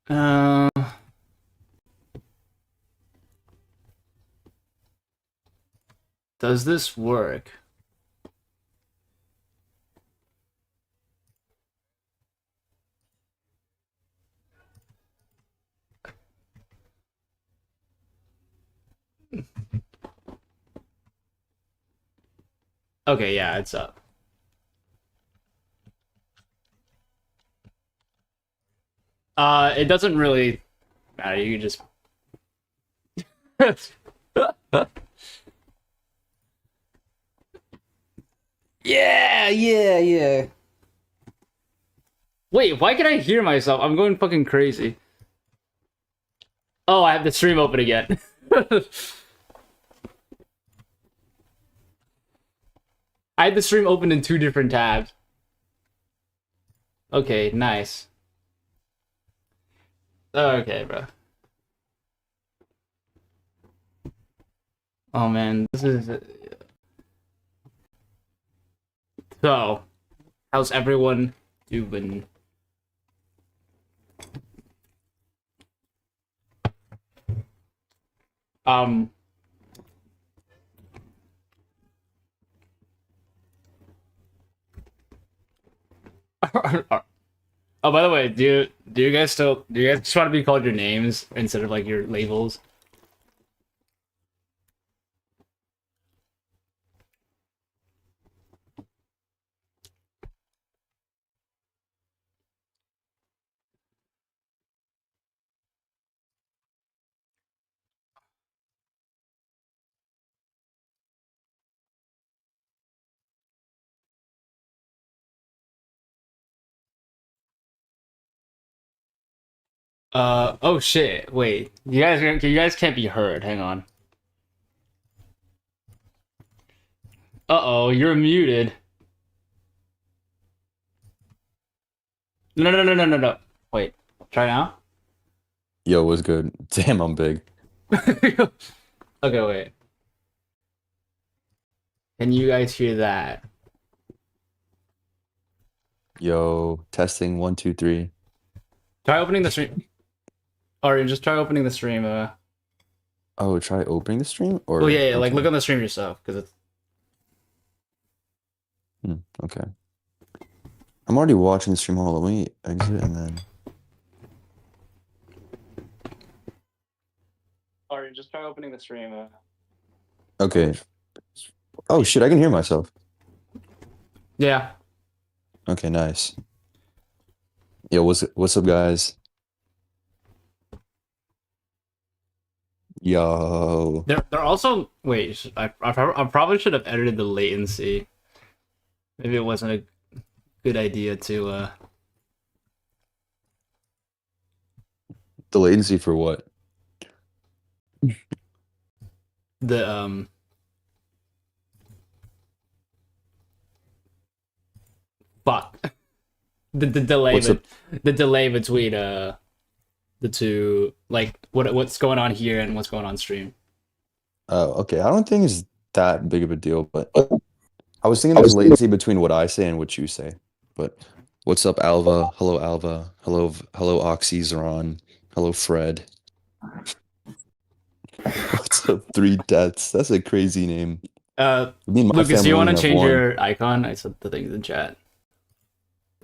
Uh, does this work? Okay, yeah, it's up. It doesn't really matter. You can just. Yeah, yeah, yeah. Wait, why can I hear myself? I'm going fucking crazy. Oh, I have the stream open again. I had the stream open in two different tabs. Okay, nice. Okay, bro. Oh man, this is so. How's everyone doing? Um. Oh, by the way, do you guys just want to be called your names instead of like your labels? Oh shit. Wait. You guys can't be heard. Hang on. Uh-oh, you're muted. No, no, no, no, no, no. Wait. Try now? Yo, what's good? Damn, I'm big. Okay, wait. Can you guys hear that? Yo, testing 1, 2, 3. Try opening the stream. Or just try opening the stream. Oh, try opening the stream or Oh yeah, yeah, like okay. look on the stream yourself, because it's. Okay. I'm already watching the stream. Hold on, let me exit and then. Or just try opening the stream. Okay. Oh shit, I can hear myself. Yeah. Okay, nice. Yo, what's up, guys? Yo, They're also wait. I probably should have edited the latency. Maybe it wasn't a good idea to the latency for what? the fuck the delay What's up? the delay between the two, like what's going on here and what's going on stream. Oh, okay. I don't think it's that big of a deal, but I was thinking there's latency between what I say and what you say. But what's up, Alva? Hello, Alva. Hello, Oxy Zeron. Hello, Fred. What's up, Three Deaths? That's a crazy name. Me and my Lucas, do family you want only to have change one. your icon? I said the thing in the chat.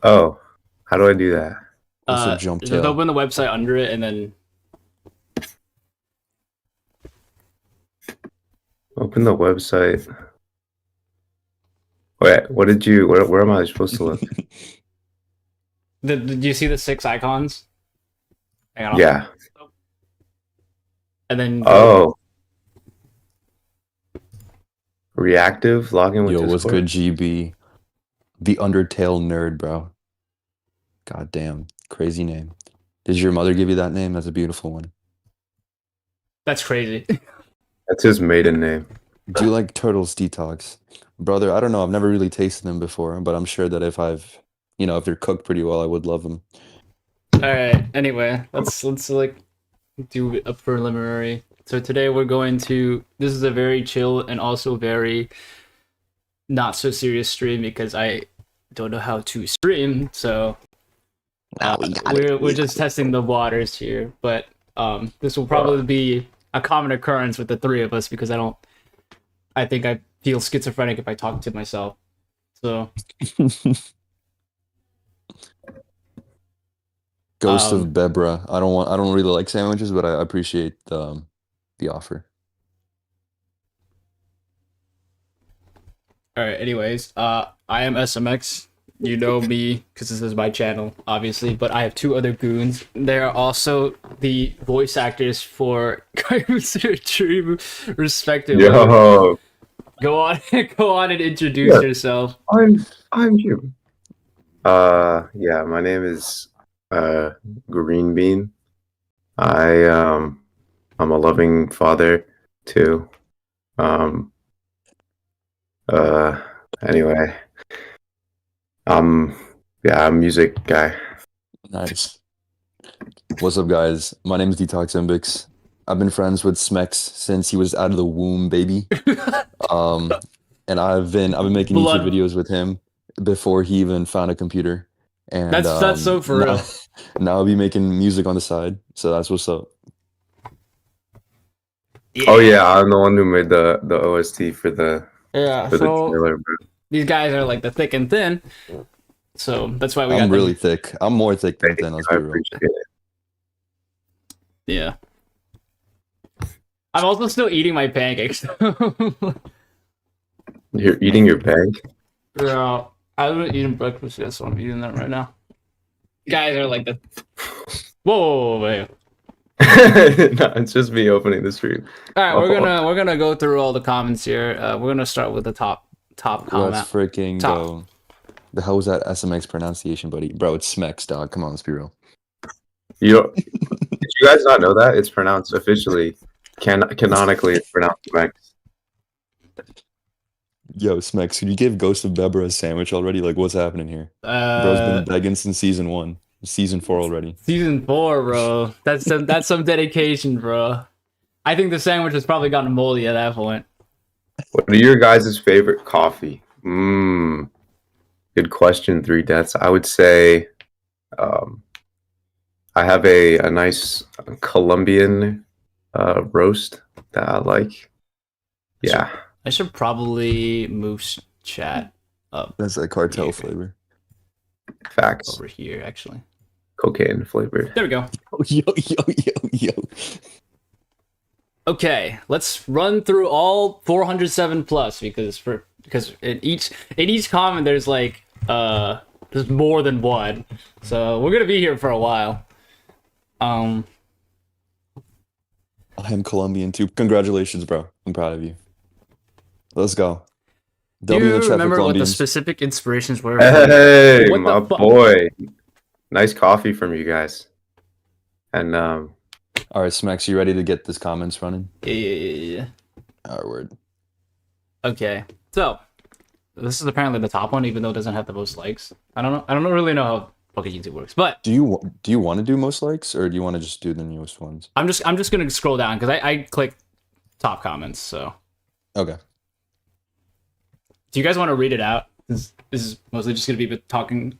Oh, how do I do that? What's up, Jump Just Tail? open the website under it and then Open the website. Wait, where am I supposed to look? did you see the 6 icons? Hang on, Yeah. and then Oh. Reactive, login with Yo, what's Discord. good, GB? The Undertale nerd, bro. God damn, crazy name. Did your mother give you that name? That's a beautiful one. that's crazy. That's his maiden name. Do you like Turtles Detox? Brother, I don't know. I've never really tasted them before, but I'm sure that if they're cooked pretty well, I would love them. All right. Anyway, let's like do a preliminary. So today we're going to. This is a very chill and also very not so serious stream because I don't know how to stream. So Now we got we're it. we're just testing the waters here, but this will probably be a common occurrence with the three of us because I think I feel schizophrenic if I talk to myself. So Ghost of Bebra. I don't really like sandwiches, but I appreciate the offer. all right. Anyways, I am SMX. You know me because this is my channel, obviously. But I have two other goons. They are also the voice actors for Kaimusu Dream, respectively. Yo, Go on, go on and introduce Yeah. yourself. I'm you. Yeah, my name is Green Bean. I'm a loving father too. Um, anyway, I'm I'm a music guy. Nice. What's up, guys? My name is Detox Imbix. I've been friends with Smex since he was out of the womb, baby. And I've been making Blood. YouTube videos with him before he even found a computer. And That's so for real. now I'll be making music on the side. So that's what's up. Oh yeah, I'm the one who made the OST for the Yeah. for the So trailer. Bro. these guys are like the thick and thin. So that's why we got I'm them. really thick. I'm more thick than thin, let's I be real. appreciate it. Yeah. I'm also still eating my pancakes. You're eating your bag? Yeah. I haven't eaten breakfast yet, so I'm eating that right now. Guys are like the. Whoa, wait. No, it's just me opening the stream. All right, Oh. we're gonna go through all the comments here. We're gonna start with the top comment. Let's freaking Top. go. The hell was that SMX pronunciation, buddy? Bro, it's Smex, dog. Come on, let's be real. Did you guys not know that? It's pronounced officially, canonically, it's pronounced Max. Yo, Smex, could you give Ghost of Bebra a sandwich already? Like, what's happening here? Bro's been begging since season 1. Season 4 already. Season 4, bro. That's some dedication, bro. I think the sandwich has probably gotten moldy at that point. What are your guys' favorite coffee? Good question. 3 deaths. I would say, I have a nice Colombian roast that I like. Yeah. I should probably move chat up That's a cartel Here. flavor. Facts. over here, actually. Cocaine flavored. There we go. Yo. Okay, let's run through all 407 plus because in each comment there's like there's more than one, so we're gonna be here for a while. I am Colombian too. Congratulations, bro. I'm proud of you. Let's go. Do W in you the chat for remember what the Colombians. specific inspirations were? Hey, What the my fuck? boy. Nice coffee from you guys. And All right, Smex, you ready to get this comments running? Yeah. All right, word. Okay, so this is apparently the top one, even though it doesn't have the most likes. I don't really know how fucking YouTube works, but Do you want to do most likes, or do you want to just do the newest ones? I'm just gonna scroll down because I click top comments. So Okay. do you guys want to read it out? This is mostly just gonna be talking.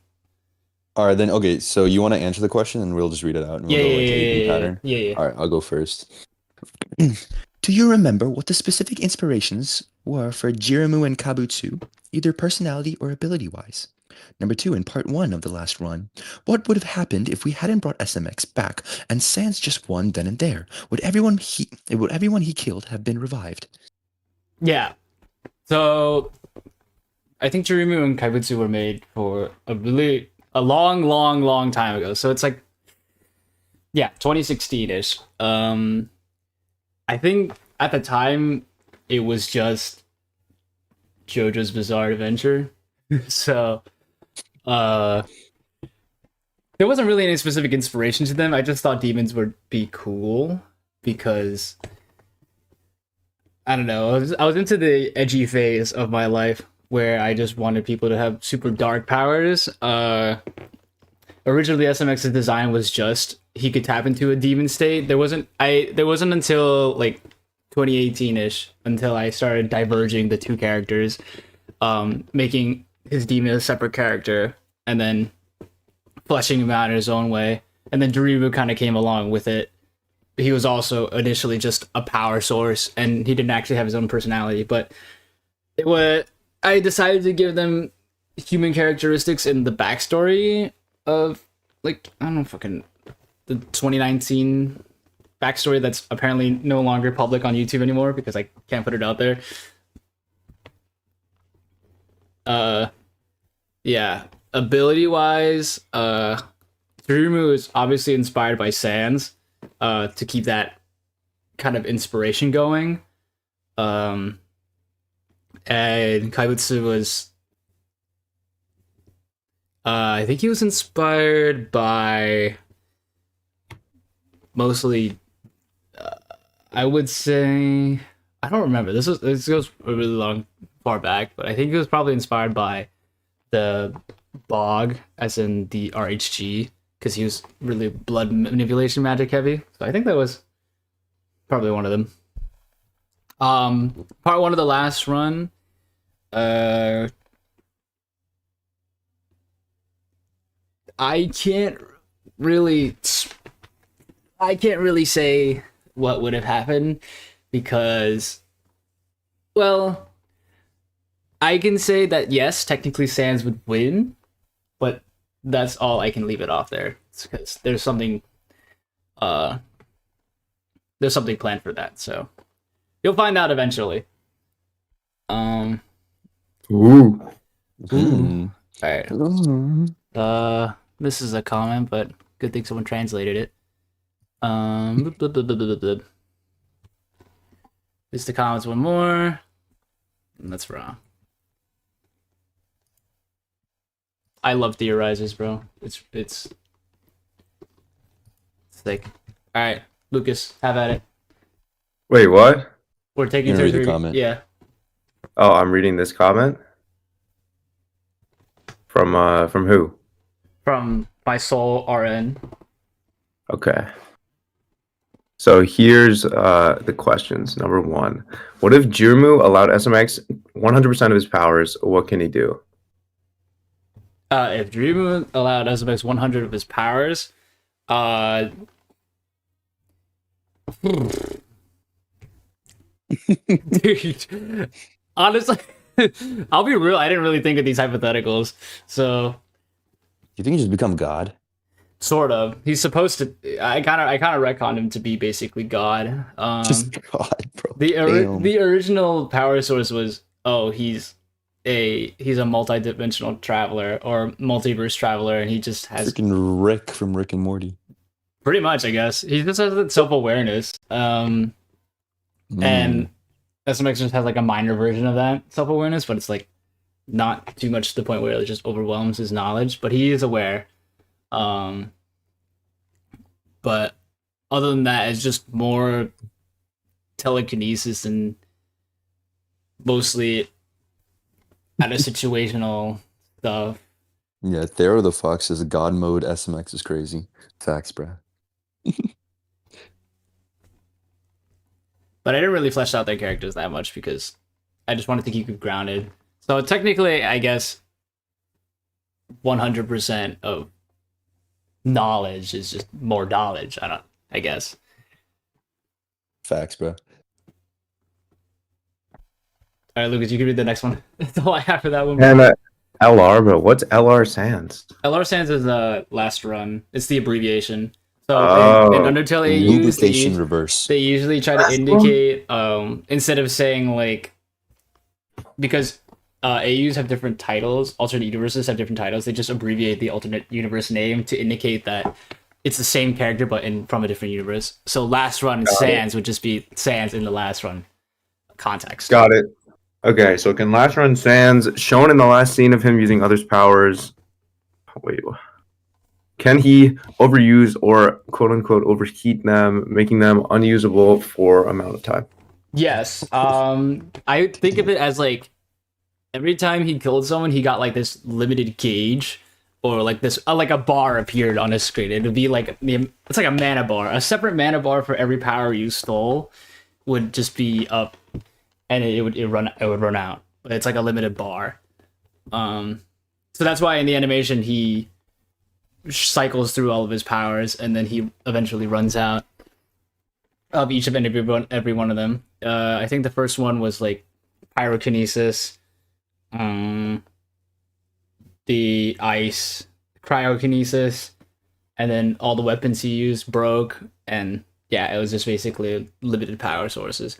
All right, then. Okay, so you want to answer the question, and we'll just read it out, and we'll go like A/B pattern. Yeah. All right, I'll go first. Do you remember what the specific inspirations were for Jiramu and Kabutsu, either personality or ability-wise? Number 2, in part 1 of the last run, what would have happened if we hadn't brought SMX back and Sans just won then and there? Would everyone he killed have been revived? Yeah. So I think Jirimu and Kaibutsu were made for a long time ago. So it's like 2016-ish. I think at the time it was just JoJo's Bizarre Adventure. So there wasn't really any specific inspiration to them. I just thought demons would be cool because I don't know. I was into the edgy phase of my life where I just wanted people to have super dark powers. Originally, SMX's design was just he could tap into a demon state. There wasn't until like 2018-ish until I started diverging the two characters, making his demon a separate character, and then fleshing him out in his own way. And then Durimu kind of came along with it. He was also initially just a power source, and he didn't actually have his own personality. But I decided to give them human characteristics in the backstory of, like, I don't know, fucking the 2019 backstory that's apparently no longer public on YouTube anymore because I can't put it out there. Yeah, ability wise, Tsurumu is obviously inspired by Sans, to keep that kind of inspiration going. And Kaibutsu was, I think he was inspired by mostly, I would say, I don't remember. This goes a really far back, but I think it was probably inspired by the Bog, as in the RHG, because he was really blood manipulation magic heavy. So I think that was probably one of them. Part one of the last run, I can't really say what would have happened because, well, I can say that yes, technically Sans would win, but that's all I can leave it off there. Because there's something planned for that, so you'll find out eventually. Ooh. Mm. All right. This is a comment, but good thing someone translated it. Just the comments one more. And that's wrong. I love theorizers, bro. It's thick. All right, Lucas, have at it. Wait, what? We're taking Read the through. comment. Yeah. Oh, I'm reading this comment. From who? From my soul RN. Okay. So here's the questions. Number 1. What if Jirmu allowed SMX 100% of his powers? What can he do? If Dream allowed SMX 100 of his powers, dude, honestly, I'll be real. I didn't really think of these hypotheticals, so You think he just become God? sort of. He's supposed to. I kind of retconned him to be basically God. Just God, bro. The Damn. original power source was, he's a multi-dimensional traveler or multiverse traveler, and he just has Freaking Rick from Rick and Morty. pretty much, I guess, he just has that self-awareness. And SMX just has like a minor version of that self-awareness, but it's like not too much to the point where it just overwhelms his knowledge, but he is aware. But other than that, it's just more telekinesis and mostly out of situational stuff. Yeah, Thero the Fox says God mode SMX is crazy. Facts, bro. But I didn't really flesh out their characters that much because I just wanted to keep it grounded. So technically, I guess 100% of knowledge is just more knowledge. I guess. Facts, bro. All right, Lucas, you can read the next one. That's all I have for that one. And LR, but what's LR Sans? LR Sans is the last run. It's the abbreviation. So in Undertale AUs, Lubrication reverse. they usually try to indicate, instead of saying like, because AUs have different titles, alternate universes have different titles, they just abbreviate the alternate universe name to indicate that it's the same character but from a different universe. So last run Sans would just be Sans in the last run context. Got it. Okay, so can last run Sans, shown in the last scene of him using others' powers, wait, can he overuse or quote-unquote overheat them, making them unusable for amount of time? Yes. I think of it as like every time he killed someone, he got like this limited gauge, or like this like a bar appeared on his screen. It would be like it's like a mana bar. A separate mana bar for every power you stole would just be up, and it would run out. But it's like a limited bar. So that's why in the animation cycles through all of his powers, and then he eventually runs out of each of every one of them. I think the first one was like pyrokinesis, the ice, cryokinesis, and then all the weapons he used broke, and yeah, it was just basically limited power sources.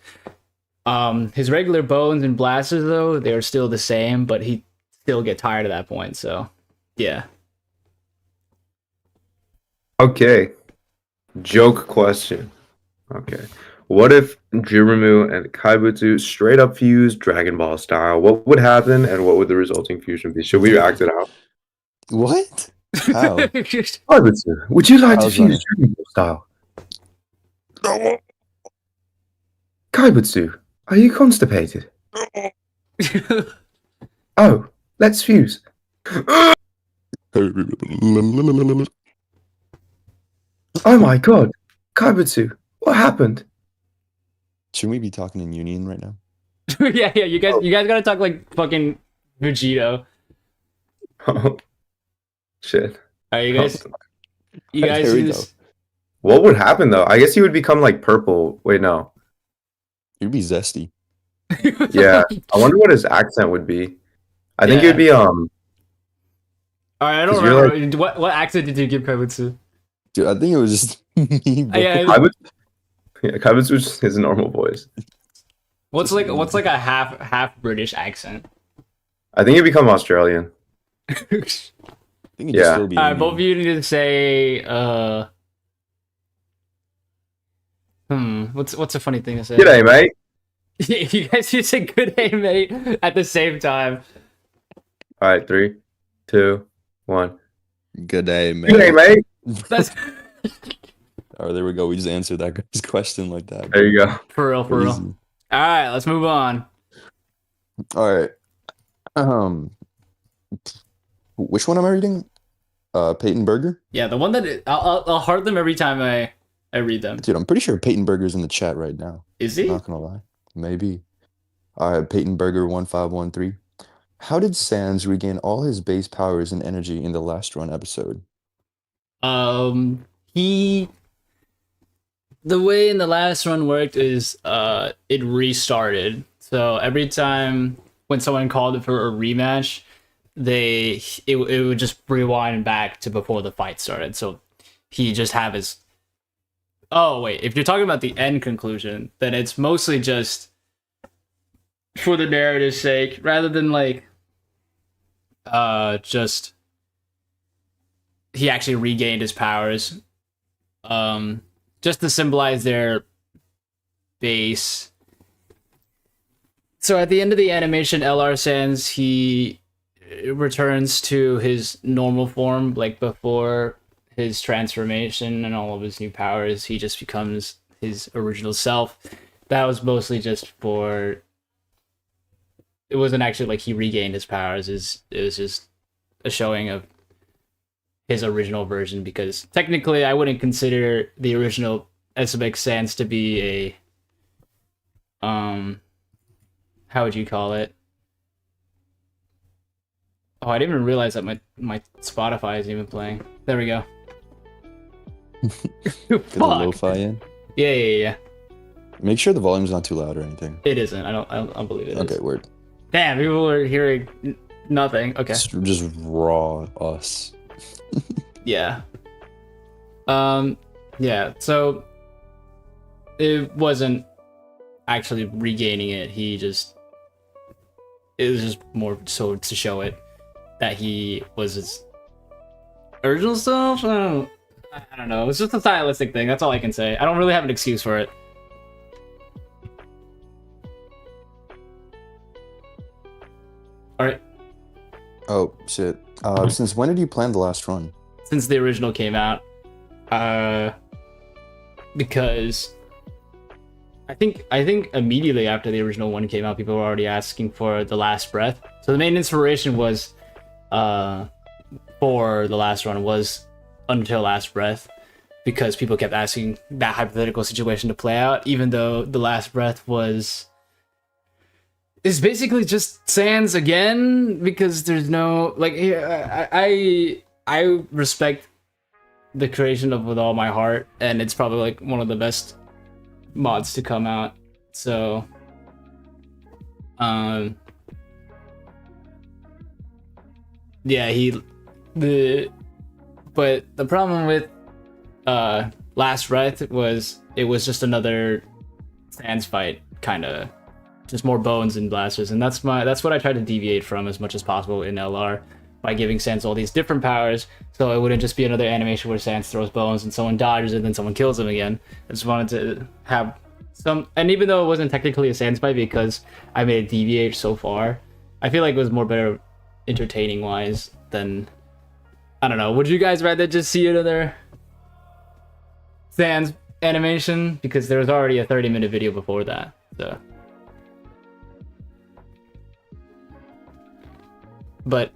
His regular bones and blasters, though, they are still the same, but he still get tired at that point, so yeah. Okay. Joke question. Okay. What if Jirumu and Kaibutsu straight up fused Dragon Ball style? What would happen and what would the resulting fusion be? Should we act it out? What? How? Kaibutsu, would you like to How's fuse Dragon Ball style? Kaibutsu, are you constipated? Oh, let's fuse. Oh my god. Kaibutsu, what happened? Should we be talking in union right now? Yeah, you guys gotta talk like fucking Vegito. Oh, shit. Alright, you guys There we do go. this. What would happen though? I guess he would become like purple. Wait, no. You'd be zesty. Yeah. I wonder what his accent would be. I think it would be Alright, I don't 'Cause you're remember what accent did you give Kaibutsu? Dude, I think it was just me. Bro. Yeah, Kaibutsu's his normal voice. what's like a half British accent? I think he'd become Australian. I think it'd Yeah. still be Alright, both Indian. of you need to say what's a funny thing to say? G'day, mate. You guys need to say good day, mate, at the same time. All right, 3, 2, 1. Good day, man. G'day, mate. That's Oh, there we go. We just answered that guy's question like that. There you go. for real. Easy. Alright, let's move on. All right. Which one am I reading? Peyton Berger? Yeah, the one that I'll heart them every time I read them. Dude, I'm pretty sure Peyton Berger's in the chat right now. Is he? Not gonna lie. Maybe. All right, Peyton Berger 1513. How did Sans regain all his base powers and energy in the last run episode? The way in the last run worked is it restarted. So every time when someone called it for a rematch, it would just rewind back to before the fight started. So he just have his. Oh wait, if you're talking about the end conclusion, then it's mostly just for the narrative's sake, rather than like just he actually regained his powers. Just to symbolize their base. So at the end of the animation, LR Sans, he returns to his normal form, like before his transformation and all of his new powers. He just becomes his original self. That was mostly just for. It wasn't actually like he regained his powers. It was just a showing of his original version, because technically I wouldn't consider the original SMX Sans to be a how would you call it? Oh, I didn't even realize that my Spotify isn't even playing. There we go. Get the Fuck. lo-fi in. Yeah. Make sure the volume's not too loud or anything. It isn't. I don't believe it is. Okay, word. Damn, people are hearing nothing. Okay. Just raw us. Yeah. Yeah, so it wasn't actually regaining it. It was just more so to show it that he was his original self. I don't know. It's just a stylistic thing. That's all I can say. I don't really have an excuse for it. All right. Oh, shit. Since when did you plan the last run? Since the original came out, because I think immediately after the original one came out, people were already asking for the last breath. So the main inspiration was for the last run was Until Last Breath, because people kept asking that hypothetical situation to play out, even though the last breath is basically just Sans again, because there's no like I respect the creation of with all my heart, and it's probably like one of the best mods to come out. So, yeah, but the problem with Last Wreath was it was just another Sans fight, kind of just more bones and blasters, and that's what I tried to deviate from as much as possible in LR by giving Sans all these different powers, so it wouldn't just be another animation where Sans throws bones and someone dodges and then someone kills him again. I just wanted to have some, and even though it wasn't technically a Sans fight because I made it deviate so far, I feel like it was more better entertaining wise than, I don't know. Would you guys rather just see another Sans animation? Because there was already a 30-minute video before that, so. But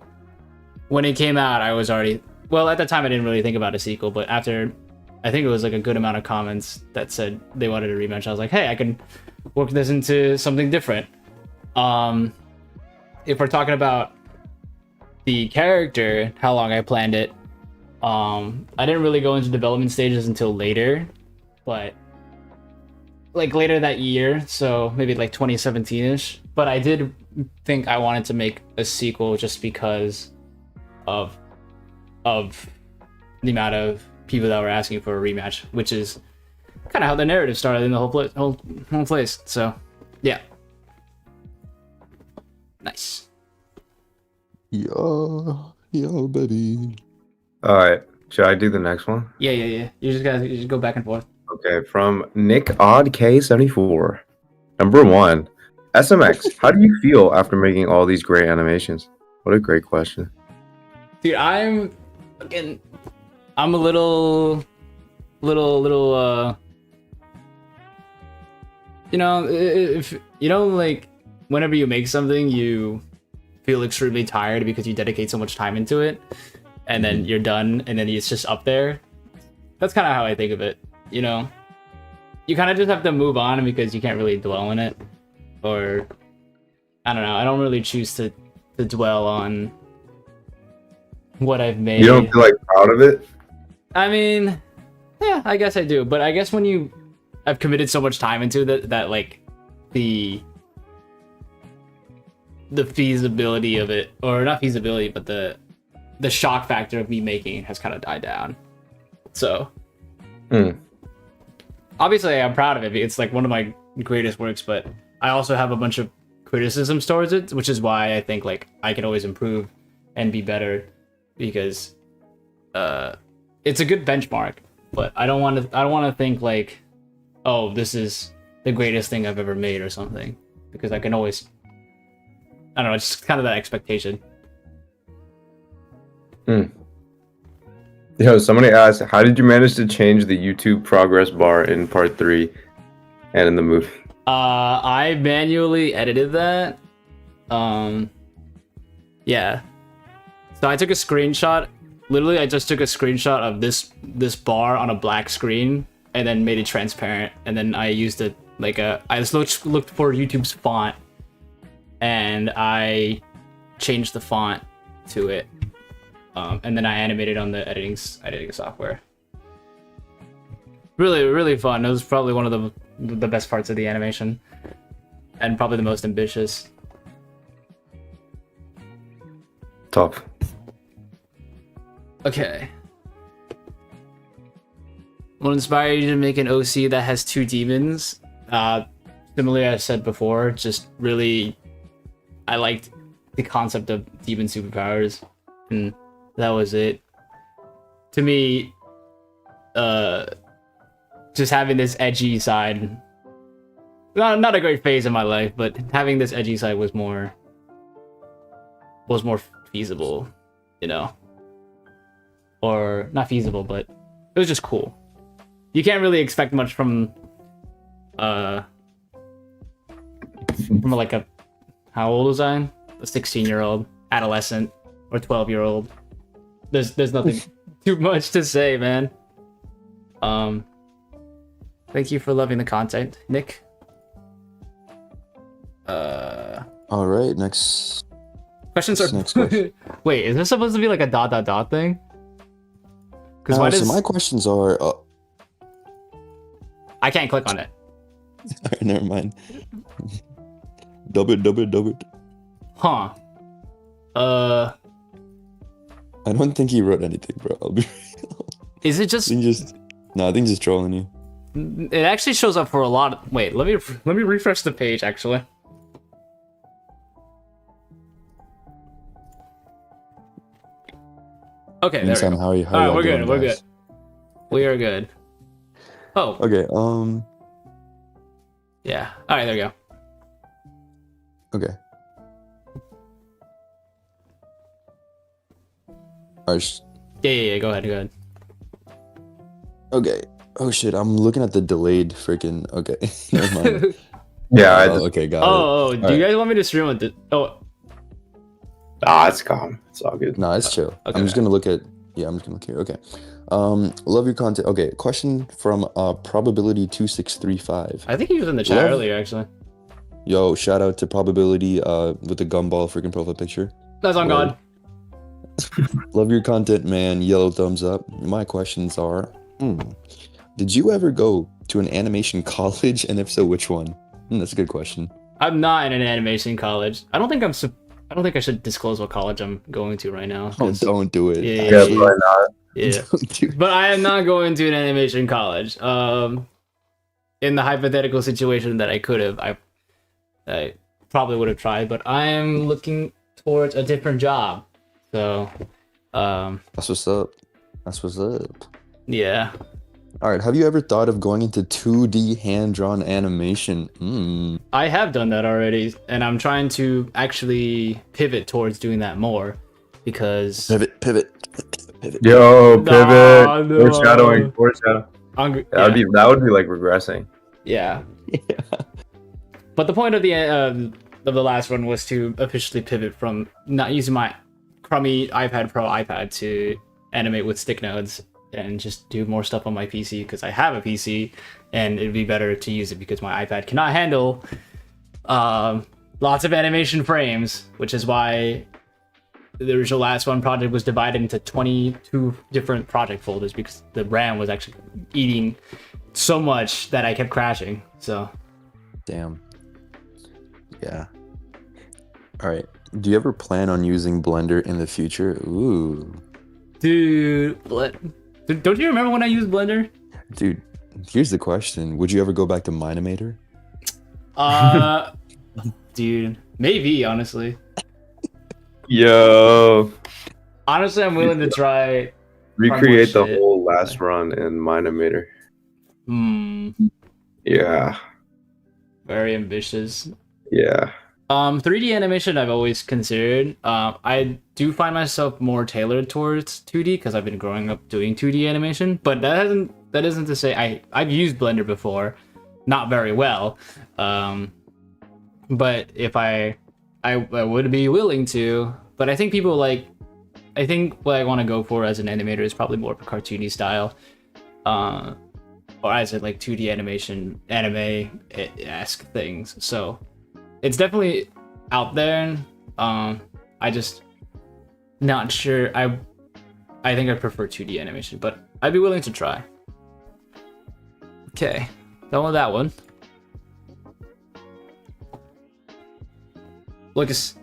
when it came out, I was already, well, at the time I didn't really think about a sequel, but after, I think it was like a good amount of comments that said they wanted a rematch, I was like, hey, I can work this into something different. If we're talking about the character, how long I planned it, I didn't really go into development stages until later, but like later that year, so maybe like 2017-ish. But I did think I wanted to make a sequel just because of the amount of people that were asking for a rematch, which is kind of how the narrative started in the whole place. So, yeah. Nice. Yo, baby. All right. Should I do the next one? Yeah. You just go back and forth. Okay, from Nick Odd K74. Number 1, SMX. How do you feel after making all these great animations? What a great question. Dude, I'm a little you know, if you know, like whenever you make something you feel extremely tired because you dedicate so much time into it and then you're done and then it's just up there. That's kind of how I think of it, you know. You kind of just have to move on because you can't really dwell on it, or I don't know, I don't really choose to dwell on what I've made. You don't feel like proud of it? I mean, yeah, I guess I do. But I guess when I've committed so much time into that like the feasibility of it, or not feasibility, but the shock factor of me making it has kind of died down. So, obviously I'm proud of it. It's like one of my greatest works, but I also have a bunch of criticisms towards it, which is why I think like I can always improve and be better, because it's a good benchmark. But I don't want to think like, oh, this is the greatest thing I've ever made or something, because I can always, I don't know, it's just kind of that expectation. Yo, somebody asked, how did you manage to change the YouTube progress bar in part 3 and in the movie? I manually edited that. Yeah. So I took a screenshot. Literally, I just took a screenshot of this bar on a black screen and then made it transparent. And then I used it like I just looked for YouTube's font and I changed the font to it. And then I animated on the editing software. Really, really fun. It was probably one of the best parts of the animation, and probably the most ambitious. Tough. Okay. What inspired you to make an OC that has 2 demons? Similarly, I said before, just really, I liked the concept of demon superpowers, and that was it. To me, just having this edgy side, not a great phase in my life, but having this edgy side was more feasible, you know, or not feasible, but it was just cool. You can't really expect much from like a, how old was I? A 16-year-old, adolescent, or 12-year-old. There's nothing too much to say, man. Thank you for loving the content, Nick. All right, next Questions are next question. Wait, is this supposed to be like a ... thing? Because why so does my questions are. I can't click on it? Alright, never mind. Dub it. Huh? I don't think he wrote anything, bro. I'll be. Is it I just? think I think just trolling you. It actually shows up for a lot. Wait, let me refresh the page. Actually. Okay, there we Meantime, go. how are you? All right, y'all we're doing, good. We're guys? good. We are good. Oh, Okay. yeah. All right, there we go. Okay. Alright. Yeah. Go ahead. Okay. Oh shit! I'm looking at the delayed freaking. Okay. Never mind. Yeah. Okay. Got it. Oh, do you Alright. guys want me to stream with the? Oh, It's calm. It's all good. No, it's chill. okay. I'm just gonna look at. Yeah, I'm just gonna look here. Okay. Love your content. Okay. Question from probability 2635. I think he was in the chat Love- earlier. Actually, Yo, shout out to probability. With the gumball freaking profile picture. that's on Word. God. Love your content, man. Yellow thumbs up. My questions are: did you ever go to an animation college, and if so, which one? That's a good question. I'm not in an animation college. I don't think I don't think I should disclose what college I'm going to right now. Oh, don't do it. Yeah, Yeah, Actually, why not? Yeah. don't do it. But I am not going to an animation college. In the hypothetical situation that I could have, I probably would have tried, but I am looking towards a different job. So, That's what's up. That's what's up. yeah. All right. Have you ever thought of going into 2D hand-drawn animation? I have done that already, and I'm trying to actually pivot towards doing that more because Pivot. Yo, pivot. No. Foreshadowing. That would be like regressing. Yeah. Yeah. But the point of the last one was to officially pivot from not using my crummy iPad Pro iPad to animate with stick nodes and just do more stuff on my PC because I have a PC and it'd be better to use it because my iPad cannot handle lots of animation frames, which is why the original last one project was divided into 22 different project folders because the RAM was actually eating so much that I kept crashing. So Damn. Yeah. All right. Do you ever plan on using Blender in the future? Ooh. dude, don't you remember when I used Blender? Dude, here's the question. Would you ever go back to Animator? Dude, maybe, honestly. Yo, Honestly, I'm willing to try. recreate the shit. whole last run in Animator. Yeah. Very ambitious. Yeah. 3D animation I've always considered. I do find myself more tailored towards 2D because I've been growing up doing 2D animation. But that isn't to say I've used Blender before, not very well. But if I would be willing to. But I think I think what I want to go for as an animator is probably more of a cartoony style. Or as in like 2D animation, anime-esque things. So it's definitely out there. I just not sure. I think I prefer 2D animation, but I'd be willing to try. Okay, done with that one. Lucas.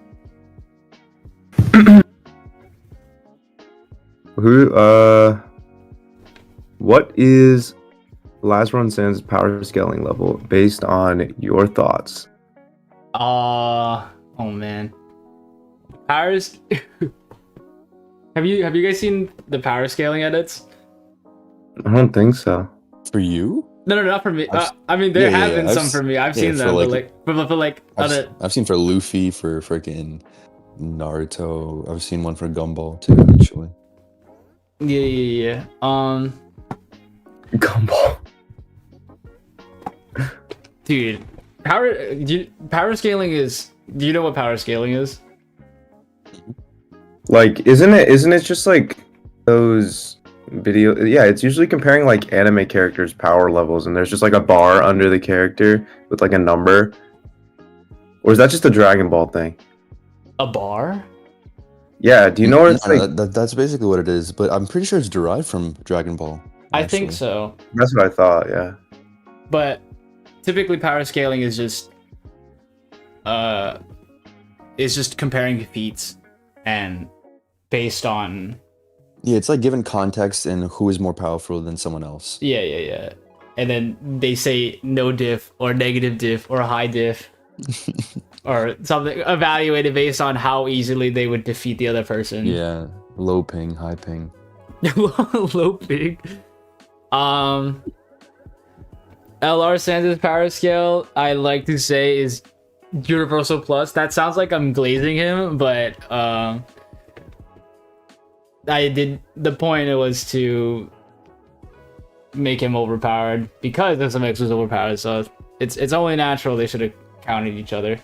What is Last Run Sans power scaling level based on your thoughts? Oh man. Powers. Have you guys seen the power scaling edits? I don't think so. For you? No, not for me. I mean, there have been I've some for me. I've seen for them, like- but like other. I've seen for Luffy, for freaking Naruto. I've seen one for Gumball too, actually. Yeah. Gumball. Dude, power scaling is. Do you know what power scaling is? Like, isn't it just like those video? Yeah, it's usually comparing like anime characters' power levels, and there's just like a bar under the character with like a number. Or is that just a Dragon Ball thing? A bar? Yeah, do you know what it's No, like? that's basically what it is. But I'm pretty sure it's derived from Dragon Ball. I think actually. so, That's what I thought. Yeah. but typically power scaling is just comparing feats and based on Yeah, it's like given context and who is more powerful than someone else. yeah. And then they say no diff or negative diff or high diff or something evaluated based on how easily they would defeat the other person. Yeah, low ping, high ping. Low ping. LR Sanders power scale, I like to say, is universal plus. That sounds like I'm glazing him, but the point was to make him overpowered because SMX was overpowered, so it's only natural they should have counted each other.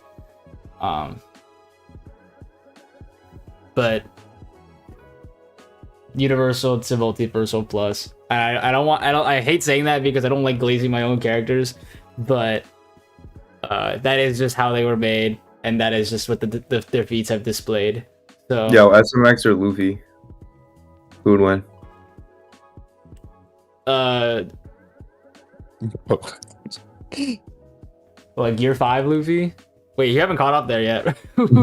But universal, it's a multiversal plus. I hate saying that because I don't like glazing my own characters, but that is just how they were made, and that is just what their feats have displayed. So Yo, SMX or Luffy? Who would win? like Gear 5 Luffy. Wait, you haven't caught up there yet. Fucking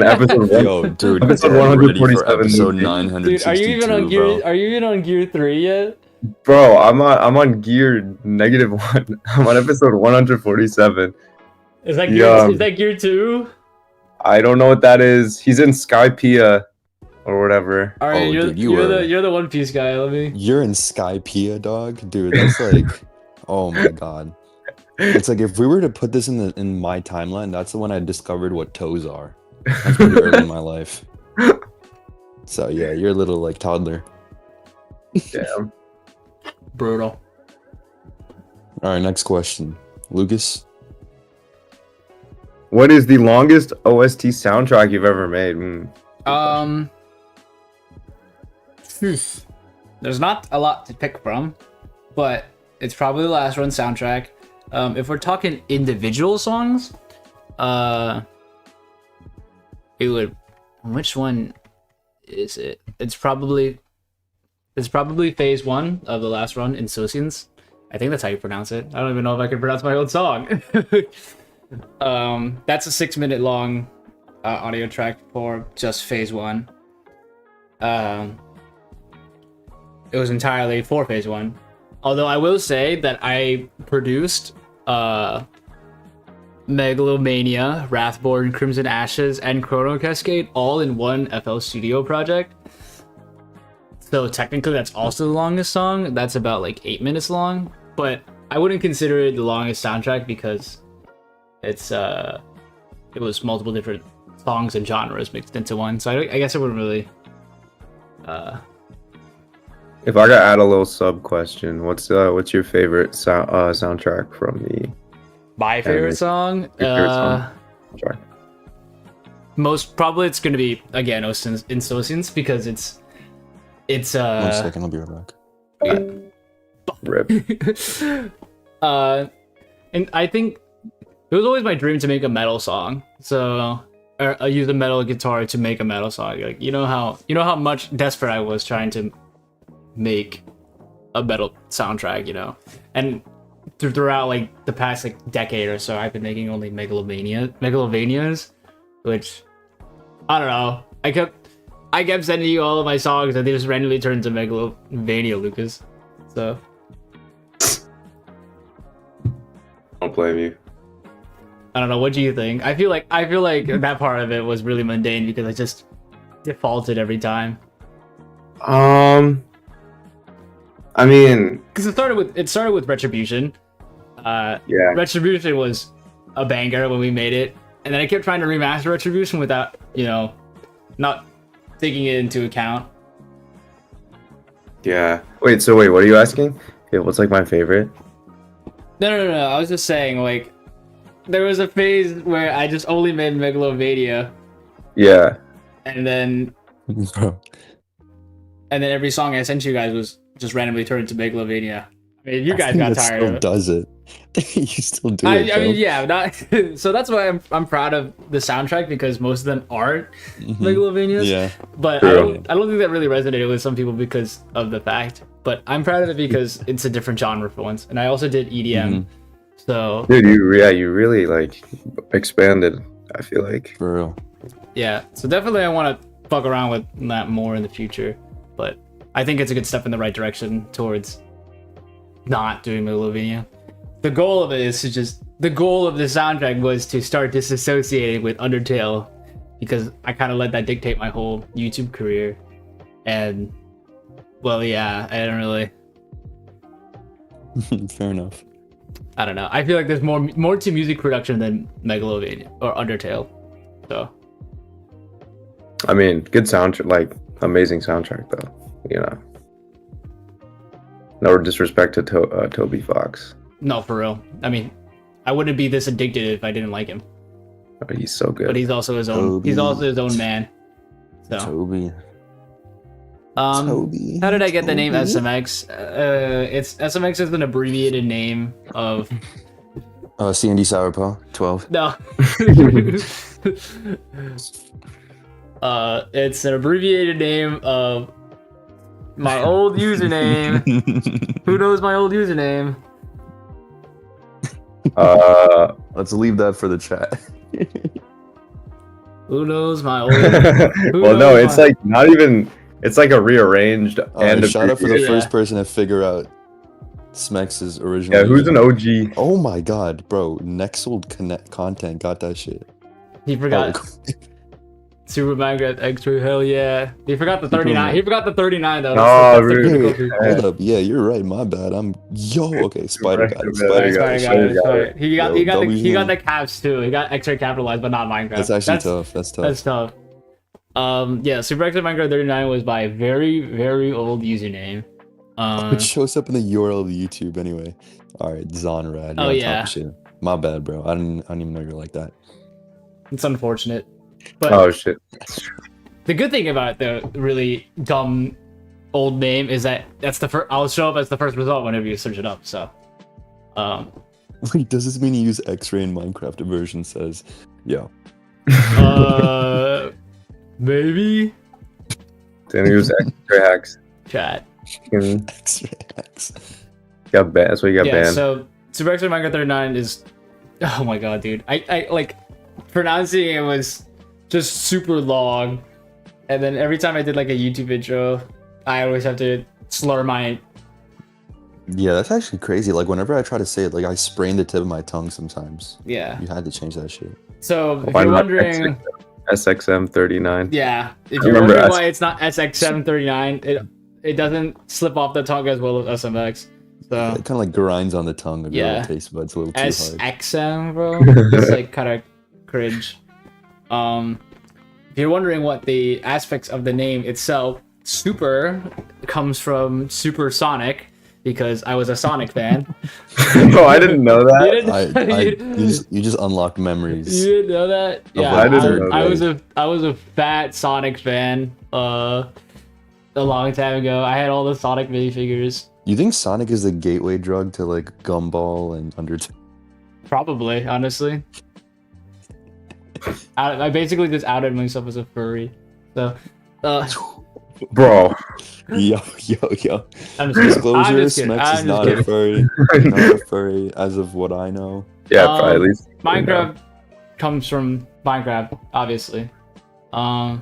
episode 1. Yo, dude, Episode get ready for 147, episode dude. 962, Dude, are you even on bro. Gear? Are you even on Gear 3 yet? Bro, I'm on gear -1. I'm on episode 147. Is that Yeah. Is that Gear 2? I don't know what that is. He's in Skypea or whatever. All right, Oh, you're, dude, you you're were- the One Piece guy. Let me. You're in Skypea, dog, dude. That's like, oh my god. It's like if we were to put this in my timeline, that's the one I discovered what toes are. That's pretty early in my life. So yeah, you're a little like toddler. Damn. Brutal. All right, next question, Lucas. What is the longest OST soundtrack you've ever made? There's not a lot to pick from, but it's probably the Last Run soundtrack. If we're talking individual songs, it would. Which one is it? It's probably phase 1 of the Last Run, Insouciance. I think that's how you pronounce it. I don't even know if I can pronounce my own song. That's a 6-minute long audio track for just phase 1. It was entirely for phase 1. Although I will say that I produced Megalomania, Wrathborn, Crimson Ashes, and Chrono Cascade all in one FL Studio project. So technically that's also the longest song. That's about like 8 minutes long. But I wouldn't consider it the longest soundtrack because it was multiple different songs and genres mixed into one. So I guess I wouldn't really If I could add a little sub question, what's your favorite soundtrack from the my favorite song. Your favorite song? Sorry. Most probably it's gonna be again Insouciance because it's 1 second, I'll be right back. Rip. And I think it was always my dream to make a metal song. So or I use a metal guitar to make a metal song. Like you know how much desperate I was trying to make a metal soundtrack, you know. And throughout like the past like decade or so, I've been making only Megalovanias, which I don't know. I kept sending you all of my songs and they just randomly turned to Megalovania, Lucas. So Don't blame you. I don't know. What do you think? I feel like that part of it was really mundane because I just defaulted every time. I mean, Because it started with Retribution. yeah. Retribution was a banger when we made it, and then I kept trying to remaster Retribution without, not taking it into account. Yeah. Wait, what are you asking? Okay, what's like my favorite? No. I was just saying, like, there was a phase where I just only made Megalovania, Yeah. and then Bro. every song I sent you guys was just randomly turned to Megalovania. I mean, you I guys think got that tired still of it. does it. You still do I it. mean, bro. yeah, not, so that's why I'm proud of the soundtrack because most of them aren't Mhm. Megalovanias. Yeah. But True. I don't think that really resonated with some people because of the fact. But I'm proud of it because it's a different genre for once. And I also did EDM. Mhm. So Dude, you really like expanded. I feel like. For real. yeah. So definitely I want to fuck around with that more in the future. But I think it's a good step in the right direction towards not doing Megalovania. The goal of it is to just the goal of the soundtrack was to start disassociating with Undertale because I kind of let that dictate my whole YouTube career. And well, yeah, I don't really. Fair enough. I don't know. I feel like there's more to music production than Megalovania or Undertale. So I mean, good soundtrack, like amazing soundtrack though. You know. No disrespect to Toby Fox. no, for real. I mean, I wouldn't be this addicted if I didn't like him. Oh, he's so good. But he's also his own. Toby. He's also his own man. So Toby. Toby. How did I get the name SMX? It's SMX is an abbreviated name of Sandy Sourpaw, 12. no. It's an abbreviated name of my old username. Who knows my old username? Let's leave that for the chat. Who knows my old? Well, no, it's like not even. It's like a rearranged and a shout out for the Yeah. first person to figure out Smex's original. Yeah, who's an username. OG? Oh my god, bro. Nexold Connect content got that shit. He forgot Super Minecraft X-Ray. Hell yeah! He forgot the 39. He forgot the 39 though. Oh, the really? critical Hey, hold up. Yeah, you're right. My bad. Okay, Spider guy. Spider Spider guy. guy. He got Yo, he got W. the caps too. He got X-Ray capitalized, but not Minecraft. That's actually tough. That's tough. That's tough. Yeah, Super X Minecraft 39 was my very, very old username. It shows up in the URL of the YouTube anyway. Alright, Zonrad. Oh, You're on top yeah. of shit. My bad, bro. I didn't even know you're like that. It's unfortunate. But Oh shit. the good thing about the really dumb old name is that that's the first. I'll show up as the first result whenever you search it up. So, Wait, does this mean you use X-Ray in Minecraft? A version says, yo. Maybe Then he was X-ray hacks. chat. X-Ray X. Got banned. That's why he got Yeah. banned. So Super X Minecraft 39 is. Oh my god, dude! I like pronouncing it was just super long, and then every time I did like a YouTube intro, I always have to slur my. Yeah, that's actually crazy. Like, whenever I try to say it, like, I sprain the tip of my tongue sometimes. Yeah. You had to change that shit. So if Why you're not wondering, SXM 39. yeah, if I you're remember wondering S- why it's not SX739, it doesn't slip off the tongue as well as SMX. So It kind of like grinds on the tongue of your Yeah. little taste buds a little too hard. SXM, bro, it's like kind of cringe. If you're wondering what the aspects of the name itself, Super comes from Supersonic because I was a Sonic fan. Oh, I didn't know You that. didn't, You just unlocked memories. you didn't know that? Yeah, I didn't know that. I was a fat Sonic fan. A long time ago, I had all the Sonic minifigures. You think Sonic is the gateway drug to like Gumball and Undertale? Probably, honestly. I basically just outed myself as a furry. So, Bro. Yo. I'm just kidding. Disclosure: I'm just kidding. Smex I'm is just not kidding. a furry. Not a furry, as of what I know. Yeah, probably at least. Minecraft comes from Minecraft, obviously. And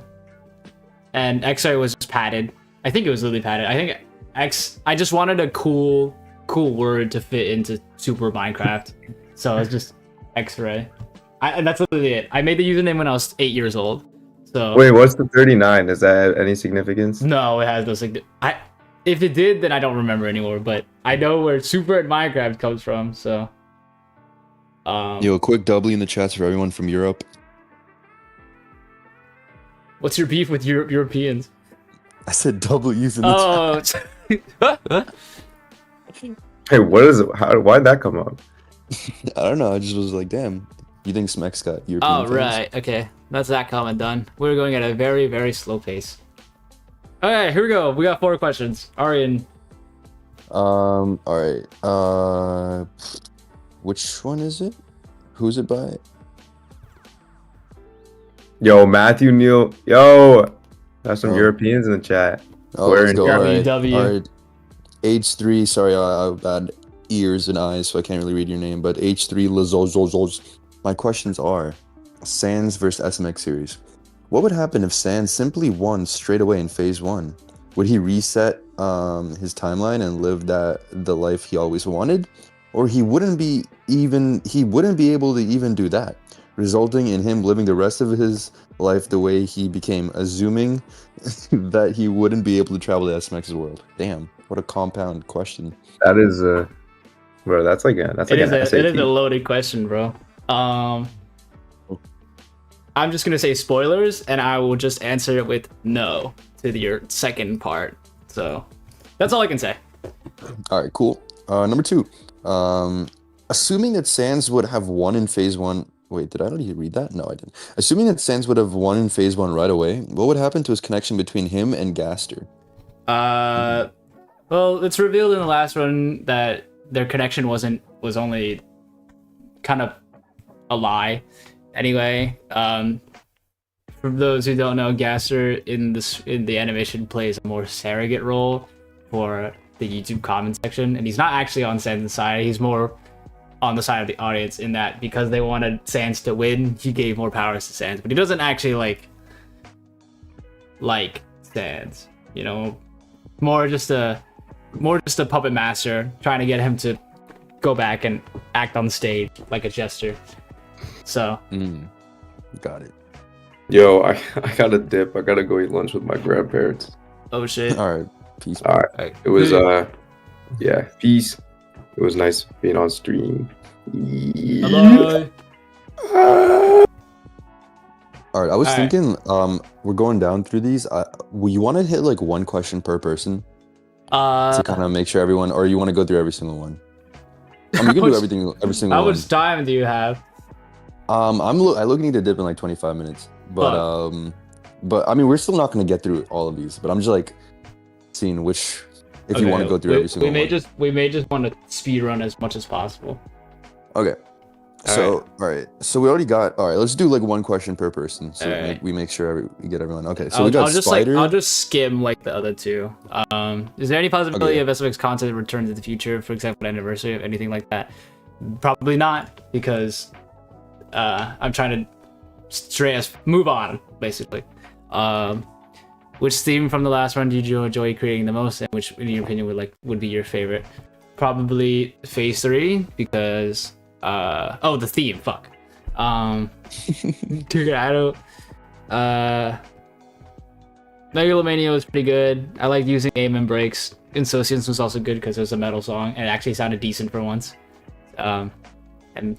X-Ray was just padded. I think it was literally padded. I think I just wanted a cool word to fit into Super Minecraft. So it's just X-Ray. And that's literally it. I made the username when I was 8 years old. So Wait, what's the 39? Does that have any significance? no, it has no significance. If it did, then I don't remember anymore. But I know where Super and Minecraft comes from. So Yo, a quick W in the chats for everyone from Europe. what's your beef with Europeans? I said W's in the chat. Oh, Hey, what is it? Why'd that come up? I don't know. I just was like, damn. You think Smex got European oh, fans? right. Okay, that's that comment done. We're going at a very, very slow pace. Okay, here we go. We got 4 questions. Arian, All right. Which one is it? Who's it by? Yo, Matthew Neal. Yo, that's some Oh. Europeans in the chat. Oh, Where let's in go. All right. WW. All right. H3. Sorry, I have bad ears and eyes, so I can't really read your name. But H3 Lizozozos. My questions are: Sans versus SMX series. What would happen if Sans simply won straight away in phase one? Would he reset his timeline and live the life he always wanted, or he wouldn't be able to even do that, resulting in him living the rest of his life the way he became, assuming that he wouldn't be able to travel to SMX's world? Damn, what a compound question. that is bro, that's like an It is a SAT. loaded question, bro. I'm just gonna say spoilers, and I will just answer it with no to your second part. So that's all I can say. All right, cool. Number two. Assuming that Sans would have won in phase one. Wait, did I already read that? No, I didn't. Assuming that Sans would have won in phase one right away, what would happen to his connection between him and Gaster? Well, it's revealed in the last one that their connection was only kind of a lie. Anyway, for those who don't know, Gaster in the animation plays a more surrogate role for the YouTube comment section, and he's not actually on Sans' side. He's more on the side of the audience in that because they wanted Sans to win, he gave more powers to Sans, but he doesn't actually like Sans. You know, more just a puppet master trying to get him to go back and act on stage like a jester. So Got it. Yo, I gotta dip. I gotta go eat lunch with my grandparents. oh shit. All right, peace. All right. It was yeah, peace. It was nice being on stream. Bye. All right, I was All right. thinking, we're going down through these. You want to hit like one question per person to kind of make sure everyone, or you want to go through every single one? I mean, you can do everything, every single How one. much time do you have? I looking to dip in like 25 minutes, but I mean, we're still not going to get through all of these. But I'm just like seeing which, if you want to go through every single one. We may just want to speed run as much as possible. Okay. So, all right. So we already got. All right. Let's do like one question per person, so we make sure we get everyone. Okay. So we got Spider. I'll just skim like the other two. Is there any possibility of SMX content return to the future, for example, anniversary of anything like that? Probably not, because I'm trying to move on, basically. Which theme from the last one did you enjoy creating the most, and which, in your opinion, would be your favorite? Probably Phase 3, because the theme. Fuck. Dude, I don't. Megalomania was pretty good. I liked using aim and breaks. Insouciance was also good because it was a metal song and it actually sounded decent for once. And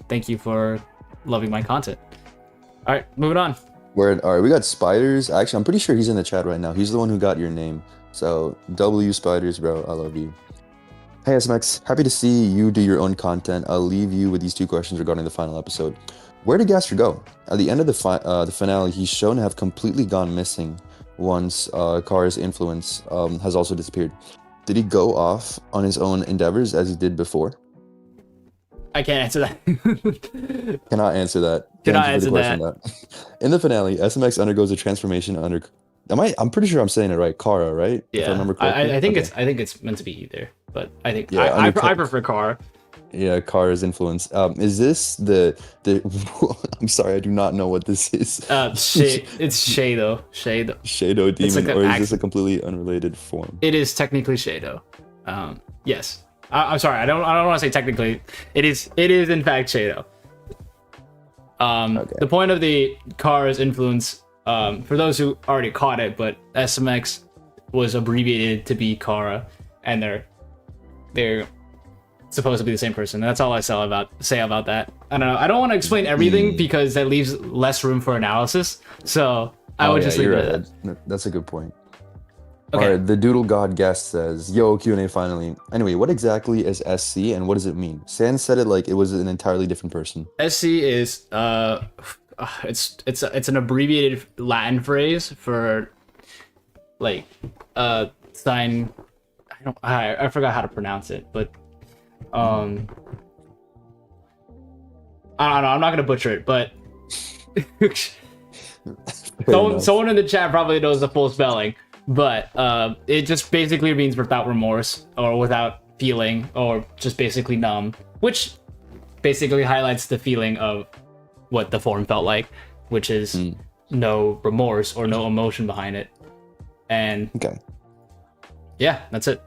thank you for loving my content. All right, moving on. All right, we got Spiders. Actually, I'm pretty sure he's in the chat right now. He's the one who got your name. So W Spiders, bro. I love you. Hey SMX, happy to see you do your own content. I'll leave you with these two questions regarding the final episode. Where did Gaster go? At the end of the finale, he's shown to have completely gone missing once Kara's influence has also disappeared. Did he go off on his own endeavors as he did before? I can't answer that. Cannot answer that. Cannot answer that. In the finale, SMX undergoes a transformation under... I'm pretty sure I'm saying it right. Kara, right? Yeah. If I remember correctly. I think it's meant to be either, but I think Yeah, I prefer Kara. Yeah, Kara's influence. Is this the I'm sorry, I do not know what this is. It's Shado. Shado demon, like or is this a completely unrelated form? It is technically Shado. Yes. I'm sorry. I don't want to say technically. It is in fact Shado. Okay. The point of the Kara's influence, for those who already caught it, but SMX was abbreviated to be Kara, and they're supposed to be the same person. That's all I say about that. I don't know. I don't want to explain everything because that leaves less room for analysis. So I would just leave it at that. That's a good point. Okay. All right, the Doodle God guest says, "Yo, QnA finally." Anyway, what exactly is SC and what does it mean? Sans said it like it was an entirely different person. SC is it's an abbreviated Latin phrase for like sign. I forgot how to pronounce it, but I don't know. I'm not gonna butcher it, but someone in the chat probably knows the full spelling. But it just basically means without remorse or without feeling or just basically numb, which basically highlights the feeling of what the form felt like, which is no remorse or no emotion behind it. And Okay. Yeah, that's it.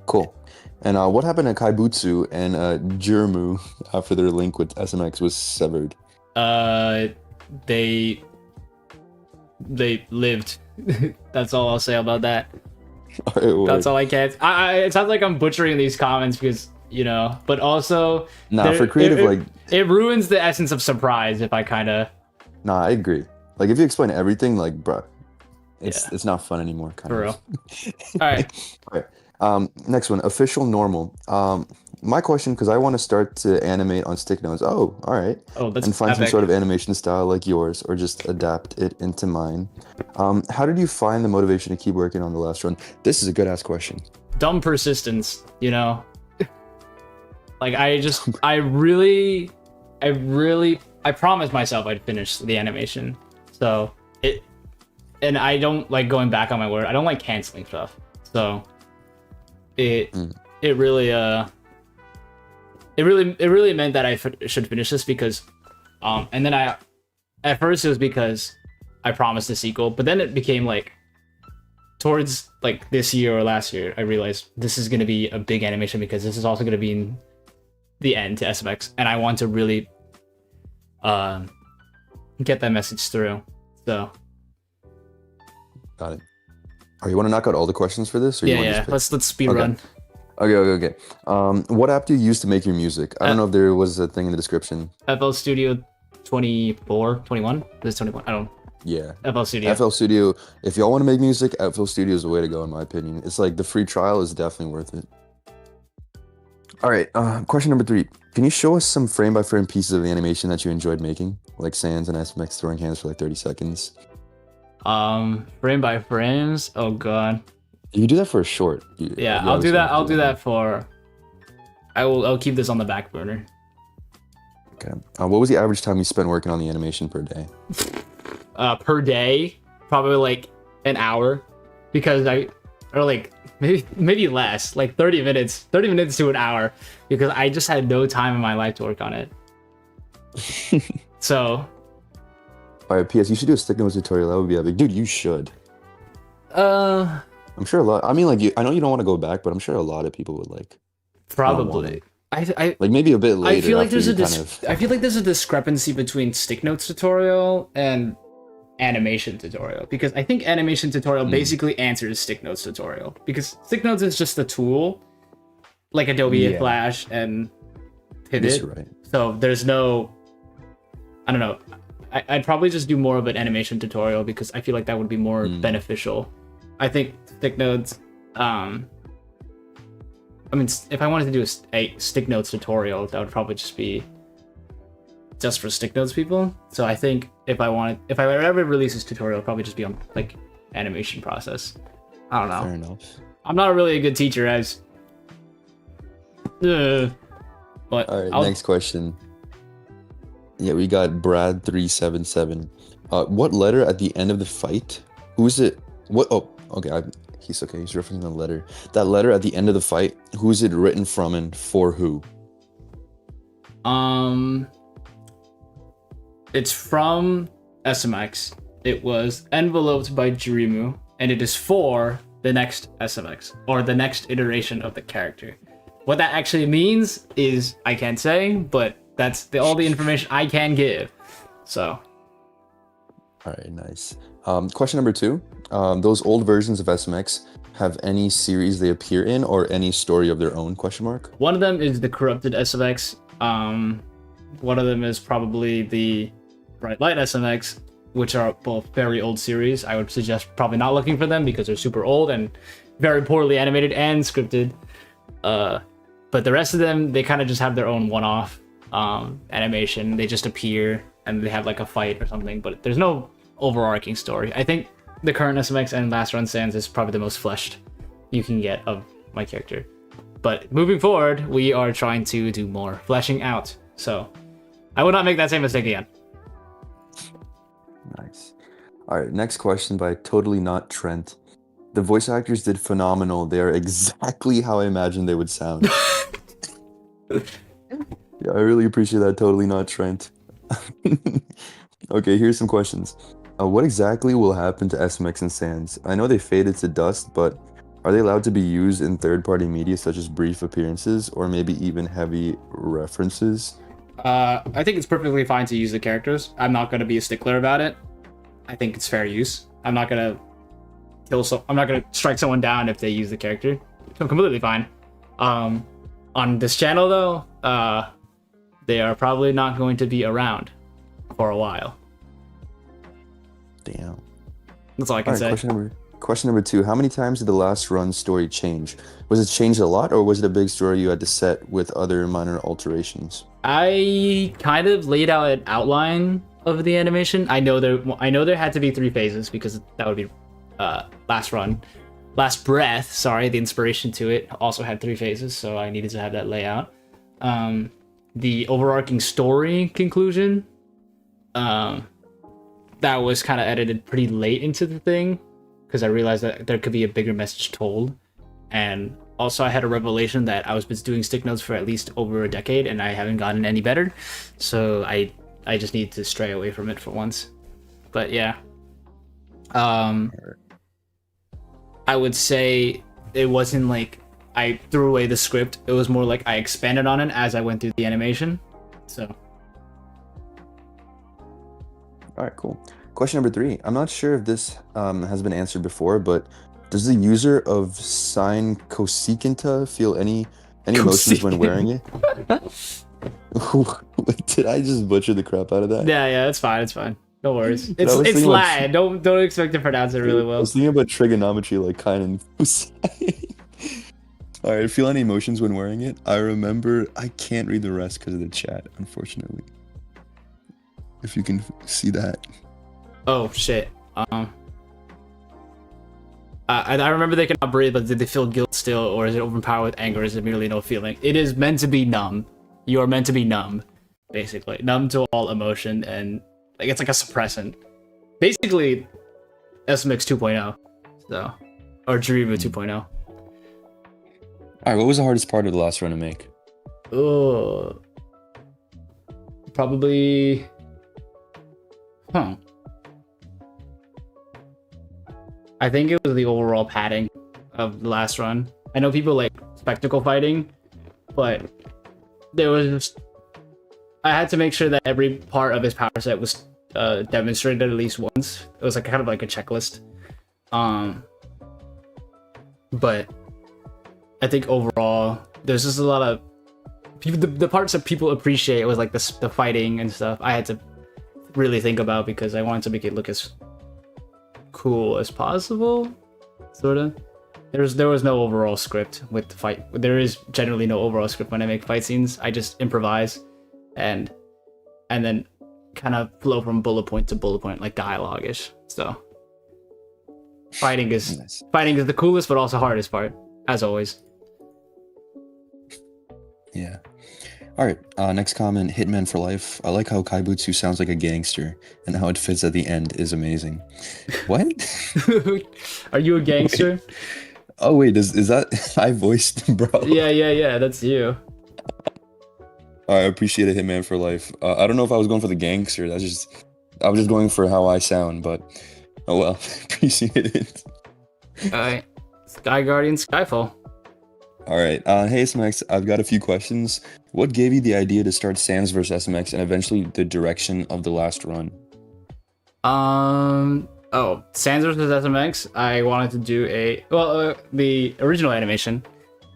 Cool. And what happened to Kaibutsu and Jirmu after their link with SMX was severed? They lived. That's all I'll say about that. That's all I can. It sounds like I'm butchering these comments because, you know, but also for creative, it ruins the essence of surprise if I kind of. Nah, I agree. Like if you explain everything, like, bro, it's not fun anymore. For real. All right. All right. Next one, official normal. My question, because I want to start to animate on stick nodes. Oh, all right. Oh, that's and find epic. some sort of animation style like yours, or just adapt it into mine. How did you find the motivation to keep working on the last run? This is a good ass question. Dumb persistence, you know. Like I promised myself I'd finish the animation. So and I don't like going back on my word. I don't like canceling stuff. So it really meant that I should finish this because and then at first it was because I promised a sequel, but then it became like towards like this year or last year I realized this is going to be a big animation because this is also going to be in the end to SMX, and I want to really get that message through. So got it. Or you want to knock out all the questions for this? Or yeah. Let's speed run. Okay. What app do you use to make your music? I don't know if there was a thing in the description. FL Studio 24, 21? This is 21. I don't know. Yeah. FL Studio. FL Studio. If y'all want to make music, FL Studio is the way to go, in my opinion. It's like the free trial is definitely worth it. All right. Question number 3. Can you show us some frame-by-frame pieces of the animation that you enjoyed making? Like Sans and SMX throwing hands for like 30 seconds. Frame by frames. Oh god. You can do that for a short. I'll do that. I'll do that for. I'll keep this on the back burner. Okay. What was the average time you spent working on the animation per day? Per day, probably like an hour, because or like maybe less, like 30 minutes to an hour, because I just had no time in my life to work on it. So. All right, PS, you should do a stick notes tutorial. That would be epic. Dude, you should. I'm sure a lot. I mean, like, I know you don't want to go back, but I'm sure a lot of people would like. Probably. I like maybe a bit later. I feel like there's a discrepancy between stick notes tutorial and animation tutorial, because I think animation tutorial basically answers stick notes tutorial, because stick notes is just a tool, like Adobe Flash and Pivot. Yes, you're right. So there's no. I don't know. I'd probably just do more of an animation tutorial because I feel like that would be more beneficial. I think stick notes. I mean, if I wanted to do a stick notes tutorial, that would probably just be just for stick notes people. So I think if I ever release this tutorial, it'll probably just be on like animation process. I don't know. Fair enough. I'm not really a good teacher, but all right, next question. Yeah, we got Brad377. What letter at the end of the fight? Who is it? What? Oh, okay. He's okay. He's referencing the letter. That letter at the end of the fight. Who is it written from and for who? It's from SMX. It was enveloped by Jirimu, and it is for the next SMX, or the next iteration of the character. What that actually means is I can't say, but that's all the information I can give. So. All right, nice. Question number 2. Those old versions of SMX have any series they appear in or any story of their own? Question mark. One of them is the corrupted SMX. One of them is probably the Bright Light SMX, which are both very old series. I would suggest probably not looking for them because they're super old and very poorly animated and scripted. But the rest of them, they kind of just have their own one-off animation. They just appear and they have like a fight or something, but there's no overarching story. I think the current SMX and Last Run Sans is probably the most fleshed you can get of my character. But moving forward, we are trying to do more fleshing out. So I will not make that same mistake again. Nice. All right, next question by Totally Not Trent. The voice actors did phenomenal. They are exactly how I imagined they would sound. Yeah, I really appreciate that. Totally Not Trent. Okay, here's some questions. What exactly will happen to SMX and Sans? I know they faded to dust, but are they allowed to be used in third-party media such as brief appearances or maybe even heavy references? I think it's perfectly fine to use the characters. I'm not going to be a stickler about it. I think it's fair use. I'm not going to I'm not going to strike someone down if they use the character. I'm completely fine. On this channel, though, they are probably not going to be around for a while. Damn. That's all I can say. Question number 2. How many times did the last run story change? Was it changed a lot, or was it a big story you had to set with other minor alterations? I kind of laid out an outline of the animation. I know there had to be 3 phases because that would be Last Breath, sorry, the inspiration to it also had 3 phases, so I needed to have that layout. The overarching story conclusion, that was kind of edited pretty late into the thing because I realized that there could be a bigger message told. And also I had a revelation that I was been doing stick notes for at least over a decade and I haven't gotten any better. So I just need to stray away from it for once. But yeah. I would say it wasn't like I threw away the script. It was more like I expanded on it as I went through the animation. So. All right, cool. Question number 3. I'm not sure if this has been answered before, but does the user of Sign Cosecanta feel any emotions when wearing it? Did I just butcher the crap out of that? Yeah, it's fine. No worries. It's Latin. Don't expect to pronounce it really well. I was thinking about trigonometry like kind and All right, feel any emotions when wearing it? I remember I can't read the rest because of the chat, unfortunately. If you can see that. Oh shit. I remember they cannot breathe, but did they feel guilt still, or is it overpowered with anger? Or is it merely no feeling? It is meant to be numb. You are meant to be numb, basically. Numb to all emotion, and like it's like a suppressant. Basically, SMX 2.0, so, or Jiriba 2.0. All right, what was the hardest part of the last run to make? Oh, probably. I think it was the overall padding of the last run. I know people like spectacle fighting, but there was just... I had to make sure that every part of his power set was demonstrated at least once. It was like kind of like a checklist. But I think overall, there's just a lot of people. The parts that people appreciate was like the fighting and stuff. I had to really think about because I wanted to make it look as cool as possible, sort of. There was no overall script with the fight. There is generally no overall script when I make fight scenes. I just improvise and then kind of flow from bullet point to bullet point, like dialogue-ish. So fighting is the coolest but also hardest part, as always. Yeah. All right, next comment, Hitman for Life. I like how Kaibutsu sounds like a gangster, and how it fits at the end is amazing. What? Are you a gangster? Oh wait, is that I voiced, bro? Yeah, that's you. I appreciate it, Hitman for Life. I don't know if I was going for the gangster. I was just going for how I sound, but oh well, appreciate it. Alright, Sky Guardian Skyfall. All right, hey SMX, I've got a few questions. What gave you the idea to start Sans vs SMX and eventually the direction of the last run? Sans vs SMX, I wanted to do the original animation.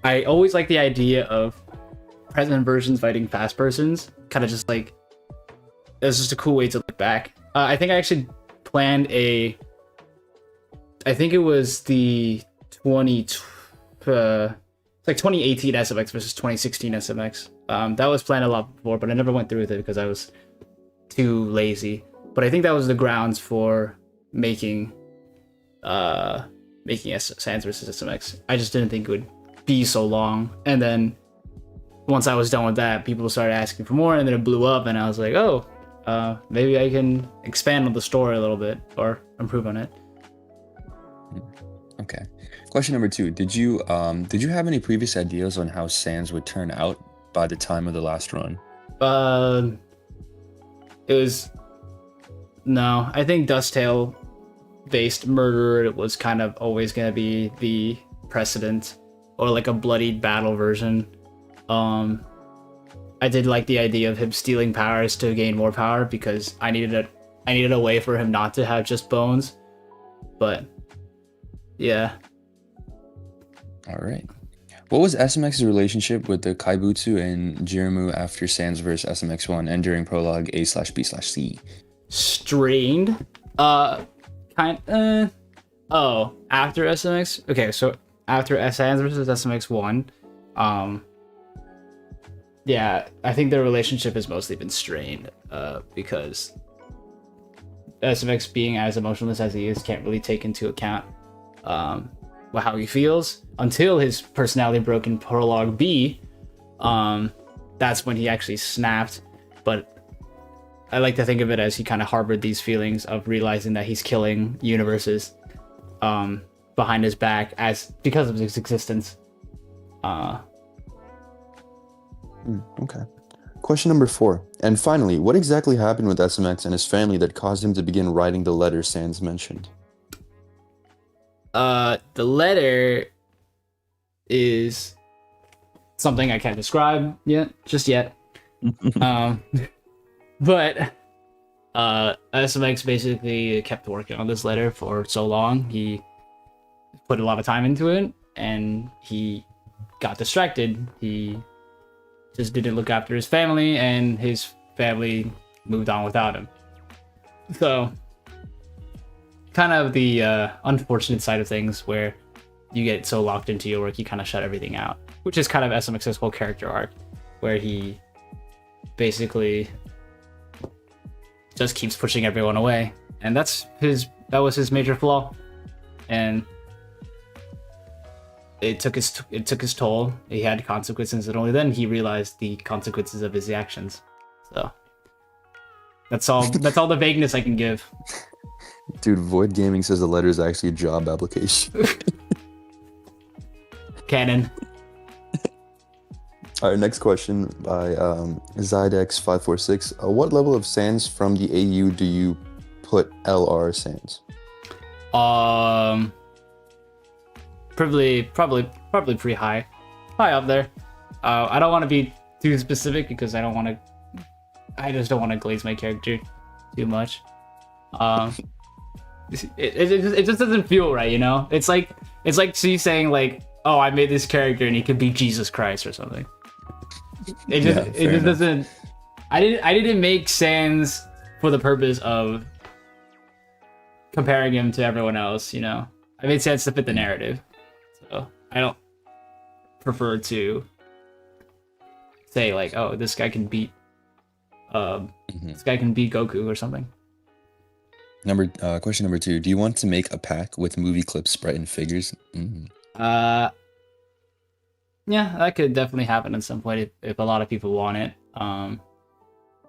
I always liked the idea of present versions fighting past persons. Kind of just like, it's just a cool way to look back. I think I actually planned I think it was the 2018 SMX versus 2016 SMX. That was planned a lot before, but I never went through with it because I was too lazy. But I think that was the grounds for making Sans versus SMX. I just didn't think it would be so long. And then once I was done with that, people started asking for more, and then it blew up, and I was like, oh, maybe I can expand on the story a little bit or improve on it. Okay. Question number 2. Did you have any previous ideas on how Sans would turn out by the time of the last run? It was no. I think Dusttail based murderer was kind of always gonna be the precedent, or like a bloodied battle version. I did like the idea of him stealing powers to gain more power because I needed a way for him not to have just bones. But yeah. All right. What was SMX's relationship with the Kaibutsu and Jirimu after Sans vs SMX1 and during prologue A/B/C? Strained. After SMX. Okay, so after Sans vs SMX1, yeah, I think their relationship has mostly been strained, because SMX, being as emotionless as he is, can't really take into account how he feels until his personality broke in prologue B. That's when he actually snapped. But I like to think of it as he kind of harbored these feelings of realizing that he's killing universes behind his back because of his existence. Okay. Question number 4. And finally, what exactly happened with SMX and his family that caused him to begin writing the letter Sans mentioned? The letter is something I can't describe just yet. But SMX basically kept working on this letter for so long. He put a lot of time into it, and he got distracted. He just didn't look after his family, and his family moved on without him. So, kind of the unfortunate side of things, where you get so locked into your work, you kind of shut everything out, which is kind of SMX's whole character arc, where he basically just keeps pushing everyone away, and that was his major flaw, and it took his toll. He had consequences, and only then he realized the consequences of his actions. So that's all the vagueness I can give. Dude, Void Gaming says the letter is actually a job application. Canon. All right, next question by Zydex546. What level of Sans from the AU do you put LR Sans? Probably pretty high up there. I don't want to be too specific because I just don't want to glaze my character too much. It just doesn't feel right, you know. It's like she saying like, oh, I made this character and he could be Jesus Christ or something. It just doesn't. I didn't make Sans for the purpose of comparing him to everyone else, you know. I made Sans to fit the narrative, so I don't prefer to say like, oh, this guy can beat Goku or something. Question number 2. Do you want to make a pack with movie clips, sprite, and figures? Yeah, that could definitely happen at some point if a lot of people want it.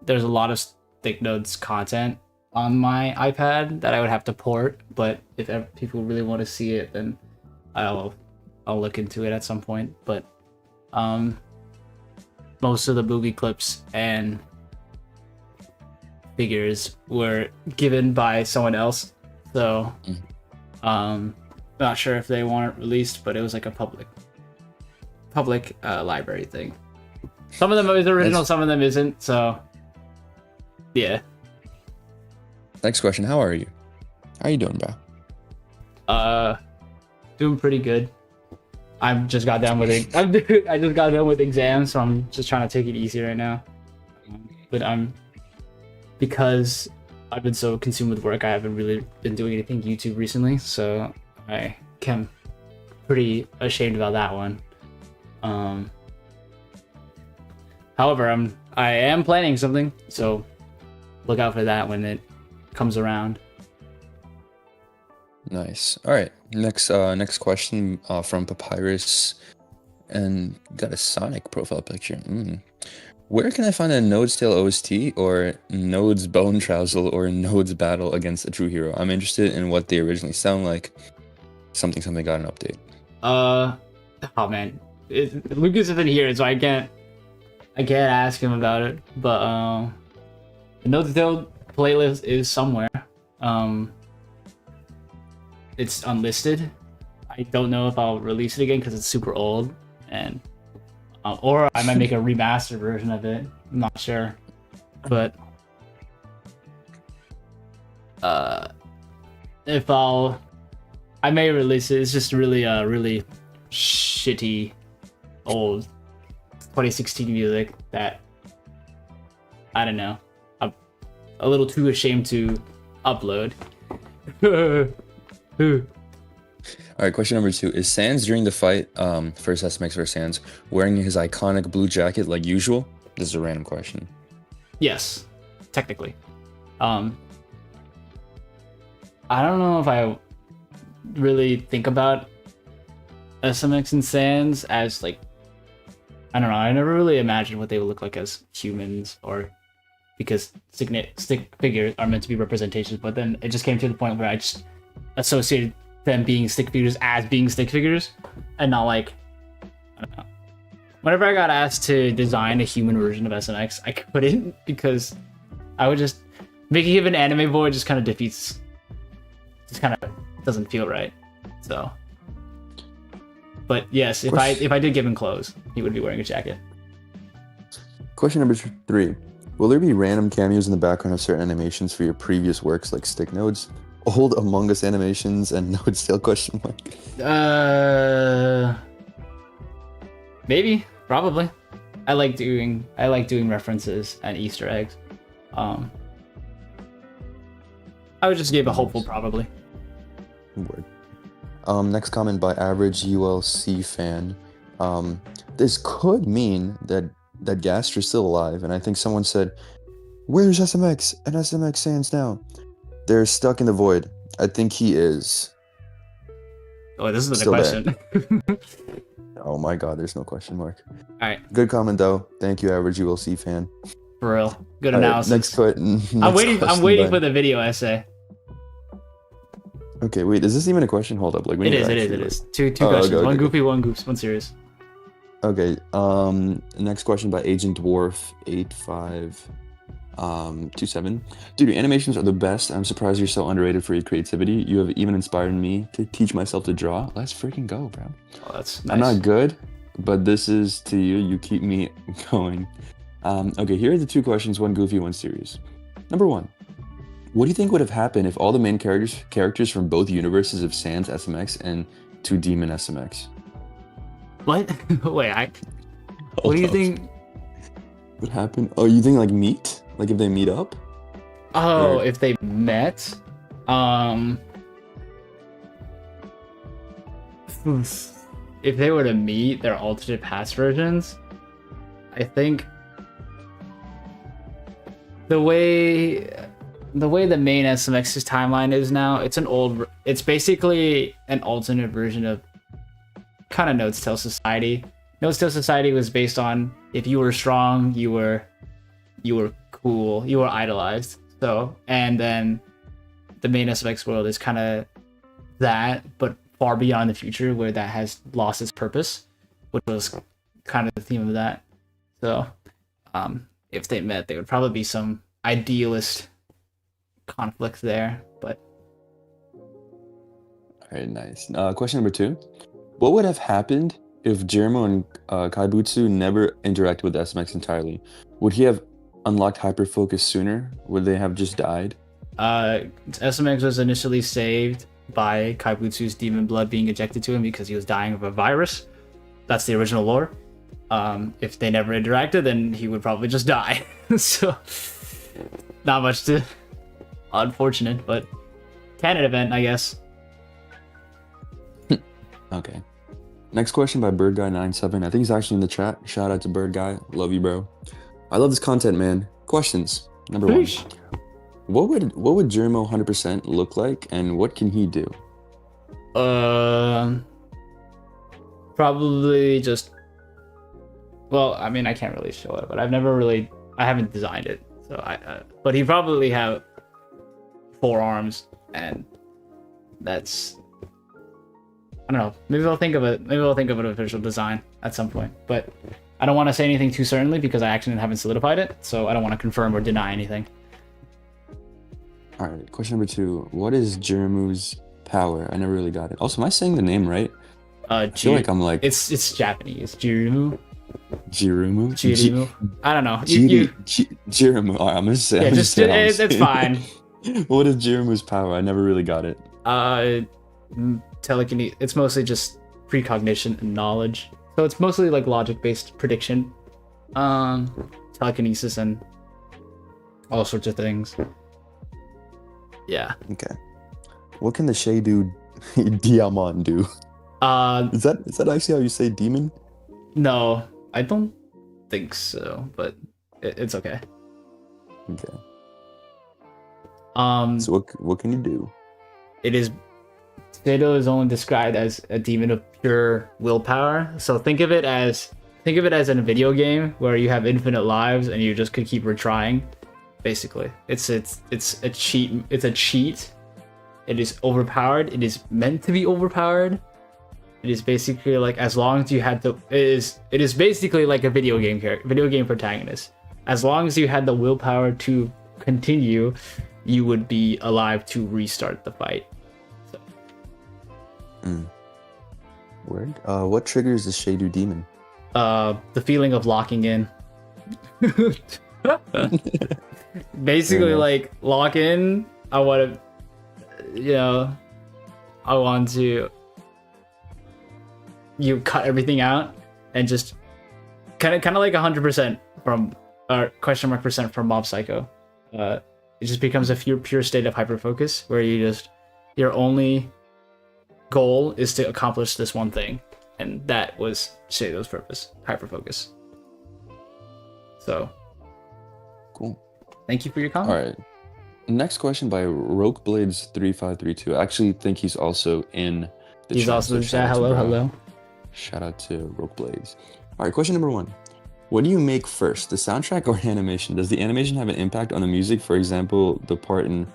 There's a lot of Stick Notes content on my iPad that I would have to port, but if people really want to see it, then I'll look into it at some point. But most of the movie clips and figures were given by someone else, so not sure if they want it released, but it was like a public library thing. Some of them is original, some of them isn't, so yeah. Next question. How are you? How are you doing, bro? Doing pretty good. I just got done with it. I just got done with exams, so I'm just trying to take it easy right now. But because I've been so consumed with work, I haven't really been doing anything YouTube recently, so I am pretty ashamed about that one. However, I am planning something, so look out for that when it comes around. Nice. All right. Next question from Papyrus and got a Sonic profile picture. Where can I find a Node's Tale OST or Node's Bone Trousel or Node's Battle against a true hero? I'm interested in what they originally sound like. Something got an update. Oh man, Lucas isn't here, so I can't ask him about it. But the Note to Tail playlist is somewhere. It's unlisted. I don't know if I'll release it again because it's super old, and or I might make a remastered version of it. I'm not sure, but if I may release it. It's just really really shitty old 2016 music that I don't know. I'm a little too ashamed to upload. All right, question number 2. Is Sans during the fight, first SMX versus Sans, wearing his iconic blue jacket like usual? This is a random question. Yes, technically. I don't know if I really think about SMX and Sans as like, I don't know. I never really imagined what they would look like as humans, or because stick figures are meant to be representations. But then it just came to the point where I just associated them being stick figures as being stick figures, and not like, I don't know. Whenever I got asked to design a human version of SMX, I couldn't, because I would just making him an anime boy just kind of defeats, just kind of doesn't feel right. So, but yes, if I did give him clothes, he would be wearing a jacket. Question number 3. Will there be random cameos in the background of certain animations for your previous works like Stick Nodes, old Among Us animations, and Node's Tale question mark? Maybe, probably. I like doing references and Easter eggs. I would just give a hopeful probably. Word. Next comment by average ULC fan. This could mean that Gastra's still alive, and I think someone said, "Where's SMX and SMX Sans now?" They're stuck in the void. I think he is. Oh, this is the Still question. Oh my god, there's no question mark. Alright. Good comment though. Thank you, average ULC fan. For real. Good All right, analysis. I'm I'm waiting for the video essay. Okay, wait, is this even a question? Hold up. Like, It is. Two questions. okay, one okay. goofy, one serious. Okay, next question by Agent Dwarf 8527. Dude, your animations are the best. I'm surprised you're so underrated for your creativity. You have even inspired me to teach myself to draw. Let's freaking go, bro. Oh, that's nice. I'm not good, but this is to you. You keep me going. Okay, here are the 2 questions, one goofy, one serious. Number 1. What do you think would have happened if all the main characters from both universes of Sans SMX and 2 Demon SMX? What? Wait, what do you think? What happened? Oh, you think like meet? Like if they meet up? Oh, Or- if they met? If they were to meet their alternate past versions, I think the way the main SMX's timeline is now, it's basically an alternate version of kind of Notes Tale Society. Notes Tale Society was based on if you were strong, you were cool, you were idolized. So, and then the main SMX world is kind of that, but far beyond the future, where that has lost its purpose, which was kind of the theme of that. So, if they met, there would probably be some idealist conflict there, but All right, nice. Question number 2. What would have happened if Jirmo and Kaibutsu never interacted with SMX entirely? Would he have unlocked hyperfocus sooner? Would they have just died? SMX was initially saved by Kaibutsu's demon blood being injected to him because he was dying of a virus. That's the original lore. If they never interacted, then he would probably just die. So, not much to... Unfortunate, but canon event, I guess. Okay. Next question by BirdGuy97. I think he's actually in the chat. Shout out to BirdGuy. Love you, bro. I love this content, man. Questions. Number 1. What would Jirmo 100% look like, and what can he do? Probably just Well, I mean, I can't really show it, but I haven't designed it. So but he probably have 4 arms, and that's, I don't know. Maybe I'll think of it. Maybe I'll think of an official design at some point. But I don't want to say anything too certainly because I actually haven't solidified it. So I don't want to confirm or deny anything. All right, question number 2. What is Jiramu's power? I never really got it. Also, am I saying the name right? I feel like I'm like it's Japanese. Jiramu. Jiramu. I don't know. Jiramu. All right, I'm gonna say. Yeah, I'm just gonna say it's fine. What is Jiramu's power? I never really got it. Telekinesis. It's mostly just precognition and knowledge. So it's mostly like logic-based prediction, telekinesis, and all sorts of things. Yeah. Okay. What can the Shadu Diamond do? Is that actually how you say demon? No, I don't think so, but it's okay. Okay. So what can you do? It is. Shado is only described as a demon of pure willpower. So think of it as in a video game where you have infinite lives and you just could keep retrying. Basically, it's a cheat. It's a cheat. It is overpowered. It is meant to be overpowered. It is basically like, as long as you had the, it is basically like a video game protagonist. As long as you had the willpower to continue, you would be alive to restart the fight. So. Word. What triggers the Shadu demon? The feeling of locking in. Basically, like, lock in. I want to, you cut everything out and just kind of like 100% from question mark percent from Mob Psycho. It just becomes a pure state of hyperfocus where your only goal is to accomplish this one thing, and that was Shado's purpose, hyperfocus. So cool. Thank you for your comment. All right. Next question by Rokeblades3532. I actually think he's also in the He's chat. also in the chat. Hello. Shout out to Rokeblades. All right, question number 1. What do you make first, the soundtrack or animation? Does the animation have an impact on the music? For example, the part in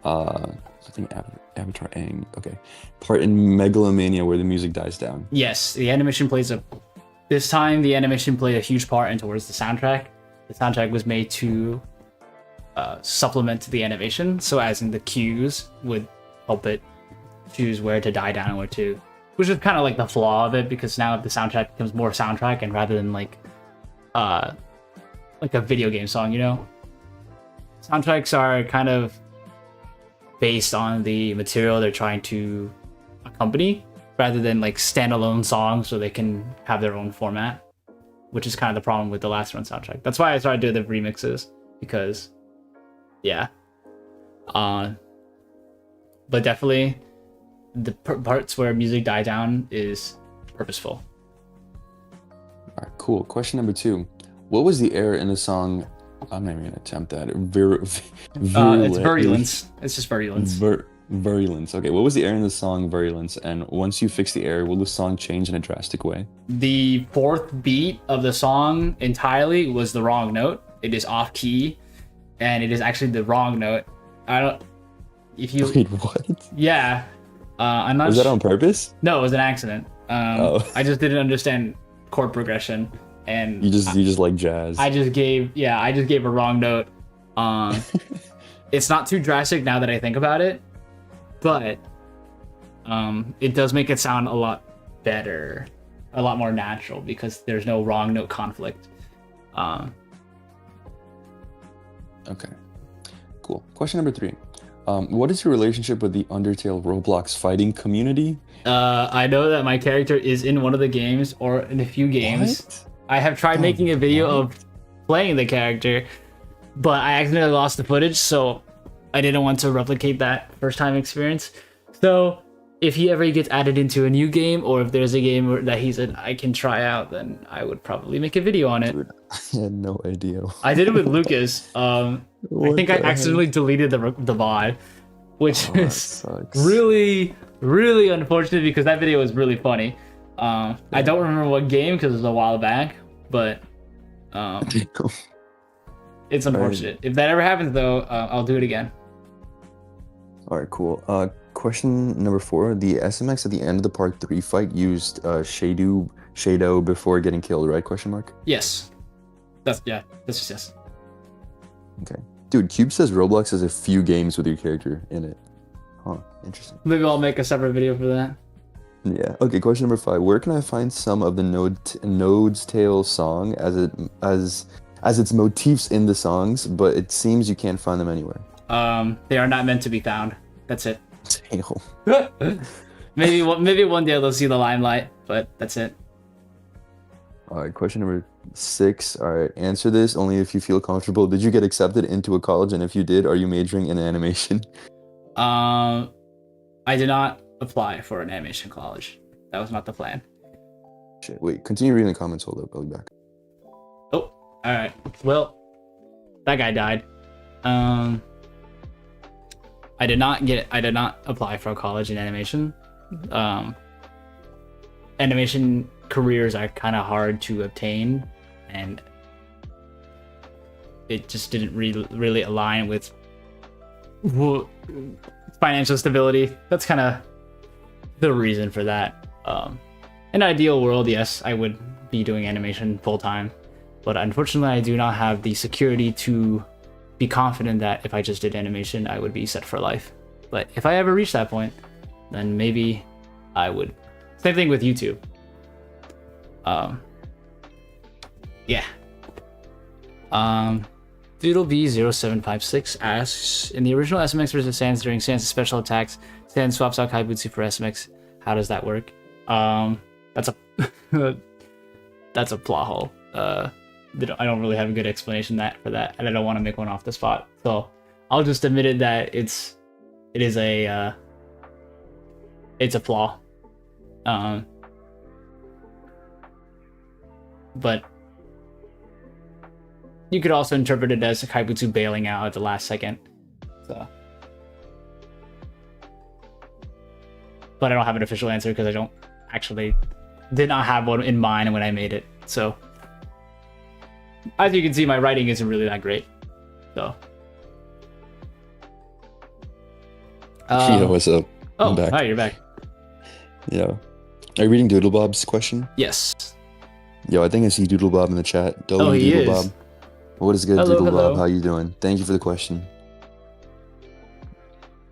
I think Avatar Aang. Okay. Part in Megalomania where the music dies down. Yes, the animation played a huge part in towards the soundtrack. The soundtrack was made to supplement the animation, so as in the cues would help it choose where to die down and where to, which is kind of like the flaw of it, because now the soundtrack becomes more soundtrack and rather than like a video game song, soundtracks are kind of based on the material they're trying to accompany rather than like standalone songs so they can have their own format, which is kind of the problem with the last run soundtrack. That's why I started doing the remixes, because but definitely the parts where music die down is purposeful. All right, cool. Question number 2. What was the error in the song? I'm not even gonna attempt that. It's virulence. It's just virulence. Virulence. Okay, what was the error in the song Virulence? And once you fix the error, will the song change in a drastic way? The 4th beat of the song entirely was the wrong note. It is off key, and it is actually the wrong note. Wait, what? Yeah. I'm not. Was that on purpose? No, it was an accident. I just didn't understand chord progression, and you just like jazz. I just gave a wrong note. It's not too drastic now that I think about it, but it does make it sound a lot better, a lot more natural, because there's no wrong note conflict. Okay, cool. Question number 3. What is your relationship with the Undertale Roblox fighting community? I know that my character is in one of the games, or in a few games. What? I have tried making a video of playing the character, but I accidentally lost the footage, so I didn't want to replicate that first time experience. So if he ever gets added into a new game, or if there's a game that he's in I can try out, then I would probably make a video on it. Dude, I had no idea. I did it with Lucas. I think I accidentally deleted the VOD, which is really, really unfortunate, because that video was really funny. I don't remember what game, because it was a while back, but it's unfortunate. If that ever happens, though, I'll do it again. All right, cool. Question number 4. The SMX at the end of the part 3 fight used Shadow before getting killed, right? Question mark. Yes. That's just yes. Okay. Dude, Cube says Roblox has a few games with your character in it. Huh, interesting. Maybe I'll make a separate video for that. Yeah. Okay, question number 5. Where can I find some of the Node's Tale song as its motifs in the songs, but it seems you can't find them anywhere? They are not meant to be found. That's it. Damn. maybe one day they'll see the limelight, but that's it. All right, question number 6. All right, answer this only if you feel comfortable. Did you get accepted into a college? And if you did, are you majoring in animation? I did not apply for an animation college. That was not the plan. Shit, wait, continue reading the comments. Hold up, I'll be back. Oh, all right. Well, that guy died. I did not apply for a college in animation. Animation careers are kind of hard to obtain, and it just didn't really align with financial stability. That's kind of the reason for that. In an ideal world, yes, I would be doing animation full time, but unfortunately, I do not have the security to be confident that if I just did animation, I would be set for life. But if I ever reach that point, then maybe I would. Same thing with YouTube. Yeah. DoodleB0756 asks, in the original SMX versus Sans during Sans' special attacks, Sans swaps out Kaibutsu for SMX. How does that work? That's a that's a plot hole. I don't really have a good explanation for that, and I don't want to make one off the spot. So I'll just admit it that it's a flaw. But you could also interpret it as Kaibutsu bailing out at the last second. So, but I don't have an official answer because I did not have one in mind when I made it. So, as you can see, my writing isn't really that great. So, Yo, what's up? Oh, I'm back. hi, you're back. Yeah. Are you reading Doodlebob's question? Yes. Yo, I think I see Doodlebob in the chat. Oh, he is. Doodlebob. What is good, Hello, Doodlebob? hello. How you doing? Thank you for the question.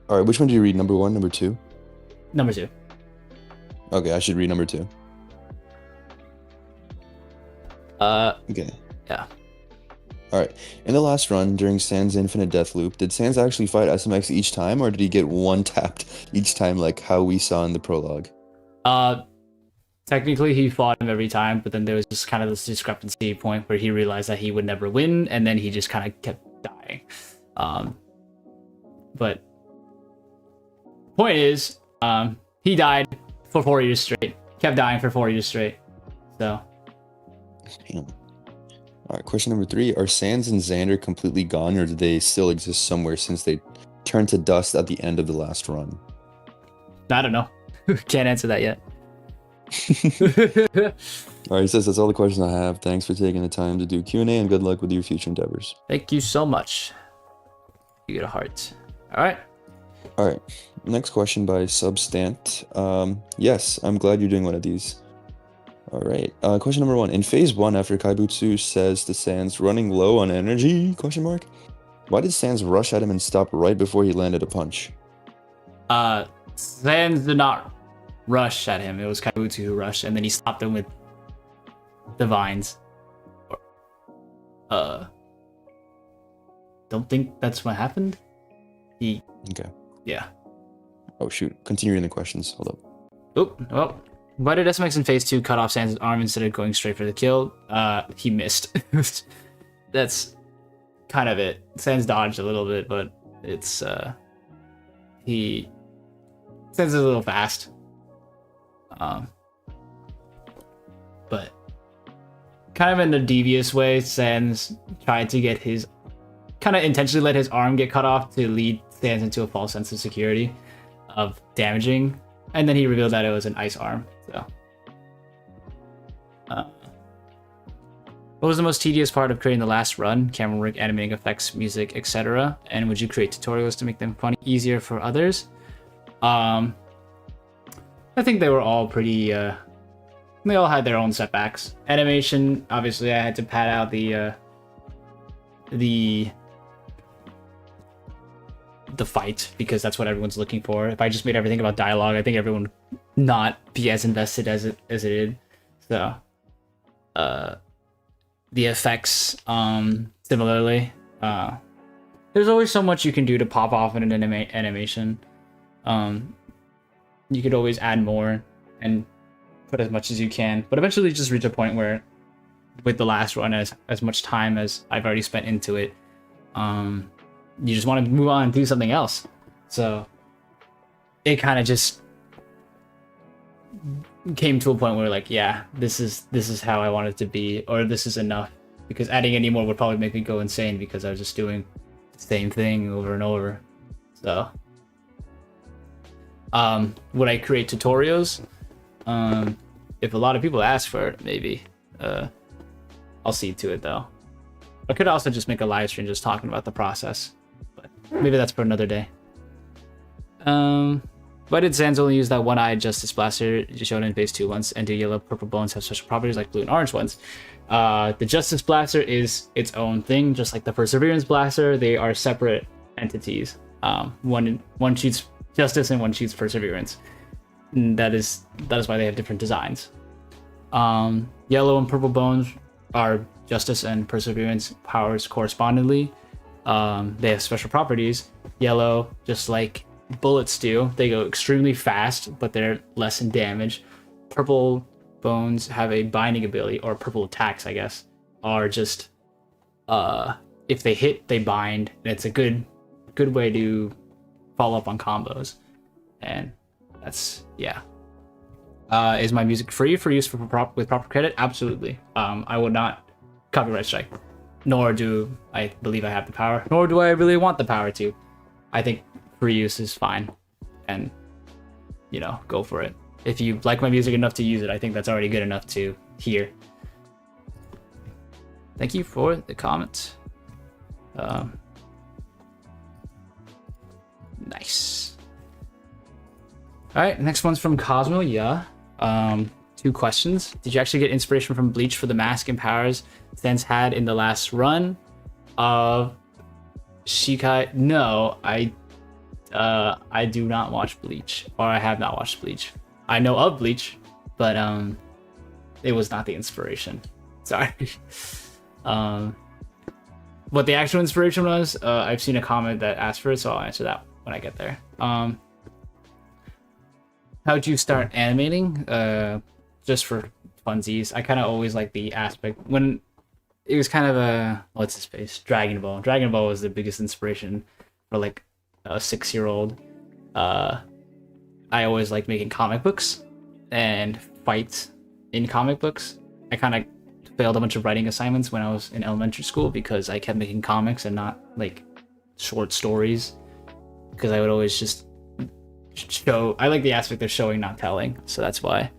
All right, which one do you read? Number 1, number 2? Number 2. Okay, I should read number 2. Okay. Yeah. All right. In the last run, during Sans' infinite death loop, did Sans actually fight SMX each time, or did he get one tapped each time, like how we saw in the prologue? Technically, he fought him every time, but then there was just kind of this discrepancy point where he realized that he would never win, and then he just kind of kept dying. But point is, he died for 4 years straight. Kept dying for 4 years straight. So. Damn. All right, question number 3. Are Sans and Xander completely gone, or do they still exist somewhere since they turned to dust at the end of the last run? I don't know. Can't answer that yet. All right, he says that's all the questions I have. Thanks for taking the time to do Q&A, and good luck with your future endeavors. Thank you so much. You get a heart. All right. All right, next question by Substant. Yes, I'm glad you're doing one of these. All right, question number 1. In phase 1, after Kaibutsu says to Sans, running low on energy, question mark? Why did Sans rush at him and stop right before he landed a punch? Sans did not rush at him. It was Kaibutsu who rushed, and then he stopped him with divines. Don't think that's what happened. Okay. Yeah. Oh, shoot. Continue reading the questions. Hold up. Oh, well. Why did SMX in phase 2 cut off Sans' arm instead of going straight for the kill? He missed. That's kind of it. Sans dodged a little bit, but it's, Sans is a little fast. But kind of in a devious way, Sans tried to get kind of intentionally let his arm get cut off to lead Sans into a false sense of security of damaging, and then he revealed that it was an ice arm. So What was the most tedious part of creating the last run? Camera work, animating effects, music, etc. And would you create tutorials to make them funny, easier for others? I think they were all pretty. They all had their own setbacks. Animation, obviously, I had to pad out the fight because that's what everyone's looking for. If I just made everything about dialogue, I think everyone would not be as invested as it did. So, the effects, similarly, there's always so much you can do to pop off in an animation. You could always add more and put as much as you can, but eventually just reach a point where, with the last run, as much time as I've already spent into it, you just want to move on and do something else. So it kind of just came to a point where, like, yeah, this is how I want it to be, or this is enough, because adding any more would probably make me go insane because I was just doing the same thing over and over. So would I create tutorials? If a lot of people ask for it, maybe. I'll see to it though. I could also just make a live stream just talking about the process, but maybe that's for another day. Why did Sans only use that one-eyed Justice Blaster shown in phase 2 once, and do yellow purple bones have special properties like blue and orange ones? The Justice Blaster is its own thing, just like the Perseverance Blaster. They are separate entities. One shoots Justice and one shoots Perseverance. And that is why they have different designs. Yellow and purple bones are Justice and Perseverance powers correspondingly. They have special properties. Yellow, just like bullets do, they go extremely fast, but they're less in damage. Purple bones have a binding ability, or purple attacks, I guess, are just if they hit, they bind, and it's a good way to follow up on combos. And that's, yeah. Is my music free for use with proper credit? Absolutely. I would not copyright strike, nor do I believe I have the power, nor do I really want the power to. I think free use is fine, and go for it. If you like my music enough to use it, I think that's already good enough to hear. Thank you for the comment. Nice. All right, next one's from Cosmo. Yeah. 2 questions. Did you actually get inspiration from Bleach for the mask and powers Sans had in the last run of Shikai? No, I do not watch Bleach, or I have not watched Bleach. I know of Bleach, but it was not the inspiration. Sorry. What the actual inspiration was, I've seen a comment that asked for it, so I'll answer that when I get there. How'd you start animating? Just for funsies. I kind of always like the aspect when it was kind of a, what's his face? Dragon Ball. Dragon Ball was the biggest inspiration for like a 6-year-old. I always liked making comic books and fights in comic books. I kind of failed a bunch of writing assignments when I was in elementary school because I kept making comics and not like short stories, because I would always just show. I like the aspect of showing, not telling, so that's why.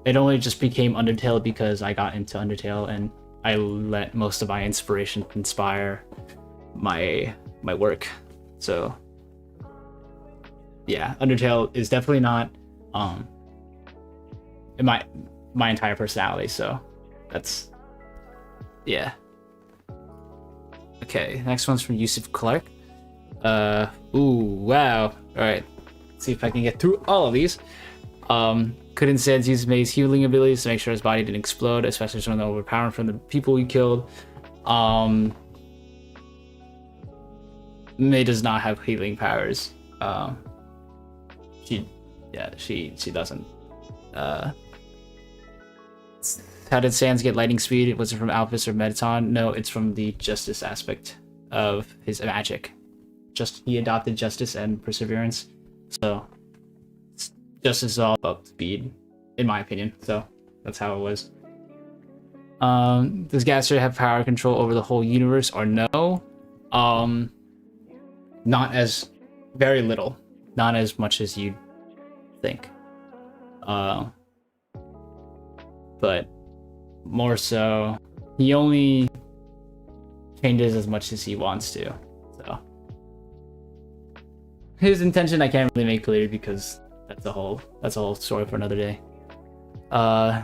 It only just became Undertale because I got into Undertale and I let most of my inspiration inspire my work. So yeah, Undertale is definitely not in my entire personality, so that's, yeah. Okay, next one's from Yusuf Clark. Ooh, wow. All right, let's see if I can get through all of these. Couldn't Sans use May's healing abilities to make sure his body didn't explode, especially showing the overpowering from the people he killed? May does not have healing powers. She doesn't. How did Sans get lightning speed? Was it from Alphys or Metaton? No, it's from the Justice aspect of his magic. He adopted Justice and Perseverance, so Justice is all about speed, in my opinion. So that's how it was. Does Gaster have power control over the whole universe or no? Not as, very little, not as much as you'd think. But more so. He only changes as much as he wants to. So his intention I can't really make clear because that's a whole story for another day.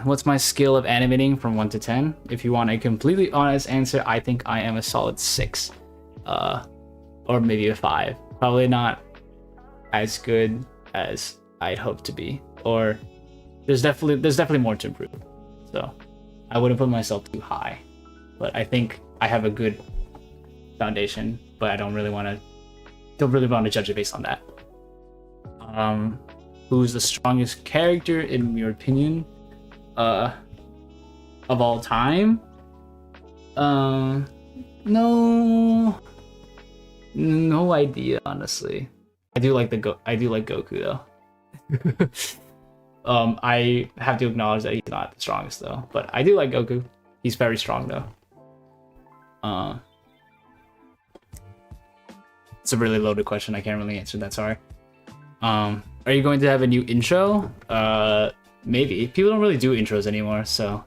What's my skill of animating from 1 to 10? If you want a completely honest answer, I think I am a solid 6. Or maybe a 5. Probably not as good as I'd hope to be. Or there's definitely more to improve. So I wouldn't put myself too high. But I think I have a good foundation, but I don't really want to judge it based on that. Who's the strongest character in your opinion of all time? No idea, honestly. I do like Goku though. I have to acknowledge that he's not the strongest though, but I do like Goku. He's very strong though. It's a really loaded question. I can't really answer that. Sorry. Are you going to have a new intro? Maybe. People don't really do intros anymore, so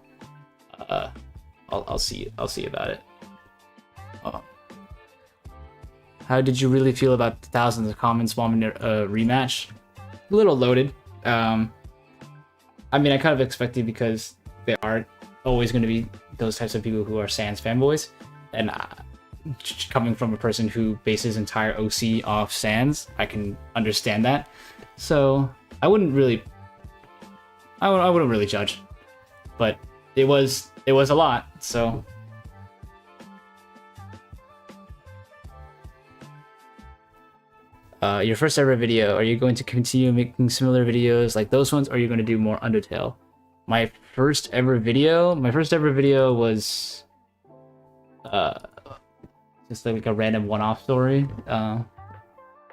I'll see about it. How did you really feel about the thousands of comments bombing a rematch? A little loaded. I mean, I kind of expected because there are always going to be those types of people who are Sans fanboys, and coming from a person who bases entire OC off Sans, I can understand that. So I wouldn't really judge, but it was a lot. So your first ever video, are you going to continue making similar videos like those ones, or are you going to do more Undertale? My first ever video was just like a random one-off story.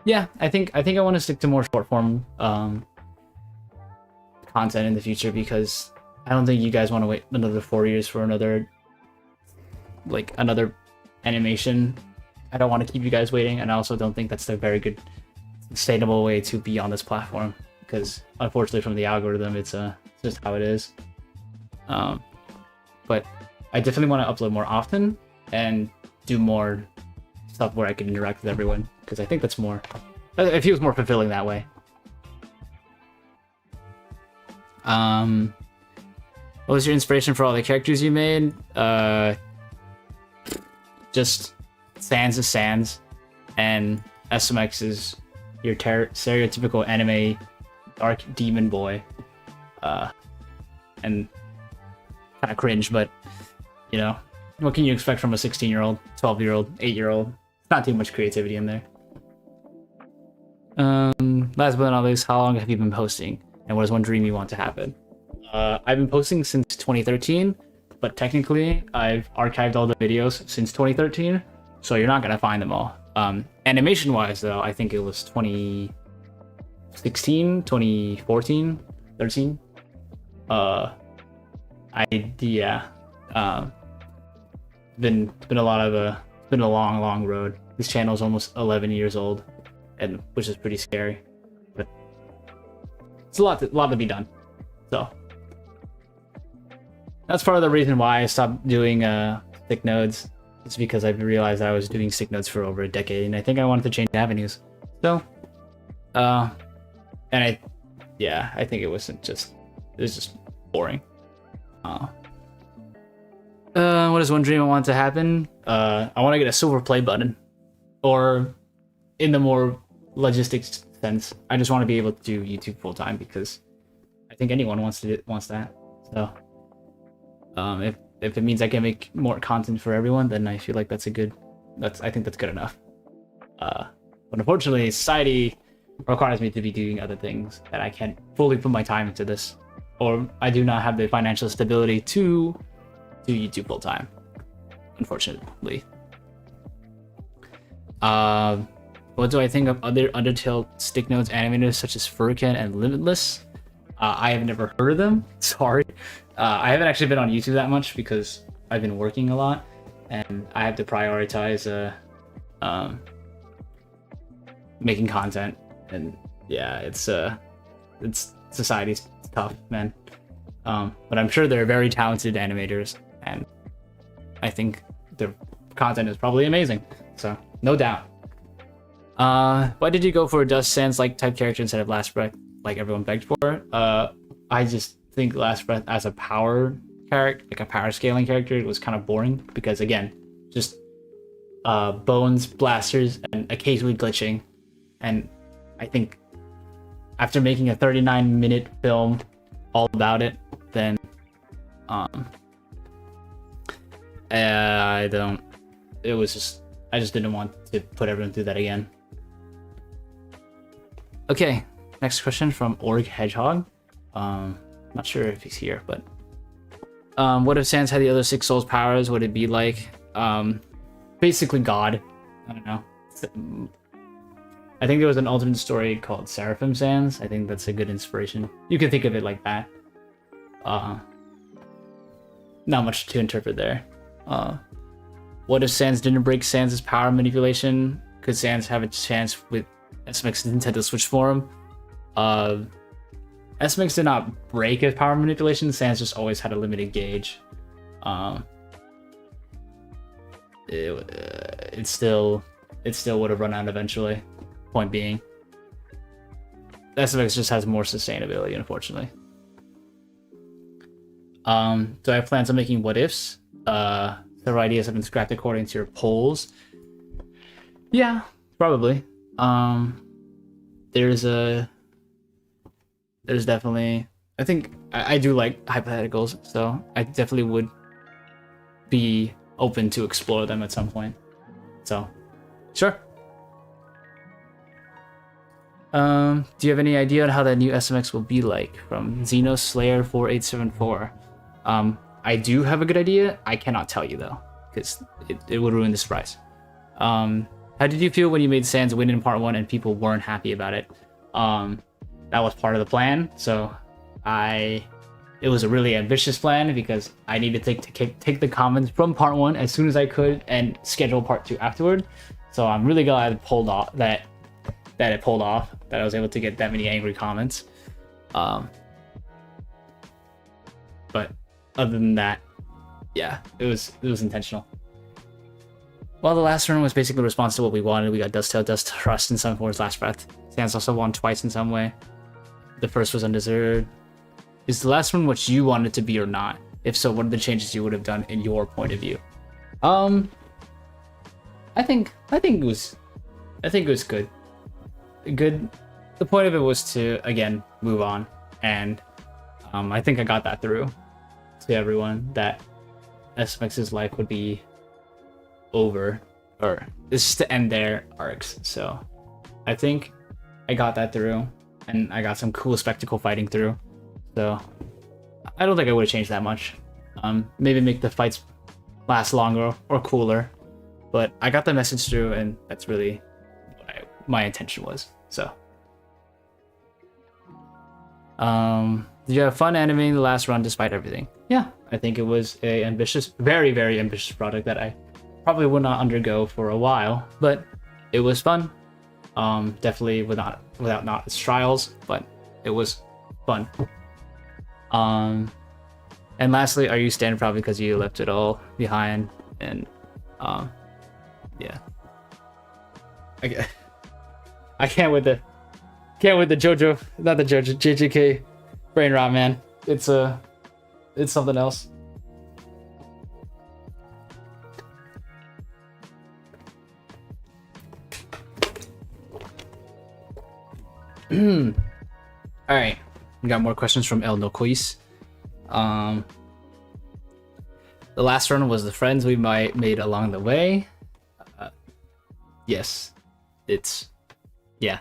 Yeah, I think I want to stick to more short form content in the future, because I don't think you guys want to wait another 4 years for another animation. I don't want to keep you guys waiting, and I also don't think that's a very good sustainable way to be on this platform, because unfortunately from the algorithm it's just how it is. But I definitely want to upload more often and do more stuff where I can interact with everyone, because I think that's more, it feels more fulfilling that way. What was your inspiration for all the characters you made? Just Sans is Sans, and SMX is your stereotypical anime dark demon boy. And kind of cringe, but you know, what can you expect from a 16-year-old, 12-year-old, 8-year-old? Not too much creativity in there. Last but not least, how long have you been posting, and what is one dream you want to happen? I've been posting since 2013, but technically I've archived all the videos since 2013, so you're not gonna find them all. Animation wise though, I think it was 2016, 2014, 13. Been a long road. This channel is almost 11 years old, and which is pretty scary, but it's a lot to be done. So that's part of the reason why I stopped doing stick nodes. It's because I realized I was doing stick nodes for over a decade, and I think I wanted to change avenues. So, I think it was just boring. What is one dream I want to happen? I want to get a silver play button, or in the more logistics sense, I just want to be able to do YouTube full time, because I think anyone wants that. So, if it means I can make more content for everyone, then I feel like I think that's good enough. But unfortunately, society requires me to be doing other things, that I can't fully put my time into this, or I do not have the financial stability to do YouTube full time, unfortunately. What do I think of other Undertale stick nodes animators such as Furkan and Limitless? I have never heard of them. Sorry. I haven't actually been on YouTube that much because I've been working a lot, and I have to prioritize making content. And yeah, it's society's tough, man. But I'm sure they're very talented animators, and I think their content is probably amazing. So no doubt. Why did you go for a Dust Sans like type character instead of Last Breath, like everyone begged for? I just think Last Breath as a power character, like a power scaling character, was kind of boring because again, just bones, blasters, and occasionally glitching. And I think after making a 39-minute film all about it, then I just didn't want to put everyone through that again. Okay, next question from Org Hedgehog. Not sure if he's here, but what if Sans had the other 6 souls powers? Would it be like basically God? I don't know. I think there was an alternate story called Seraphim Sans. I think that's a good inspiration. You can think of it like that. Not much to interpret there. What if Sans didn't break Sans' power manipulation? Could Sans have a chance with SMX Nintendo Switch form? SMX did not break his power manipulation. Sans just always had a limited gauge. It still would have run out eventually. Point being, SMX just has more sustainability, unfortunately. Do I have plans on making what ifs? Several ideas have been scrapped according to your polls. Yeah, probably. There's definitely, I think I do like hypotheticals, so I definitely would be open to explore them at some point. So, sure. Do you have any idea on how that new SMX will be like? From Xeno Slayer 4874. I do have a good idea. I cannot tell you though, because it would ruin the surprise. How did you feel when you made Sans win in part 1 and people weren't happy about it? That was part of the plan, so it was a really ambitious plan because I needed to take the comments from part 1 as soon as I could and schedule part 2 afterward. So I'm really glad it pulled off that I was able to get that many angry comments. But other than that, yeah, it was intentional. While the last run was basically response to what we wanted, we got Dust Tail, Dust Trust, and Sun Force Last Breath. Sans also won twice in some way. The first was undeserved. Is the last one what you wanted to be or not? If so, what are the changes you would have done in your point of view? I think it was good. Good. The point of it was to again move on, and I think I got that through to everyone that SMX's life would be over, or it's just to end their arcs. So I think I got that through, and I got some cool spectacle fighting through. So I don't think I would have changed that much. Maybe make the fights last longer or cooler, but I got the message through, and that's really what my intention was. So did you have fun animating the last run despite everything? Yeah, I think it was a ambitious, very, very ambitious project that I probably would not undergo for a while, but it was fun. Definitely without not its trials, but it was fun. And lastly, are you standing proud because you left it all behind? And yeah, I can't with the JoJo, not the JoJo, JJK brain rot, man. It's something else. All right, we got more questions from El Nocois. The last run was the friends we made along the way. Yes, yeah.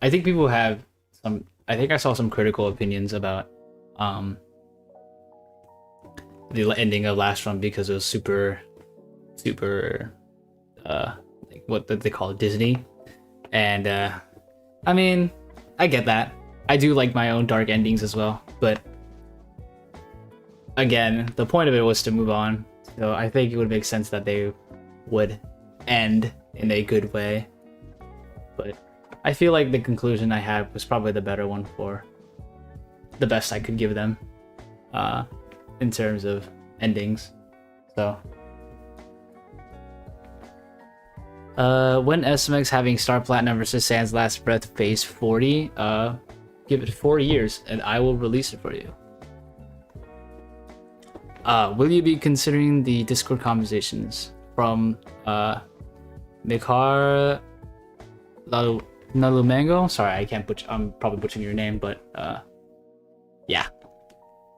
I think people have some. I think I saw some critical opinions about the ending of last run because it was super like what they call it, Disney, and I mean, I get that. I do like my own dark endings as well, but again, the point of it was to move on. So I think it would make sense that they would end in a good way. But I feel like the conclusion I had was probably the better one for the best I could give them. in terms of endings. So when SMX having Star Platinum versus Sans Last Breath phase 40, give it 4 years and I will release it for you. Will you be considering the Discord conversations from Mikar Nalumango? Sorry, I can't I'm probably butchering your name, but yeah.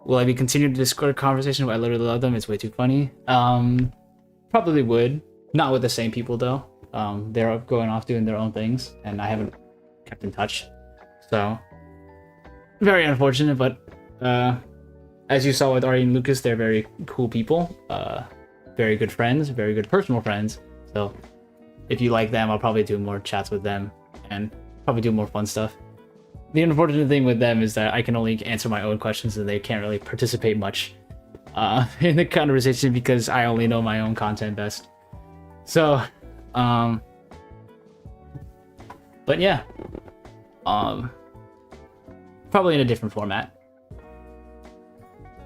Will I be continuing the Discord conversation? I literally love them. It's way too funny. Probably would. Not with the same people though. They're going off doing their own things, and I haven't kept in touch. So very unfortunate, but as you saw with Ari and Lucas, they're very cool people. Very good friends, very good personal friends. So if you like them, I'll probably do more chats with them and probably do more fun stuff. The unfortunate thing with them is that I can only answer my own questions and they can't really participate much in the conversation because I only know my own content best. So, but yeah, probably in a different format.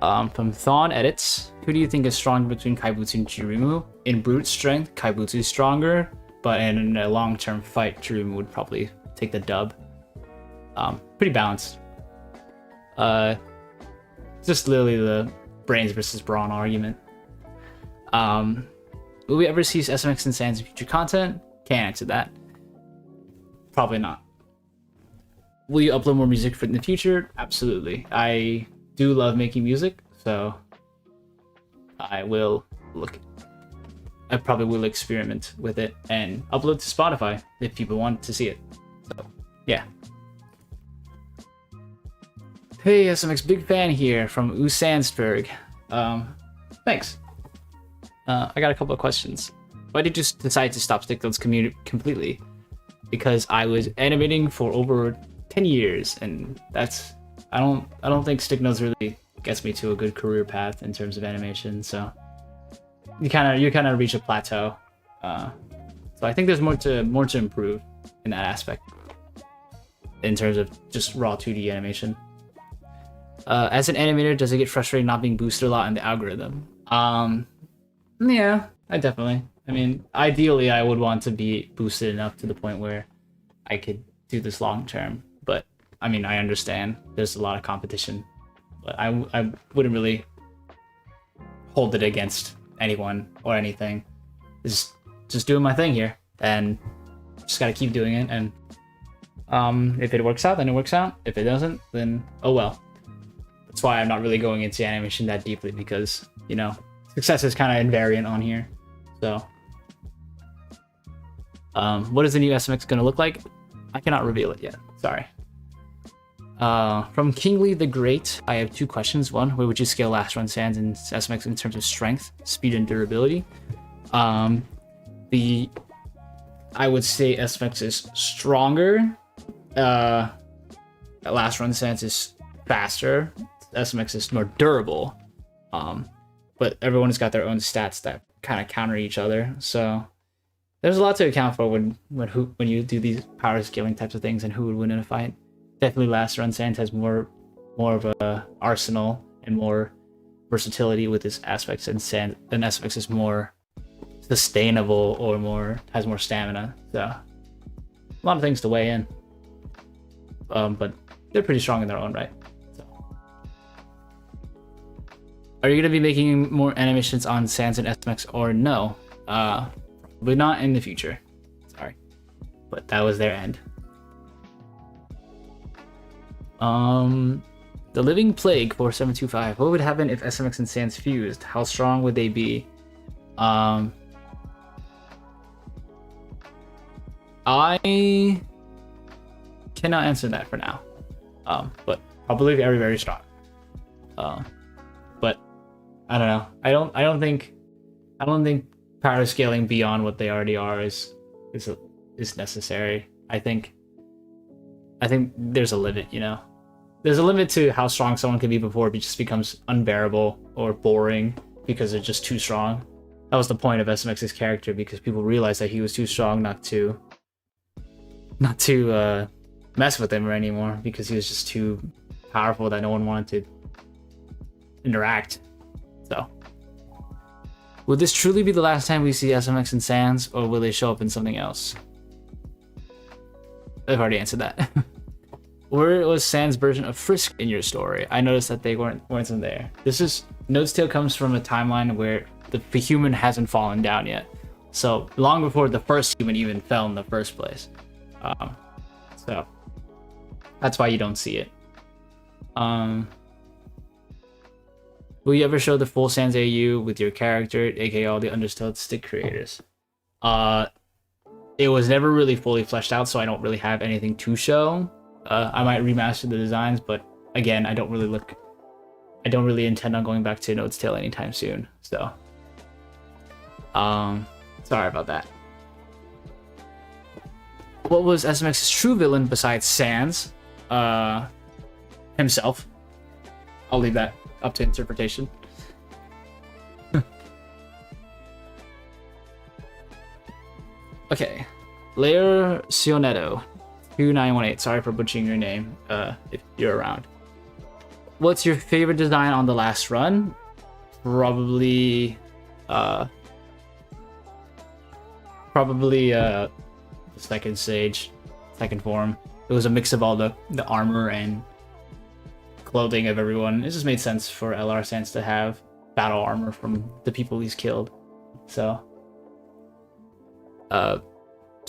From Thon Edits, who do you think is stronger between Kaibutsu and Jirimu? In brute strength, Kaibutsu is stronger, but in a long-term fight, Jirimu would probably take the dub. Pretty balanced. Just literally the brains versus brawn argument. Will we ever see SMX and Sans future content? Can't answer that. Probably not. Will you upload more music in the future? Absolutely. I do love making music, so I probably will experiment with it and upload to Spotify if people want to see it. So yeah. Hey SMX, big fan here from Usansberg. Thanks. I got a couple of questions. Why did you decide to stop Stick Notes completely? Because I was animating for over 10 years, and that's I don't think Stick Notes really gets me to a good career path in terms of animation. So you kind of reach a plateau. So I think there's more to improve in that aspect in terms of just raw 2D animation. As an animator, does it get frustrating not being boosted a lot in the algorithm? Yeah, I mean, ideally, I would want to be boosted enough to the point where I could do this long term. But I mean, I understand there's a lot of competition, but I wouldn't really hold it against anyone or anything. Just doing my thing here, and just gotta keep doing it. And if it works out, then it works out. If it doesn't, then oh well. That's why I'm not really going into animation that deeply, because, you know, success is kind of invariant on here. So, what is the new SMX going to look like? I cannot reveal it yet. Sorry. From Kingly the Great, I have 2 questions. One, where would you scale Last Run Sans and SMX in terms of strength, speed, and durability? I would say SMX is stronger. Last Run Sans is faster. SMX is more durable, but everyone's got their own stats that kind of counter each other. So there's a lot to account for when you do these power scaling types of things and who would win in a fight. Definitely, Last Run Sans has more of a arsenal and more versatility with its aspects, and SMX is more sustainable or has more stamina. So a lot of things to weigh in. But they're pretty strong in their own right. Are you going to be making more animations on Sans and SMX or no? Probably not in the future. Sorry. But that was their end. The Living Plague 4725. What would happen if SMX and Sans fused? How strong would they be? I cannot answer that for now. But probably very, very strong. But I don't know. I don't think power scaling beyond what they already are is necessary. I think there's a limit, you know. There's a limit to how strong someone can be before it just becomes unbearable or boring because they're just too strong. That was the point of SMX's character, because people realized that he was too strong not to mess with him anymore, because he was just too powerful that no one wanted to interact. So, will this truly be the last time we see SMX and Sans, or will they show up in something else? I've already answered that. Where was Sans' version of Frisk in your story? I noticed that they weren't in there. This is Note's Tale comes from a timeline where the human hasn't fallen down yet. So long before the first human even fell in the first place. So that's why you don't see it. Will you ever show the full Sans AU with your character, aka all the Undertale stick creators? It was never really fully fleshed out, so I don't really have anything to show. I might remaster the designs, but again, I don't really intend on going back to Note's Tale anytime soon. So, sorry about that. What was SMX's true villain besides Sans? Himself. I'll leave that up to interpretation. Okay. Lair Sionetto 2918. Sorry for butchering your name, if you're around. What's your favorite design on the last run? Probably the second stage, second form. It was a mix of all the armor and clothing of everyone. It just made sense for LR Sans to have battle armor from the people he's killed. So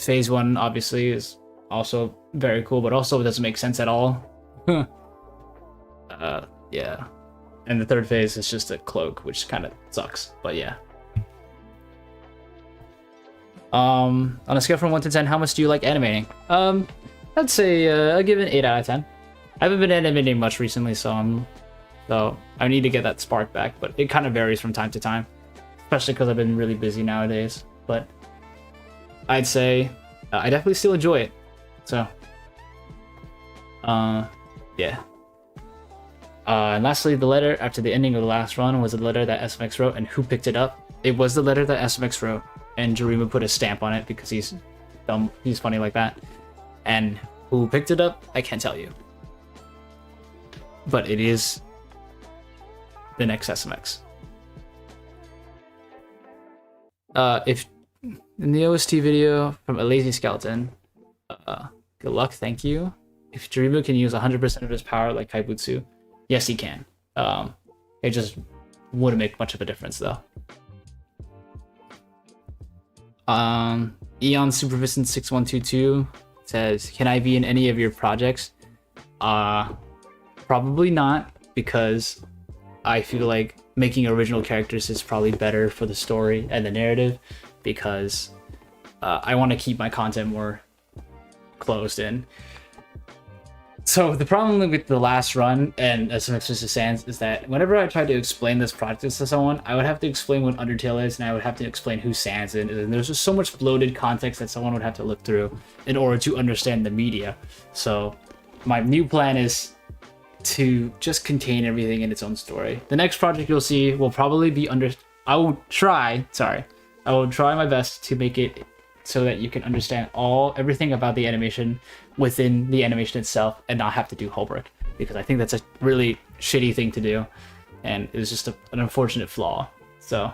phase 1 obviously is also very cool, but also it doesn't make sense at all. Yeah. And the third phase is just a cloak, which kind of sucks, but yeah. On a scale from 1 to 10, how much do you like animating? I'd say I'll give it an 8 out of 10. I haven't been animating much recently, so I need to get that spark back, but it kind of varies from time to time, especially because I've been really busy nowadays. But I'd say I definitely still enjoy it. So, yeah. And lastly, the letter after the ending of the last run was the letter that SMX wrote, and who picked it up? It was the letter that SMX wrote, and Jarima put a stamp on it because he's dumb, he's funny like that. And who picked it up, I can't tell you. But it is the next SMX. If in the OST video from a lazy skeleton, good luck, thank you. If Jarima can use 100% of his power like Kaibutsu, yes, he can. It just wouldn't make much of a difference, though. Eon Supervision 6122 says, "Can I be in any of your projects?" Probably not, because I feel like making original characters is probably better for the story and the narrative, because I want to keep my content more closed in. So the problem with the last run and SMX vs. Sans is that whenever I tried to explain this project to someone, I would have to explain what Undertale is, and I would have to explain who Sans is, and there's just so much bloated context that someone would have to look through in order to understand the media. So my new plan is to just contain everything in its own story. The next project you'll see will probably be I will try my best to make it so that you can understand everything about the animation within the animation itself and not have to do homework, because I think that's a really shitty thing to do, and it was just an unfortunate flaw. So,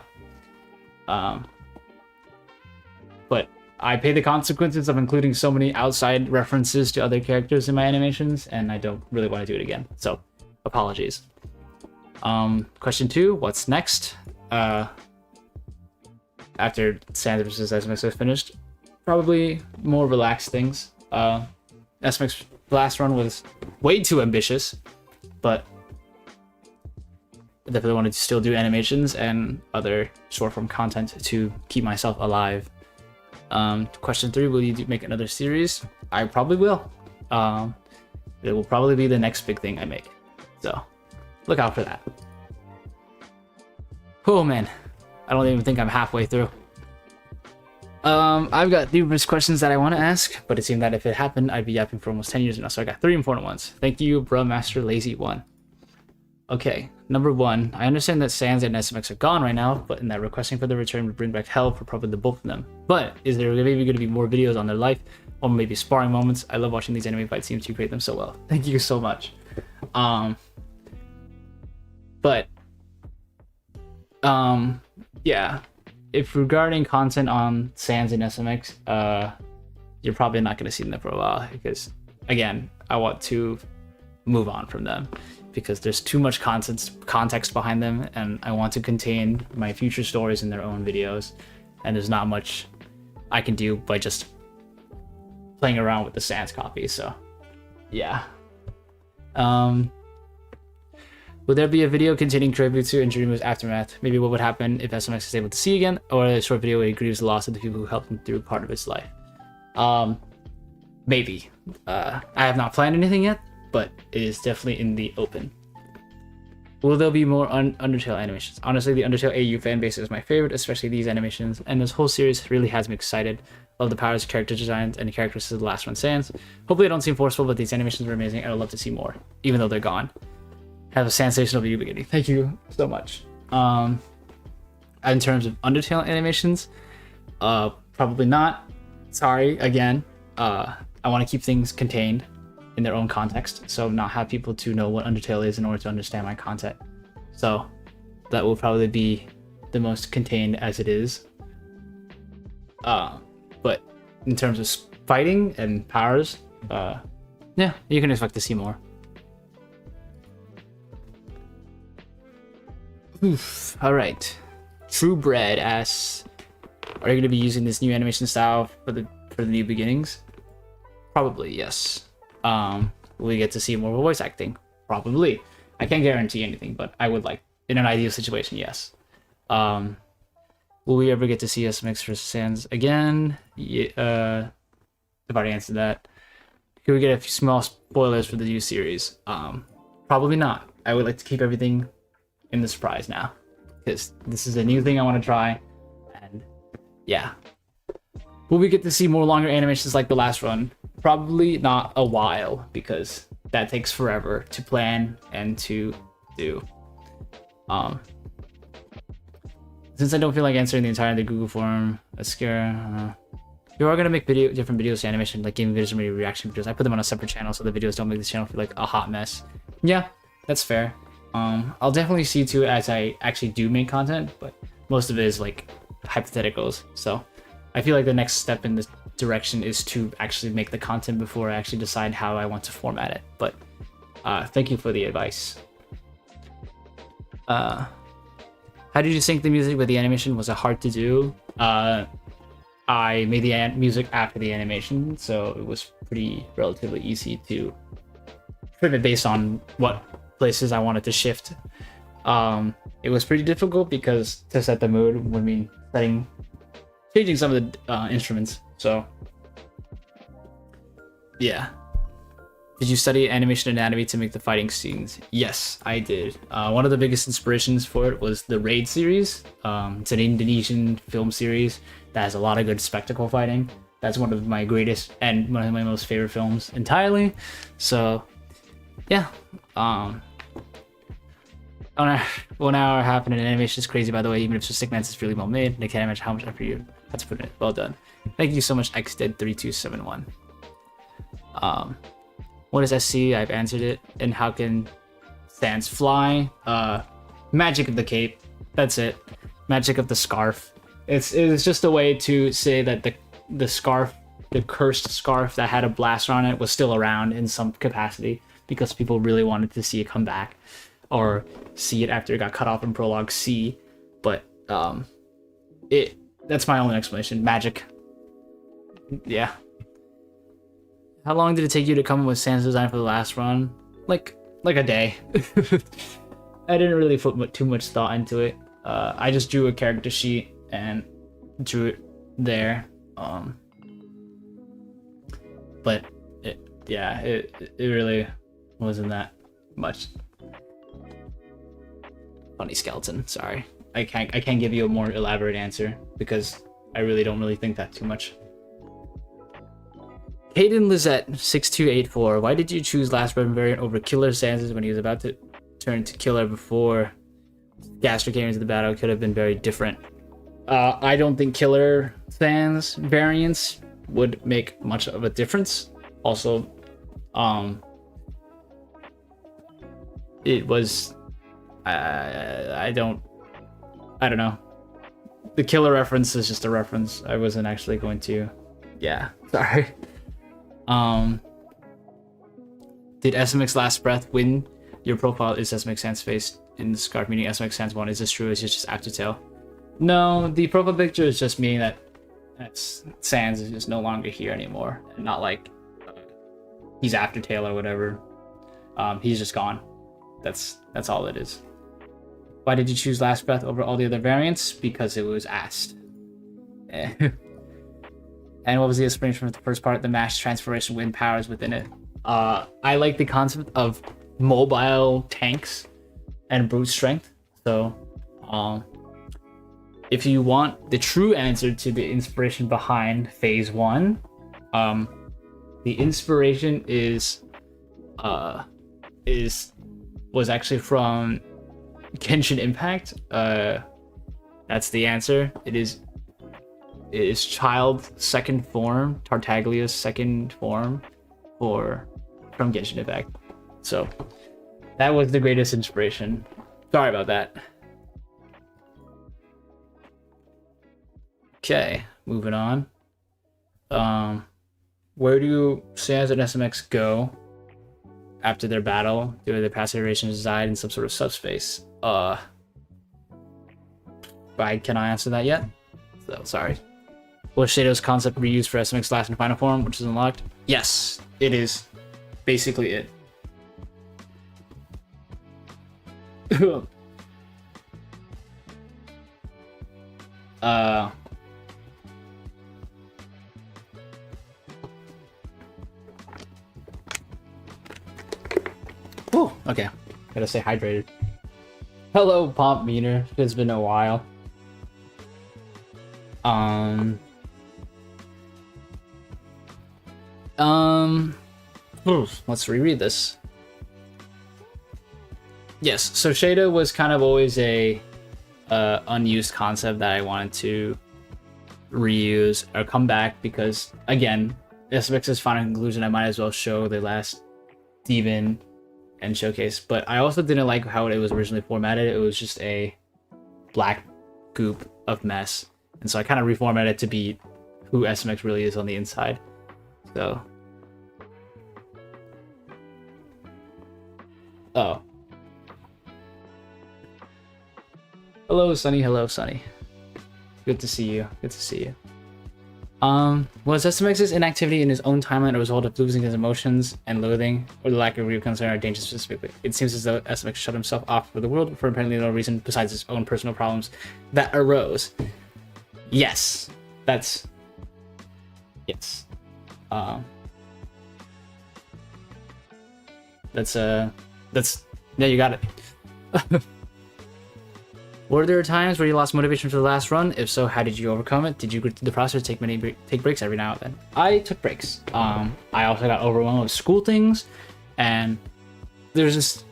but I pay the consequences of including so many outside references to other characters in my animations, and I don't really want to do it again. So, apologies. Question 2, what's next? After Sans vs. SMX is finished, probably more relaxed things. SMX last run was way too ambitious, but I definitely wanted to still do animations and other short form content to keep myself alive. Question 3, will you make another series? I probably will. It will probably be the next big thing I make, so look out for that. Oh man, I don't even think I'm halfway through. I've got numerous questions that I want to ask, but it seemed that if it happened, I'd be yapping for almost 10 years now, so I got 3 important ones. Thank you, Bruh Master Lazy 1. Okay, number 1. I understand that Sans and SMX are gone right now, but in that requesting for the return would bring back hell for probably the both of them. But is there maybe going to be more videos on their life, or maybe sparring moments? I love watching these anime fight scenes. You create them so well. Thank you so much. But Yeah. If regarding content on Sans and SMX, you're probably not going to see them for a while because, again, I want to move on from them because there's too much context behind them, and I want to contain my future stories in their own videos, and there's not much I can do by just playing around with the Sans copy. So, yeah. Would there be a video containing tribute to Injury Move's aftermath? Maybe what would happen if SMX is able to see again, or a short video where he grieves the loss of the people who helped him through part of his life? Maybe. I have not planned anything yet, but it is definitely in the open. Will there be more Undertale animations? Honestly, the Undertale AU fanbase is my favorite, especially these animations, and this whole series really has me excited. Love the powers, character designs, and the characters of the last one Sans. Hopefully I don't seem forceful, but these animations were amazing, and I'd love to see more, even though they're gone. Have a sensational video beginning. Thank you so much. In terms of Undertale animations, probably not. Sorry, again. I want to keep things contained in their own context, so not have people to know what Undertale is in order to understand my content. So that will probably be the most contained as it is. But in terms of fighting and powers, yeah, you can expect to see more. Oof. All right. Truebred asks, are you going to be using this new animation style for the new beginnings? Probably, yes. Will we get to see more voice acting? Probably. I can't guarantee anything, but I would like, in an ideal situation, yes. Will we ever get to see SMX versus Sans again? Yeah, I've already answered that. Could we get a few small spoilers for the new series? Probably not. I would like to keep everything in the surprise now, because this is a new thing I want to try, and yeah. Will we get to see more longer animations like the last run? Probably not a while, because that takes forever to plan and to do. Since I don't feel like answering the entire Google form, that's scary. You are gonna make different videos to animation, like gaming videos and reaction videos. I put them on a separate channel so the videos don't make the channel feel like a hot mess. Yeah, that's fair. I'll definitely see to it as I actually do make content, but most of it is like hypotheticals. So I feel like the next step in this direction is to actually make the content before I actually decide how I want to format it. But thank you for the advice. How did you sync the music with the animation? Was it hard to do? I made the music after the animation, so it was pretty relatively easy to trim it based on what places I wanted to shift. It was pretty difficult because to set the mood would mean changing some of the instruments. So yeah. Did you study animation anatomy to make the fighting scenes? Yes, I did. One of the biggest inspirations for it was the Raid series. It's an Indonesian film series that has a lot of good spectacle fighting. That's one of my greatest and one of my most favorite films entirely. So yeah. 1 hour half in an animation is crazy, by the way, even if it's just 6 minutes, it's really well made. I can't imagine how much effort you had to put in it. Well done. Thank you so much, xdead3271. What is SC? I've answered it. And how can Sans fly? Magic of the cape. That's it. Magic of the scarf. It's just a way to say that the scarf, the cursed scarf that had a blaster on it, was still around in some capacity because people really wanted to see it come back or see it after it got cut off in Prologue C. But that's my only explanation. Magic. Yeah. How long did it take you to come up with Sans design for the last run? Like a day. I didn't really put too much thought into it. I just drew a character sheet and drew it there. But it really wasn't that much. Funny skeleton. Sorry, I can't give you a more elaborate answer because I really don't really think that too much. Hayden Lizette 6284. Why did you choose Last Weapon variant over Killer Sans when he was about to turn to Killer before Gaster came into the battle? It could have been very different. I don't think Killer Sans variants would make much of a difference. Also, it was I don't I don't know. The killer reference is just a reference. I wasn't actually going to. Yeah, sorry. Did SMX Last Breath win? Your profile is SMX Sans face in this card, meaning SMX Sans 1. Is this true? Is it just Aftertail? No, the profile picture is just meaning that Sans is just no longer here anymore. And not like he's Aftertail or whatever. He's just gone. That's all it is. Why did you choose Last Breath over all the other variants? Because it was asked. And what was the inspiration for the first part? The mash transformation wind powers within it. I like the concept of mobile tanks and brute strength. So, if you want the true answer to the inspiration behind Phase 1, the inspiration was actually from Genshin Impact. That's the answer. It is child second form, Tartaglia's second form from Genshin Impact. So that was the greatest inspiration. Sorry about that. Okay, moving on. Where do Sans and SMX go after their battle? Do their past iterations reside in some sort of subspace? Can I answer that yet? So sorry. Was Shadow's concept reused for SMX Last and Final Form, which is unlocked? Yes, it is basically it. Oh, okay. Gotta stay hydrated. Hello, Pomp Meter. It's been a while. Let's reread this. Yes, so Shada was kind of always a unused concept that I wanted to reuse or come back because, again, SMX's final conclusion, I might as well show the last demon and showcase. But I also didn't like how it was originally formatted. It was just a black goop of mess. And so I kind of reformatted it to be who SMX really is on the inside. So. Oh. Hello, Sunny. Hello, Sunny. Good to see you. Good to see you. Was SMX's inactivity in his own timeline a result of losing his emotions and loathing, or the lack of real concern or danger specifically? It seems as though SMX shut himself off for the world for apparently no reason besides his own personal problems that arose. Yes, that's yes. That's yeah, you got it. Were there times where you lost motivation for the last run? If so, how did you overcome it? Did you go through the process take breaks every now and then? I took breaks. I also got overwhelmed with school things, and there's just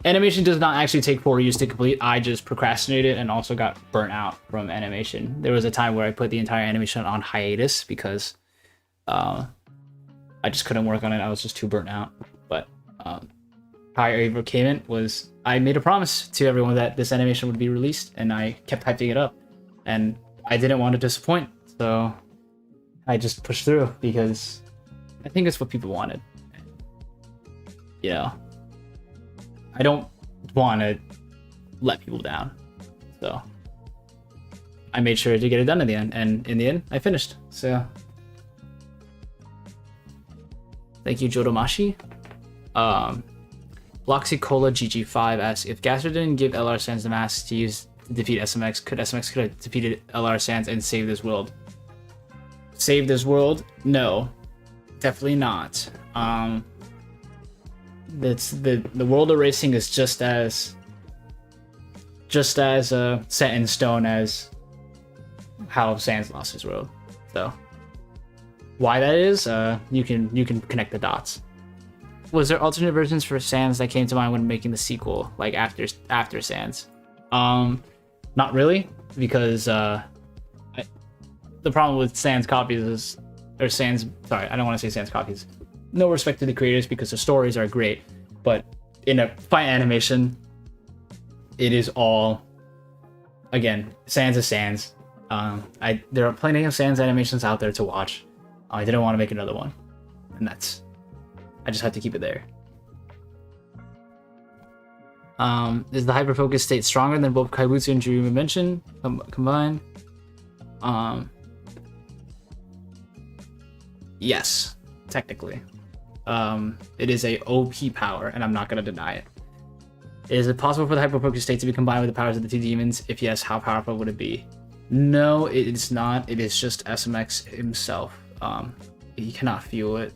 animation does not actually take 4 years to complete. I just procrastinated and also got burnt out from animation. There was a time where I put the entire animation on hiatus because I just couldn't work on it. I was just too burnt out. But how I overcame it was I made a promise to everyone that this animation would be released, and I kept hyping it up, and I didn't want to disappoint, so I just pushed through because I think it's what people wanted. You know, I don't want to let people down, so I made sure to get it done in the end, and in the end, I finished. So thank you, Jodomashi. Bloxy Cola GG5 asks, if Gasser didn't give LR Sans the mask to use to defeat SMX, could have defeated LR Sans and saved this world? Save this world? No, definitely not. That's the world of racing is just as set in stone as how Sans lost his world. So why that is, you can connect the dots. Was there alternate versions for Sans that came to mind when making the sequel, like after Sans? Not really, because the problem with Sans copies is, or Sans, sorry, I don't want to say Sans copies. No respect to the creators because the stories are great, but in a fight animation, it is all again, Sans is Sans. There are plenty of Sans animations out there to watch. I didn't want to make another one, and I just had to keep it there. Is the hyperfocus state stronger than both Kaibutsu and Dream mentioned combined? Yes, technically. It is a OP power, and I'm not going to deny it. Is it possible for the hyperfocus state to be combined with the powers of the two demons? If yes, how powerful would it be? No, it is not. It is just SMX himself. He cannot feel it.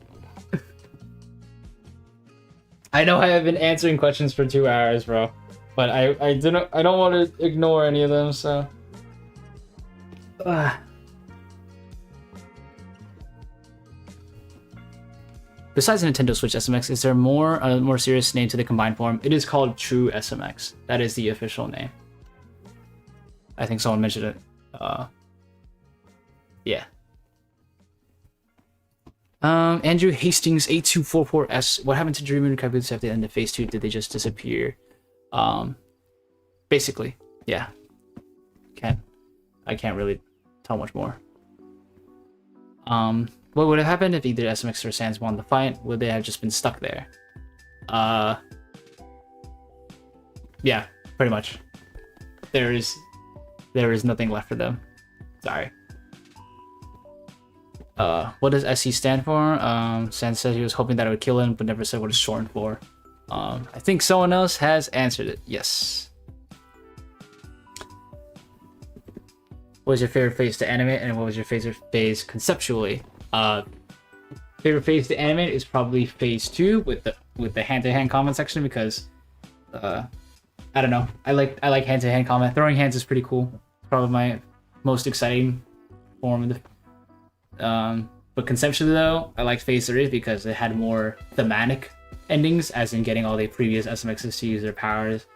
I know I have been answering questions for 2 hours, bro, but I don't want to ignore any of them, so. Besides the Nintendo Switch SMX, is there a more serious name to the combined form? It is called True SMX. That is the official name. I think someone mentioned it. Yeah. Andrew Hastings 8244S. What happened to Dream and Kaibutsu at the end of Phase 2? Did they just disappear? Basically, yeah. I can't really tell much more. What would have happened if either SMX or Sans won the fight? Would they have just been stuck there? Yeah, pretty much. There is nothing left for them. Sorry. What does SE stand for? Sans said he was hoping that it would kill him, but never said what it's short for. I think someone else has answered it. Yes. What was your favorite phase to animate, and what was your favorite phase conceptually? Favorite phase to animate is probably Phase 2 with the hand-to-hand comment section, because I don't know. I like hand-to-hand comment. Throwing hands is pretty cool. Probably my most exciting form of the. But conceptually though, I like Phase 3 because it had more thematic endings, as in getting all the previous SMXs to use their powers,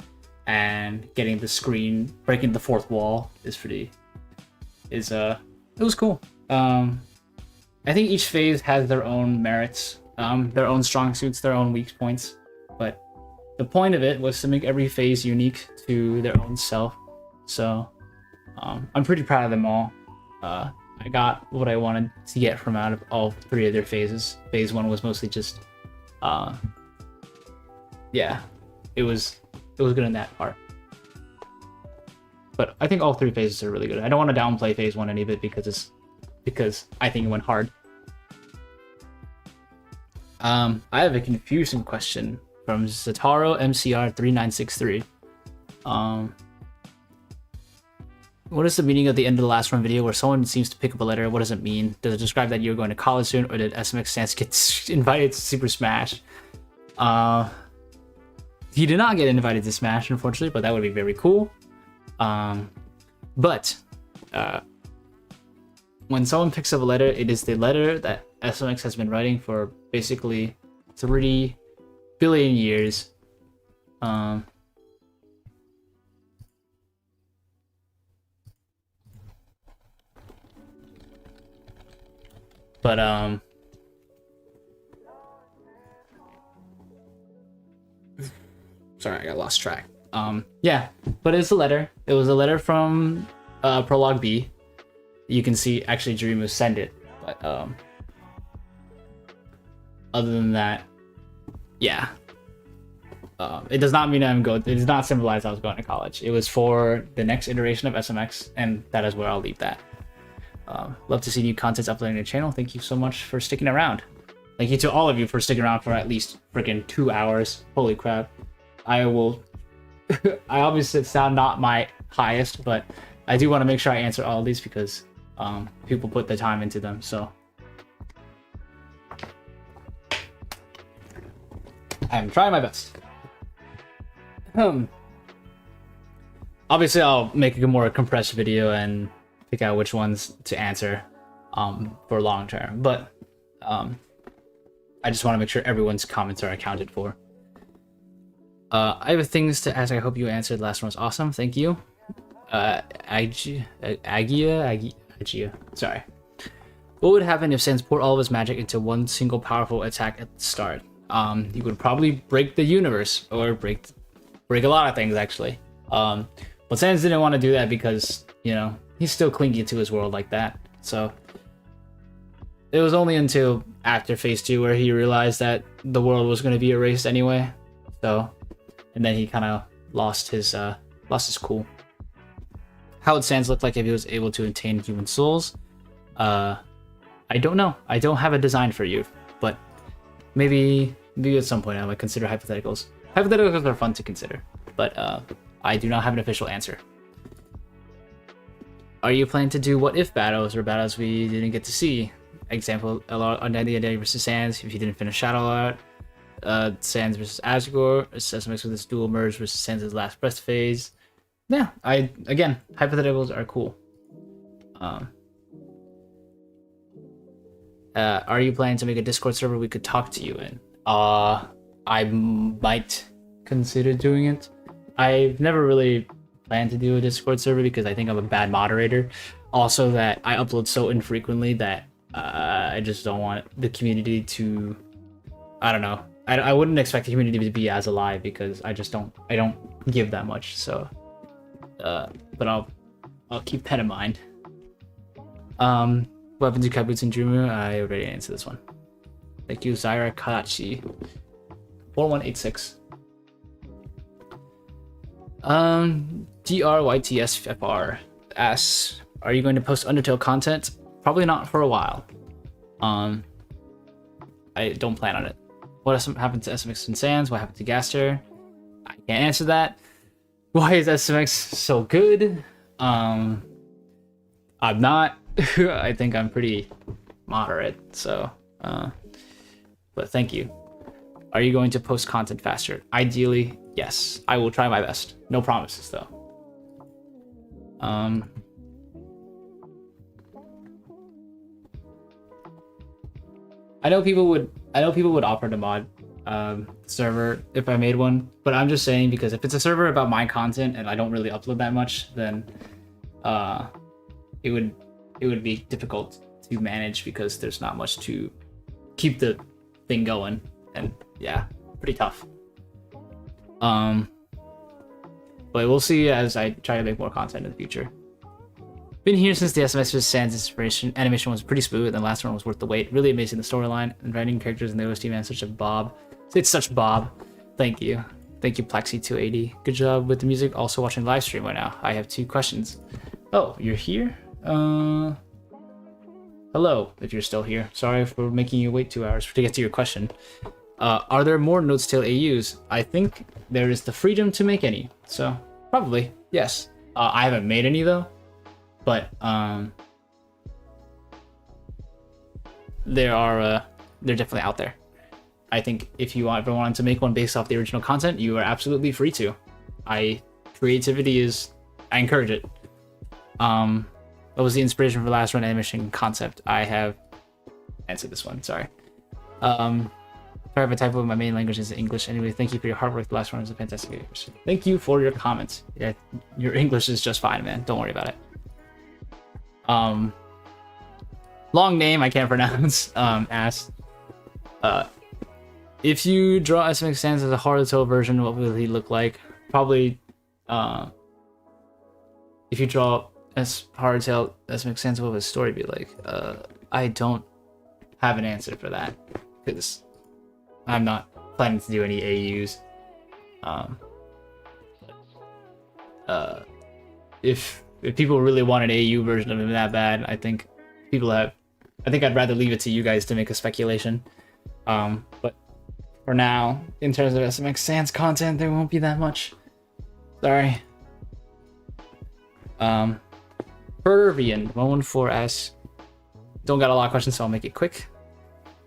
and getting the screen breaking the fourth wall it was cool. I think each phase has their own merits, their own strong suits, their own weak points, but the point of it was to make every phase unique to their own self. So I'm pretty proud of them all. I got what I wanted to get from out of all 3 of their phases. Phase 1 was mostly just, yeah, it was good in that part. But I think all 3 phases are really good. I don't want to downplay Phase 1 any bit because I think it went hard. I have a confusing question from Zataro MCR3963. What is the meaning of the end of the last run video where someone seems to pick up a letter? What does it mean? Does it describe that you're going to college soon, or did SMX Sans get invited to Super Smash? He did not get invited to Smash, unfortunately, but that would be very cool. When someone picks up a letter, it is the letter that SMX has been writing for basically 3 billion years. Sorry, I got lost track. Yeah, but it's a letter. It was a letter from Prologue B. You can see actually Dreamu send it, but other than that, yeah. It does not mean it does not symbolize I was going to college. It was for the next iteration of SMX, and that is where I'll leave that. Love to see new content uploading to the channel. Thank you so much for sticking around. Thank you to all of you for sticking around for at least freaking 2 hours. Holy crap. I obviously sound not my highest, but I do want to make sure I answer all of these because people put the time into them, so. I'm trying my best. Obviously I'll make a more compressed video and pick out which ones to answer for long term, but I just want to make sure everyone's comments are accounted for. I have things to ask. I hope you answered. The last one was awesome. Thank you. Agia. Sorry. What would happen if Sans poured all of his magic into one single powerful attack at the start? He would probably break the universe, or break a lot of things actually. But Sans didn't want to do that because, you know, he's still clinging to his world like that. So it was only until after phase 2 where he realized that the world was going to be erased anyway. So, and then he kind of lost his cool. How would Sans look like if he was able to attain human souls? I don't know. I don't have a design for you, but maybe at some point I might consider hypotheticals. Hypotheticals are fun to consider, but I do not have an official answer. Are you planning to do what if battles or battles we didn't get to see? Example, Undead versus Sans if you didn't finish Shadow Out. Sans versus Asgore, SMX with its dual merge versus Sans' last breath phase. Yeah, again, hypotheticals are cool. Are you planning to make a Discord server we could talk to you in? I might consider doing it. I've never really planned to do a Discord server because I think I'm a bad moderator. Also, that I upload so infrequently that I just don't want the community to. I don't know. I wouldn't expect the community to be as alive because I don't give that much. So, but I'll keep that in mind. Weapons you Kaibutsu and Drumu, I already answered this one. Thank you, Zaira Karachi. 4186. DRYTSFR asks, are you going to post Undertale content? Probably not for a while. I don't plan on it. What happened to SMX and Sans? What happened to Gaster? I can't answer that. Why is SMX so good? I'm not. I think I'm pretty moderate, so but thank you. Are you going to post content faster? Ideally, yes. I will try my best. No promises though. I know people would offer to mod server if I made one, but I'm just saying because if it's a server about my content and I don't really upload that much, then it would be difficult to manage because there's not much to keep the thing going, and yeah, pretty tough. But we'll see as I try to make more content in the future. Been here since the SMX vs. Sans inspiration. Animation was pretty smooth, and the last one was worth the wait. Really amazing the storyline and writing characters in the OST, man. Such a Bob. It's such Bob. Thank you. Thank you, Plexi280. Good job with the music. Also watching live stream right now. I have 2 questions. Oh, you're here? Hello, if you're still here. Sorry for making you wait 2 hours to get to your question. Are there more Notes Tale AUs? I think there is the freedom to make any. So, probably, yes. I haven't made any though. But they're definitely out there. I think if you ever wanted to make one based off the original content, you are absolutely free to. Creativity is, I encourage it. What was the inspiration for the last run animation concept? I have answered this one. Sorry. Sorry if I typo. My main language is English. Anyway, thank you for your hard work. The last one was a fantastic video. Thank you for your comments. Yeah, your English is just fine, man. Don't worry about it. Long name I can't pronounce. Asked, if you draw SMX Sans as a Haruto version, what will he look like? Probably, if you draw as Haruto SMX Sans, what would his story be like? I don't have an answer for that because I'm not planning to do any AUs. If people really want an AU version of him that bad, I think I'd rather leave it to you guys to make a speculation. But for now, in terms of SMX Sans content, there won't be that much. Sorry. Pervian114 asks, don't got a lot of questions, so I'll make it quick.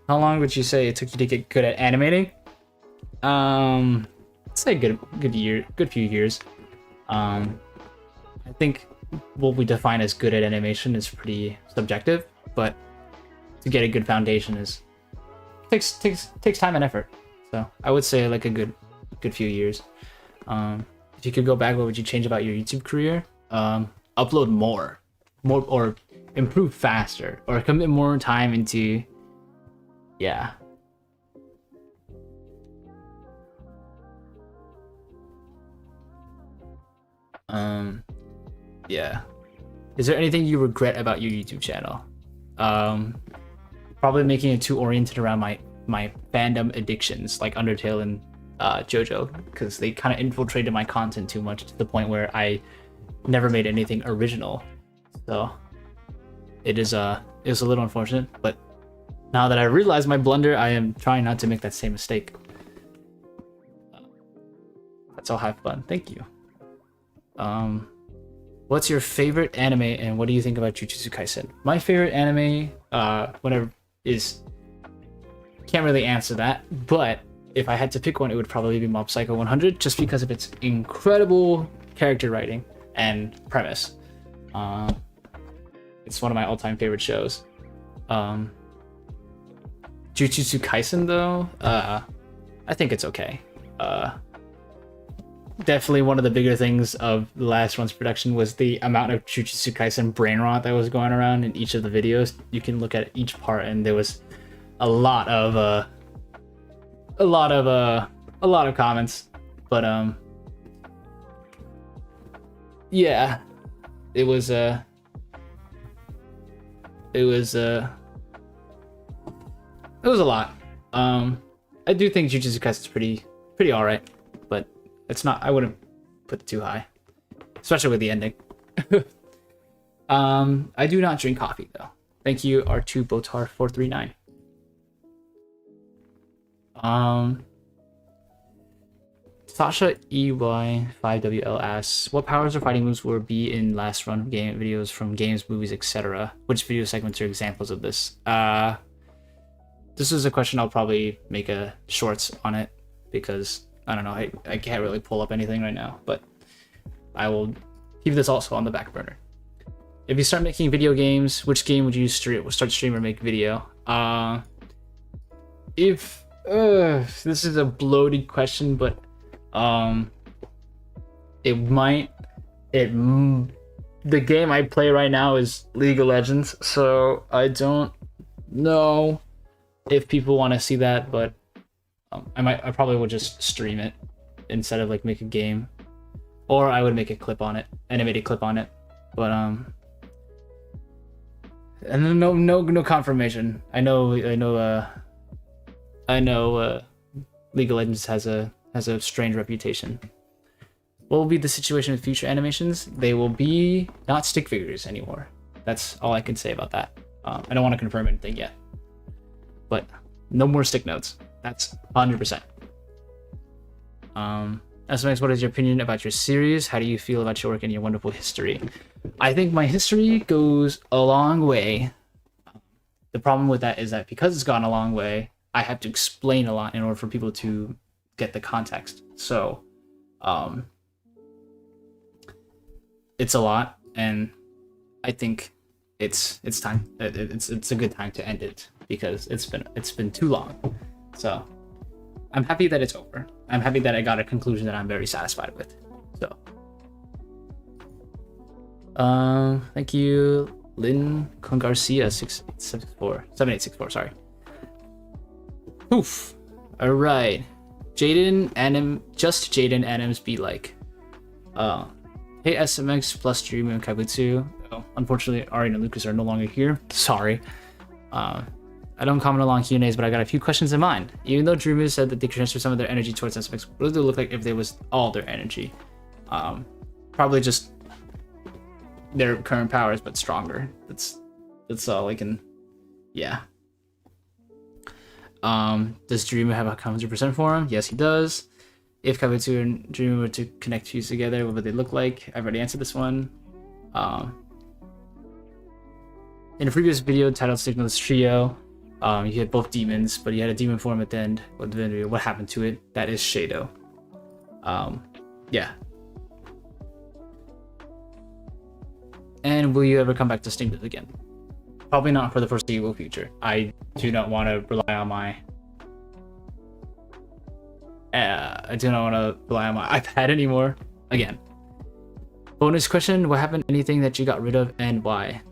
How long would you say it took you to get good at animating? I'd say good few years. I think what we define as good at animation is pretty subjective, but to get a good foundation takes time and effort. So I would say like a good few years. If you could go back, what would you change about your YouTube career? Upload more or improve faster, or commit more time into, yeah. Yeah. Is there anything you regret about your YouTube channel? Probably making it too oriented around my fandom addictions, like Undertale and JoJo, because they kind of infiltrated my content too much to the point where I never made anything original. So it was a little unfortunate, but now that I realize my blunder, I am trying not to make that same mistake. Let's all have fun. Thank you. What's your favorite anime and what do you think about Jujutsu Kaisen? My favorite anime, can't really answer that, but if I had to pick one, it would probably be Mob Psycho 100, just because of its incredible character writing and premise. It's one of my all-time favorite shows. Jujutsu Kaisen, though, I think it's okay. Definitely one of the bigger things of the last one's production was the amount of Jujutsu Kaisen brain rot that was going around in each of the videos. You can look at each part, and there was a lot of comments, but yeah, it was a lot. I do think Jujutsu Kaisen's pretty alright, but it's not. I wouldn't put it too high, especially with the ending. I do not drink coffee though. Thank you, R2 Botar 439. Sasha EY5WL asks, what powers or fighting moves will be in last run game videos from games, movies, etc.? Which video segments are examples of this? This is a question I'll probably make a shorts on it, because I don't know, I can't really pull up anything right now, but I will keep this also on the back burner. If you start making video games, which game would you start stream or make video? This is a bloated question, but the game I play right now is League of Legends, so I don't know if people want to see that, but I probably would just stream it instead of like make a game, or I would make a clip on it, animated clip on it, but and then no confirmation. I know League of Legends has a strange reputation. What will be the situation with future animations? They will be not stick figures anymore. That's all I can say about that. I don't want to confirm anything yet, but no more stick notes. That's 100%. SMX, what is your opinion about your series? How do you feel about your work and your wonderful history? I think my history goes a long way. The problem with that is that because it's gone a long way, I have to explain a lot in order for people to get the context. So, it's a lot, and I think it's time. It's a good time to end it, because it's been too long. So, I'm happy that it's over. I'm happy that I got a conclusion that I'm very satisfied with. So, thank you, Lynn Congarcia 7864. Sorry. Oof. All right. Jaden Anims be like. Hey SMX plus Dreamer and Kaibutsu. Oh, unfortunately, Ari and Lucas are no longer here. Sorry. I don't comment along QnAs, but I got a few questions in mind. Even though Dreamer said that they could transfer some of their energy towards SMX, what does it look like if they was all their energy? Probably just their current powers, but stronger. That's all I can. Yeah. Does Dreamer have a 100% form? Yes, he does. If Kaibutsu and Dreamer were to connect fuse together, what would they look like? I've already answered this one. In a previous video titled Signal's Trio, you had both demons, but you had a demon form at the end. What happened to it? That is Shadow. Yeah. And will you ever come back to Steam Deck again? Probably not for the foreseeable future. I do not want to rely on my iPad anymore. Again. Bonus question: what happened? Anything that you got rid of and why?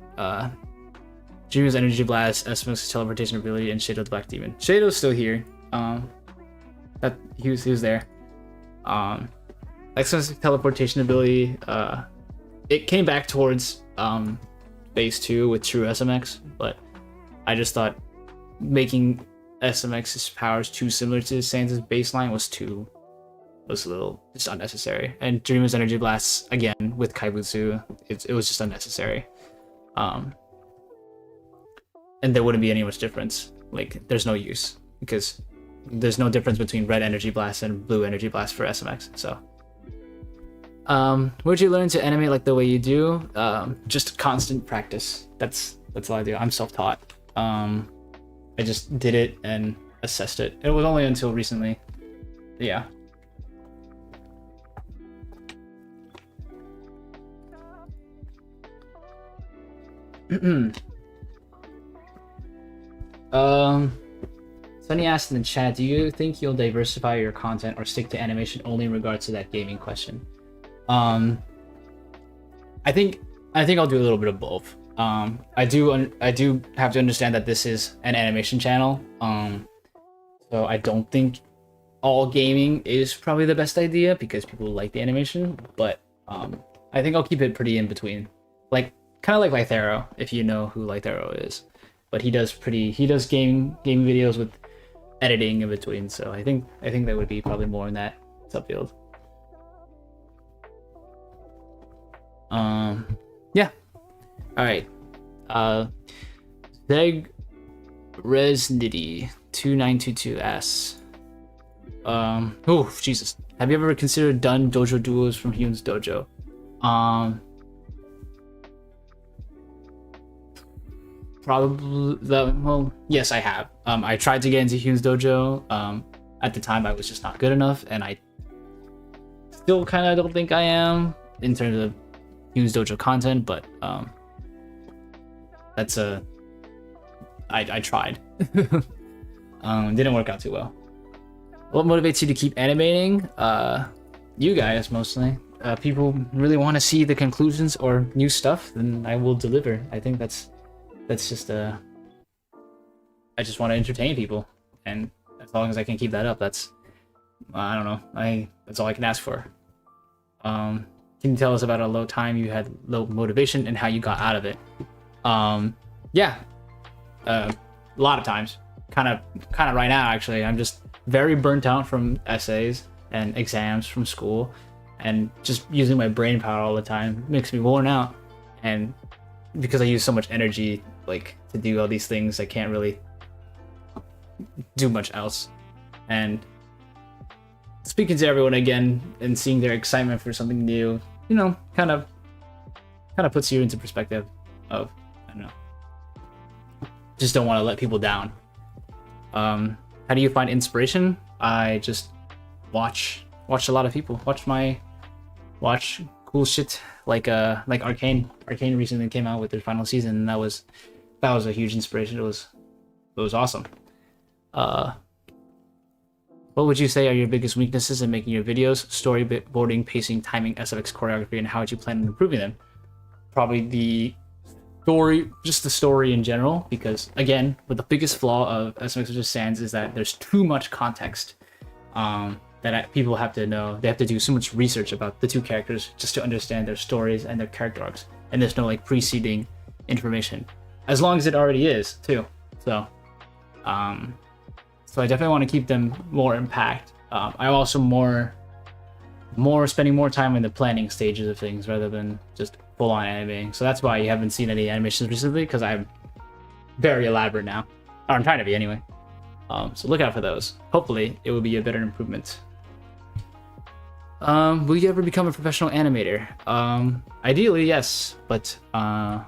Dreamer's energy blast, SMX's teleportation ability, and Shadow the Black Demon. Shadow's still here. That he was there. SMX teleportation ability, it came back towards phase 2 with true SMX, but I just thought making SMX's powers too similar to Sans' baseline was a little just unnecessary. And Dreamer's Energy Blasts again with Kaibutsu, it was just unnecessary. And there wouldn't be any much difference. Like, there's no use because there's no difference between red energy blast and blue energy blast for SMX. So where'd you learn to animate like the way you do? Just constant practice. That's all I do. I'm self-taught. I just did it and assessed it. It was only until recently. Yeah. Sunny asked in the chat, do you think you'll diversify your content or stick to animation only in regards to that gaming question? I think I'll do a little bit of both. I do have to understand that this is an animation channel. So I don't think all gaming is probably the best idea because people like the animation, but I think I'll keep it pretty in between. Like kind of like Lythero, if you know who Lythero is. But he does game videos with editing in between, so I think that would be probably more in that subfield. Yeah. Alright. Zeg Resnitty 2922 asks. Oh Jesus. Have you ever considered done dojo duos from Hyun's dojo? Probably well, yes, I have. I tried to get into Hyun's dojo. At the time I was just not good enough, and I still kind of don't think I am in terms of Hyun's dojo content, but that's I tried. Didn't work out too well. What motivates you to keep animating? You guys mostly. People really want to see the conclusions or new stuff, then I will deliver. I think that's just I just want to entertain people, and as long as I can keep that up, that's I don't know. That's all I can ask for. Can you tell us about a low time you had low motivation and how you got out of it? Yeah, a lot of times. Kind of right now actually. I'm just very burnt out from essays and exams from school, and just using my brain power all the time makes me worn out. And because I use so much energy like to do all these things, I can't really do much else. And speaking to everyone again and seeing their excitement for something new, you know, kind of puts you into perspective of, I don't know, just don't want to let people down. How do you find inspiration? I just watch a lot of people, watch cool shit like Arcane recently came out with their final season, and that was a huge inspiration. It was awesome. What would you say are your biggest weaknesses in making your videos? Storyboarding, pacing, timing, SFX choreography, and how would you plan on improving them? Probably the story in general, because again, with the biggest flaw of SMX vs. Sans is that there's too much context that people have to know. They have to do so much research about the two characters just to understand their stories and their character arcs, and there's no like preceding information, as long as it already is too. So I definitely want to keep them more impact. I also more spending more time in the planning stages of things rather than just full on animating. So that's why you haven't seen any animations recently, because I'm very elaborate now, or I'm trying to be anyway. So look out for those. Hopefully it will be a better improvement. Will you ever become a professional animator? Ideally, yes, but I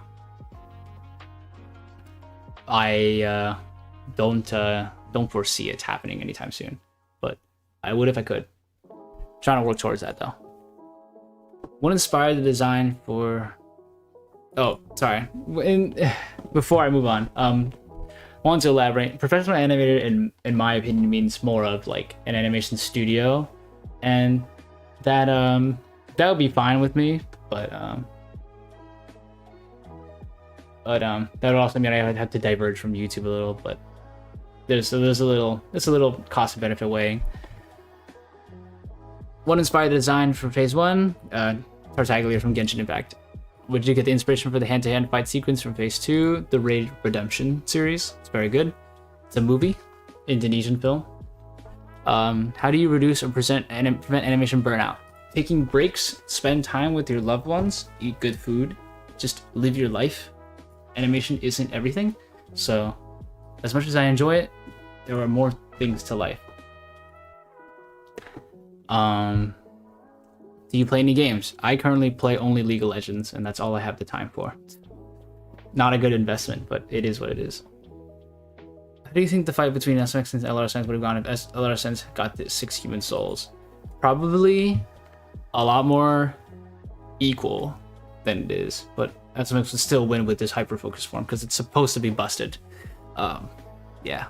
don't foresee it happening anytime soon. But I would if I could. Trying to work towards that though. What inspired the design for? Oh, sorry. Before I move on, want to elaborate. Professional animator, in my opinion, means more of like an animation studio, and that would be fine with me. But that would also mean I would have to diverge from YouTube a little. But there's a little cost benefit weighing. What inspired the design for Phase 1? Tartaglia from Genshin Impact. Where did you get the inspiration for the hand-to-hand fight sequence from Phase 2? The Raid Redemption series. It's very good. It's a movie. Indonesian film. How do you reduce or prevent animation burnout? Taking breaks, spend time with your loved ones, eat good food, just live your life. Animation isn't everything, so as much as I enjoy it, there are more things to life. Do you play any games? I currently play only League of Legends, and that's all I have the time for. Not a good investment, but it is what it is. How do you think the fight between SMX and LR Sense would have gone if LR Sense got the 6 human souls? Probably a lot more equal than it is, but SMX would still win with this hyper focus form because it's supposed to be busted. Yeah.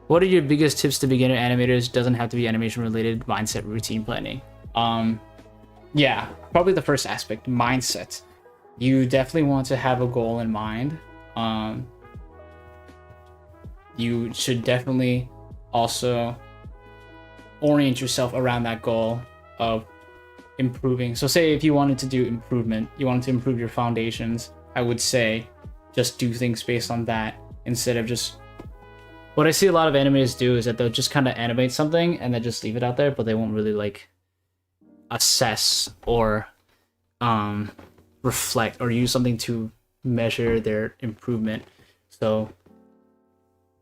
What are your biggest tips to beginner animators? Doesn't have to be animation related. Mindset, routine planning. Yeah, probably the first aspect, mindset. You definitely want to have a goal in mind. You should definitely also orient yourself around that goal of improving. So say if you wanted to do improvement, you wanted to improve your foundations, I would say just do things based on that instead of just... What I see a lot of animators do is that they'll just kind of animate something and then just leave it out there, but they won't really like assess or reflect or use something to measure their improvement. So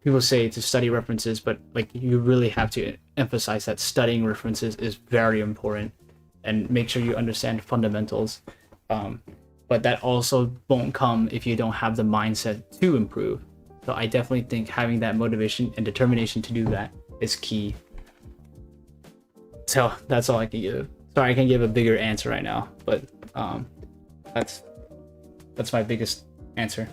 people say to study references, but like you really have to emphasize that studying references is very important and make sure you understand fundamentals. But that also won't come if you don't have the mindset to improve. So I definitely think having that motivation and determination to do that is key. So that's all I can give. Sorry, I can't give a bigger answer right now, but that's my biggest answer.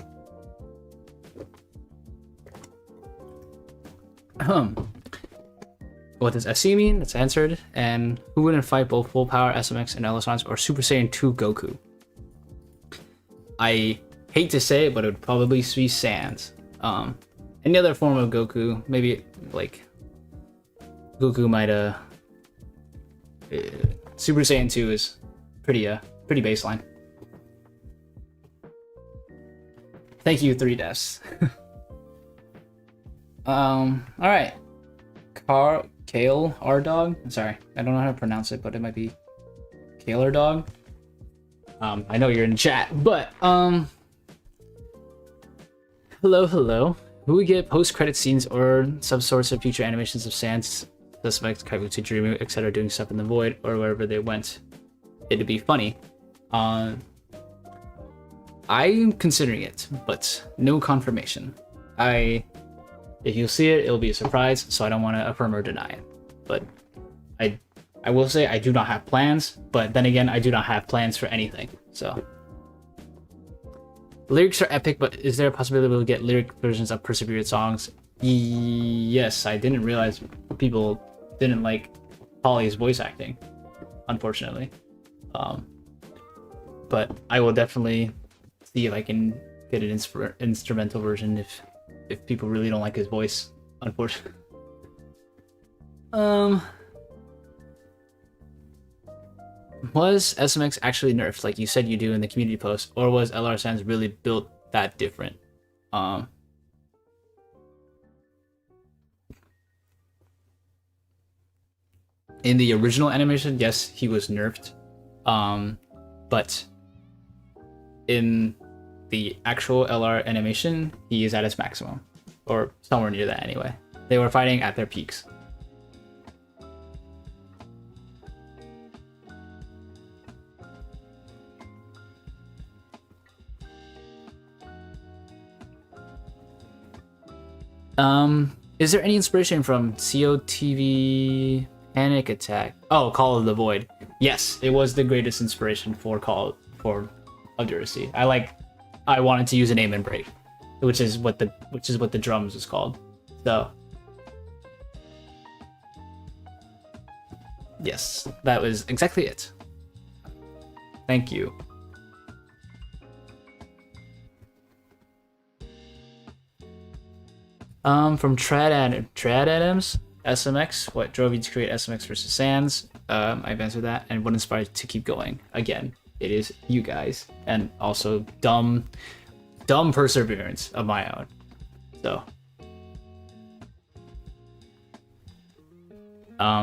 What does SC mean? That's answered. And who wouldn't fight both full power SMX and LSons or Super Saiyan 2 Goku? I hate to say it, but it would probably be Sans. Any other form of Goku, maybe like Goku might Super Saiyan 2 is pretty baseline. Thank you, 3 deaths. Alright. Kale R Dog. I'm sorry, I don't know how to pronounce it, but it might be Kale Dog. I know you're in chat, but hello. Who would get post-credit scenes or some sorts of future animations of Sans, Suspect, Kaibutsu, Dreamu, etc. doing stuff in the void or wherever they went? It'd be funny. I'm considering it, but no confirmation. If you see it, it'll be a surprise, so I don't want to affirm or deny it. But I will say I do not have plans, but then again, I do not have plans for anything, so. Lyrics are epic, but is there a possibility we'll get lyric versions of Perseverance songs? Yes, I didn't realize people didn't like Polly's voice acting, unfortunately. But I will definitely see if I can get an instrumental version if people really don't like his voice, unfortunately. Was SMX actually nerfed like you said you do in the community post, or was LR Sans really built that different? In the original animation, yes, he was nerfed. But in the actual LR animation, he is at his maximum, or somewhere near that anyway. They were fighting at their peaks. Is there any inspiration from COTV Panic Attack? Oh, Call of the Void. Yes, it was the greatest inspiration for Alderacy. I wanted to use an aim and break, which is what the drums is called. So yes, that was exactly it. Thank you. From Trad Adams, SMX? What drove you to create SMX versus Sans? I've answered that. And what inspired you to keep going? Again, it is you guys, and also dumb perseverance of my own. So,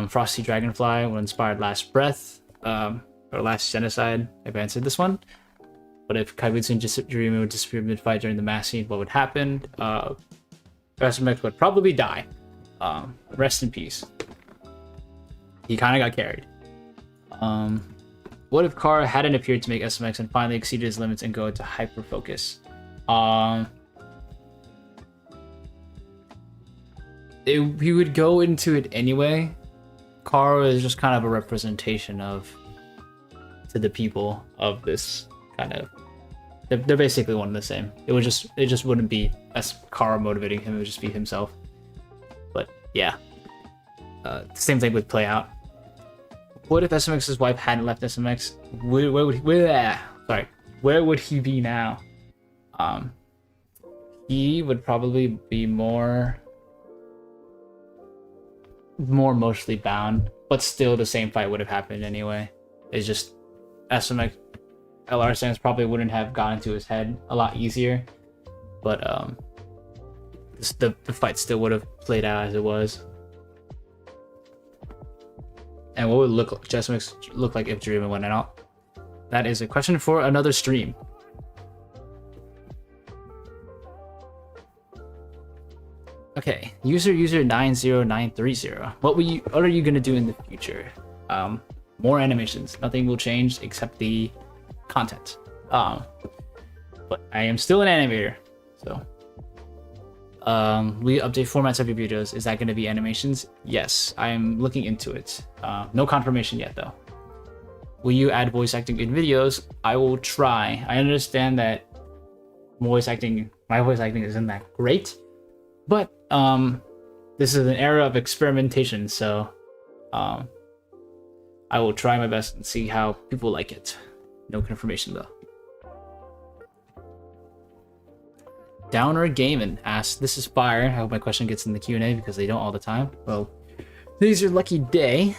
Frosty Dragonfly, what inspired Last Breath, or Last Genocide? I've answered this one. But if Kaibutsu and Jiraiya would disappear mid-fight during the mass scene, what would happen? SMX would probably die. Rest in peace. He kind of got carried. What if Kara hadn't appeared to make SMX and finally exceeded his limits and go into hyper focus? He would go into it anyway. Kara is just kind of a representation to the people of this kind of. They're basically one and the same. It just wouldn't be as Kara motivating him. It would just be himself. But yeah, same thing would play out. What if SMX's wife hadn't left SMX? Where would he be now? He would probably be more emotionally bound, but still the same fight would have happened anyway. It's just SMX LR Sans probably wouldn't have gone into his head a lot easier, but the fight still would have played out as it was. And what would SMX look like if Jiraiya went out? That is a question for another stream. Okay, user 90930. What are you gonna do in the future? More animations. Nothing will change except the content. But I am still an animator, so we update formats of your videos. Is that going to be animations? Yes, I'm looking into it. No confirmation yet though. Will you add voice acting in videos? I will try. I understand that my voice acting isn't that great, but this is an era of experimentation, so I will try my best and see how people like it. No confirmation though. Downer Gaming asks, "This is fire. I hope my question gets in the Q&A because they don't all the time." Well, today's your lucky day.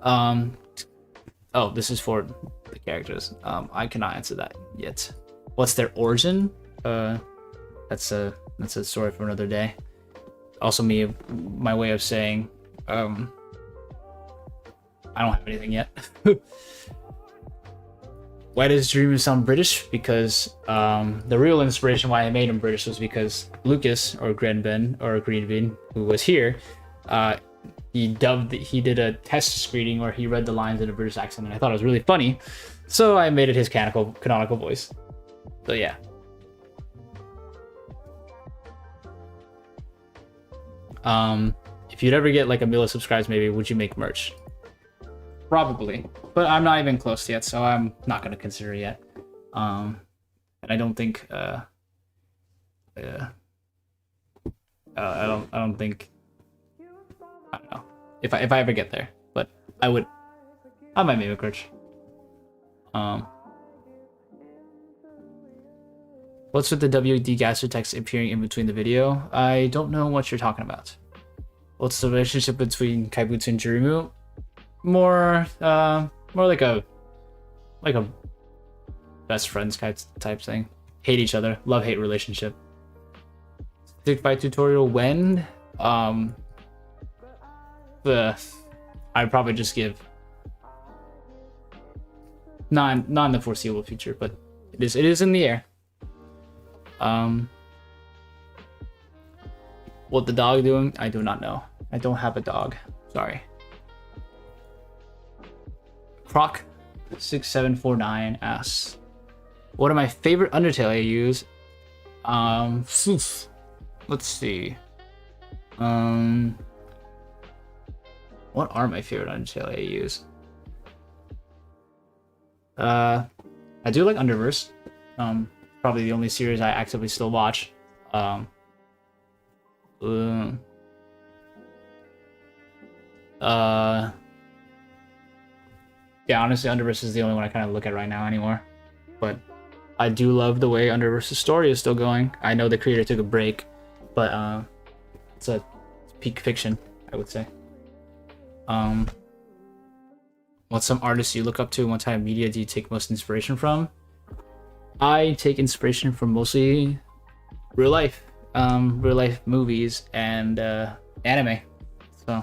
Oh, this is for the characters. I cannot answer that yet. What's their origin? That's a story for another day. Also, my way of saying, I don't have anything yet. Why does Dreamer sound British? Because the real inspiration why I made him British was because Lucas, or Greenbean, who was here, he did a test screening where he read the lines in a British accent, and I thought it was really funny, so I made it his canonical voice. So yeah. If you'd ever get like 1 million subscribers, maybe would you make merch? Probably, but I'm not even close yet, so I'm not gonna consider it yet. And I don't think I don't think, I don't know if I ever get there, but I might make a merch. What's with the WD Gasser text appearing in between the video? I don't know what you're talking about. What's the relationship between Kaibutsu and Jirimu? More like a best friends type thing. Hate each other, love-hate relationship. Stick fight tutorial when? I'd probably just give not in the foreseeable future, but it is in the air. What the dog doing? I do not know. I don't have a dog. Sorry. Proc6749 asks, what are my favorite Undertale I use? Let's see. What are my favorite Undertale I use? I do like Underverse. Probably the only series I actively still watch. Yeah, honestly, Underverse is the only one I kind of look at right now anymore. But I do love the way Underverse's story is still going. I know the creator took a break, but it's peak fiction, I would say. What's some artists you look up to? What type of media do you take most inspiration from? I take inspiration from mostly real life movies and anime. So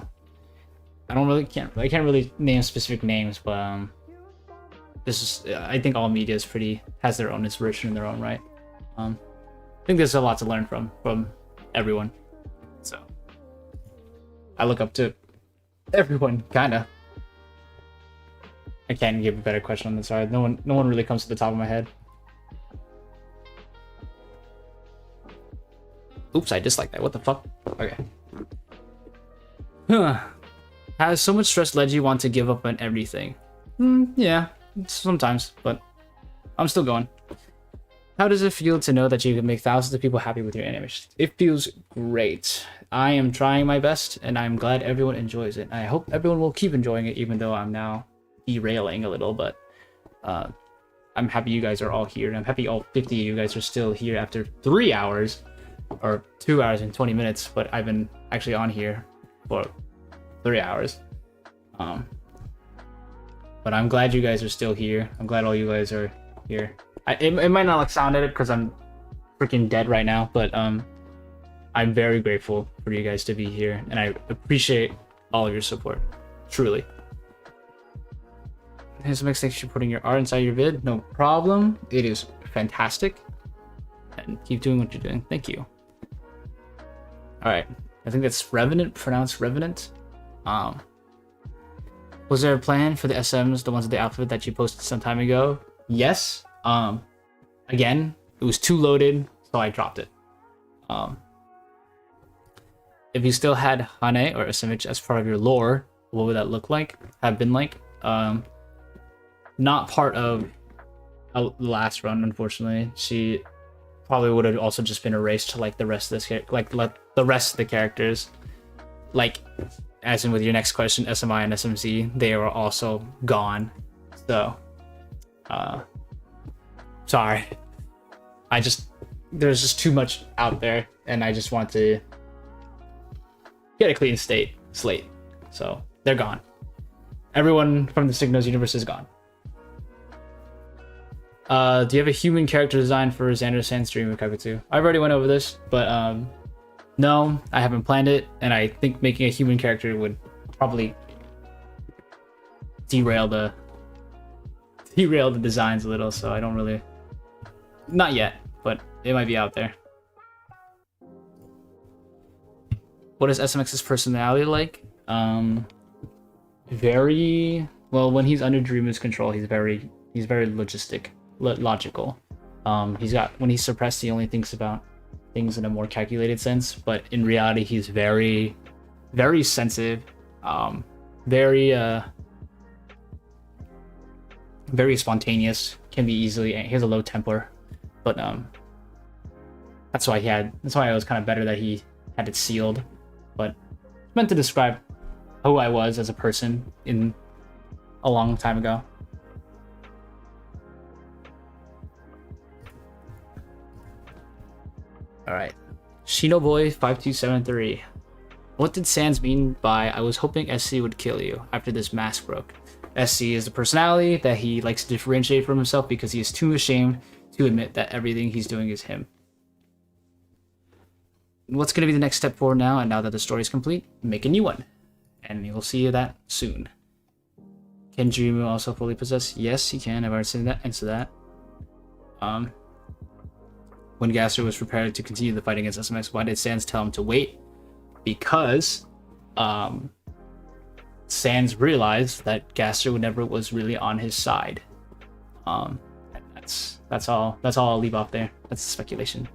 I can't really name specific names, but this is I think all media has their own inspiration in their own right. I think there's a lot to learn from everyone. So I look up to everyone, kinda. I can't give a better question on this side. No one really comes to the top of my head. Oops, I dislike that. What the fuck? Okay. Has so much stress led you want to give up on everything? Yeah, sometimes, but I'm still going. How does it feel to know that you can make thousands of people happy with your animations? It feels great. I am trying my best, and I'm glad everyone enjoys it. I hope everyone will keep enjoying it, even though I'm now derailing a little, but I'm happy you guys are all here, and I'm happy all 50 of you guys are still here after 3 hours, or 2 hours and 20 minutes, but I've been actually on here for 3 hours. But I'm glad you guys are still here. I'm glad all you guys are here. It might not like sound at it because I'm freaking dead right now, but I'm very grateful for you guys to be here, and I appreciate all of your support, truly. SMX, thanks for putting your art inside your vid. No problem. It is fantastic, and keep doing what you're doing. Thank you. All right, I think that's Revenant, pronounced Revenant. Was there a plan for the SMs, the ones with the outfit that you posted some time ago? Yes. Again, it was too loaded, so I dropped it. If you still had Hane or SMH as part of your lore, what would that look like? Have been like? Not part of the last run, unfortunately. She probably would have also just been erased to like the rest of this, like the rest of the characters. Like, as in with your next question, SMI and SMZ, they were also gone. So, sorry. There's just too much out there, and I just want to get a clean slate. So, they're gone. Everyone from the Signos universe is gone. Do you have a human character design for Xander Sand's Dream of Kakutu? I've already went over this, but no, I haven't planned it, and I think making a human character would probably derail the designs a little, so I don't really... Not yet, but it might be out there. What is SMX's personality like? Very... Well, when he's under Dreamer's control, he's very logical. When he's suppressed, he only thinks about things in a more calculated sense, but in reality he's very sensitive, very spontaneous, can be easily, he has a low temper, but that's why it was kind of better that he had it sealed, but it's meant to describe who I was as a person in a long time ago. Alright. Shinoboy5273. What did Sans mean by I was hoping SC would kill you after this mask broke? SC is the personality that he likes to differentiate from himself because he is too ashamed to admit that everything he's doing is him. What's going to be the next step forward now, and now that the story is complete? Make a new one. And you'll see that soon. Can Jirimu also fully possess? Yes, he can. I've already said that. Answer that. When Gaster was prepared to continue the fight against SMX, why did Sans tell him to wait? Because Sans realized that Gaster never was really on his side. That's all I'll leave off there. That's speculation.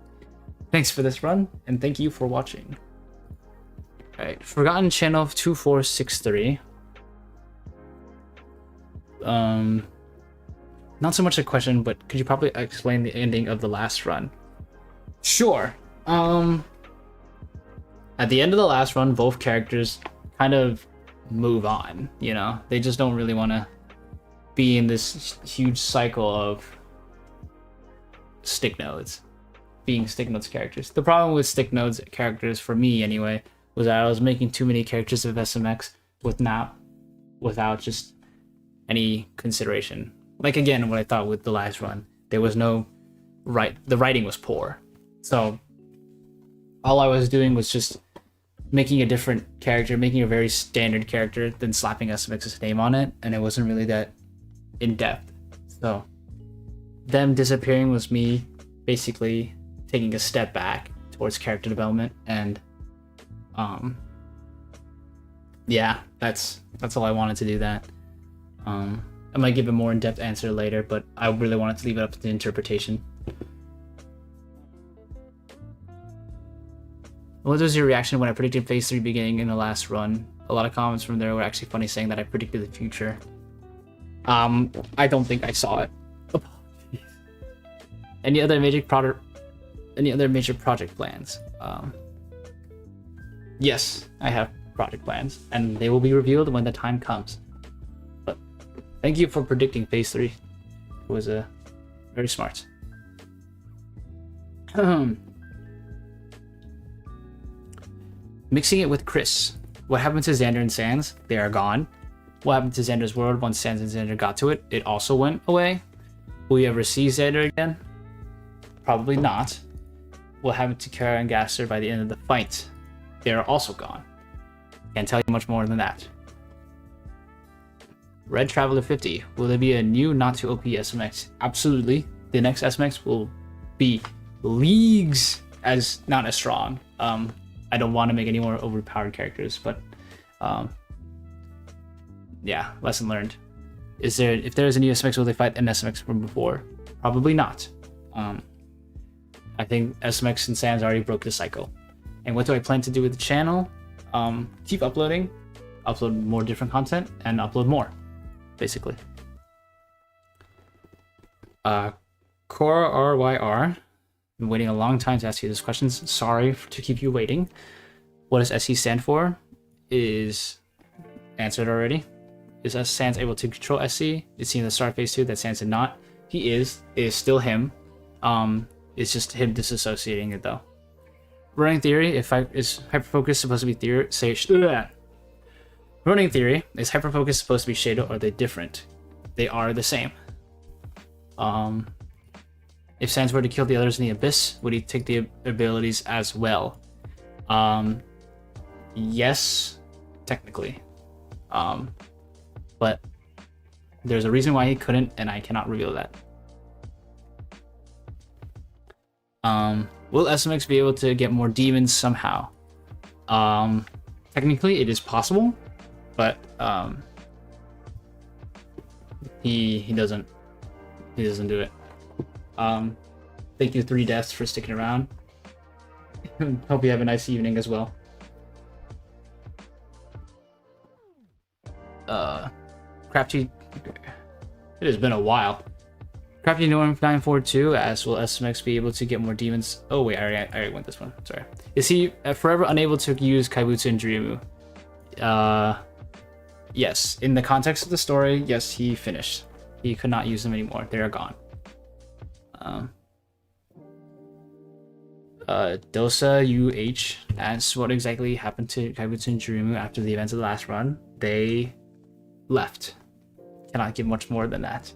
Thanks for this run, and thank you for watching. Alright, Forgotten Channel 2463. Not so much a question, but could you probably explain the ending of the last run? Sure. At the end of the last run, both characters kind of move on, you know? They just don't really want to be in this huge cycle of stick nodes, being stick nodes characters. The problem with stick nodes characters, for me anyway, was that I was making too many characters of SMX with not without just any consideration. Like again, what I thought with the last run, there was no the writing was poor. So all I was doing was just making a different character, making a very standard character, then slapping SMX's name on it, and it wasn't really that in depth. So them disappearing was me basically taking a step back towards character development, and yeah, that's all I wanted to do that. I might give a more in-depth answer later, but I really wanted to leave it up to the interpretation. What was your reaction when I predicted Phase 3 beginning in the last run? A lot of comments from there were actually funny, saying that I predicted the future. I don't think I saw it. Any other major project plans? Yes, I have project plans, and they will be revealed when the time comes. But thank you for predicting Phase 3. It was very smart. Mixing it with Chris. What happened to Xander and Sans? They are gone. What happened to Xander's world once Sans and Xander got to it? It also went away. Will we ever see Xander again? Probably not. What happened to Kara and Gaster by the end of the fight? They are also gone. Can't tell you much more than that. Red Traveler 50. Will there be a new not too OP SMX? Absolutely. The next SMX will be leagues not as strong. I don't want to make any more overpowered characters, but yeah, lesson learned. If there is a new SMX, will they fight an SMX from before? Probably not. I think SMX and Sans already broke the cycle. And what do I plan to do with the channel? Keep uploading, upload more different content, and upload more, basically. Cora RYR. Been waiting a long time to ask you these questions. Sorry to keep you waiting. What does SE stand for? Is answered already. Is Sans able to control SC? It seemed in the start Phase 2 that Sans did not. He is. It is still him. It's just him disassociating it though. Running theory. Is hyperfocus supposed to be theory? Running theory. Is hyperfocus supposed to be Shadow, or are they different? They are the same. If Sans were to kill the others in the Abyss, would he take the abilities as well? Yes, technically. But there's a reason why he couldn't, and I cannot reveal that. Will SMX be able to get more demons somehow? Technically, it is possible, but he doesn't do it. Thank you 3 deaths for sticking around. Hope you have a nice evening as well. Crafty, it has been a while. Crafty Norm 942 asks, will SMX be able to get more demons? Oh wait, I already went this one. Sorry. Is he forever unable to use Kaibutsu and Dreamu? Yes. In the context of the story, yes, he finished. He could not use them anymore. They are gone. Dosa UH asks, what exactly happened to Kaibutsu and Dreamu after the events of the last run? They left. Cannot give much more than that.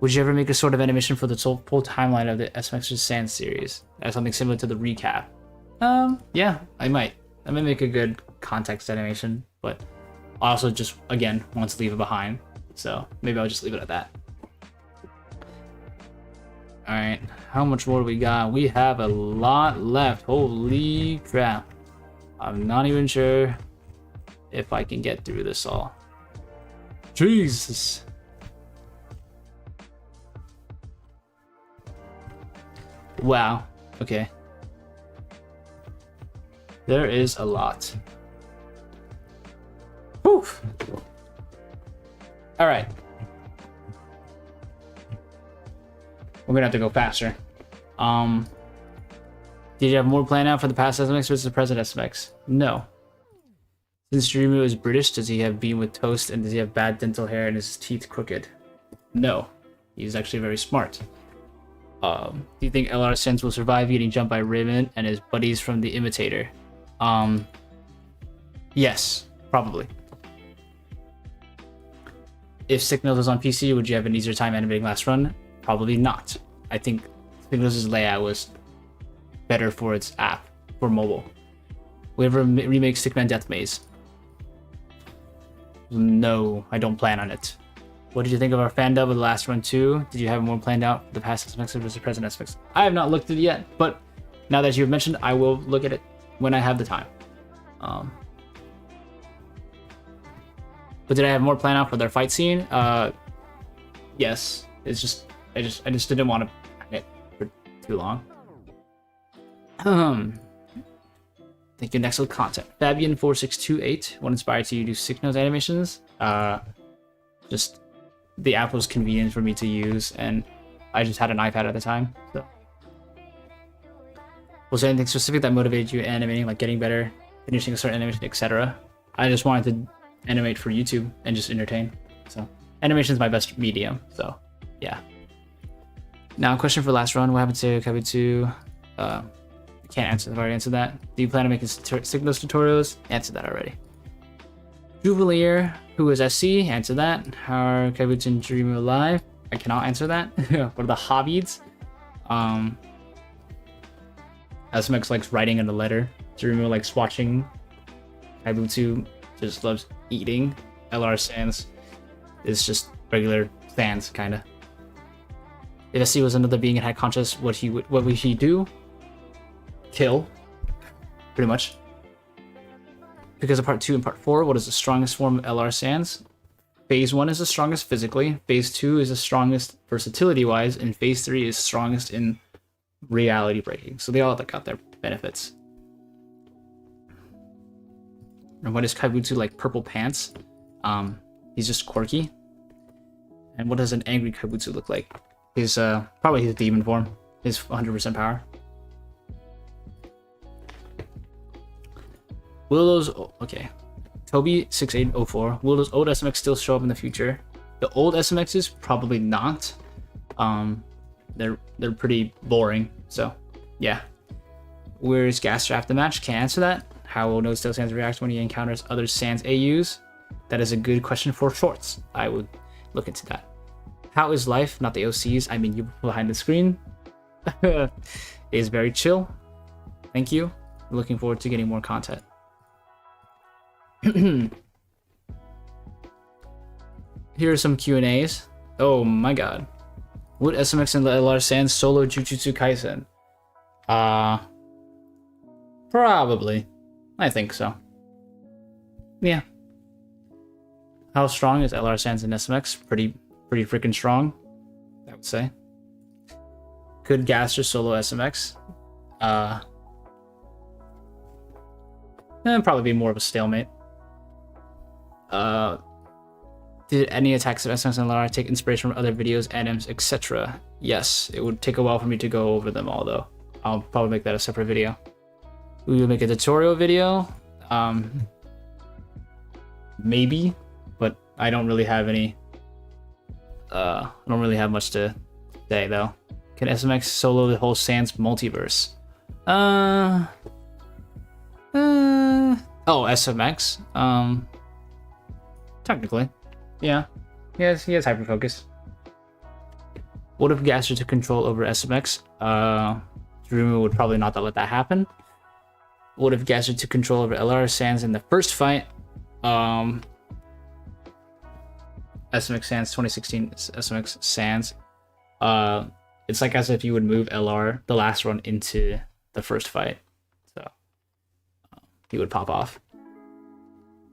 Would you ever make a sort of animation for the full timeline of the SMX Sans series? As something similar to the recap? Yeah, I might. I might make a good context animation, but I also just, again, want to leave it behind. So maybe I'll just leave it at that. Alright, how much more do we got? We have a lot left. Holy crap. I'm not even sure if I can get through this all. Jesus. Wow. Okay. There is a lot. Whew. Alright. We're gonna have to go faster. Did you have more planned out for the past SMX versus the present SMX? No. Since Dreamu is British, does he have bean with toast, and does he have bad dental hair and his teeth crooked? No. He's actually very smart. Do you think LR Sans will survive getting jumped by Raymond and his buddies from the Imitator? Yes, probably. if Signals was on PC, would you have an easier time animating last run? Probably not. I think Signals' layout was better for its app, for mobile. We ever remake Stickman Death Maze? No, I don't plan on it. What did you think of our fan dub of the last run too? Did you have more planned out for the past SMX versus present SMX? I have not looked at it yet, but now that you've mentioned, I will look at it when I have the time. But did I have more planned out for their fight scene? Yes. It's just I just didn't want to hang it for too long. Thank you. Next with content. Fabian4628. What inspired you to do Signals animations? Just the app was convenient for me to use, and I just had an iPad at the time. So, was there anything specific that motivated you in animating, like getting better, finishing a certain animation, etc.? I just wanted to animate for YouTube and just entertain. So, animation is my best medium. So, yeah. Now, question for last run. What happened to Kabuto? I can't answer. I've already answered that. Do you plan on making Signals tutorials? Answered that already. Juvelier, who is SC? Answer that. How are Kabuto and Dreamer alive? I cannot answer that. What are the hobbies? SMX likes writing in the letter. Dreamer likes watching. Kabuto just loves eating. LR Sans is just regular Sans, kinda. If SC was another being and had conscious, what would he do? Kill, pretty much. Because of part 2 and part 4, what is the strongest form of LR Sans? Phase 1 is the strongest physically, Phase 2 is the strongest versatility wise, and Phase 3 is strongest in reality breaking. So they all got their benefits. And what is Kabuto like? Purple pants. He's just quirky. And what does an angry Kabuto look like? He's probably his demon form. His 100% power. Will those... Okay. Toby6804. Will those old SMX still show up in the future? The old SMXs? Probably not. They're pretty boring. So, yeah. Where's Gaster after the match? Can't answer that. How will No Still Sans react when he encounters other Sans AUs? That is a good question for shorts. I would look into that. How is life? Not the OCs. I mean, you behind the screen. It is very chill. Thank you. Looking forward to getting more content. Here are some Q&As. Oh my god. Would SMX and LR Sans solo Jujutsu Kaisen? Probably. I think so. Yeah. How strong is LR Sans and SMX? Pretty freaking strong, I would say. Could Gaster solo SMX? Probably be more of a stalemate. Did any attacks of SMX and LR take inspiration from other videos, animes, etc.? Yes, it would take a while for me to go over them all though. I'll probably make that a separate video. We will make a tutorial video. Maybe, but I don't really have any. I don't really have much to say though. Can SMX solo the whole Sans multiverse? Oh, SMX. Technically, yeah. He has hyperfocus. What if Gaster took control over SMX? Dreamer would probably not let that happen. What if Gaster took control over LR Sans in the first fight? SMX Sans 2016 SMX Sans. It's like as if you would move LR the last run into the first fight, so he would pop off.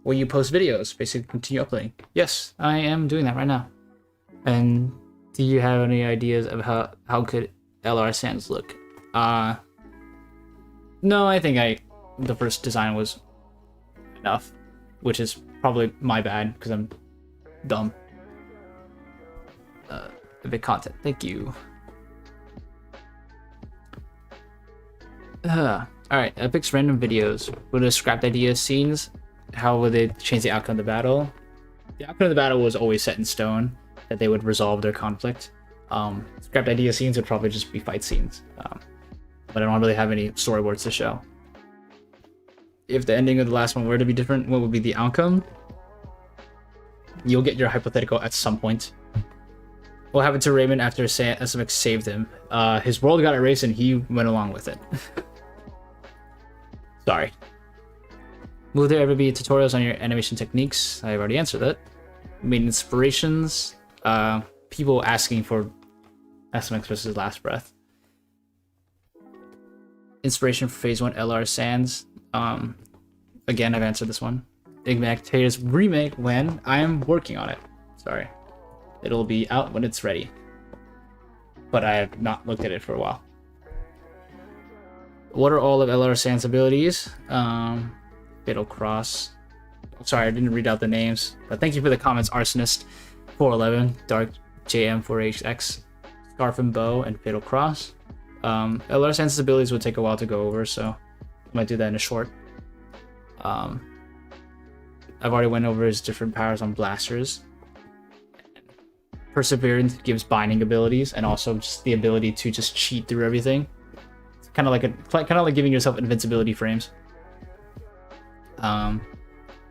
Will you post videos? Basically, continue uploading. Yes, I am doing that right now. And do you have any ideas of how could LR Sans look? No, I think the first design was enough, which is probably my bad because I'm dumb. A bit content. Thank you. Alright, Epic's random videos. Would have scrapped ideas, scenes? How would they change the outcome of the battle? The outcome of the battle was always set in stone, that they would resolve their conflict. Scrapped idea scenes would probably just be fight scenes. But I don't really have any storyboards to show. If the ending of the last one were to be different, what would be the outcome? You'll get your hypothetical at some point. What happened to Raymond after SMX saved him? His world got erased and he went along with it. Sorry. Will there ever be tutorials on your animation techniques? I've already answered that. Main inspirations. People asking for SMX versus Last Breath. Inspiration for Phase 1 LR Sands. Again, I've answered this one. Animator's remake when I'm working on it. Sorry. It'll be out when it's ready. But I have not looked at it for a while. What are all of LR Sands' abilities? Fatal Cross. Sorry, I didn't read out the names. But thank you for the comments, Arsonist 411, Dark JM 4HX, Scarf and Bow, and Fatal Cross. LR Sands' abilities would take a while to go over, so I might do that in a short. I've already went over his different powers on blasters. Perseverance gives binding abilities, and also just the ability to just cheat through everything. It's kind of like giving yourself invincibility frames.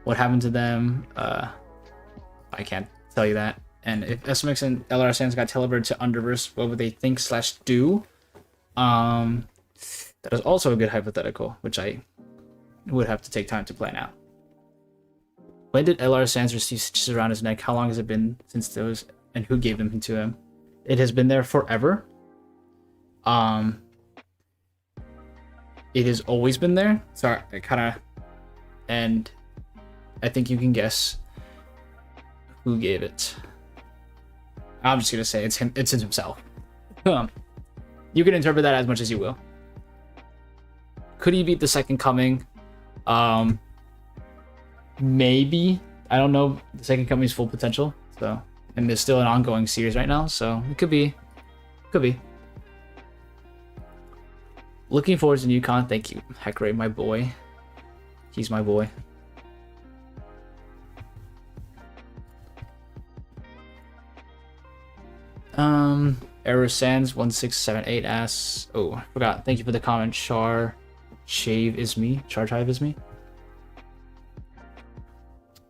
What happened to them? I can't tell you that. And if SMX and LR Sands got teleported to Underverse, what would they think/do? That is also a good hypothetical, which I would have to take time to plan out. When did LR Sands receive stitches around his neck? How long has it been since those, and who gave them to him? It has been there forever. It has always been there. Sorry, and I think you can guess who gave it. I'm just gonna say it's him. It's himself. You can interpret that as much as you will. Could he beat the Second Coming? Maybe. I don't know the Second Coming's full potential. So, and there's still an ongoing series right now, so it could be. Could be. Looking forward to new con. Thank you, Hecray, my boy. He's my boy. Error Sands 1678 asks. Oh, I forgot. Thank you for the comment. Char Shave is me. Charchive is me.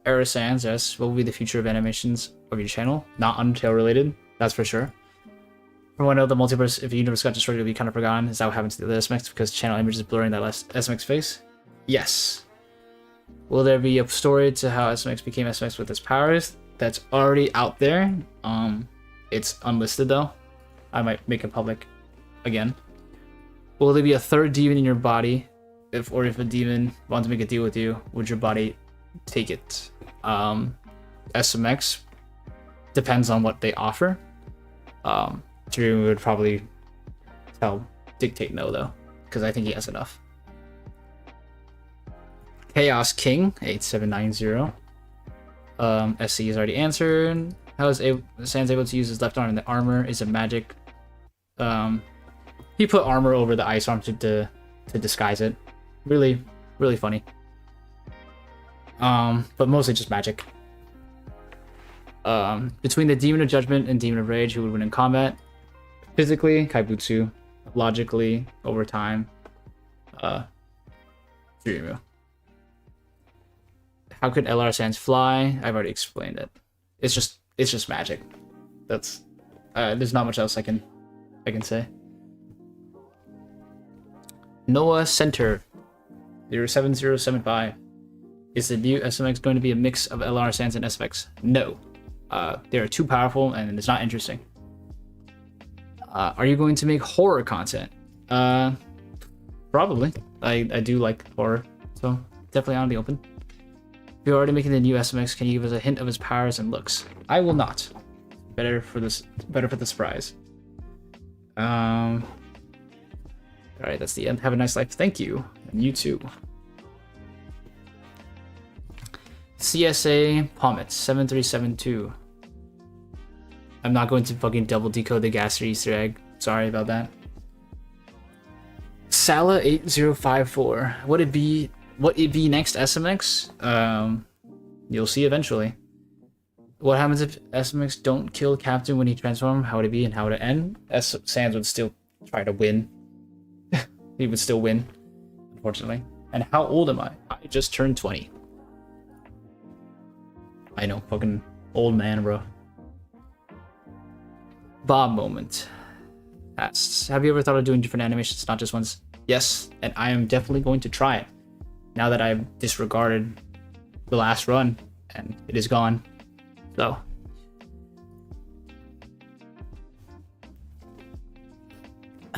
Error Sands, yes. What will be the future of animations of your channel? Not Undertale related, that's for sure. From what I know, the multiverse, if the universe got destroyed, it'll be kind of forgotten. Is that what happens to the SMX because channel image is blurring that last SMX face? Yes. Will there be a story to how SMX became SMX with its powers? That's already out there. It's unlisted though. I might make it public again. Will there be a third demon in your body? If a demon wants to make a deal with you, would your body take it? SMX depends on what they offer. Drew would probably dictate no though, because I think he has enough. Chaos King 8790. SC is already answered. How is Sans able to use his left arm in the armor? Is it magic? He put armor over the ice arm to disguise it. Really, really funny. But mostly just magic. Between the Demon of Judgment and Demon of Rage, who would win in combat? Physically, Kaibutsu. Logically, over time, Jurimu. How could LR Sans fly? I've already explained it. It's just magic. That's there's not much else I can say. Noah Center 07075. Is the new SMX going to be a mix of LR Sans and SMX? No. They are too powerful and it's not interesting. Are you going to make horror content? Probably. I do like horror, so definitely on the open. If you're already making the new SMX, can you give us a hint of his powers and looks? I will not. Better for the surprise. Alright, that's the end. Have a nice life. Thank you. And you too. CSA Pommet 7372. I'm not going to fucking double decode the Gaster Easter egg. Sorry about that. Sala 8054. Would it be next SMX? You'll see eventually. What happens if SMX don't kill Captain when he transforms? How would it be and how would it end? Sans would still try to win. He would still win, unfortunately. And how old am I? I just turned 20. I know, fucking Old man, bro. Bob moment asks, have you ever thought of doing different animations, not just ones? Yes, and I am definitely going to try it. Now that I've disregarded the last run and it is gone. So.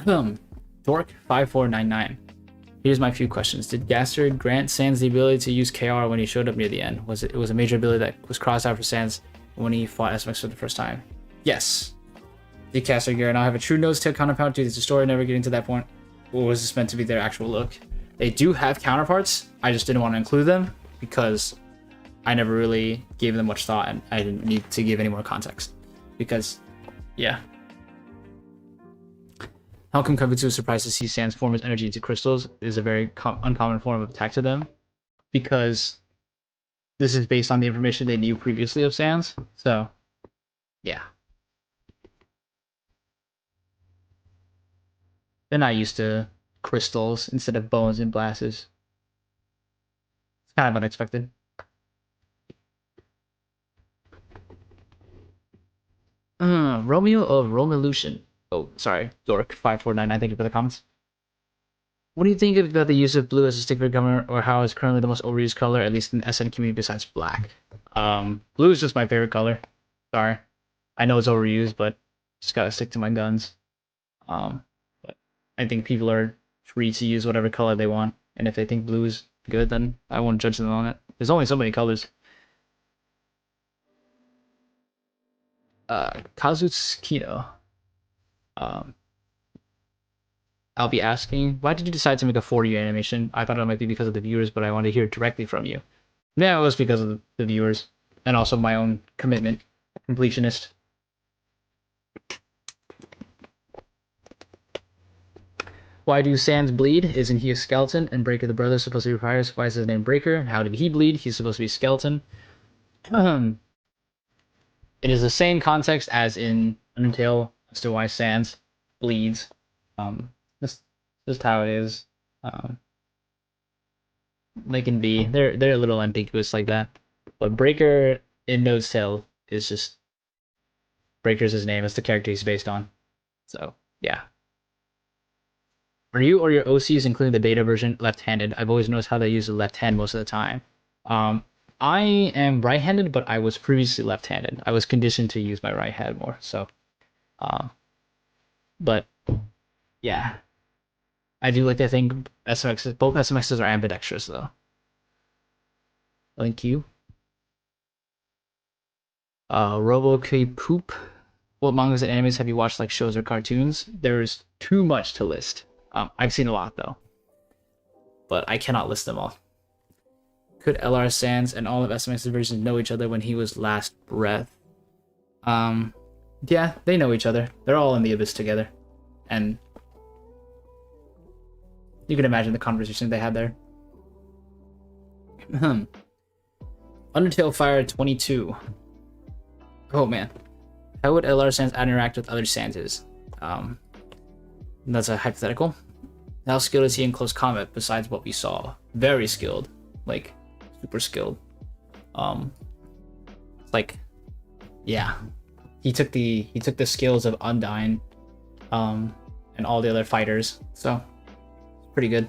Dork5499. Here's my few questions. Did Gaster grant Sans the ability to use KR when he showed up near the end? It was a major ability that was crossed out for Sans when he fought SMX for the first time? Yes. Did Gaster and Garrett now have a true nose tail counterpart due to the story never getting to that point? Or was this meant to be their actual look? They do have counterparts. I just didn't want to include them because I never really gave them much thought and I didn't need to give any more context. Because, yeah. How come Kaibutsu was surprised to see Sans form his energy into crystals? It is a very uncommon form of attack to them. Because this is based on the information they knew previously of Sans. So, yeah. They're not used to crystals instead of bones and blasts. It's kind of unexpected. Romeo of Romolution. Oh, sorry, Dork5499. Thank you for the comments. What do you think about the use of blue as a stick figure color, or how is currently the most overused color, at least in the SN community, besides black? Blue is just my favorite color. Sorry, I know it's overused, but just gotta stick to my guns. But I think people are free to use whatever color they want, and if they think blue is good, then I won't judge them on it. There's only so many colors. Kazutsukido. I'll be asking, why did you decide to make a 4U animation? I thought it might be because of the viewers, but I wanted to hear it directly from you. Yeah, it was because of the viewers, and also my own commitment. Completionist. Why do Sans bleed? Isn't he a skeleton? And Breaker the brother supposed to be fire? Why is his name Breaker? How did he bleed? He's supposed to be a skeleton. It is the same context as in Undertale as to why Sans bleeds. That's just how it is. They can be. They're a little ambiguous like that. But Breaker in Node's Tale is just Breaker's his name. It's the character he's based on. So yeah. Are you or your OCs, including the beta version, left-handed? I've always noticed how they use the left hand most of the time. I am right-handed, but I was previously left-handed. I was conditioned to use my right hand more. So, but yeah, I do like to think SMX. Both SMXs are ambidextrous, though. Thank you. RoboK Poop. What mangas and animes have you watched, like shows or cartoons? There's too much to list. I've seen a lot though, but I cannot list them all. Could LR Sans and all of SMX's versions know each other when he was last breath? Yeah, they know each other. They're all in the abyss together, and you can imagine the conversation they had there. Undertale Fire 22. Oh man, how would LR Sans interact with other Sanses? That's a hypothetical. How skilled is he in close combat besides what we saw? Very skilled, like super skilled. Like, yeah, he took the skills of Undyne, and all the other fighters, so pretty good.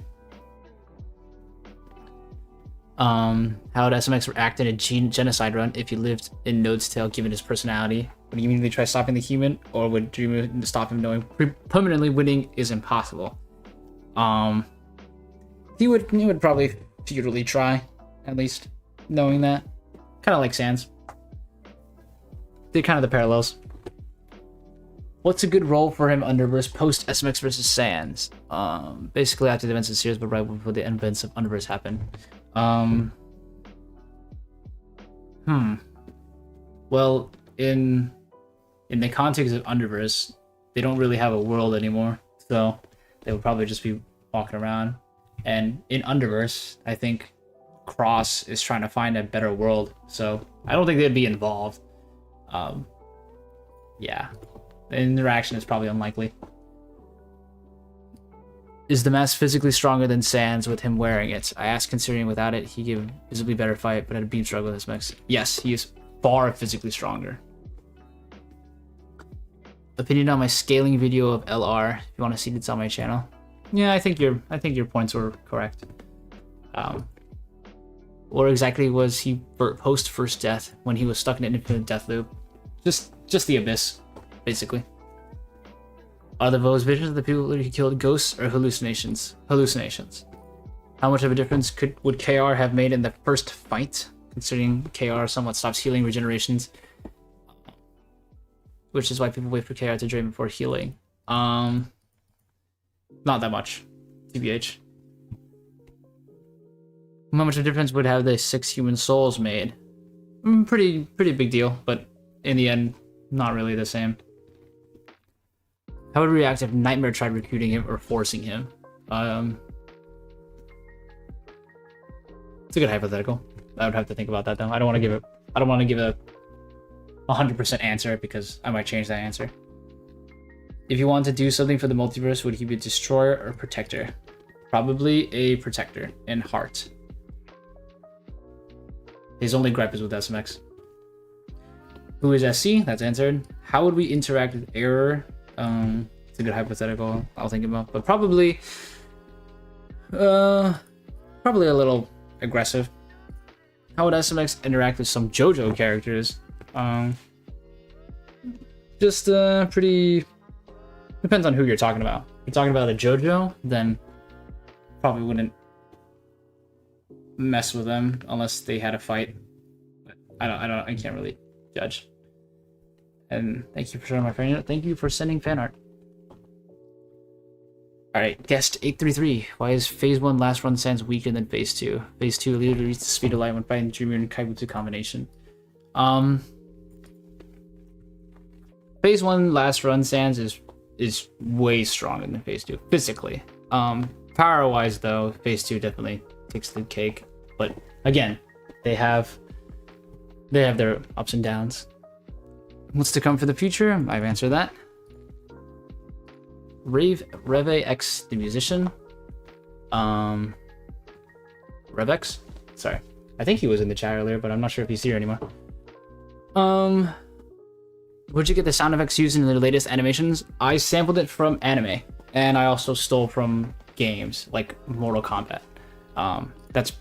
How would SMX react in a genocide run if he lived in Node's Tale given his personality? Would he immediately try stopping the human, or would Dream stop him knowing permanently winning is impossible? He would probably futilely try, at least, knowing that. Kind of like Sans. They're kind of the parallels. What's a good role for him Underverse post SMX versus Sans? Basically after the events of the series, but right before the events of Underverse happen. Well, in the context of Underverse, they don't really have a world anymore, so they would probably just be walking around. And in Underverse, I think Cross is trying to find a better world, so I don't think they'd be involved. Yeah, the interaction is probably unlikely. Is the mask physically stronger than Sans with him wearing it? I asked considering without it, he gave visibly better fight, but had a beam struggle with his mix. Yes, he is far physically stronger. Opinion on my scaling video of LR. If you want to see it, it's on my channel. Yeah, I think your points were correct. Or exactly was he post first death when he was stuck in an infinite death loop? Just the abyss, basically. Are the Vo's visions of the people who killed ghosts or hallucinations? Hallucinations. How much of a difference would KR have made in the first fight, considering KR somewhat stops healing regenerations, which is why people wait for KR to drain before healing. Not that much, TBH. How much of a difference would have the 6 human souls made? Pretty big deal, but in the end, not really the same. How would he react if Nightmare tried recruiting him or forcing him? It's a good hypothetical. I would have to think about that though. I don't want to give a 100% answer because I might change that answer. If you want to do something for the multiverse, would he be a destroyer or protector? Probably a protector in heart. His only gripe is with SMX. Who is SC? That's answered. How would we interact with error? It's a good hypothetical I'll think about, but probably a little aggressive. How would SMX interact with some JoJo characters? Just pretty depends on who you're talking about. If you're talking about a JoJo, then probably wouldn't mess with them unless they had a fight. But I can't really judge. And thank you for showing my fan art. Thank you for sending fan art. Alright, guest 833. Why is phase 1 last run Sans weaker than phase 2? Phase 2 literally reached the speed of light when fighting Dreamer and Kaibutsu combination. Phase 1 last run Sans is way stronger than phase 2 physically. Power wise though, phase 2 definitely takes the cake. But again, they have their ups and downs. What's to come for the future? I've answered that. Reve X the musician. Revex? Sorry. I think he was in the chat earlier, but I'm not sure if he's here anymore. Where'd you get the sound effects used in the latest animations? I sampled it from anime, and I also stole from games like Mortal Kombat. That's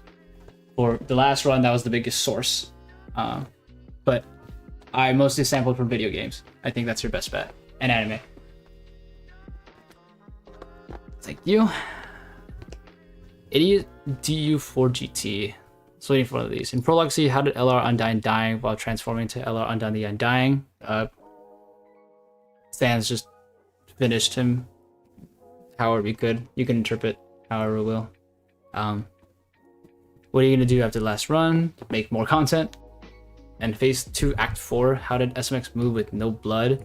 for the last run, that was the biggest source. But I mostly sampled from video games. I think that's your best bet. And anime. Thank you. Idiot DU4GT. So waiting for one of these. In Prologue C, how did LR Undyne dying while transforming to LR Undyne the Undying? Sans just finished him however we could. You can interpret however you will. What are you gonna do after the last run? Make more content. And phase 2 act 4, how did SMX move with no blood?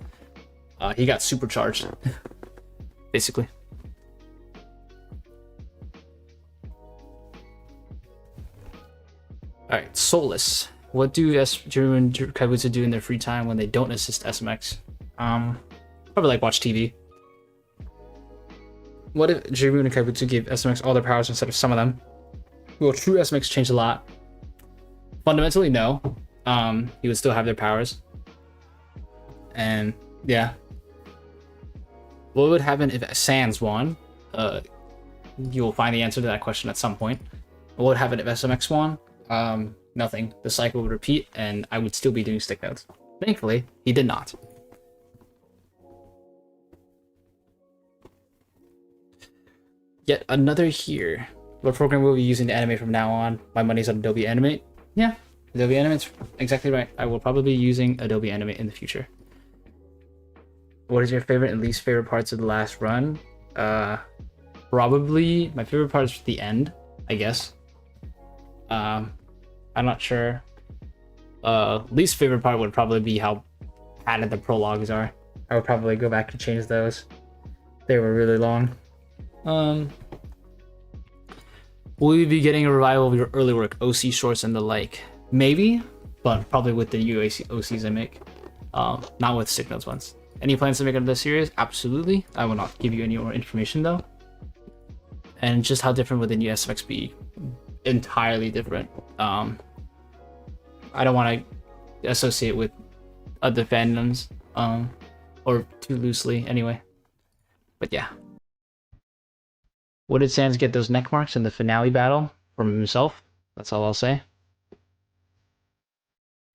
He got supercharged. Basically. Alright, Soulless. What do Drew and Kaibutsu do in their free time when they don't assist SMX? Probably like watch TV. What if Drew and Kaibutsu gave SMX all their powers instead of some of them? Will true SMX change a lot? Fundamentally, no. He would still have their powers. And yeah. What would happen if Sans won? You'll find the answer to that question at some point. What would happen if SMX won? Nothing. The cycle would repeat, and I would still be doing stick notes. Thankfully, he did not. Yet another here. What program will we be using to animate from now on? My money's on Adobe Animate. Yeah, Adobe Animate's exactly right. I will probably be using Adobe Animate in the future. What is your favorite and least favorite parts of the last run? Probably my favorite part is the end, I guess. I'm not sure. Least favorite part would probably be how padded the prologues are. I would probably go back and change those. They were really long. Will you be getting a revival of your early work, OC shorts and the like? Maybe, but probably with the new OCs I make. Not with stick notes ones. Any plans to make another series? Absolutely. I will not give you any more information though. And just how different would the new SMX be? Entirely different. I don't want associate with other fandoms, or too loosely anyway. But yeah. What did Sans get those neck marks in the finale battle from himself? That's all I'll say.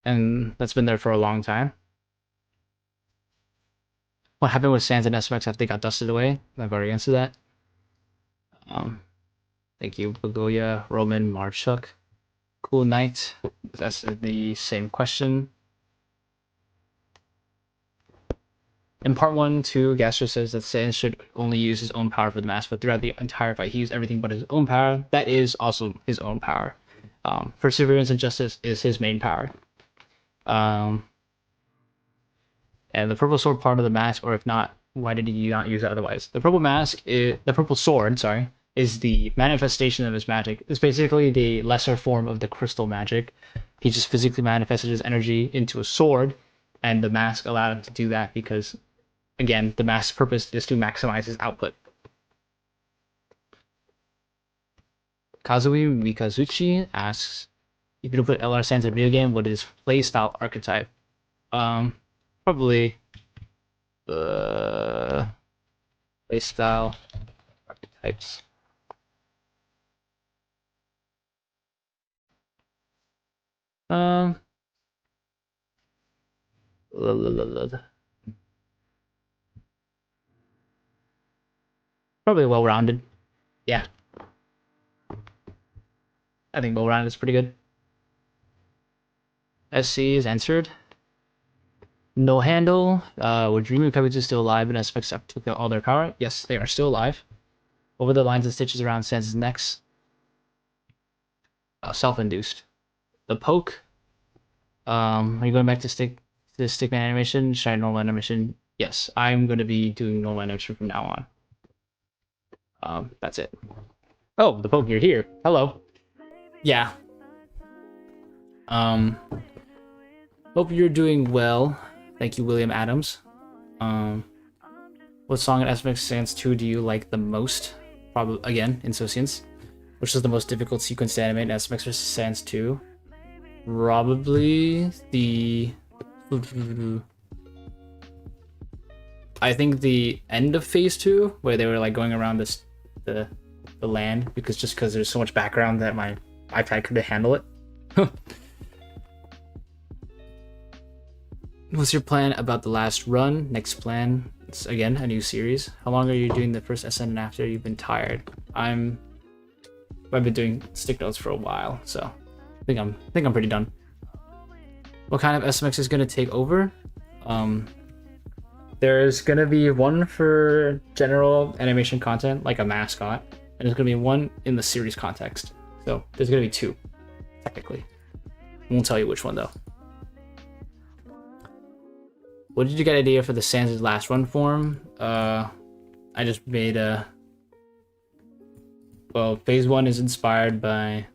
And that's been there for a long time. What happened with Sans and SMX after they got dusted away? I've already answered that. Thank you, Begoya, Roman, Marchuk. Cool night. That's the same question. In part 1, 2, Gastro says that Sans should only use his own power for the mask, but throughout the entire fight, he used everything but his own power. That is also his own power. Perseverance and Justice is his main power. And the purple sword part of the mask, or if not, why did you not use it otherwise? The purple sword, sorry, is the manifestation of his magic. It's basically the lesser form of the crystal magic. He just physically manifested his energy into a sword, and the mask allowed him to do that because, again, the mask's purpose is to maximize his output. Kazui Mikazuchi asks, if you could put LR Sans in a video game, what is playstyle archetype? Probably the playstyle archetypes. Probably well-rounded. Yeah. I think well-rounded is pretty good. SC is answered. No handle. Were Dream and Kabuto still alive and SPX took out all their power? Yes, they are still alive. What were the lines and stitches around Sans' necks? Self-induced. The poke. Are you going back to stickman animation? Should I normal animation? Yes, I'm going to be doing normal animation from now on. That's it. Oh, the poke, you're here. Hello. Yeah. Hope you're doing well. Thank you, William Adams. What song in SMX Sans 2 do you like the most? Probably, again, Insouciance. Which is the most difficult sequence to animate in SMX vs. Sans 2? Probably the... I think the end of Phase 2, where they were like going around the land, because there's so much background that my iPad couldn't handle it. What's your plan about the last run? Next plan? It's again a new series. How long are you doing the first SN and after you've been tired? I've been doing stick notes for a while, so I think I'm pretty done. What kind of SMX is gonna take over? There's gonna be one for general animation content, like a mascot, and there's gonna be one in the series context. So there's gonna be two, technically. I won't tell you which one though. What did you get idea for the Sans' last run form? I just made a... Well, Phase 1 is inspired by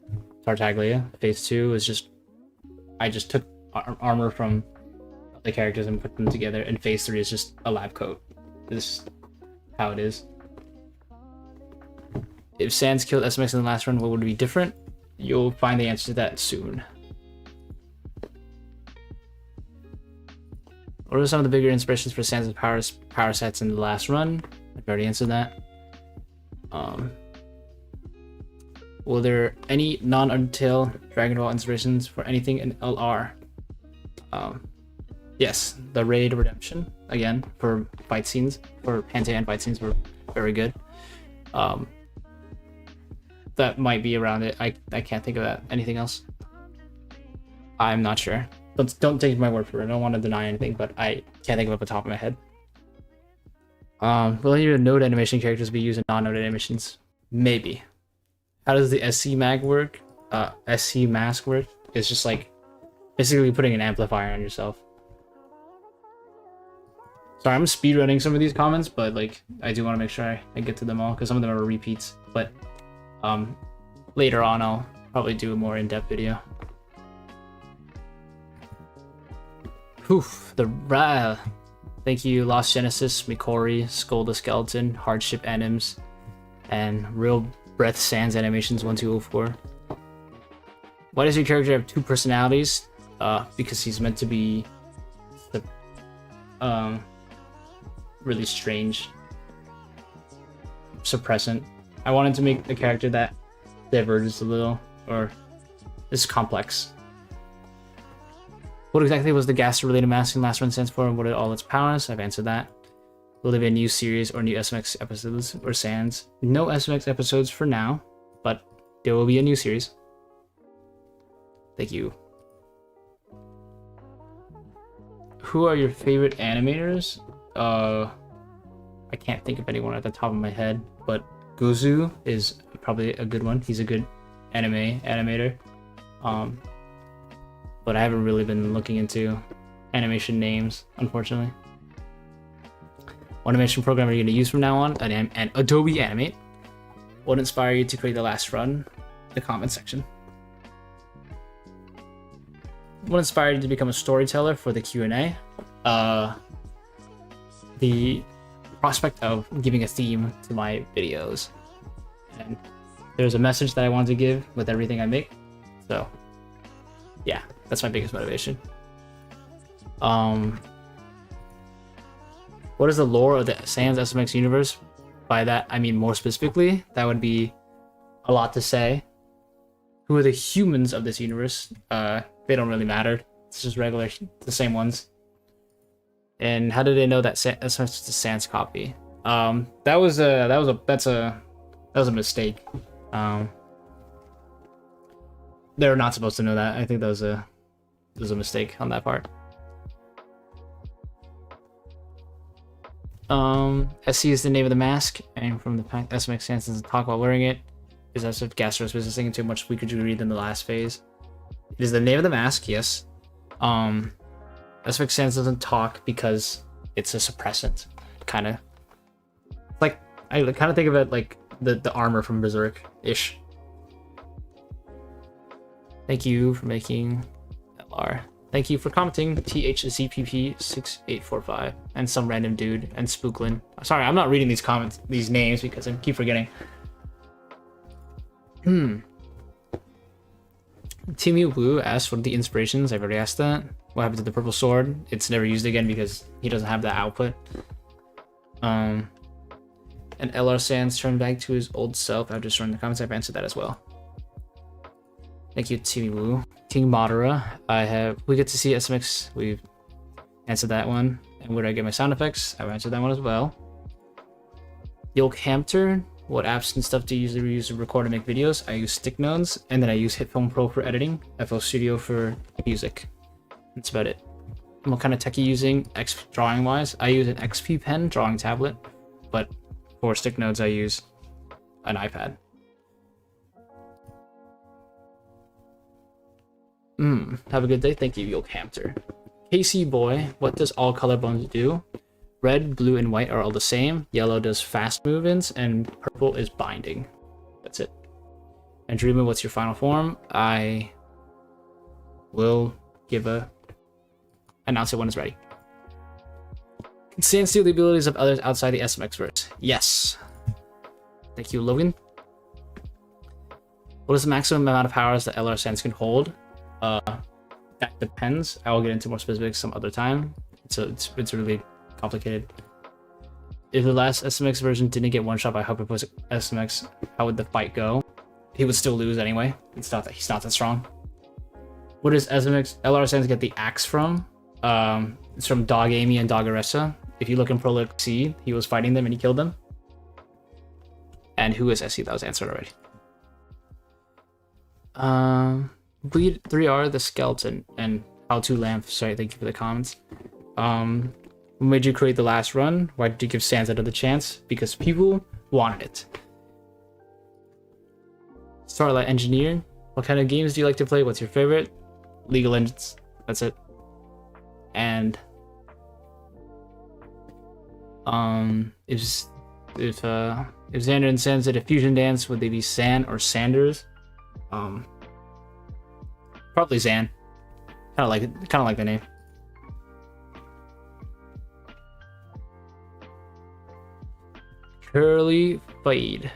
Tartaglia. Phase 2 is just... I just took armor from the characters and put them together, and Phase 3 is just a lab coat. This is how it is. If Sans killed SMX in the last run, what would be different? You'll find the answer to that soon. What are some of the bigger inspirations for Sans' power sets in the last run? I've already answered that. Were there any non-Undertale Dragon Ball inspirations for anything in LR? Yes, the Raid Redemption, again, for fight scenes, for hand-to-hand fight scenes were very good. That might be around it. I can't think of anything else. I'm not sure. Don't take my word for it. I don't want to deny anything, but I can't think of it off the top of my head. Will your node animation characters be used in non-node animations? Maybe. How does the SC mag work? SC mask work? It's just like basically putting an amplifier on yourself. Sorry, I'm speedrunning some of these comments, but like I do want to make sure I get to them all because some of them are repeats. But later on, I'll probably do a more in-depth video. Oof, thank you, Lost Genesis, Mikori, Skull the Skeleton, Hardship Anims, and Real Breath Sans Animations 1204. Why does your character have two personalities? because he's meant to be the really strange suppressant. I wanted to make a character that diverges a little, or is complex. What exactly was the gas-related masking last run stands for, and what are all its powers? I've answered that. Will there be a new series or new SMX episodes or Sans? No SMX episodes for now, but there will be a new series. Thank you. Who are your favorite animators? I can't think of anyone at the top of my head, but Gozu is probably a good one. He's a good animator. But I haven't really been looking into animation names, unfortunately. What animation program are you going to use from now on? An Adobe Animate. What inspired you to create the last run? The comment section. What inspired you to become a storyteller for the QnA? The prospect of giving a theme to my videos. And there's a message that I wanted to give with everything I make. So, yeah, that's my biggest motivation. What is the lore of the Sans SMX universe? By that, I mean more specifically, that would be a lot to say. Who are the humans of this universe? They don't really matter. It's just regular, the same ones. And how did they know that SMX is a Sans copy? That was a mistake. They're not supposed to know that. I think that was a mistake on that part. SC is the name of the mask, and from the SMX Sans doesn't talk while wearing it. Is as if Gastro is sinking to a much weaker degree than the last phase. It is the name of the mask, yes. SMX Sans doesn't talk because it's a suppressant, kind of. Like, I kind of think of it like the armor from Berserk-ish. Thank you for making LR. Thank you for commenting, THZPP6845, and some random dude, and Spooklin. Sorry, I'm not reading these comments, these names, because I keep forgetting. Timmy Wu asked what are the inspirations. I've already asked that. What happened to the purple sword? It's never used again because he doesn't have that output. And LR Sans turned back to his old self after destroying the comments. I've answered that as well. Thank you, Timmy Wu. King Madara. We get to see SMX. We've answered that one. And where do I get my sound effects? I've answered that one as well. Yolk Hamter. What apps and stuff do you usually use to record and make videos? I use Stick Nodes, and then I use HitFilm Pro for editing, FL Studio for music. That's about it. And what kind of tech are you using? Drawing wise, I use an XP pen drawing tablet, but for Stick Nodes I use an iPad. Have a good day. Thank you, Yolk Hamter. KC Boy, what does all color bones do? Red, blue, and white are all the same. Yellow does fast movements, and purple is binding. That's it. And Dreamer, what's your final form? I will announce it when it's ready. Can Sans steal the abilities of others outside the SMX verse? Yes. Thank you, Logan. What is the maximum amount of powers that LR Sans can hold? That depends. I will get into more specifics some other time. It's really complicated. If the last SMX version didn't get one shot by Hyperpush SMX, how would the fight go? He would still lose anyway. He's not that strong. Where does SMX LR Sans get the axe from? It's from Dog Amy and Doggeressa. If you look in Prolific C, he was fighting them and he killed them. And who is SC? That was answered already. Bleed 3R the skeleton and how to lamp. Sorry, thank you for the comments. What made you create the last run? Why did you give Sans another chance? Because people wanted it. Starlight Engineer. What kind of games do you like to play? What's your favorite? League of Legends. That's it. And if Xander and Sans did a fusion dance, would they be San or Sanders? Probably Zan. Kind of like the name. Curly Fade.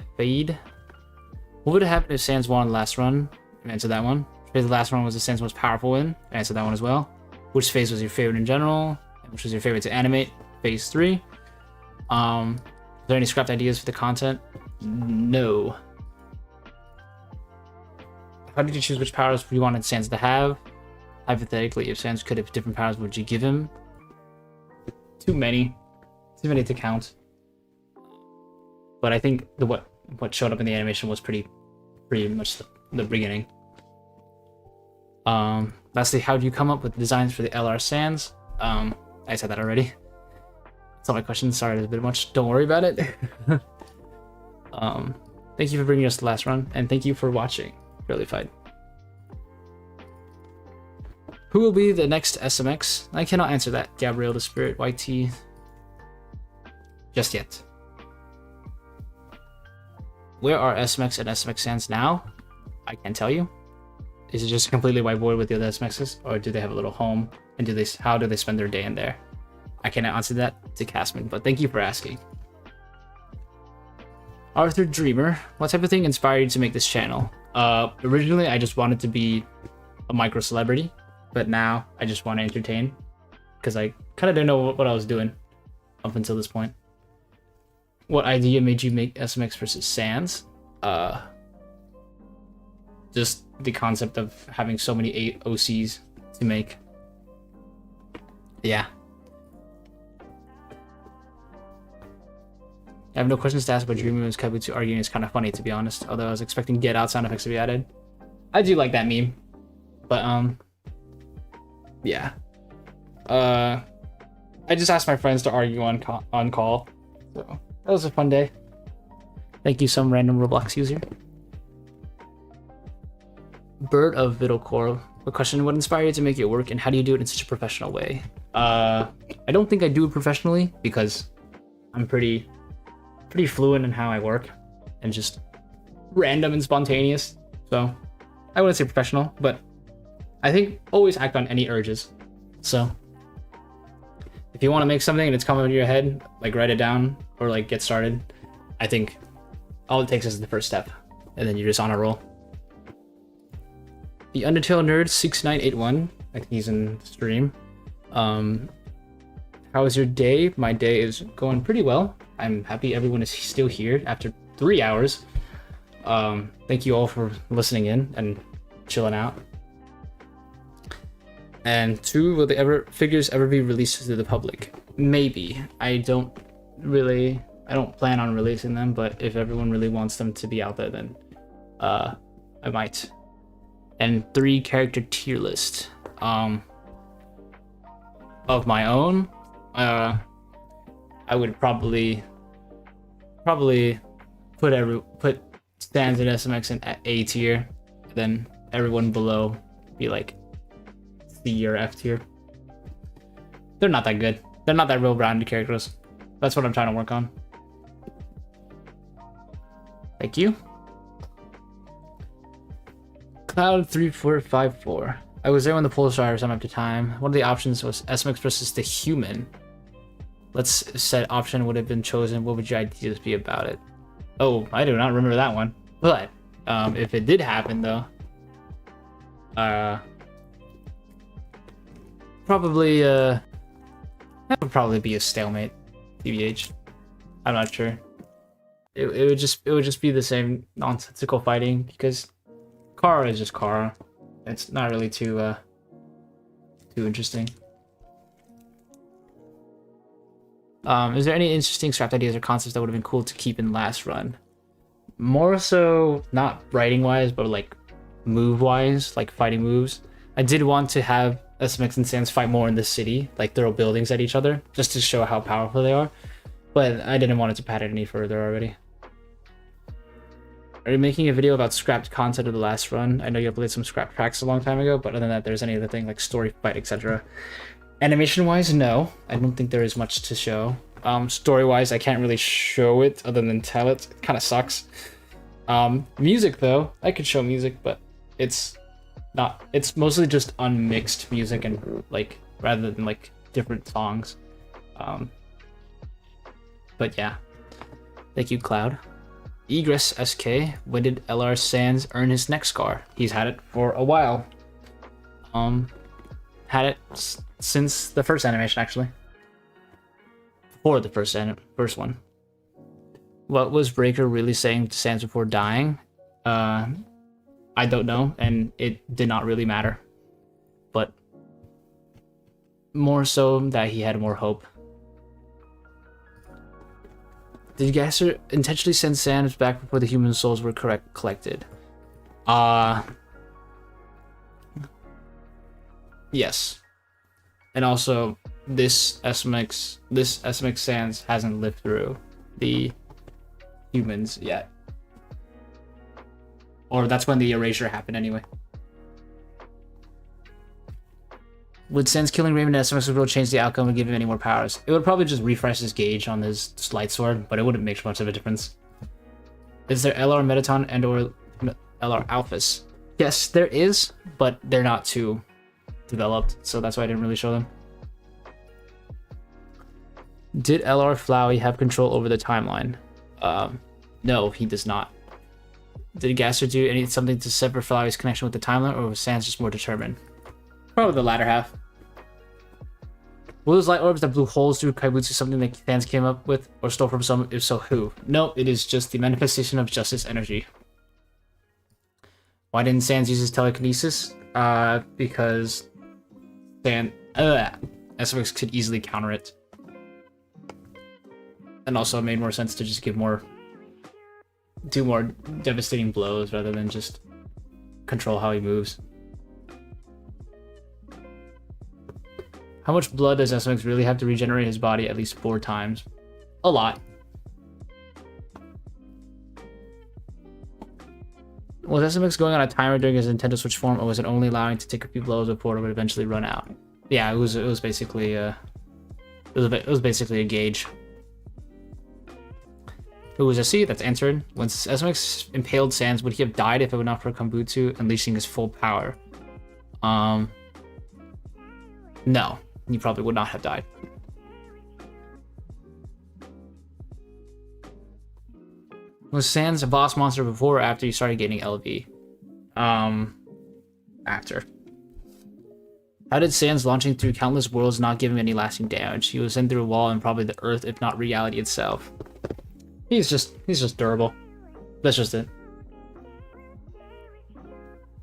What would have happened if Sans won the last run? Answer that one. The last one was the Sand's most powerful win. I answered that one as well. Which phase was your favorite in general? And which was your favorite to animate? Phase 3. Is there any scrapped ideas for the content? No. How did you choose which powers you wanted Sans to have? Hypothetically, if Sans could have different powers, would you give him? Too many. Too many to count. But I think what showed up in the animation was pretty much the beginning. Lastly, how do you come up with designs for the LR Sans? I said that already. That's all my questions. Sorry, there's a bit much. Don't worry about it. Thank you for bringing us the last run, and thank you for watching. Really fine. Who will be the next SMX? I cannot answer that. Gabriel the Spirit, YT. Just yet. Where are SMX and SMX Sans now? I can't tell you. Is it just completely whiteboard with the other SMXs, or do they have a little home? And how do they spend their day in there? I cannot answer that to Casman, but thank you for asking. Arthur Dreamer, what type of thing inspired you to make this channel? Originally, I just wanted to be a micro celebrity, but now I just want to entertain, because I kind of didn't know what I was doing up until this point. What idea made you make SMX versus Sans? Just the concept of having so many OCs to make. Yeah. I have no questions to ask, but Dreamer and Kabuto arguing is kind of funny, to be honest. Although I was expecting Get Out sound effects to be added. I do like that meme. But, yeah. I just asked my friends to argue on call. So, that was a fun day. Thank you, some random Roblox user. Bird of Vittlecore. A question, what inspired you to make it work, and how do you do it in such a professional way? I don't think I do it professionally, because I'm pretty fluent in how I work, and just random and spontaneous. So, I wouldn't say professional, but I think always act on any urges. So, if you want to make something and it's coming into your head, like write it down, or like get started, I think all it takes is the first step, and then you're just on a roll. The Undertale Nerd 6981, I think he's in the stream. How was your day? My day is going pretty well. I'm happy everyone is still here after 3 hours. Thank you all for listening in and chilling out. And 2, will the figures ever be released to the public? Maybe. I don't plan on releasing them, but if everyone really wants them to be out there, then I might. And 3 character tier list of my own. I would probably put Sans and SMX in A tier, then everyone below be like C or F tier. They're not that good. They're not that real rounded characters. That's what I'm trying to work on. Thank you. Cloud3454. I was there when the polls started some of the time. One of the options was SMX versus the human. Let's set option would have been chosen. What would your ideas be about it? Oh, I do not remember that one. But if it did happen though, probably that would probably be a stalemate. TBH. I'm not sure. It would just be the same nonsensical fighting, because Kara is just Kara. It's not really too interesting. Is there any interesting scrapped ideas or concepts that would have been cool to keep in last run? More so, not writing wise, but like move wise, like fighting moves. I did want to have SMX and Sans fight more in the city, like throw buildings at each other, just to show how powerful they are. But I didn't want it to pad it any further already. Are you making a video about scrapped content of the last run? I know you uploaded some scrapped tracks a long time ago, but other than that, there's any other thing like story, fight, etc. Animation-wise, no. I don't think there is much to show. Story-wise, I can't really show it other than tell it. It kind of sucks. Music, though, I could show music, but it's not. It's mostly just unmixed music and like rather than like different songs. But yeah, thank you, Cloud. Egress SK, when did LR Sans earn his neck scar? He's had it for a while. Had it since the first animation, actually. Before the first one. What was Breaker really saying to Sans before dying? I don't know, and it did not really matter. But more so that he had more hope. Did Gasser intentionally send Sans back before the human souls were collected? Yes. And also, this SMX Sans hasn't lived through the humans yet. Or that's when the erasure happened anyway. Would Sans killing Raymond and SMX will change the outcome and give him any more powers? It would probably just refresh his gauge on his light sword, but it wouldn't make much of a difference. Is there LR Metaton and or LR Alphas? Yes, there is, but they're not too developed, so that's why I didn't really show them. Did LR Flowey have control over the timeline? No, he does not. Did Gasser do something to sever Flowey's connection with the timeline, or was Sans just more determined? Probably the latter half. Were those light orbs that blew holes through Kaibutsu something that Sans came up with, or stole from someone? If so, who? No, it is just the manifestation of justice energy. Why didn't Sans use his telekinesis? Because SMX could easily counter it. And also it made more sense to just do more devastating blows rather than just control how he moves. How much blood does SMX really have to regenerate his body at least 4 times? A lot. Was SMX going on a timer during his Nintendo Switch form, or was it only allowing to take a few blows before it would eventually run out? Yeah, it was basically it was basically a gauge. Who was a C? That's answered. When SMX impaled Sans, would he have died if it were not for Kambutsu unleashing his full power? No, he probably would not have died. Was Sans a boss monster before or after you started getting LV? After. How did Sans launching through countless worlds not give him any lasting damage? He was sent through a wall and probably the earth, if not reality itself. He's just durable. That's just it.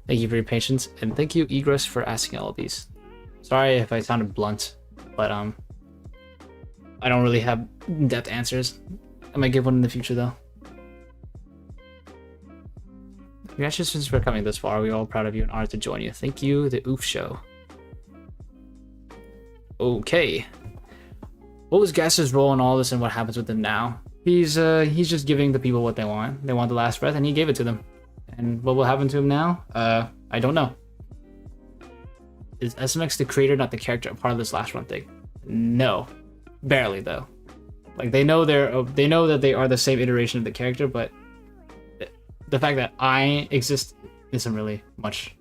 Thank you for your patience, and thank you, Egress, for asking all of these. Sorry if I sounded blunt, but I don't really have in-depth answers. I might give one in the future though. Congratulations for coming this far. We're all proud of you and honored to join you. Thank you, the Oof Show. Okay. What was Gasser's role in all this and what happens with him now? He's just giving the people what they want. They want the last breath and he gave it to them. And what will happen to him now? I don't know. Is SMX the creator, not the character, a part of this last run thing? No. Barely though. Like they know that they are the same iteration of the character, but the fact that I exist isn't really much.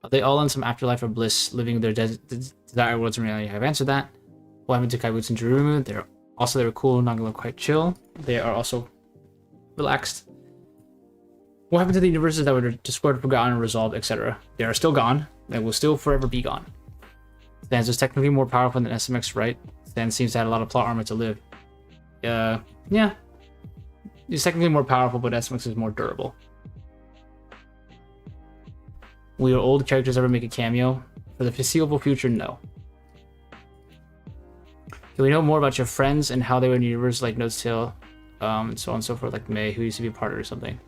Are they all in some afterlife or bliss, living their desired worlds in reality? I've answered that. What happened to Kaibutsu and Jirumu? They were cool, not gonna quite chill. They are also relaxed. What happened to the universes that were destroyed, forgotten, resolved, etc.? They are still gone. They will still forever be gone. Sans is technically more powerful than SMX, right? Sans seems to have a lot of plot armor to live. Yeah. He's technically more powerful, but SMX is more durable. Will your old characters ever make a cameo? For the foreseeable future, no. Do we know more about your friends and how they were in the universe, like Note's Tale, and so on and so forth, like May, who used to be a part of it or something?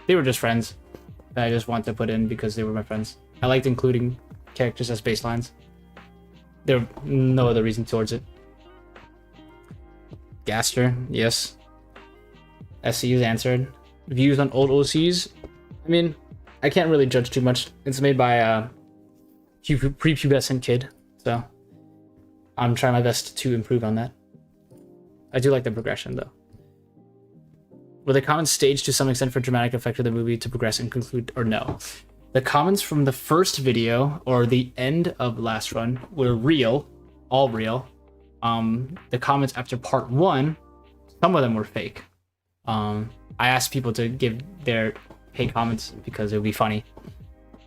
They were just friends that I just wanted to put in because they were my friends. I liked including characters as baselines. There was no other reason towards it. Gaster, yes. SC is answered. Views on old OCs? I mean, I can't really judge too much. It's made by a prepubescent kid, so I'm trying my best to improve on that. I do like the progression, though. Were the comments staged to some extent for dramatic effect of the movie to progress and conclude, or no? The comments from the first video, or the end of last run, were real, all real. the comments after part 1, some of them were fake. I asked people to give their fake comments because it would be funny.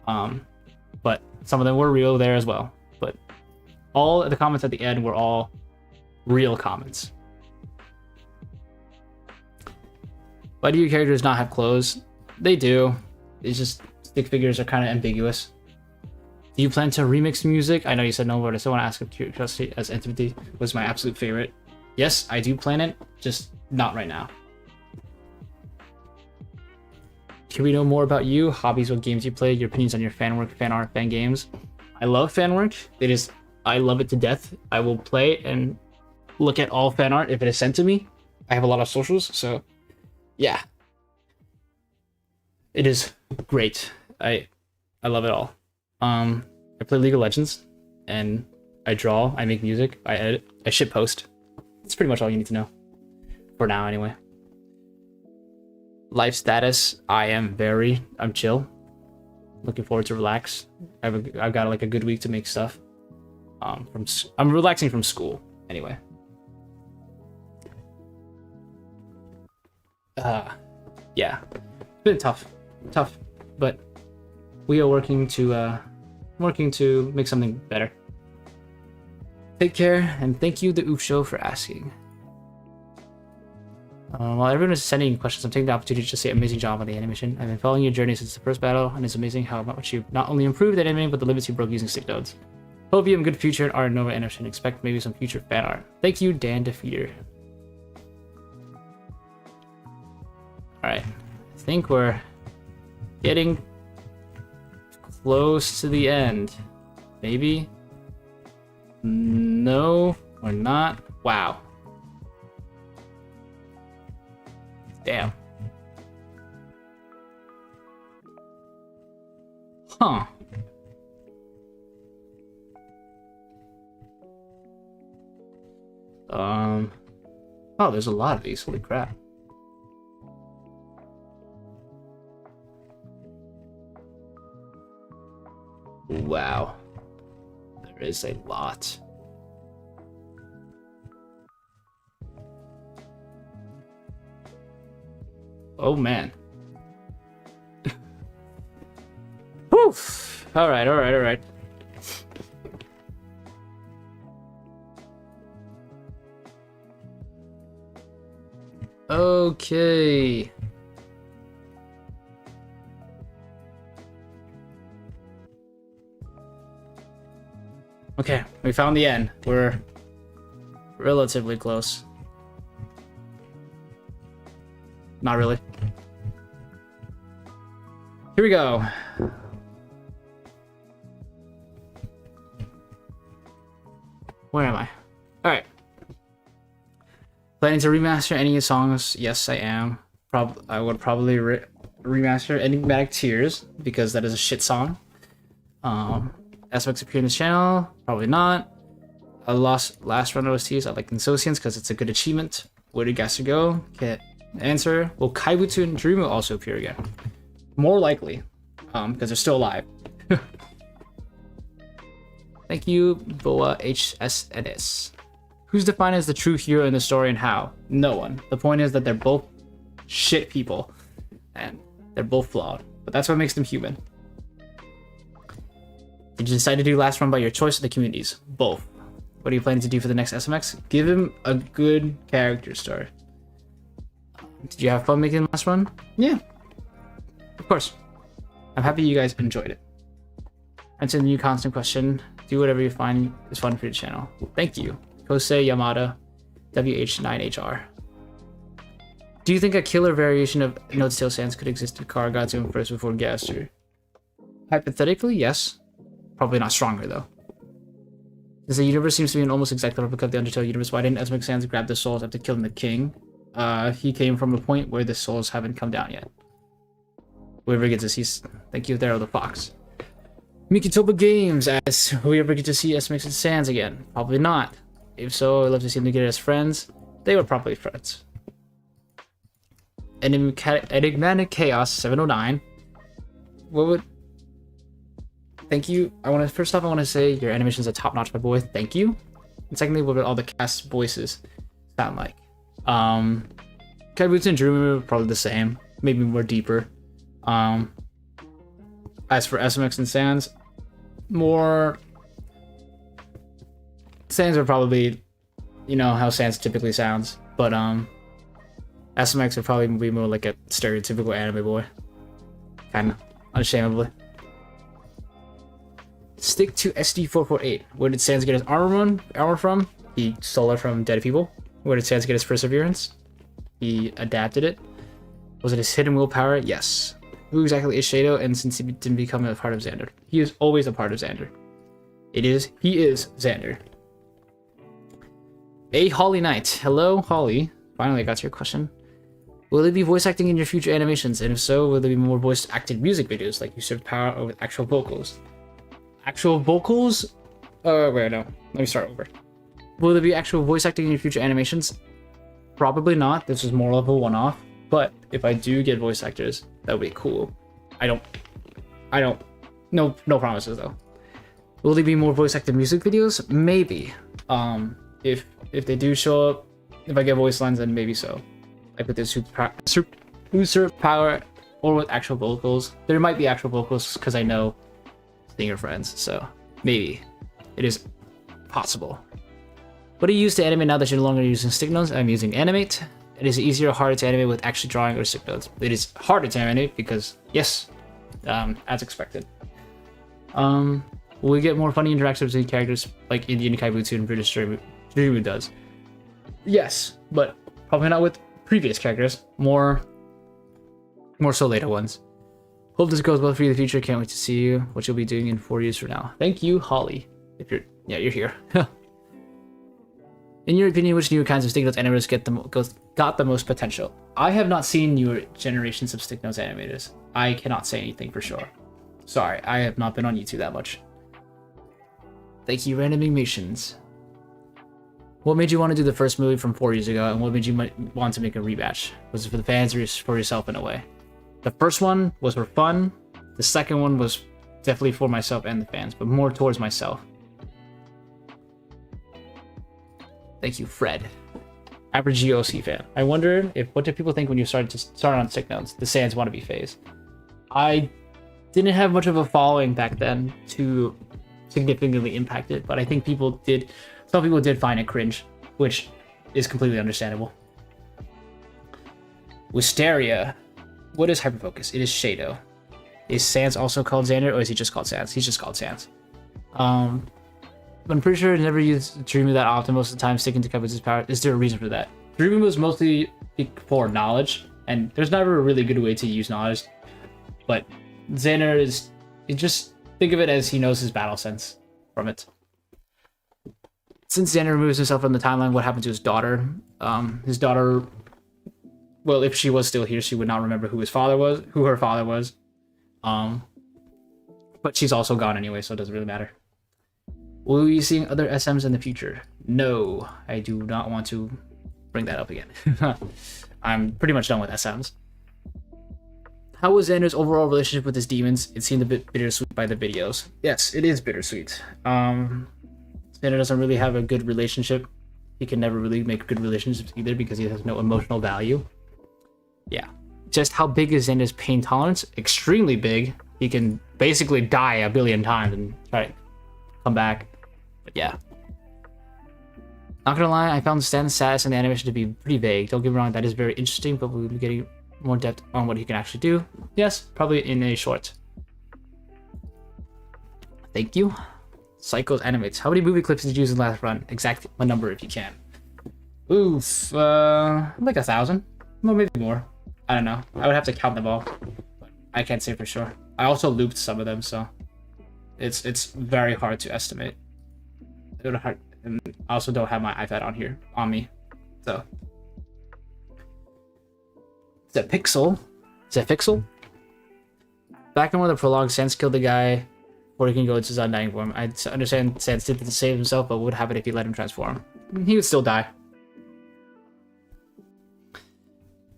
But some of them were real there as well. But all the comments at the end were all real comments. Why do your characters not have clothes? They do. It's just stick figures are kind of ambiguous. Do you plan to remix music? I know you said no, but I still want to ask if Curiosity as Infinity was my absolute favorite. Yes, I do plan it, just not right now. Can we know more about you? Hobbies, what games you play, your opinions on your fan work, fan art, fan games? I love fan work. I love it to death. I will play and look at all fan art if it is sent to me. I have a lot of socials, so yeah. It is great. I love it all. I play League of Legends, and I draw, I make music, I edit, I shit post. That's pretty much all you need to know. For now, anyway. Life status, I'm chill. Looking forward to relax. I've got like a good week to make stuff. I'm relaxing from school, anyway. Yeah. It's been tough, but we are working to make something better. Take care, and thank you, the Oof Show, for asking. While everyone is sending questions, I'm taking the opportunity to say amazing job on the animation. I've been following your journey since the first battle, and it's amazing how much you've not only improved at animating, but the limits you broke using stick nodes. Hope you have a good future in art, Nova animation. Expect maybe some future fan art. Thank you, Dan Defeater. Alright, I think we're getting close to the end. Maybe? No, we're not. Wow. Damn. Huh. Oh, there's a lot of these. Holy crap. Wow. There is a lot. Oh man. Oof. All right. Okay. Okay, we found the end. We're relatively close. Not really. Here we go. Where am I? Alright. Planning to remaster any songs? Yes, I am. I would probably remaster Enigmatic Tears, because that is a shit song. SMX appear in this channel? Probably not. Last run OSTs, I like Insocience because it's a good achievement. Where did Gaster go? Can't answer. Will Kaibutu and Dreamu also appear again? More likely, because they're still alive. Thank you, Boa HSNS. Who's defined as the true hero in the story and how? No one. The point is that they're both shit people, and they're both flawed. But that's what makes them human. Did you decide to do last run by your choice or the communities? Both. What are you planning to do for the next SMX? Give him a good character start. Did you have fun making the last run? Yeah. Of course. I'm happy you guys enjoyed it. Answer the new constant question. Do whatever you find is fun for your channel. Thank you. Kosei Yamada, WH9HR. Do you think a killer variation of Note Tail Sans could exist in Karagatsu and first before Gaster? Hypothetically, yes. Probably not stronger, though. Since the universe seems to be an almost exact replica of the Undertale universe, why didn't SMX Sans grab the souls after killing the king? He came from a point where the souls haven't come down yet. Whoever gets to see... Thank you, there, the fox. Mikitoba Games asks, will we ever get to see SMX and Sans again? Probably not. If so, I'd love to see them together as friends. They were probably friends. Enigmatic Chaos 709. What would... Thank you. First off, I want to say your animation's a top-notch, my boy. Thank you. And secondly, what would all the cast voices sound like? Kaibutsu and Dream are probably the same, maybe more deeper. As for SMX and Sans, more Sans are probably, you know, how Sans typically sounds, but SMX would probably be more like a stereotypical anime boy, kind of unashamedly. Stick to SD448. Where did Sans get his armor from? He stole it from dead people. Where did Sans get his perseverance? He adapted it. Was it his hidden willpower? Yes. Who exactly is Shado? And since he didn't become a part of Xander, he is always a part of Xander. He is Xander. A Holly Knight. Hello, Holly. Finally, I got to your question. Will it be voice acting in your future animations? And if so, will there be more voice acted music videos like Usurped Power or with actual vocals? Actual vocals? Wait, no. Let me start over. Will there be actual voice acting in your future animations? Probably not. This is more of a one-off. But if I do get voice actors, that would be cool. No promises though. Will there be more voice acted music videos? Maybe. If they do show up, if I get voice lines, then maybe so. Like with this Usurped Power or with actual vocals. There might be actual vocals because I know singer friends, so maybe it is possible. What do you use to animate now that you're no longer using stick notes? I'm using Animate. It is easier or harder to animate with actually drawing or stick notes. It is harder to animate because, yes, as expected. Will we get more funny interactions between characters like Indian Kaibutsu and British Dreamu does? Yes, but probably not with previous characters. More so later ones. Hope this goes well for you in the future. Can't wait to see you. What you'll be doing in 4 years from now. Thank you, Holly. If you're here. In your opinion, which newer kinds of stick notes animators got the most potential? I have not seen newer generations of stick notes animators. I cannot say anything for sure. Sorry, I have not been on YouTube that much. Thank you, Random Animations. What made you want to do the first movie from 4 years ago, and what made you want to make a rematch? Was it for the fans or for yourself in a way? The first one was for fun. The second one was definitely for myself and the fans, but more towards myself. Thank you, Fred. Average GOC fan. I wonder what did people think when you started on stick notes, the Sans wannabe phase? I didn't have much of a following back then to significantly impact it, but I think some people did find it cringe, which is completely understandable. Wisteria. What is hyperfocus? It is Shado. Is Sans also called Xander, or is he just called Sans? He's just called Sans. I'm pretty sure I never used Dreamu that often, most of the time sticking to Kaibutsu's power. Is there a reason for that? Dreamu was mostly for knowledge, and there's never a really good way to use knowledge. But Xander you just think of it as he knows his battle sense from it. Since Xander removes himself from the timeline, what happened to his daughter? His daughter, well, if she was still here, she would not remember who her father was. But she's also gone anyway, so it doesn't really matter. Will we be seeing other SMs in the future? No, I do not want to bring that up again. I'm pretty much done with SMs. How was Xander's overall relationship with his demons? It seemed a bit bittersweet by the videos. Yes, it is bittersweet. Xander doesn't really have a good relationship. He can never really make good relationships either because he has no emotional value. Yeah. Just how big is Xander's pain tolerance? Extremely big. He can basically die a billion times and try to come back. But yeah. Not gonna lie, I found Stan's status in the animation to be pretty vague. Don't get me wrong, that is very interesting, but we'll be getting more depth on what he can actually do. Yes, probably in a short. Thank you. Psychos Animates. How many movie clips did you use in the last run? Exact number if you can. Oof, like 1,000. Well, maybe more. I don't know. I would have to count them all. But I can't say for sure. I also looped some of them, so it's very hard to estimate. And I also don't have my iPad on me. So is that Pixel? Is that Pixel? Back in one of the prologues, Sans killed the guy before he can go into his undying form. I understand Sans did to save himself, but what would happen if he let him transform? He would still die.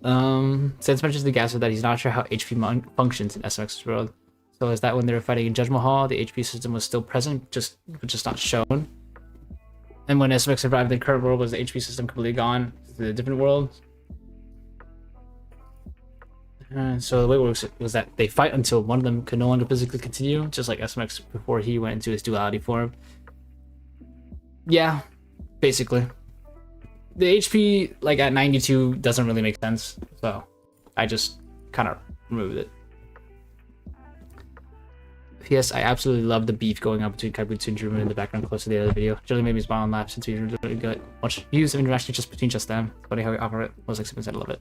Sans mentions the Gasser that he's not sure how HP functions in SMX's world. So is that when they were fighting in Judgment Hall, the HP system was still present, but just not shown? And when SMX survived the current world, was the HP system completely gone to a different world? So the way it works was that they fight until one of them could no longer physically continue, just like SMX before he went into his duality form. Yeah, basically. The HP, like, at 92 doesn't really make sense, so I just kind of removed it. P.S. I absolutely love the beef going on between Kaibutsu and Drumu in the background close to the other video. Generally made me smile and laugh since we really got much views of interaction just between just them. It's funny how we offer it. Most 60% I love it.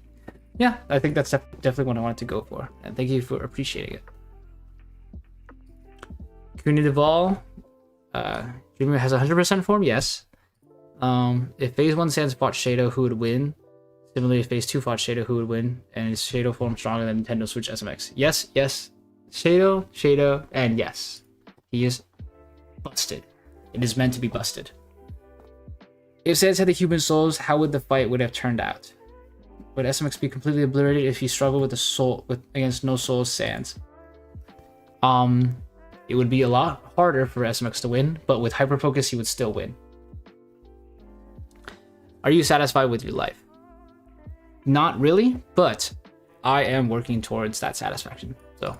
Yeah, I think that's definitely what I wanted to go for. And thank you for appreciating it. QnA Duval. Drumu has 100% form? Yes. If Phase 1 Sans fought Shadow, who would win? Similarly, if Phase 2 fought Shadow, who would win? And is Shadow form stronger than Nintendo Switch SMX? Yes, yes. Shadow, and yes. He is busted. It is meant to be busted. If Sans had the human souls, how would the fight would have turned out? Would SMX be completely obliterated if he struggled with the soul against no souls Sans? It would be a lot harder for SMX to win, but with hyperfocus, he would still win. Are you satisfied with your life? Not really, but I am working towards that satisfaction. So.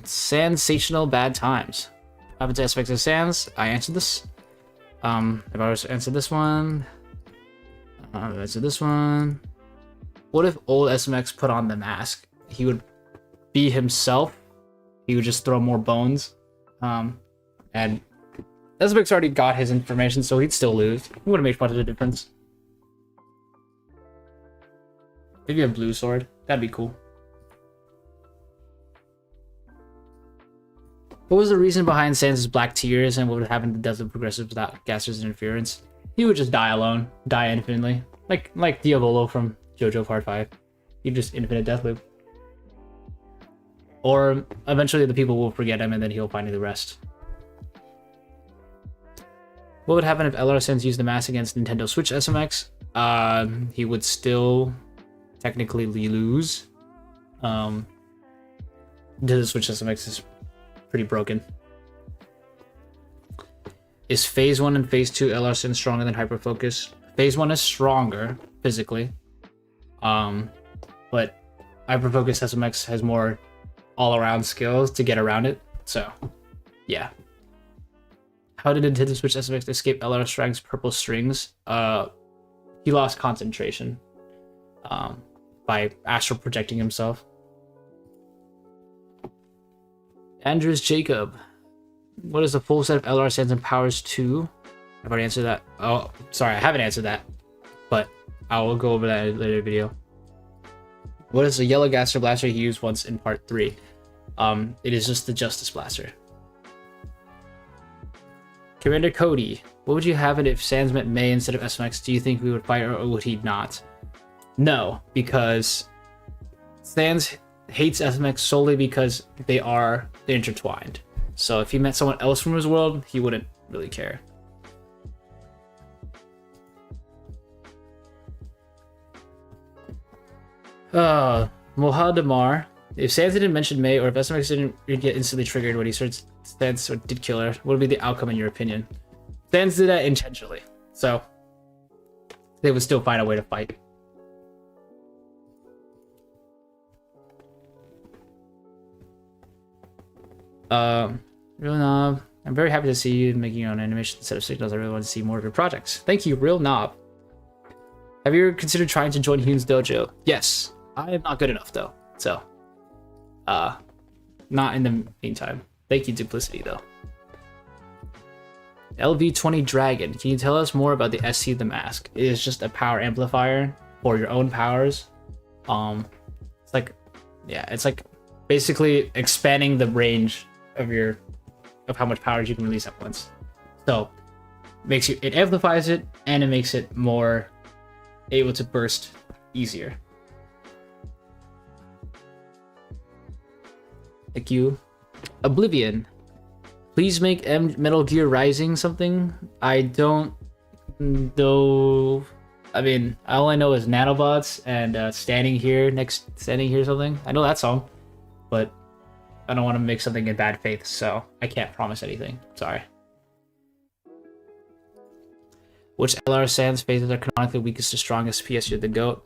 Sensational bad times. What happened to SMX of Sans? I answered this. I've already answered this one. I've answered this one. What if old SMX put on the mask? He would be himself. He would just throw more bones. And SMX already got his information, so he'd still lose. It wouldn't make much of a difference. Maybe a blue sword. That'd be cool. What was the reason behind Sans' black tears, and what would happen to Desert Progressive without Gaster's interference? He would just die alone, die infinitely, like Diavolo from JoJo Part 5. He'd just infinite death loop. Or eventually the people will forget him, and then he'll find the rest. What would happen if LR Sans used the mask against Nintendo Switch SMX? He would still technically lose. Nintendo Switch SMX is pretty broken. Is Phase 1 and Phase 2 LR Sans stronger than Hyperfocus? Phase 1 is stronger physically. But Hyperfocus SMX has more all-around skills to get around it. So, yeah. How did Nintendo Switch SMX escape LR Strang's purple strings? He lost concentration by astral projecting himself. Andrews Jacob. What is the full set of LR Sans and powers 2? I've already answered that. Oh, sorry, I haven't answered that. But I will go over that in a later video. What is the yellow Gaster Blaster he used once in part 3? It is just the Justice Blaster. Commander Cody. What would you have it if Sans met May instead of SMX? Do you think we would fight, or would he not? No, because Sans hates SMX solely because they're intertwined. So if he met someone else from his world, he wouldn't really care. Mohadamar. If Sans didn't mention May, or if SMX didn't get instantly triggered when he searched Sans or did kill her, what would be the outcome in your opinion? Sans did that intentionally, so they would still find a way to fight. Real Knob, I'm very happy to see you making your own animation instead of signals. I really want to see more of your projects. Thank you, Real Knob. Have you ever considered trying to join Hoon's dojo? Yes. I am not good enough though, so not in the meantime. Thank you, Duplicity, though. LV20 Dragon. Can you tell us more about the SC the mask? It is just a power amplifier for your own powers. It's like, yeah, it's like basically expanding the range of how much power you can release at once. So it amplifies it, and it makes it more able to burst easier. Thank you. Oblivion. Please make Metal Gear Rising something. I don't know. I mean, all I know is Nanobots and standing here something. I know that song, but I don't want to make something in bad faith, so I can't promise anything. Sorry. Which LR Sans phases are canonically weakest to strongest PSG the GOAT?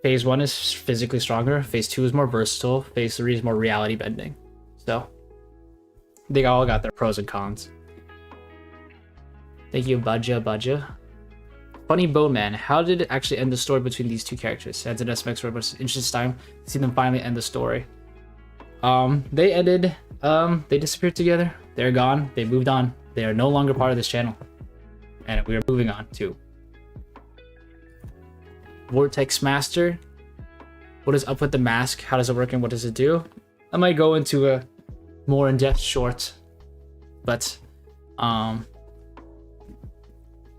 Phase 1 is physically stronger. Phase 2 is more versatile. Phase 3 is more reality bending. So, they all got their pros and cons. Thank you, Budja. Funny Bone Man, how did it actually end the story between these two characters? Sans and SMX were much interesting time to see them finally end the story. They ended, they disappeared together. They're gone. They moved on. They are no longer part of this channel. And we are moving on to Vortex Master. What is up with the mask? How does it work and what does it do? I might go into a more in-depth short, but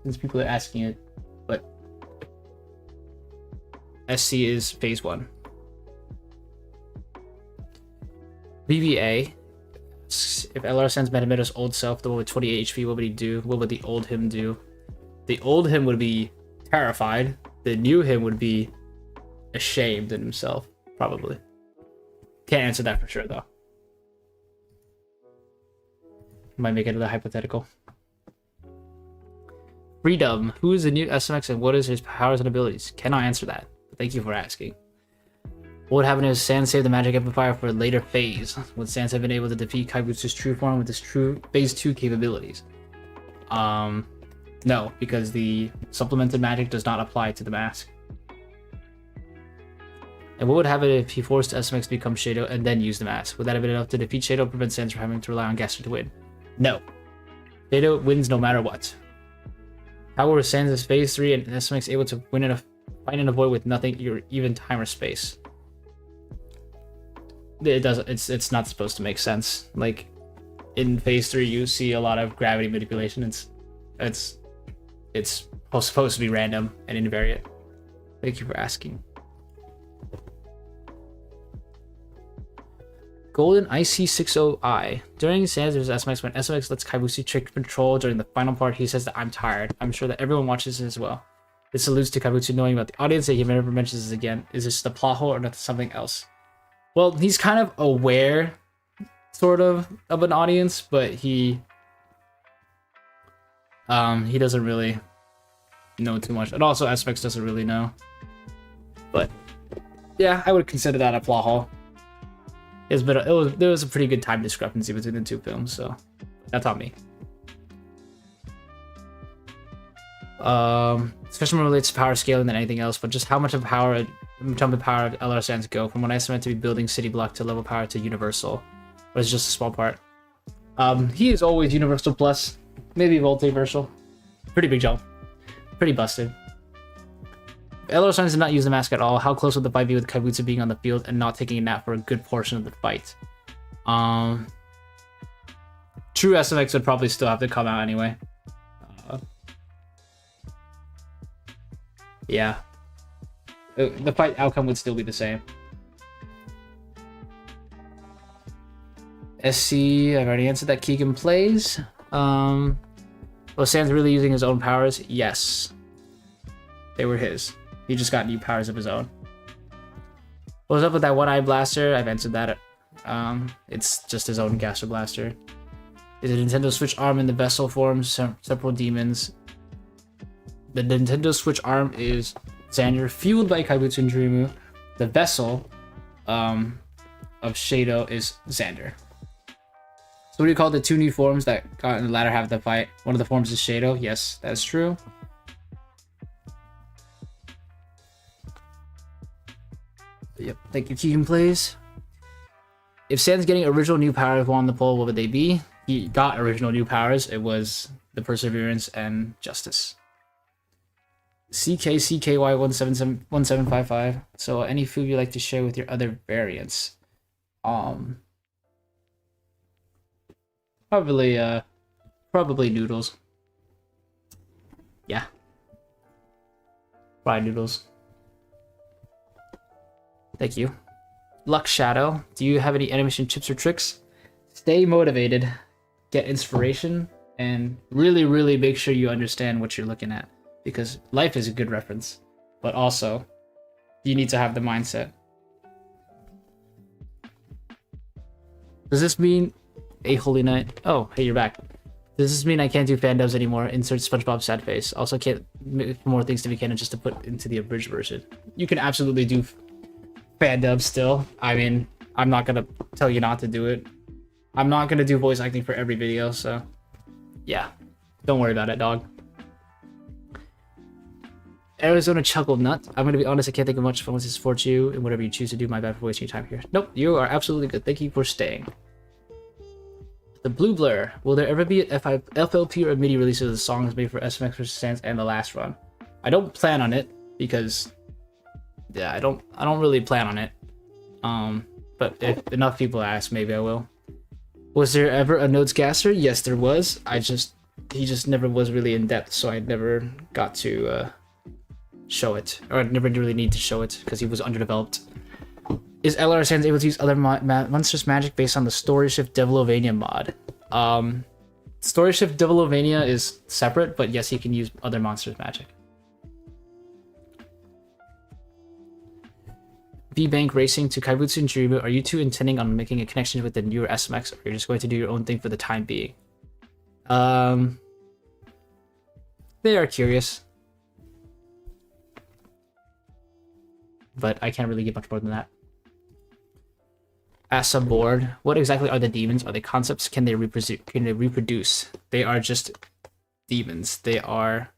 since people are asking it, but SC is phase 1. BBA. If LR Sans met Animator's old self, the one with 28 HP, what would he do? What would the old him do? The old him would be terrified. The new him would be ashamed in himself, probably. Can't answer that for sure, though. Might make it a hypothetical. Freedom. Who is the new SMX and what is his powers and abilities? Cannot answer that. Thank you for asking. What would happen if Sans saved the magic amplifier for a later phase? Would Sans have been able to defeat Kaibutsu's true form with his true phase 2 capabilities? No, because the supplemented magic does not apply to the mask. And what would happen if he forced SMX to become Shadow and then use the mask? Would that have been enough to defeat Shadow and prevent Sans from having to rely on Gaster to win? No. Shadow wins no matter what. How were Sans' phase 3 and SMX able to win in a fight in a void with nothing or even time or space? It doesn't. It's not supposed to make sense. Like in phase 3, you see a lot of gravity manipulation. It's supposed to be random and invariant. Thank you for asking. Golden IC60I. During Sans vs SMX, when SMX lets Kaibushi trick control during the final part, he says that I'm tired. I'm sure that everyone watches this as well. This alludes to Kaibushi knowing about the audience that he never mentions this again. Is this the plot hole or not something else? Well, he's kind of aware, sort of an audience, but he doesn't really know too much. And also, SMX doesn't really know. But yeah, I would consider that a plot hole. There was a pretty good time discrepancy between the two films, so that's on me. Especially more relates to power scaling than anything else, but just how much of power of LR Sans go from when I meant to be building city block to level power to universal, or is just a small part. He is always universal plus, maybe multiversal. Pretty big jump, pretty busted. If LR Sans did not use the mask at all, how close would the fight be with Kaibutsu being on the field and not taking a nap for a good portion of the fight? True SMX would probably still have to come out anyway. Yeah. The fight outcome would still be the same. SC, I've already answered that. Keegan plays. Was Sans really using his own powers? Yes. They were his. He just got new powers of his own. What was up with that one-eye blaster? I've answered that. It's just his own Gaster Blaster. Is a Nintendo Switch arm in the vessel form several demons? The Nintendo Switch arm is Xander, fueled by Kaibutsu and Dreamu. The vessel of Shadow is Xander. So what do you call the two new forms that got in the latter half of the fight? One of the forms is Shadow. Yes, that's true. Yep, thank you, Keegan Plays. If Sans getting original new powers were on the poll, what would they be? He got original new powers. It was the Perseverance and Justice. CKY1755. So any food you like to share with your other variants? Probably noodles. Yeah. Fried noodles. Thank you. Luck Shadow. Do you have any animation tips or tricks? Stay motivated, get inspiration, and really, really make sure you understand what you're looking at. Because life is a good reference, but also you need to have the mindset. Does this mean a holy night? Oh, hey, you're back. Does this mean I can't do fan dubs anymore? Insert SpongeBob sad face. Also can't make more things to be canon just to put into the abridged version. You can absolutely do fan dubs still. I mean, I'm not gonna tell you not to do it. I'm not gonna do voice acting for every video, so yeah. Don't worry about it, dog. Arizona Chuckle Nut. I'm gonna be honest, I can't think of much fun to support you and whatever you choose to do. My bad for wasting your time here. Nope, you are absolutely good. Thank you for staying. The Blue Blur. Will there ever be an FLP or a MIDI release of the songs made for SMX vs. Sans and the last run? I don't plan on it because yeah, I don't really plan on it. But if enough people ask, maybe I will. Was there ever a Nodes Gasser? Yes, there was. He just never was really in depth, so I never got to show it, or I never really need to show it because he was underdeveloped. Is LR Sans able to use other monsters magic based on the Story Shift Devilovania mod? Story Shift Devilovania is separate, but yes, he can use other monsters magic. V-Bank Racing to Kaibutsu and Jiribu, are you two intending on making a connection with the newer SMX, or you're just going to do your own thing for the time being? They are curious, but I can't really get much more than that. As a board, what exactly are the demons? Are they concepts? Can they reproduce? They are just demons. They are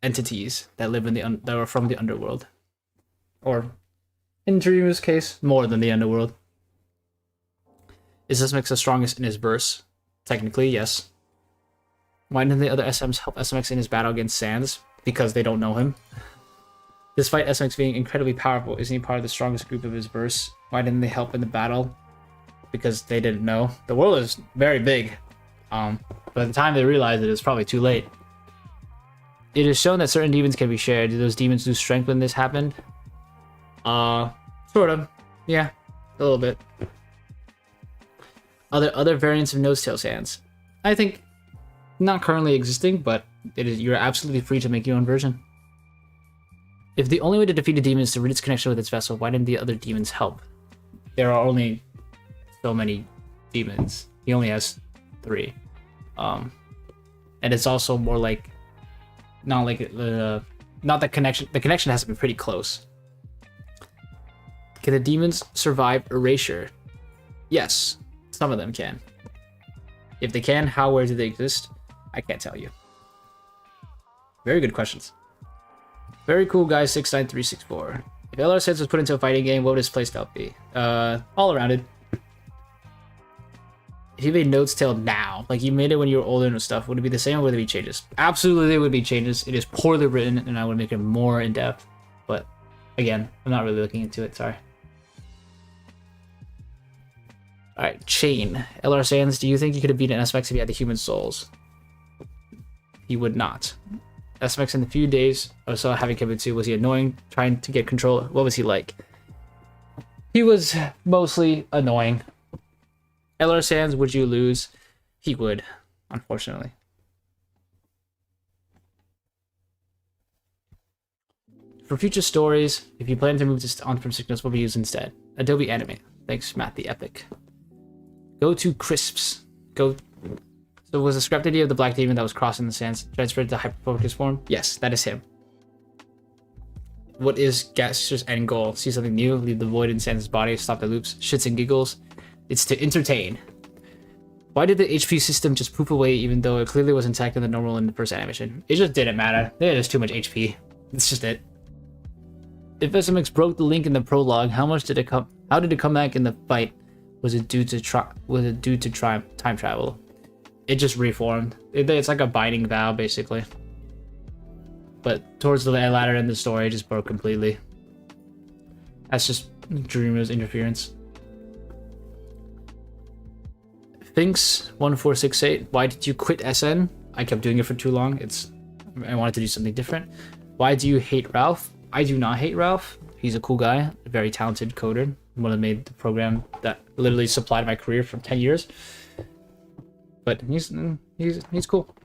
entities that live in that are from the underworld, or in Dream's case, more than the underworld. Is SMX the strongest in his verse? Technically, yes. Why didn't the other SMs help SMX in his battle against Sans? Because they don't know him. Despite SMX being incredibly powerful, isn't he part of the strongest group of his verse? Why didn't they help in the battle? Because they didn't know. The world is very big. By the time they realized it, it's probably too late. It is shown that certain demons can be shared. Do those demons lose strength when this happened? Sort of. Yeah, a little bit. Other variants of Nosetail Sans? I think not currently existing, but you're absolutely free to make your own version. If the only way to defeat a demon is to rid its connection with its vessel, why didn't the other demons help? There are only so many demons. He only has 3. And it's also more like not the connection. The connection has to be pretty close. Can the demons survive erasure? Yes, some of them can. If they can, how, where do they exist? I can't tell you. Very good questions. Very cool, guys. 69364. If LR Sans was put into a fighting game, what would his playstyle be? All arounded. If you made Node's Tale now, like you made it when you were older and stuff, would it be the same or would it be changes? Absolutely, there would be changes. It is poorly written, and I would make it more in depth. But again, I'm not really looking into it. Sorry. All right, Chain. LR Sans, do you think you could have beaten SMX if he had the human souls? He would not. SMX in the few days or so having Kaibutsu, was he annoying, trying to get control? What was he like? He was mostly annoying. LR Sans, would you lose? He would, unfortunately. For future stories, if you plan to move this on from Signals, what will be used instead? Adobe Animator. Thanks, Matt the Epic. Go to Crisps. So was the scrap idea of the black demon that was crossing the sands transferred to hyperfocus form? Yes, that is him. What is Gaster's end goal? See something new? Leave the void in Sans' body, stop the loops, shits and giggles? It's to entertain. Why did the HP system just poof away even though it clearly was intact in the normal in the first animation? It just didn't matter. There is too much HP. That's just it. If SMX broke the link in the prologue, how did it come back in the fight? Was it due to time travel? It just reformed. It's like a binding vow, basically. But towards the latter end of the story, it just broke completely. That's just Dreamer's interference. Finks1468, why did you quit SN? I kept doing it for too long. I wanted to do something different. Why do you hate Ralph? I do not hate Ralph. He's a cool guy, a very talented coder. One that made the program that literally supplied my career for 10 years. But he's cool.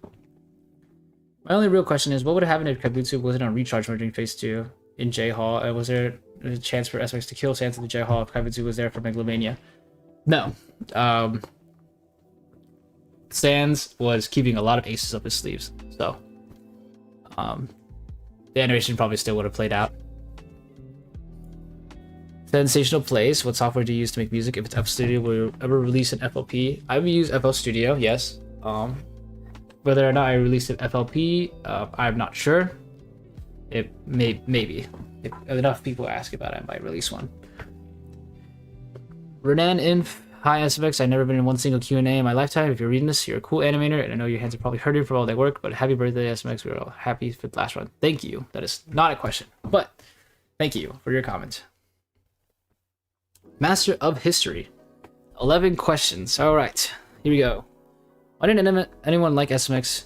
My only real question is, what would have happened if Kaibutsu wasn't on recharge mode during phase 2 in J Hall? Was there a chance for SMX to kill Sans in the J Hall if Kaibutsu was there for Megalomania? No. Sans was keeping a lot of aces up his sleeves, so the animation probably still would have played out. Sensational Place. What software do you use to make music? If it's FL Studio, will you ever release an FLP? I will use FL Studio, yes. Whether or not I release an FLP, I'm not sure. It maybe. If enough people ask about it, I might release one. Renan Inf. Hi SMX, I've never been in one single QnA in my lifetime. If you're reading this, you're a cool animator, and I know your hands are probably hurting for all that work, but happy birthday SMX. We're all happy for the last run. Thank you. That is not a question, but thank you for your comment. Master of History. 11 questions. All right, here we go. Why didn't anyone like SMX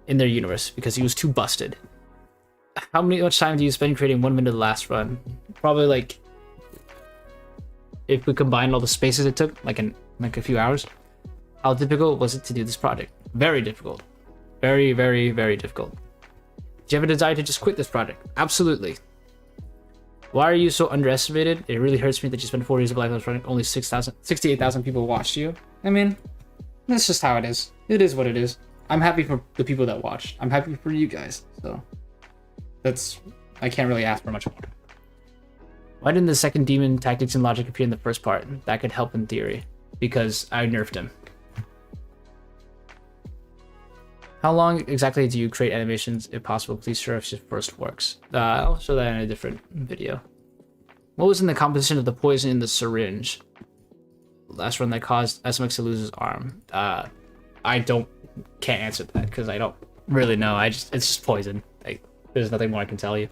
in their universe? Because he was too busted. How much time do you spend creating 1 minute of the last run? Probably like, if we combine all the spaces it took, like in a few hours. How difficult was it to do this project? Very difficult. Very, very, very difficult. Do you have a desire to just quit this project? Absolutely. Why are you so underestimated? It really hurts me that you spent 4 years of life on this project. Only 68,000 people watched you. I mean, that's just how it is. It is what it is. I'm happy for the people that watched. I'm happy for you guys. So I can't really ask for much more. Why didn't the second demon tactics and logic appear in the first part? That could help in theory. Because I nerfed him. How long exactly do you create animations? If possible, please show us your first works. I'll show that in a different video. What was in the composition of the poison in the syringe? Last run that caused SMX to lose his arm. I can't answer that because I don't really know. It's just poison. There's nothing more I can tell you.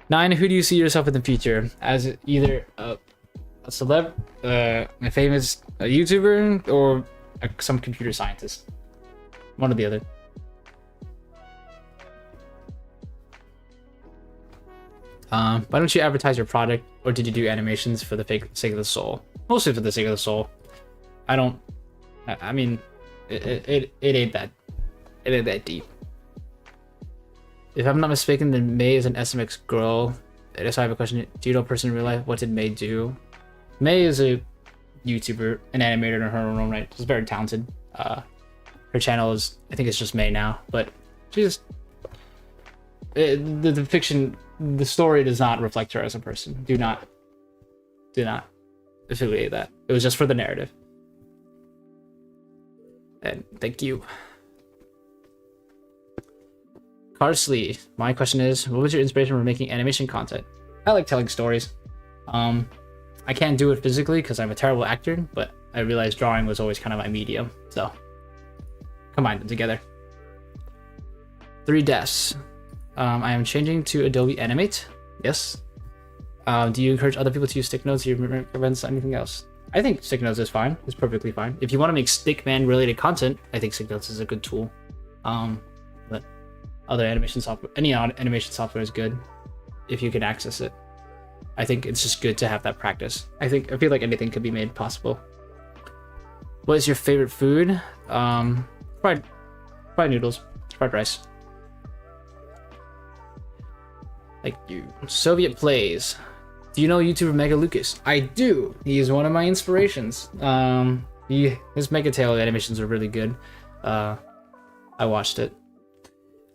9. Who do you see yourself in the future? As either a celeb, a famous YouTuber, or some computer scientist? One or the other. Why don't you advertise your product, or did you do animations for the sake of the soul? Mostly for the sake of the soul. I mean, it ain't that deep. If I'm not mistaken, then May is an SMX girl. So I have a question. Do you know a person in real life? What did May do? May is a YouTuber, an animator in her own right. She's very talented. Her channel is, I think it's just May now, but she's the fiction, the story does not reflect her as a person. Do not affiliate that. It was just for the narrative. And thank you. Carsley, my question is, what was your inspiration for making animation content? I like telling stories. I can't do it physically because I'm a terrible actor, but I realized drawing was always kind of my medium, so combine them together. 3 deaths. I am changing to Adobe Animate. Yes. Do you encourage other people to use stick notes? Do you recommend anything else? I think stick notes is fine. It's perfectly fine. If you want to make stickman related content, I think stick notes is a good tool. But other animation software, any animation software is good if you can access it. I think it's just good to have that practice. I feel like anything could be made possible. What is your favorite food? Fried noodles, fried rice. Thank you. Soviet Plays. Do you know YouTuber Mega Lucas? I do. He is one of my inspirations. His Mega Tail animations are really good. I watched it.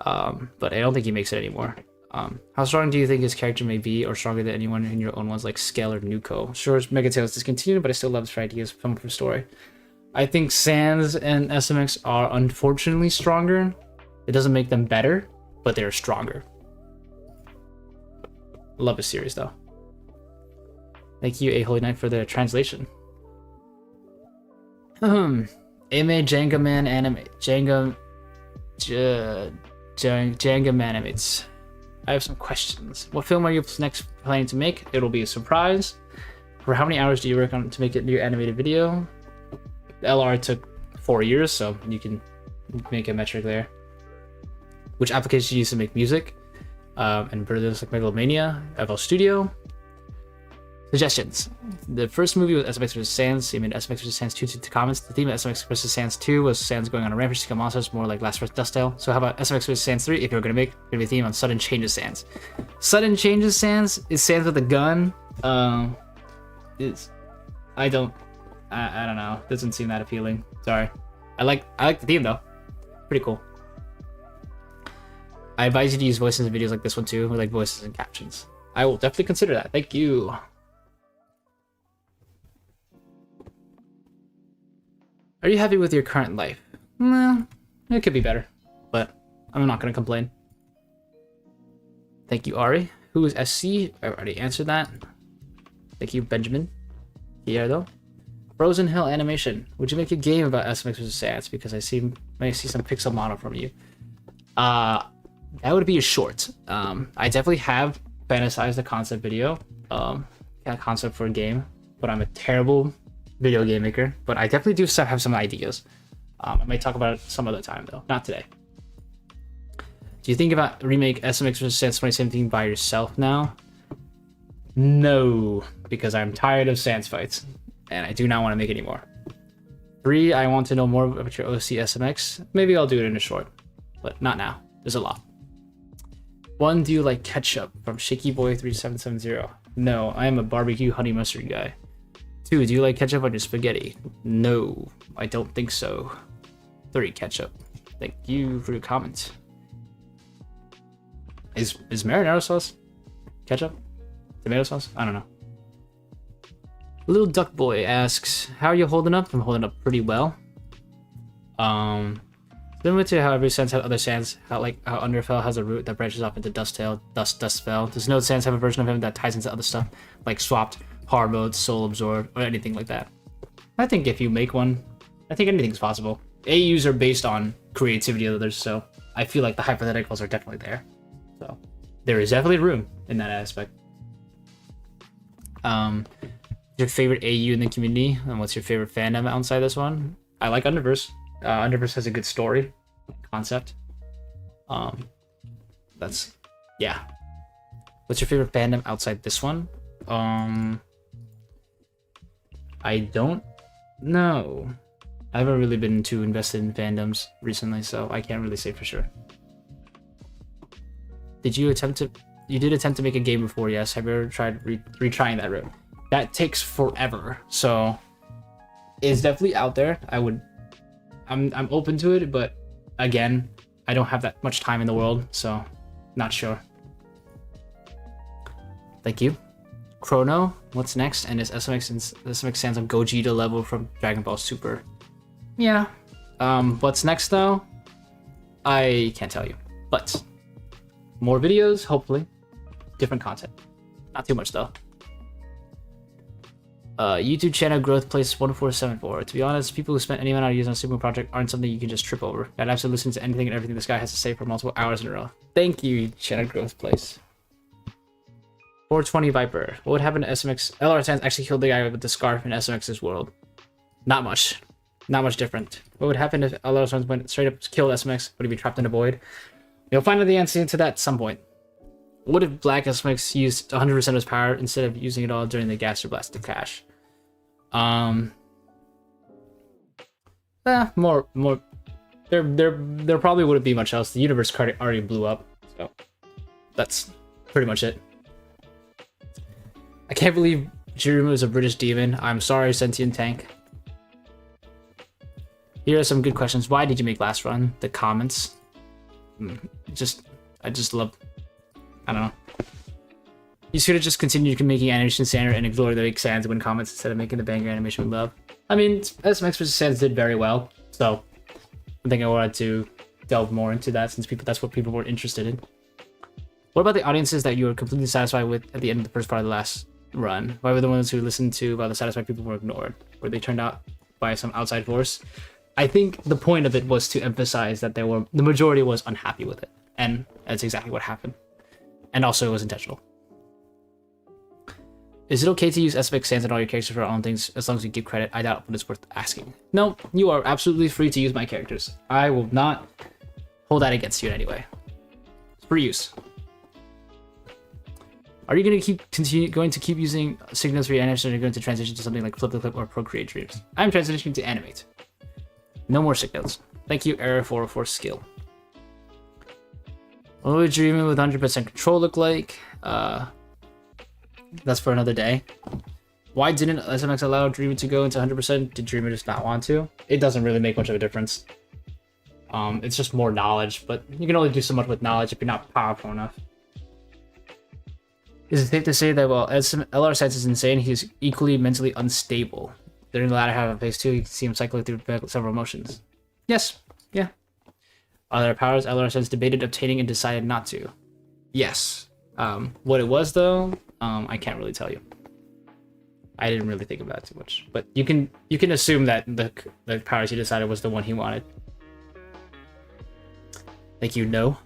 But I don't think he makes it anymore. How strong do you think his character may be, or stronger than anyone in your own ones like Scale or Nuko? Sure, Mega Tail is discontinued, but I still love his ideas from the story. I think Sans and SMX are unfortunately stronger. It doesn't make them better, but they're stronger. Love his series though. Thank you, A Holy Knight, for the translation. Ame Jenga Man Animate. Jenga Man Animates. I have some questions. What film are you next planning to make? It'll be a surprise. For how many hours do you work on to make a new animated video? The LR took 4 years, so you can make a metric there. Which application you use to make music? And brothers like Megalomania, FL Studio. Suggestions. The first movie was SMX vs. Sans. You made SMX vs. Sans 2 to comments. The theme of SMX vs. Sans 2 was Sans going on a rampage to kill monsters, more like Last Dust Tale. So how about SMX vs. Sans 3? If you're going to make a theme on Sudden Changes Sans. Sudden Changes Sans is Sans with a gun. I don't know. Doesn't seem that appealing. Sorry. I like the theme though. Pretty cool. I advise you to use voices in videos like this one too, with like voices and captions. I will definitely consider that. Thank you. Are you happy with your current life? Well, it could be better, but I'm not gonna complain. Thank you, Ari. Who is SC? I already answered that. Thank you, Benjamin. Here though. Frozen Hill Animation. Would you make a game about SMX vs. Sans? Because I see some pixel model from you. That would be a short. I definitely have fantasized a concept video, a concept for a game, but I'm a terrible video game maker. But I definitely do have some ideas. I might talk about it some other time though, not today. Do you think about remake SMX vs. Sans 2017 by yourself now? No, because I'm tired of Sans fights. And I do not want to make any more. 3, I want to know more about your OC SMX. Maybe I'll do it in a short, but not now. There's a lot. 1, do you like ketchup? From ShakyBoy3770. No, I am a barbecue honey mustard guy. 2, do you like ketchup on your spaghetti? No, I don't think so. 3, ketchup. Thank you for your comment. Is marinara sauce ketchup? Tomato sauce? I don't know. Little Duck Boy asks, how are you holding up? I'm holding up pretty well. Similar to how every Sans has other Sans, how Underfell has a root that branches off into Dusttail, Dustfell. Does no Sans have a version of him that ties into other stuff, like Swapped, Hard Mode, Soul Absorbed, or anything like that? I think if you make one, I think anything's possible. AUs are based on creativity of others, so I feel like the hypotheticals are definitely there. So there is definitely room in that aspect. Your favorite AU in the community, and what's your favorite fandom outside this one? I like Underverse. Underverse has a good story concept. That's yeah. What's your favorite fandom outside this one? I don't know. I haven't really been too invested in fandoms recently, so I can't really say for sure. You did attempt to make a game before, yes. Have you ever tried retrying that route? That takes forever, so it's definitely out there. I'm open to it, but again, I don't have that much time in the world, so not sure. Thank you. Chrono, what's next? And is SMX Sans on Gogeta level from Dragon Ball Super? Yeah. What's next though? I can't tell you, but more videos, hopefully. Different content. Not too much though. YouTube channel growth place 1474. To be honest, people who spent any amount of years on a Super project aren't something you can just trip over. I'd have to listen to anything and everything this guy has to say for multiple hours in a row. Thank you, channel growth place. 420 Viper. What would happen to SMX? LR Sans actually killed the guy with the scarf in SMX's world. Not much. Not much different. What would happen if LR Sans went straight up killed SMX? Would he be trapped in a void? You'll find out the answer to that at some point. What if Black SMX used 100% of his power instead of using it all during the Gaster Blast to cash? More. There probably wouldn't be much else. The universe card already blew up, so that's pretty much it. I can't believe Jirumu is a British demon. I'm sorry, Sentient Tank. Here are some good questions. Why did you make last run? The comments. I just love. I don't know. You should have just continued making animation standard and ignore the big Sans win comments instead of making the banger animation we love. I mean, SMX vs. Sans did very well, so I think I wanted to delve more into that since that's what people were interested in. What about the audiences that you were completely satisfied with at the end of the first part of the last run? Why were the ones who listened to about the satisfied people were ignored? Were they turned out by some outside force? I think the point of it was to emphasize that the majority was unhappy with it, and that's exactly what happened. And also, it was intentional. Is it okay to use SMX Sans and all your characters for our own things as long as you give credit? I doubt, but it's worth asking. No, you are absolutely free to use my characters. I will not hold that against you in any way. It's free use. Are you going to keep using signals for your animation, or are you going to transition to something like Flip the Clip or Procreate Dreams? I'm transitioning to Animate. No more signals. Thank you, Error404 Skill. What would Dreaming with 100% control look like? That's for another day. Why didn't SMX allow Dreamer to go into 100%? Did Dreamer just not want to? It doesn't really make much of a difference. It's just more knowledge, but you can only do so much with knowledge if you're not powerful enough. Is it safe to say that while LR Science is insane, he's equally mentally unstable? During the latter half of phase 2, you can see him cycling through several emotions. Yes. Yeah. Are there powers LR Science debated obtaining and decided not to? Yes. What it was, though, I can't really tell you. I didn't really think about it too much. But you can assume that the powers he decided was the one he wanted. Thank you, no.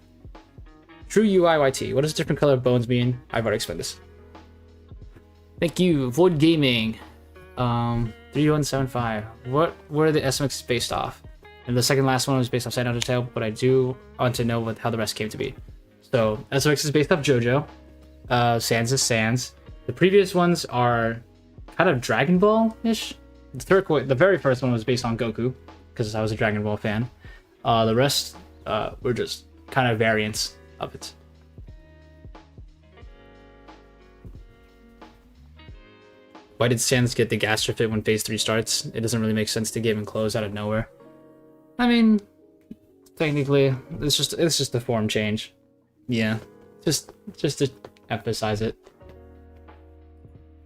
True UIYT. What does different color bones mean? I've already explained this. Thank you. Void Gaming. 3175. What were the SMX based off? And the second last one was based off Side Undertale, but I do want to know how the rest came to be. So SMX is based off JoJo. Sans is Sans. The previous ones are kind of Dragon Ball-ish. The very first one was based on Goku, because I was a Dragon Ball fan. The rest were just kind of variants of it. Why did Sans get the Gaster fit when phase 3 starts? It doesn't really make sense to give him clothes out of nowhere. I mean, technically, it's just a form change. Yeah, just to emphasize it.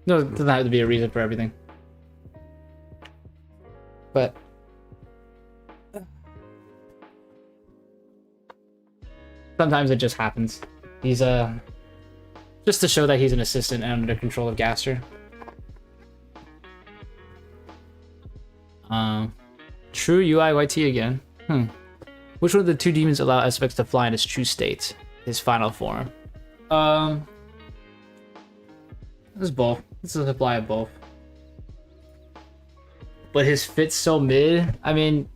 No, it doesn't have to be a reason for everything. But sometimes it just happens. He's just to show that he's an assistant and under control of Gaster. True UIYT again. Which one of the two demons allow SMX to fly in his true state? His final form. This is both. This is a supply of both. But his fit's so mid. I mean,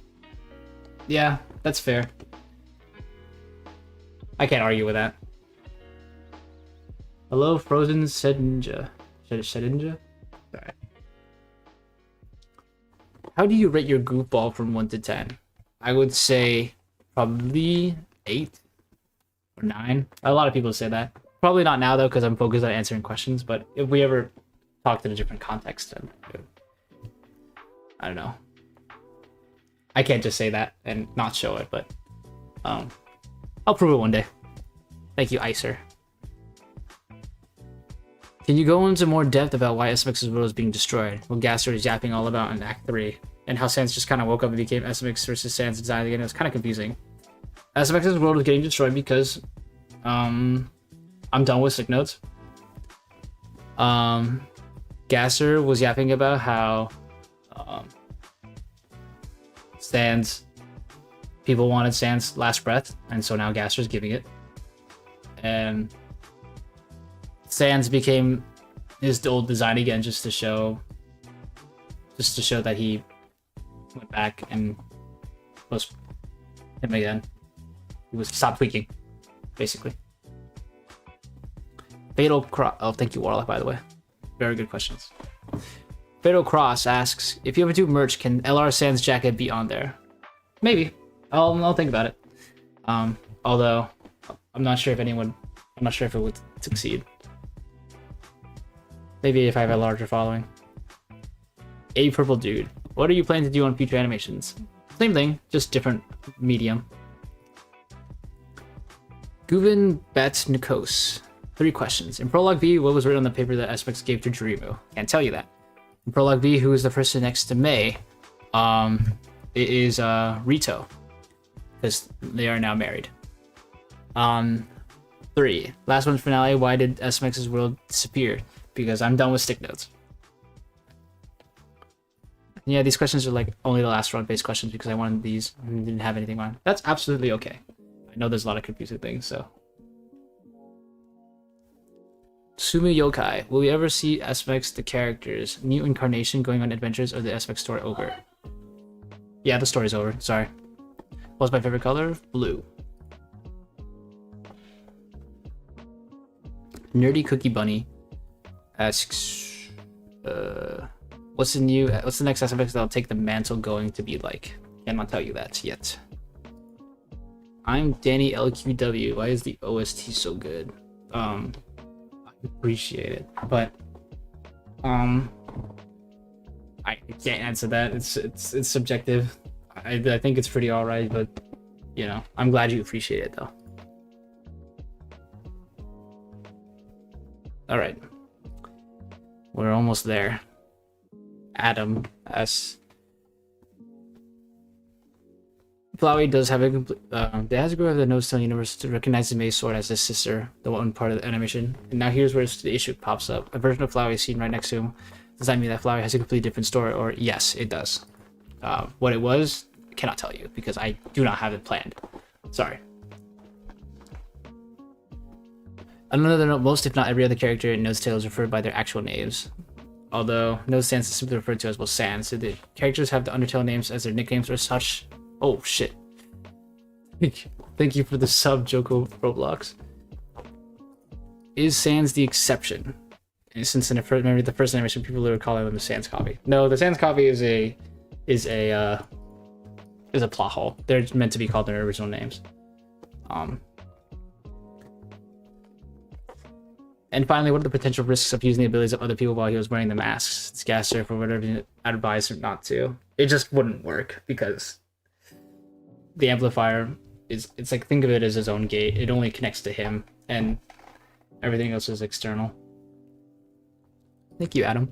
yeah, that's fair. I can't argue with that. Hello, Frozen Shedinja. Shedinja? Alright. How do you rate your goofball from 1 to 10? I would say probably 8 or 9. A lot of people say that. Probably not now, though, because I'm focused on answering questions. But if we ever talked in a different context, then I don't know. I can't just say that and not show it, but I'll prove it one day. Thank you, Icer. Can you go into more depth about why SMX's world is being destroyed? What Gaster is yapping all about in Act 3, and how Sans just kind of woke up and became SMX versus Sans design again. It was kind of confusing. SMX's world is getting destroyed because I'm done with sick notes. Gaster was yapping about how Sans, people wanted Sans' last breath, and so now Gaster's giving it. And Sans became his old design again, just to show that he went back and was him again. He was stopped tweaking, basically. Fatal Cross. Oh, thank you, Warlock, by the way. Very good questions. Fatal Cross asks, if you ever do merch, can LR Sans jacket be on there? Maybe. I'll think about it. Although I'm not sure if it would succeed. Maybe if I have a larger following. A Purple Dude. What are you planning to do on future animations? Same thing, just different medium. Guvin Bet Nikos. 3 questions. In Prologue V, what was written on the paper that SMX gave to Jirimu? Can't tell you that. In Prologue V, who is the person next to May? It is Rito. Because they are now married. 3. Last one's finale. Why did SMX's world disappear? Because I'm done with stick notes. Yeah, these questions are like only the last round-based questions because I wanted these and didn't have anything on. That's absolutely okay. I know there's a lot of confusing things, so. Sumu Yokai. Will we ever see SMX, the characters, new incarnation going on adventures, or the SMX story over? Yeah, the story's over. Sorry. What's my favorite color? Blue. Nerdy Cookie Bunny asks, what's the next SMX that'll take the mantle going to be like? Cannot tell you that yet. I'm Danny LQW. Why is the OST so good? I appreciate it, but I can't answer that. It's subjective. I think it's pretty alright, but you know, I'm glad you appreciate it though. All right, we're almost there. Adam S. Flowey does have a complete. They has a group of the No Stone universe to recognize the Maze Sword as his sister, the one part of the animation. And now here's where the issue pops up. A version of Flowey is seen right next to him. Does that mean that Flowey has a completely different story? Or yes, it does. What it was, I cannot tell you because I do not have it planned. Sorry. On another note, most if not every other character in Node's Tale is referred by their actual names. Although Node Sans is simply referred to as well Sans, so the characters have the Undertale names as their nicknames or such. Oh shit. Thank you for the sub, Joko Roblox. Is Sans the exception? And since in the first, remember the first animation, people were calling them the Sans copy. No, the Sans copy is a plot hole. They're meant to be called their original names. And finally, what are the potential risks of using the abilities of other people while he was wearing the masks? It's Gaster for whatever you advise him not to. It just wouldn't work because the amplifier it's like, think of it as his own gate. It only connects to him and everything else is external. Thank you, Adam.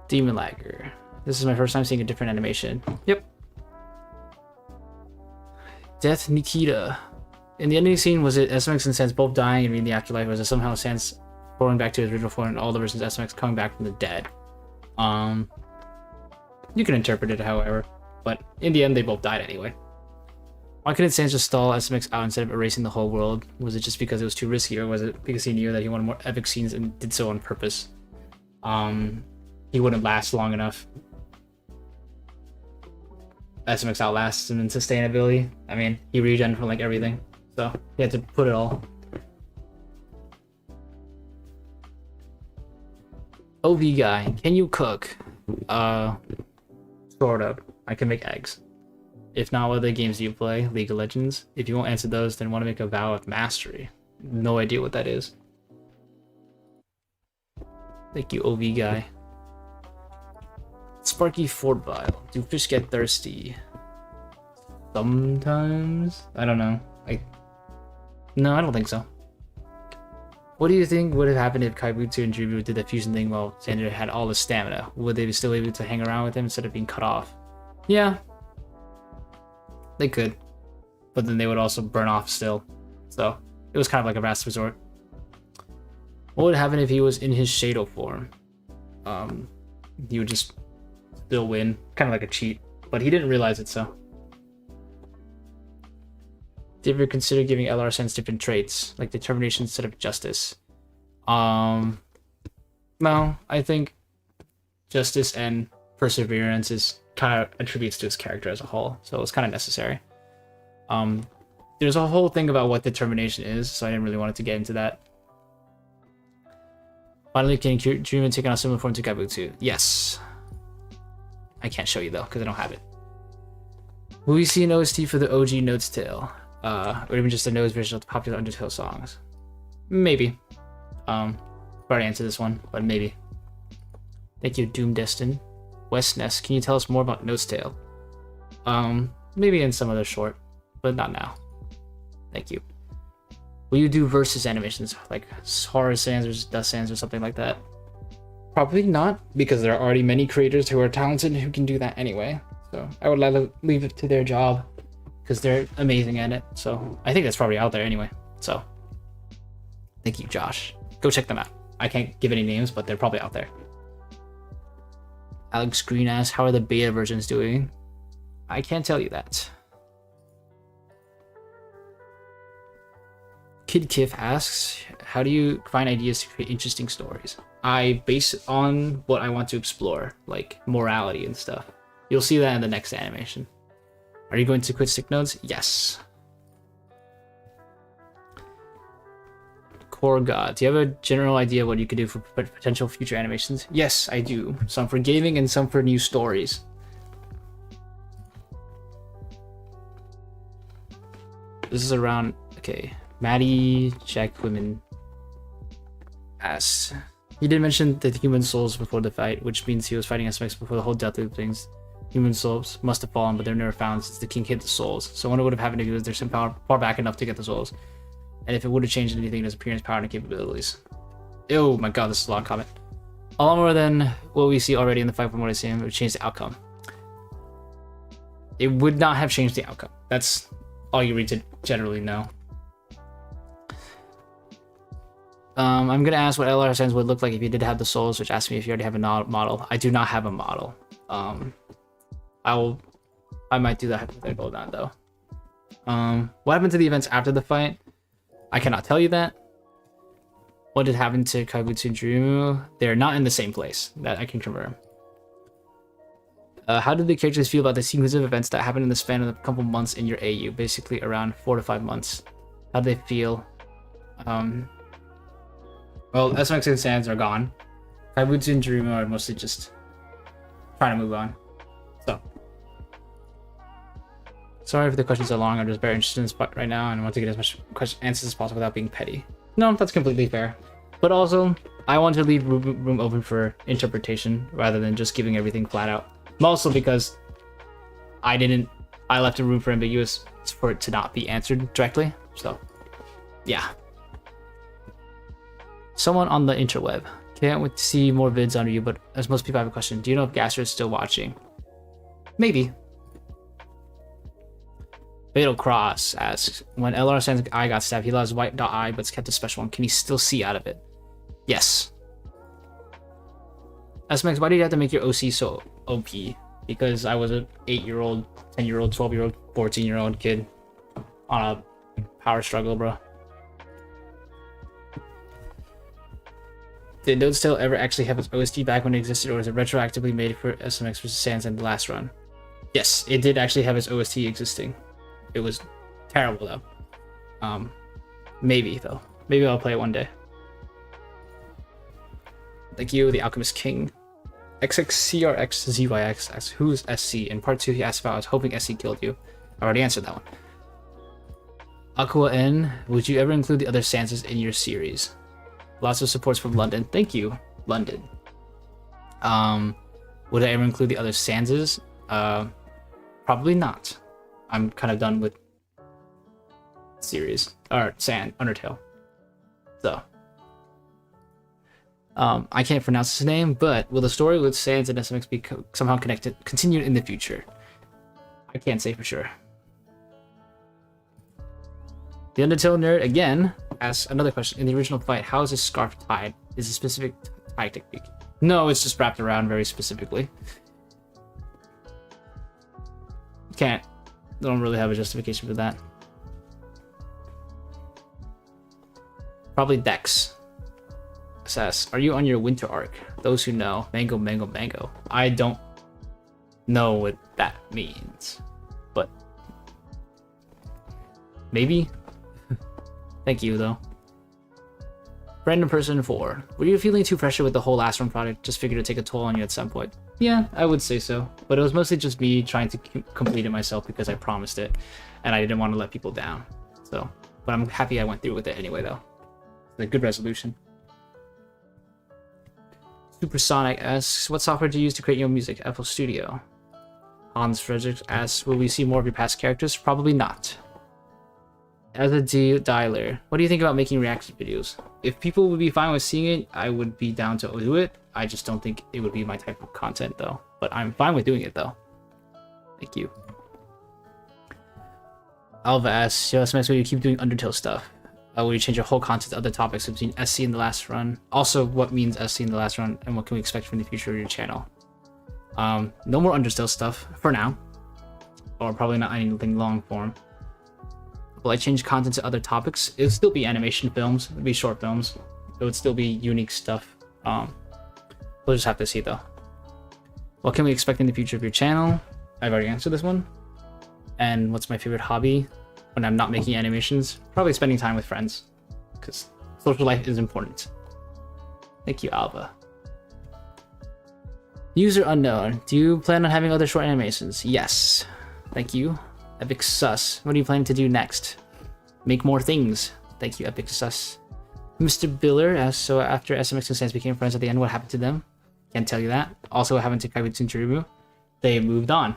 Demon Lagger. This is my first time seeing a different animation. Yep. Death Nikita. In the ending scene, was it SMX and Sans both dying and being in the afterlife, or was it somehow Sans going back to his original form and all the versions of SMX coming back from the dead? You can interpret it however, but in the end, they both died anyway. Why couldn't Sans just stall SMX out instead of erasing the whole world? Was it just because it was too risky, or was it because he knew that he wanted more epic scenes and did so on purpose? He wouldn't last long enough. SMX outlasts him in sustainability. I mean, he regen from like everything, so he had to put it all. OV guy, can you cook? Sort of. I can make eggs. If not, what other games do you play? League of Legends? If you won't answer those, then want to make a vow of mastery. No idea what that is. Thank you, OV guy. Sparky Ford Vial. Do fish get thirsty? Sometimes? I don't know. No, I don't think so. What do you think would have happened if Kaibutsu and Dribu did the fusion thing while Sandra had all the stamina? Would they be still able to hang around with him instead of being cut off? Yeah. They could. But then they would also burn off still. So, it was kind of like a last resort. What would happen if he was in his Shadow form? He would just still win. Kind of like a cheat. But he didn't realize it, so. Did you ever consider giving LR Sans different traits, like determination instead of justice? No, I think justice and perseverance is kind of attributes to his character as a whole, so it's kind of necessary. There's a whole thing about what determination is, so I didn't really want to get into that. Finally, can Dream take on a similar form to Kaibutsu? Yes. I can't show you though, because I don't have it. Will we see an OST for the OG Node's Tale? Or even just a Node's version of the popular Undertale songs? Maybe. I've already answered this one, but maybe. Thank you, Doom Destin. West Ness, can you tell us more about Node's Tale? Maybe in some other short, but not now. Thank you. Will you do versus animations, like Horror Sans versus Dust Sans or something like that? Probably not, because there are already many creators who are talented who can do that anyway. So I would rather leave it to their job, because they're amazing at it. So I think that's probably out there anyway. So thank you, Josh. Go check them out. I can't give any names, but they're probably out there. Alex Green asks, how are the beta versions doing? I can't tell you that. Kid Kiff asks, how do you find ideas to create interesting stories? I base it on what I want to explore, like morality and stuff. You'll see that in the next animation. Are you going to quit stick nodes? Yes. Core God, do you have a general idea what you could do for potential future animations? Yes, I do. Some for gaming and some for new stories. This is around, okay, Maddie, Jack Women. asks, he did mention the human souls before the fight, which means he was fighting SMX before the whole death loop things. Human souls must have fallen, but they're never found since the king hid the souls. So I wonder what would have happened if he was there somehow far back enough to get the souls, and if it would have changed anything in his appearance, power, and capabilities. Oh my god, this is a long comment. A lot more than what we see already in the fight from what I see, it would change the outcome. It would not have changed the outcome. That's all you read to generally know. I'm gonna ask what LR Sands would look like if you did have the souls, which asks me if you already have a model. I do not have a model. I might do that hypothetical now though. What happened to the events after the fight? I cannot tell you that. What did happen to Kaibutsu and Dreamu? They're not in the same place. That I can confirm. How did the characters feel about the sequence of events that happened in the span of a couple months in your AU? Basically around 4 to 5 months. How did they feel? Well, SMX and Sands are gone. Kaibutsu and Dreamu are mostly just trying to move on. So, sorry if the questions are long. I'm just very interested in this spot right now and I want to get as much answers as possible without being petty. No, that's completely fair. But also, I want to leave room open for interpretation rather than just giving everything flat out. Mostly because I left a room for ambiguous for it to not be answered directly. So, yeah. Someone on the interweb. Can't wait to see more vids under you, but as most people have a question, do you know if Gasser is still watching? Maybe. Fatal Cross asks, when LR Sands' eye got stabbed, he lost his white dot eye, but kept a special one. Can he still see out of it? Yes. SMX, why did you have to make your OC so OP? Because I was an 8-year-old, 10-year-old, 12-year-old, 14-year-old kid on a power struggle, bro. Did Node's Tale ever actually have its OST back when it existed, or is it retroactively made for SMX vs. Sands in the last run? Yes, it did actually have its OST existing. It was terrible though. Maybe though. Maybe I'll play it one day. Thank you, the Alchemist King. XXCRXZYX asks, who's SC? In part 2, he asked if I was hoping SC killed you. I already answered that one. Aqua N, would you ever include the other Sanses in your series? Lots of supports from London. Thank you, London. Would I ever include the other Sanses? Probably not. I'm kind of done with series or Undertale. So I can't pronounce his name, but will the story with Sans and SMX be somehow continued in the future? I can't say for sure. The Undertale nerd again asks another question. In the original fight, how is this scarf tied? Is it a specific tie technique? No, it's just wrapped around very specifically. Don't really have a justification for that. Probably Dex. Says, are you on your winter arc? Those who know, mango, mango, mango. I don't know what that means, but maybe. Thank you though. Random person 4. Were you feeling too pressured with the whole last run project? Just figured to take a toll on you at some point. Yeah, I would say so. But it was mostly just me trying to complete it myself because I promised it, and I didn't want to let people down. So, but I'm happy I went through with it anyway though. It's a good resolution. Supersonic asks, what software do you use to create your music? FL Studio. Hans Frederick asks, will we see more of your past characters? Probably not. As a dialer, what do you think about making reaction videos? If people would be fine with seeing it, I would be down to do it. I just don't think it would be my type of content though. But I'm fine with doing it though. Thank you. Alva asks, yo, SMX, will you keep doing Undertale stuff? Will you change your whole content to other topics between SC in the last run? Also, what means SC in the last run, and what can we expect from the future of your channel? No more Undertale stuff for now, or probably not anything long form. Will I change content to other topics? It would still be animation films, it would be short films. It would still be unique stuff. We'll just have to see though. What can we expect in the future of your channel? I've already answered this one. And what's my favorite hobby when I'm not making animations? Probably spending time with friends, because social life is important. Thank you, Alva. User unknown. Do you plan on having other short animations? Yes. Thank you. Epic Sus. What are you planning to do next? Make more things. Thank you, Epic Sus. Mr. Biller asks, so after SMX and Sans became friends at the end, what happened to them? Can't tell you that. Also, what happened to Kaibutsu and Jirimu? They moved on.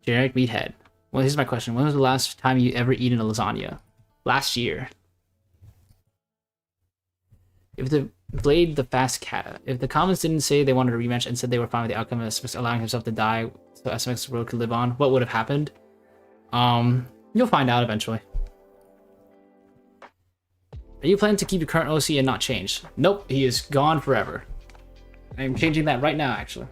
Generic meathead. Well, here's my question. When was the last time you ever eaten a lasagna? Last year. If the Blade the fast cat. If the comments didn't say they wanted a rematch and said they were fine with the outcome of SMX allowing himself to die so SMX world could live on, what would have happened? You'll find out eventually. Are you planning to keep your current OC and not change? Nope, he is gone forever. I'm changing that right now, actually.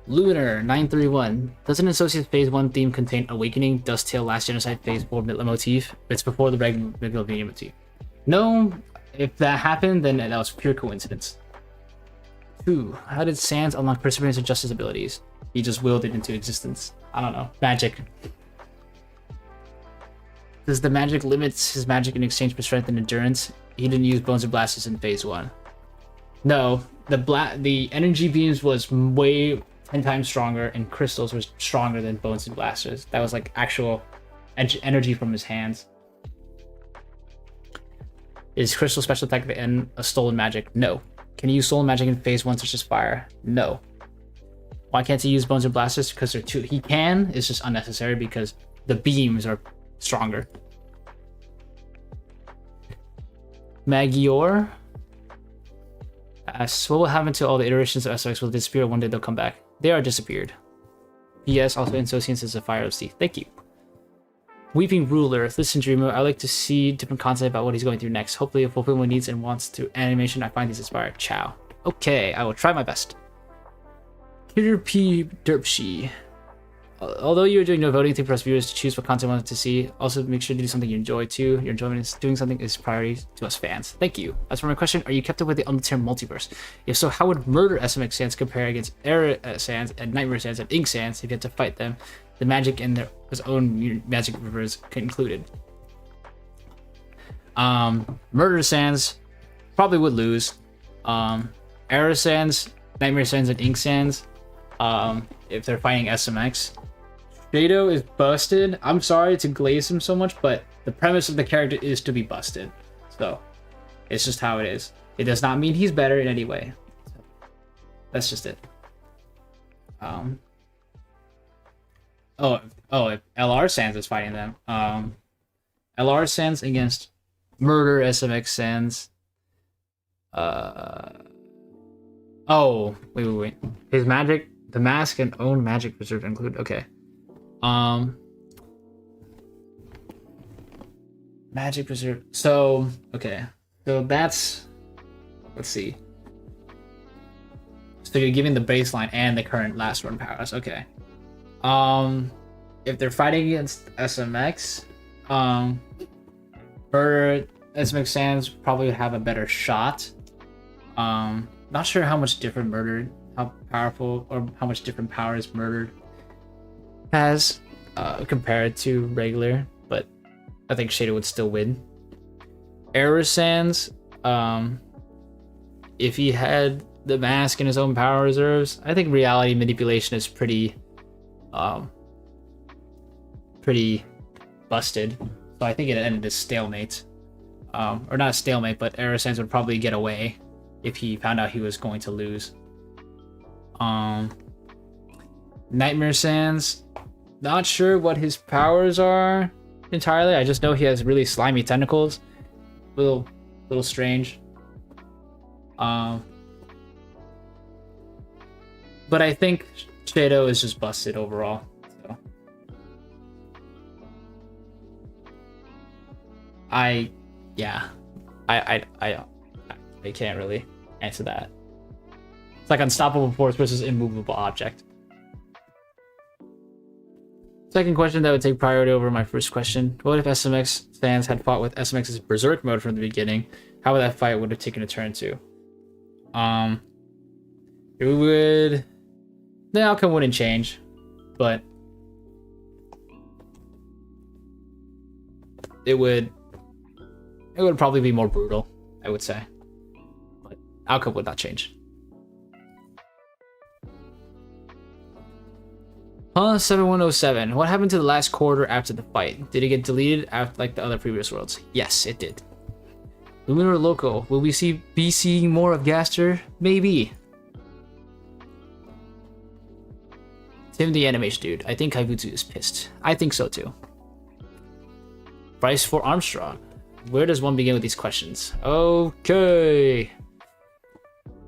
Lunar 931. Doesn't Associate Phase 1 theme contain Awakening, Dust Tail, Last Genocide Phase 4 motif? It's before the regular motif. No, if that happened, then that was pure coincidence. 2. How did Sans unlock Perseverance and Justice abilities? He just willed it into existence. I don't know. Magic. Does the magic limits his magic in exchange for strength and endurance? He didn't use Bones and Blasters in Phase 1. No, the energy beams was way 10 times stronger, and crystals was stronger than Bones and Blasters. That was like actual energy from his hands. Is crystal special attack at the end a stolen magic? No. Can he use stolen magic in Phase 1 such as fire? No. Why can't he use Bones and Blasters? Because they're too... He can, it's just unnecessary because the beams are stronger. Magior asks, what will happen to all the iterations of SMX? Will disappear, or one day they'll come back? They are disappeared. P.S. Also, Insocience is a fire of Steve. Thank you. Weeping Ruler. Listen, Dreamer, I like to see different content about what he's going through next. Hopefully, if fulfill my needs and wants to animation, I find these inspired. Ciao. Okay, I will try my best. Peter P. Derpshi. Although you are doing no voting, think for us viewers to choose what content you want to see. Also, make sure to do something you enjoy too. Your enjoyment is doing something is priority to us fans. Thank you. As for my question, are you kept up with the Undertale multiverse? If so, how would Murder SMX Sans compare against Error Sans and Nightmare Sans and Ink Sans if you had to fight them? The magic and his own magic rivers included. Murder Sans probably would lose. Error Sans, Nightmare Sans, and Ink Sans. If they're fighting SMX. Shado is busted. I'm sorry to glaze him so much, but the premise of the character is to be busted. So, it's just how it is. It does not mean he's better in any way. So, that's just it. If LR Sans is fighting them. LR Sans against Murder SMX Sans. Wait. His magic, the mask and own magic reserve include. Okay. Magic reserve. So, okay. So that's, let's see. So you're giving the baseline and the current last run powers. Okay. If they're fighting against SMX, Murder SMX Sans probably would have a better shot. Not sure how much different Murdered, how powerful or how much different powers Murdered has compared to regular, but I think Shado would still win. Error Sans, if he had the mask and his own power reserves, I think reality manipulation is pretty busted. So I think it ended as stalemate. Or not a stalemate, but Error Sans would probably get away if he found out he was going to lose. Nightmare Sans, not sure what his powers are entirely. I just know he has really slimy tentacles. Little strange. But I think Shado is just busted overall. So I can't really answer that. It's like unstoppable force versus immovable object. Second question that would take priority over my first question. What if SMX Sans had fought with SMX's Berserk mode from the beginning? How would that fight would have taken a turn to? The outcome wouldn't change, but it would probably be more brutal, I would say. But outcome would not change. Huh, 7107. What happened to the last quarter after the fight? Did it get deleted after like the other previous worlds? Yes, it did. Luminar Loco. Will we be seeing more of Gaster? Maybe. Tim the animation dude. I think Kaibutsu is pissed. I think so too. Price for Armstrong. Where does one begin with these questions? Okay.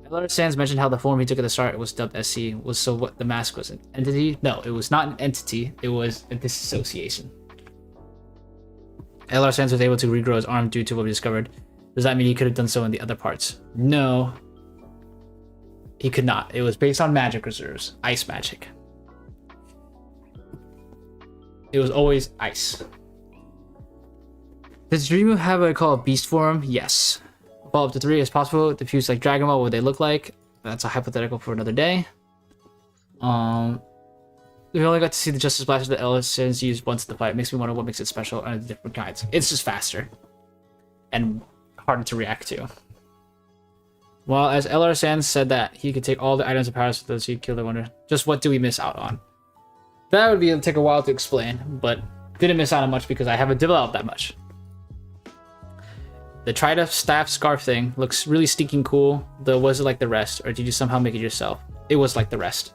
LR Sands mentioned how the form he took at the start was dubbed SC. Was so what the mask was an entity? No, it was not an entity. It was a disassociation. LR Sands was able to regrow his arm due to what we discovered. Does that mean he could have done so in the other parts? No. He could not. It was based on magic reserves. Ice magic. It was always ice. Does Dreamu have what I call a beast form? Yes. Evolve up to 3 as possible. Diffuse like Dragon Ball, what would they look like? That's a hypothetical for another day. We only got to see the Justice Blaster that LR Sands used once in the fight. It makes me wonder what makes it special and the different kinds. It's just faster. And harder to react to. Well, as LR Sands said that he could take all the items of powers for those who killed, I wonder, just what do we miss out on? That would take a while to explain, but didn't miss out on much because I haven't developed that much. The Trident staff scarf thing looks really stinking cool. Though, was it like the rest, or did you somehow make it yourself? It was like the rest.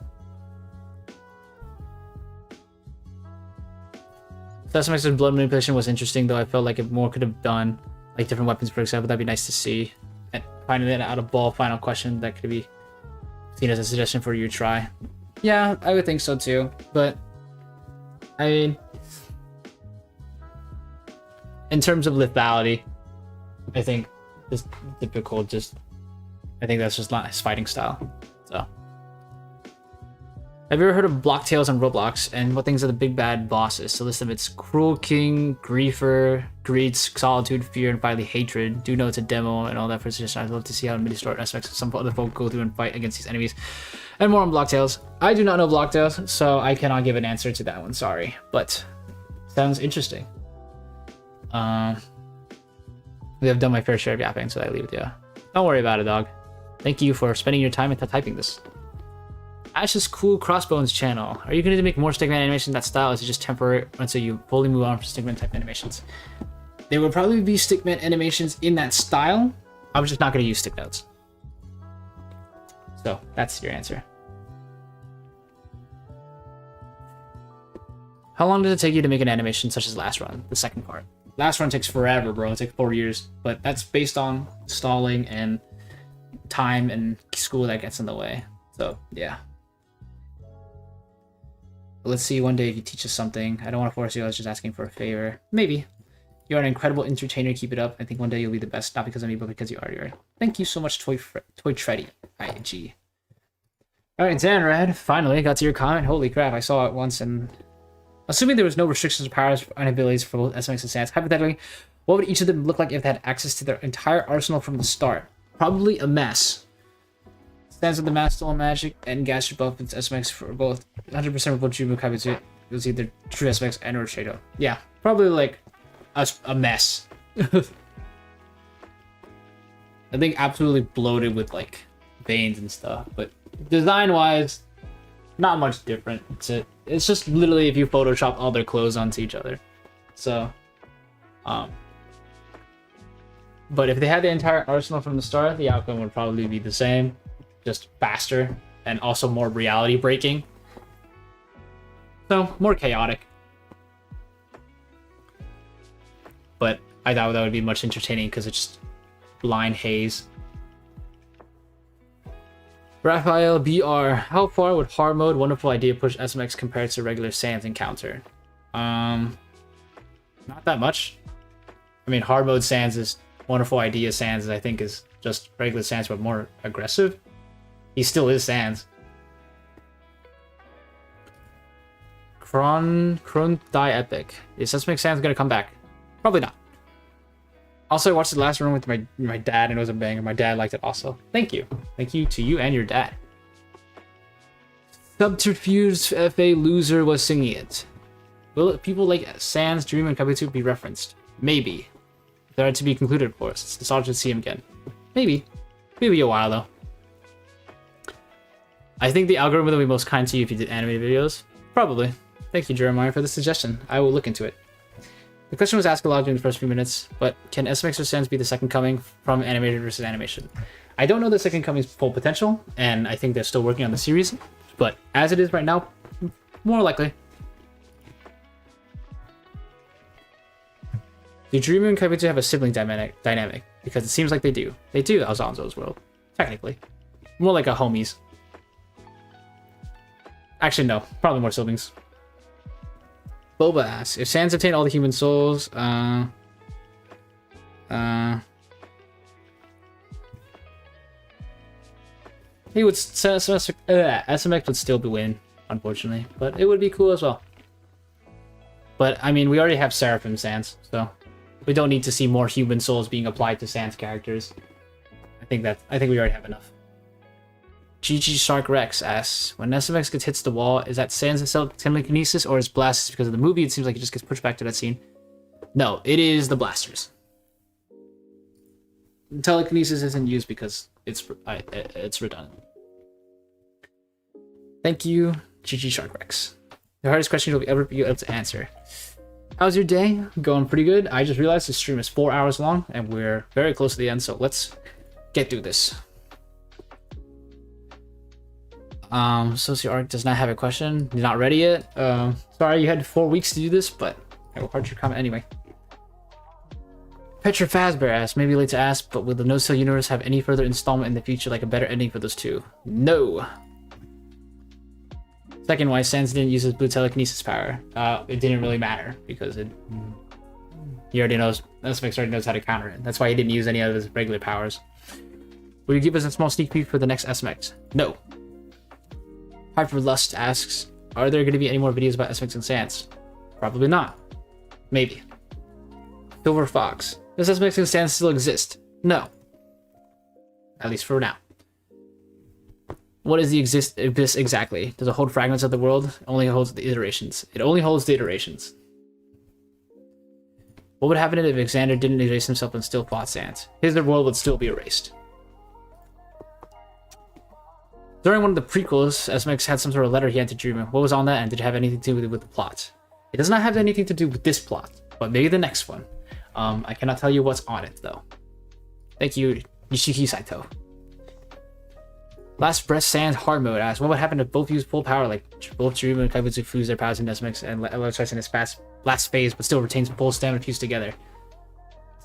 SMX's blood manipulation was interesting, though I felt like more could have done, like different weapons, for example. That'd be nice to see. And finding an out of ball final question that could be seen as a suggestion for you to try. Yeah, I would think so too. But I mean, in terms of lethality, I think this typical I think that's just not his fighting style. So, have you ever heard of Block Tales on Roblox? And what things are the big bad bosses? To list them, it's Cruel King, Griefer, Greed, Solitude, Fear, and finally Hatred. Do know it's a demo and all that for suggestion. I'd love to see how many store aspects some other folk go through and fight against these enemies. And more on Block Tales. I do not know Block Tales, so I cannot give an answer to that one, sorry. But sounds interesting. We have done my fair share of yapping, so I leave it, yeah. Don't worry about it, dog. Thank you for spending your time into typing this. Ash's Cool Crossbones channel. Are you going to make more stickman animation in that style? Or is it just temporary until you fully move on from stickman type animations? There will probably be stickman animations in that style. I was just not going to use stick notes. So that's your answer. How long does it take you to make an animation such as Last Run, the second part? Last Run takes forever, bro. It takes 4 years, but that's based on stalling and time and school that gets in the way. So yeah. Let's see one day if you teach us something. I don't want to force you. I was just asking for a favor. Maybe. You're an incredible entertainer. Keep it up. I think one day you'll be the best, not because of me, but because you are. Thank you so much, Toy Treddy. IG. All right, Zanrad. Finally got to your comment. Holy crap! I saw it once and. Assuming there was no restrictions or powers and abilities for both SMX and Sans, hypothetically, what would each of them look like if they had access to their entire arsenal from the start? Probably a mess. Sans with the mass still magic and Gaster buff with SMX for both 100% for both Jumu Kaibutsu. It was either true SMX and or Shadow. Yeah, probably like a mess. I think absolutely bloated with like veins and stuff, but design-wise, not much different. It's just literally if you Photoshop all their clothes onto each other. So, but if they had the entire arsenal from the start, the outcome would probably be the same, just faster and also more reality breaking. So more chaotic. But I thought that would be much entertaining because it's just blind haze. Raphael BR, how far would hard mode wonderful idea push SMX compared to regular Sans encounter? Not that much. I mean, hard mode Sans is wonderful idea. Sans I think is just regular Sans but more aggressive. He still is Sans. Kron Die Epic. Is SMX Sans gonna come back? Probably not. Also, I watched the last run with my dad, and it was a banger. My dad liked it also. Thank you. Thank you to you and your dad. Subterfuge FA Loser was singing it. Will people like Sans, Dream, and Kaibutsu be referenced? Maybe. They are to be concluded, of course. It's nostalgic to see him again. Maybe. Maybe a while, though. I think the algorithm will be most kind to you if you did animated videos. Probably. Thank you, Jeremiah, for the suggestion. I will look into it. The question was asked a lot during the first few minutes, but can SMX or Sans be the second coming from animated versus animation? I don't know the second coming's full potential, and I think they're still working on the series, but as it is right now, more likely. Do Dreamer and Kaibutsu have a sibling dynamic? Because it seems like they do. They do, Alzonzo's world. Technically. More like a homies. Actually, no. Probably more siblings. Boba asks, if Sans obtained all the human souls, he would SMX would still be win, unfortunately, but it would be cool as well. But I mean, we already have Seraphim Sans, so we don't need to see more human souls being applied to Sans characters. I think we already have enough. GG Shark Rex asks, when SMX gets hits the wall, is that Sans itself telekinesis or is blasters because of the movie? It seems like it just gets pushed back to that scene. No, it is the blasters. Telekinesis isn't used because it's redundant. Thank you, GG Shark Rex. The hardest question you'll ever be able to answer. How's your day? Going pretty good. I just realized the stream is 4 hours long and we're very close to the end, so let's get through this. Socio Arc does not have a question. You're not ready yet. Sorry you had 4 weeks to do this, but I will heart your comment anyway. Petra Fazbear asks, maybe late to ask, but will the No Cell universe have any further installment in the future, like a better ending for those two? No. Second, why Sans didn't use his blue telekinesis power? It didn't really matter because he already knows. SMX already knows how to counter it. That's why he didn't use any of his regular powers. Will you give us a small sneak peek for the next SMX? No. Hyperlust asks, are there going to be any more videos about SMX and Sans? Probably not. Maybe. Silver Fox, does SMX and Sans still exist? No. At least for now. What is the abyss exactly? Does it hold fragments of the world? It only holds the iterations. It only holds the iterations. What would happen if Xander didn't erase himself and still fought Sans? His world would still be erased. During one of the prequels, SMX had some sort of letter he had to Dreamer. What was on that, and did it have anything to do with the plot? It does not have anything to do with this plot, but maybe the next one. I cannot tell you what's on it, though. Thank you, Nishiki Saito. Last Breath Sans hard mode asks, what would happen if both use full power, like both Dreamer and Kaibutsu fuse their powers in SMX and electrize in his last phase, but still retains full stamina fused together?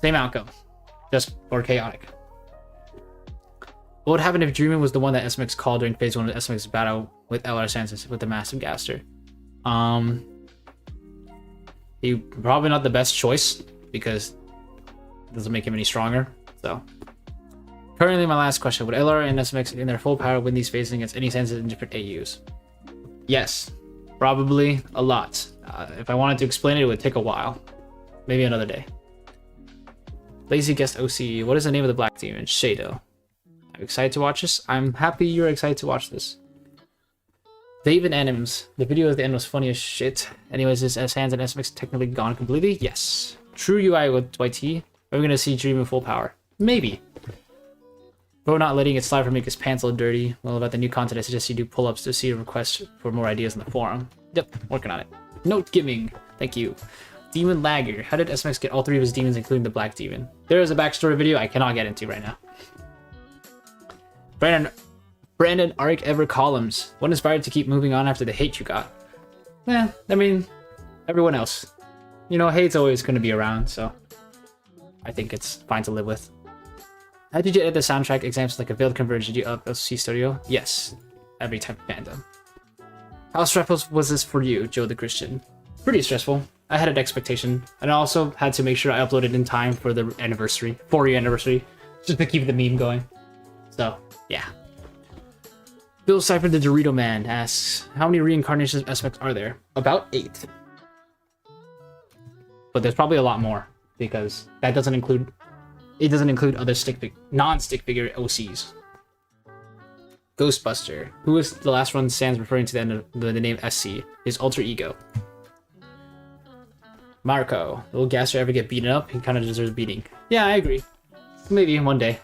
Same outcome, just more chaotic. What would happen if Dreamer was the one that SMX called during phase 1 of SMX's battle with LR Sans with the massive gaster? He probably not the best choice because it doesn't make him any stronger. So currently my last question, would LR and SMX in their full power win these phases against any Sans in different AUs? Yes, probably a lot. If I wanted to explain it, it would take a while. Maybe another day. Lazy guest OC, what is the name of the black demon? Shado. I'm excited to watch this. I'm happy you're excited to watch this. David Anims, the video at the end was funny as shit. Anyways, is Sans and SMX technically gone completely? Yes. True UI with YT. Are we gonna see Dream in full power? Maybe. Bro not letting it slide for make his pants all dirty. Well, about the new content, I suggest you do pull-ups to see a request for more ideas in the forum. Yep, working on it. Note giving. Thank you. Demon Lagger. How did SMX get all 3 of his demons, including the black demon? There is a backstory video I cannot get into right now. Brandon Arc Ever Columns. What inspired to keep moving on after the hate you got? I mean, everyone else. You know, hate's always going to be around, so I think it's fine to live with. How did you edit the soundtrack exams like a veiled conversion? Did you up C Studio? Yes, every type of fandom. How stressful was this for you, Joe the Christian? Pretty stressful. I had an expectation, and I also had to make sure I uploaded in time for the anniversary, 4-year anniversary, just to keep the meme going. So, yeah. Bill Cypher the Dorito Man asks, how many reincarnations of SMX are there? About 8. But there's probably a lot more, because that doesn't include... It doesn't include other non-stick figure OCs. Ghostbuster. Who is the last one Sans referring to the end of the name SC? His alter ego. Marco. Will Gaster ever get beaten up? He kind of deserves beating. Yeah, I agree. Maybe one day.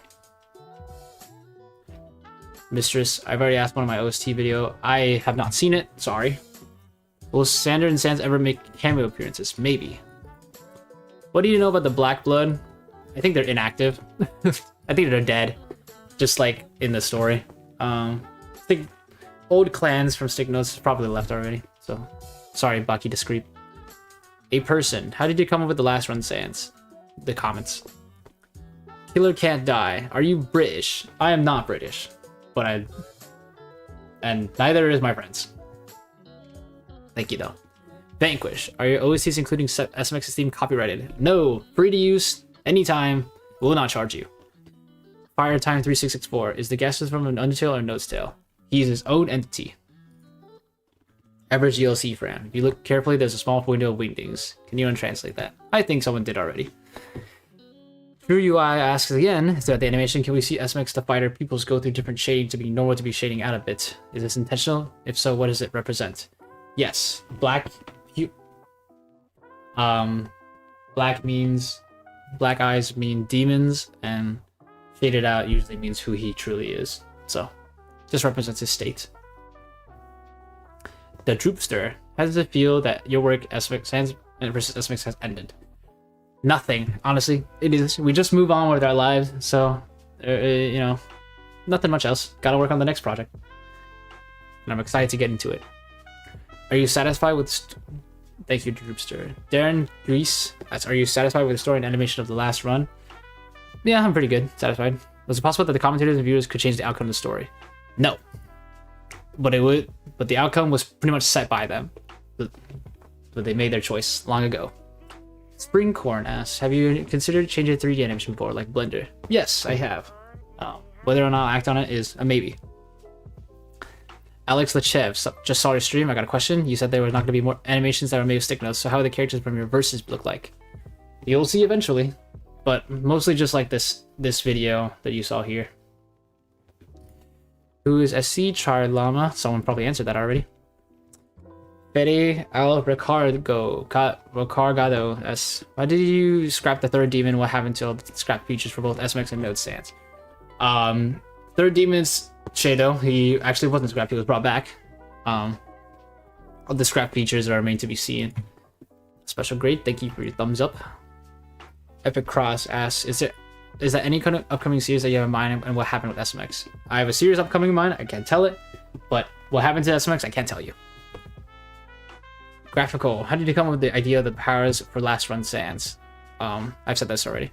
Mistress. I've already asked one of my OST video. I have not seen it. Sorry. Will Sander and Sans ever make cameo appearances? Maybe. What do you know about the Black Blood? I think they're inactive. I think they're dead. Just like in the story. I think old clans from Stick Notes probably left already. So, sorry, Baki Discreet. A person. How did you come up with the last run Sans? The comments. Killer can't die. Are you British? I am not British. But and neither is my friends. Thank you, though. Vanquish. Are your OSTs including SMX's theme copyrighted? No. Free to use. Anytime. Will not charge you. Fire Time 3664. Is the guest from an Undertale or Note's Tale? He is his own entity. Average DLC Fran. If you look carefully, there's a small window of wingdings. Can you untranslate that? I think someone did already. True UI asks again, throughout the animation, can we see SMX the fighter peoples go through different shading to be normal to be shading out a bit? Is this intentional? If so, what does it represent? Yes. Black means black eyes mean demons, and shaded out usually means who he truly is. So just represents his state. The Droopster. How does it feel that your work SMX versus SMX has ended? Nothing, honestly. It is. We just move on with our lives, so you know, nothing much else. Gotta work on the next project, and I'm excited to get into it. Are you satisfied with? Thank you, Droopster. Darren Grease. Are you satisfied with the story and animation of the last run? Yeah, I'm pretty good. Satisfied. Was it possible that the commentators and viewers could change the outcome of the story? No. But it would. But the outcome was pretty much set by them. But they made their choice long ago. Springcorn asks, have you considered changing 3D animation before, like Blender? Yes, I have. Whether or not I'll act on it is a maybe. Alex Lechev, just saw your stream. I got a question. You said there was not going to be more animations that were made with stick notes, so how would the characters from your verses look like? You'll see eventually, but mostly just like this video that you saw here. Who is SC Charlama? Someone probably answered that already. Fede Al Ricardo S. Why did you scrap the third demon? What happened to all the scrap features for both SMX and Node Sans? Third demon's Shadow. He actually wasn't scrapped, he was brought back. All the scrap features are made to be seen. Special grade, thank you for your thumbs up. Epic Cross asks, is there any kind of upcoming series that you have in mind and what happened with SMX? I have a series upcoming in mind, I can't tell it, but what happened to SMX, I can't tell you. Graphical, how did you come up with the idea of the powers for last run Sans? I've said this already.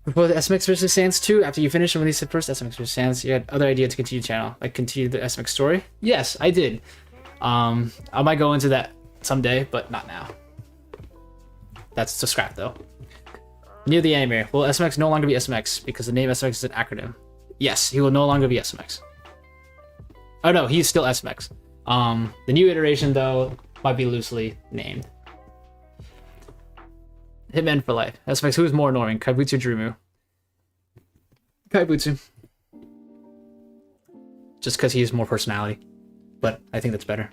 Before the SMX vs Sans 2, after you finished and released the first SMX vs Sans, you had other idea to continue the channel, like continue the SMX story? Yes, I did. I might go into that someday, but not now. That's to scrap though. Near the Animator, will SMX no longer be SMX because the name SMX is an acronym? Yes, he will no longer be SMX. Oh no, he's still SMX. The new iteration though might be loosely named. Hitman for life. SMX, who is more annoying, Kaibutsu or Drumu? Kaibutsu. Just because he has more personality. But I think that's better.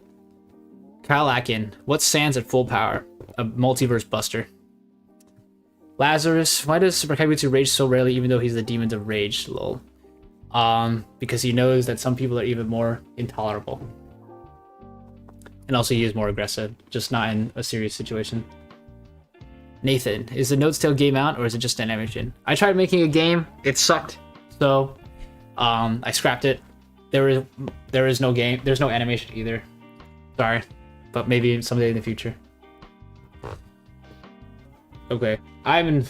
Kyle Atkin. What's Sans at full power? A multiverse buster. Lazarus. Why does Super Kaibutsu rage so rarely even though he's the demon of rage? Lol. Because he knows that some people are even more intolerable. And also he is more aggressive, just not in a serious situation. Nathan, is the Note's Tale game out or is it just an animation? I tried making a game, it sucked, so I scrapped it. There is no game, there's no animation either. Sorry, but maybe someday in the future. Okay, I've been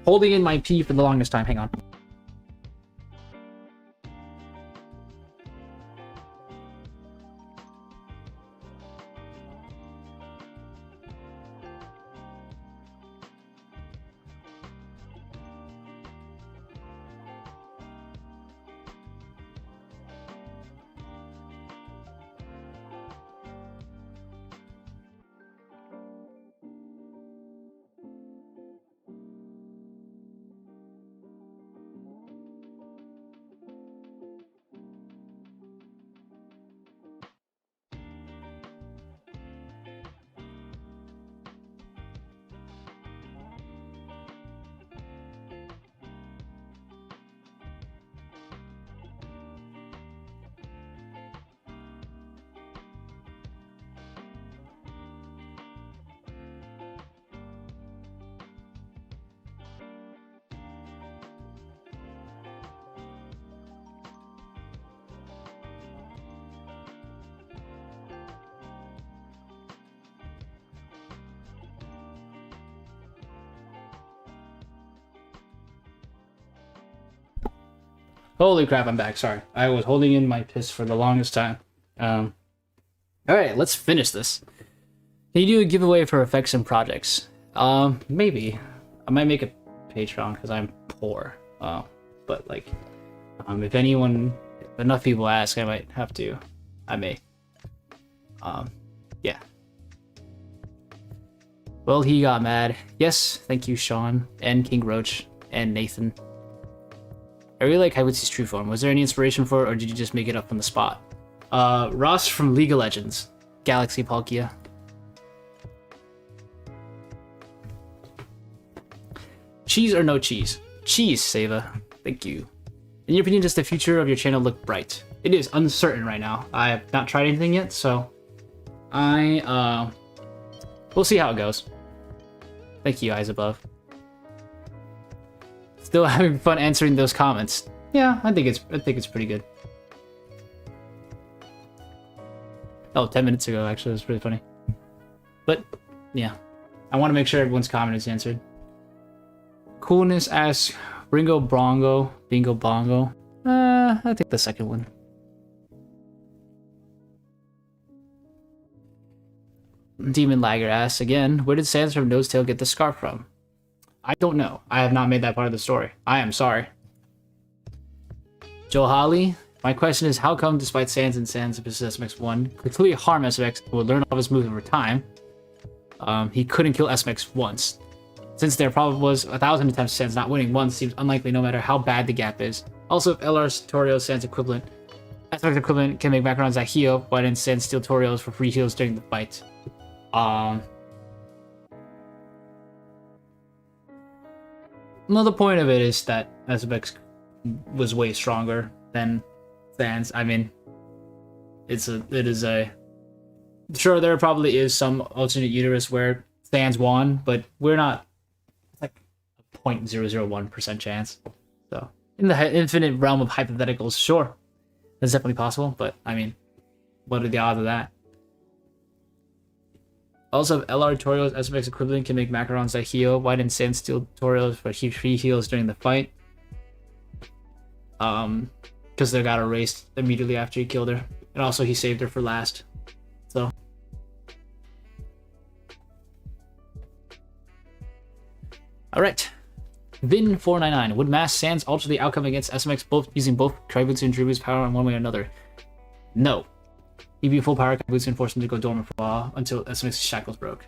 holding in my pee for the longest time. Hang on. Holy crap, I'm back. Sorry. I was holding in my piss for the longest time. Alright, let's finish this. Can you do a giveaway for effects and projects? Maybe. I might make a Patreon because I'm poor. But like, if enough people ask, I might have to. I may. Yeah. Well, he got mad. Yes, thank you, Sean, and King Roach, and Nathan. I really like Hybrid's true form. Was there any inspiration for it, or did you just make it up on the spot? Ross from League of Legends. Galaxy Palkia. Cheese or no cheese? Cheese, Seva. Thank you. In your opinion, does the future of your channel look bright? It is uncertain right now. I have not tried anything yet, so we'll see how it goes. Thank you, eyes above. Still having fun answering those comments. Yeah, I think it's pretty good. Oh, 10 minutes ago, actually, it was pretty funny. But, yeah. I want to make sure everyone's comment is answered. Coolness asks, Bingo Bongo. I think the second one. Demon Lagger asks again, where did Sans from Nosetail get the scarf from? I don't know. I have not made that part of the story. I am sorry. Joe Holly, my question is, how come despite Sans and Sans of SMX 1 could clearly harm SMX and would learn all of his moves over time, he couldn't kill SMX once? Since there probably was 1,000 attempts, Sans not winning once seems unlikely no matter how bad the gap is. Also, if LR's Torios Sans equivalent, SMX equivalent can make backgrounds at heal, why didn't Sans steal Torios for free heals during the fight? Well, the point of it is that SMX was way stronger than Sans. I mean, sure, there probably is some alternate universe where Sans won, but we're not. It's like a 0.001% chance. So, in the infinite realm of hypotheticals, sure, that's definitely possible. But I mean, what are the odds of that? Also, if LR Torios SMX equivalent can make macarons that heal, why didn't Sans steal Torios for free heals during the fight? Because they got erased immediately after he killed her. And also he saved her for last. So. Alright. Vin499. Would Mass Sans alter the outcome against SMX using both Kaibutsu and Dribu's power in one way or another? No. He'd be full power Kaibutsu and force him to go dormant for a while until SMX's shackles broke.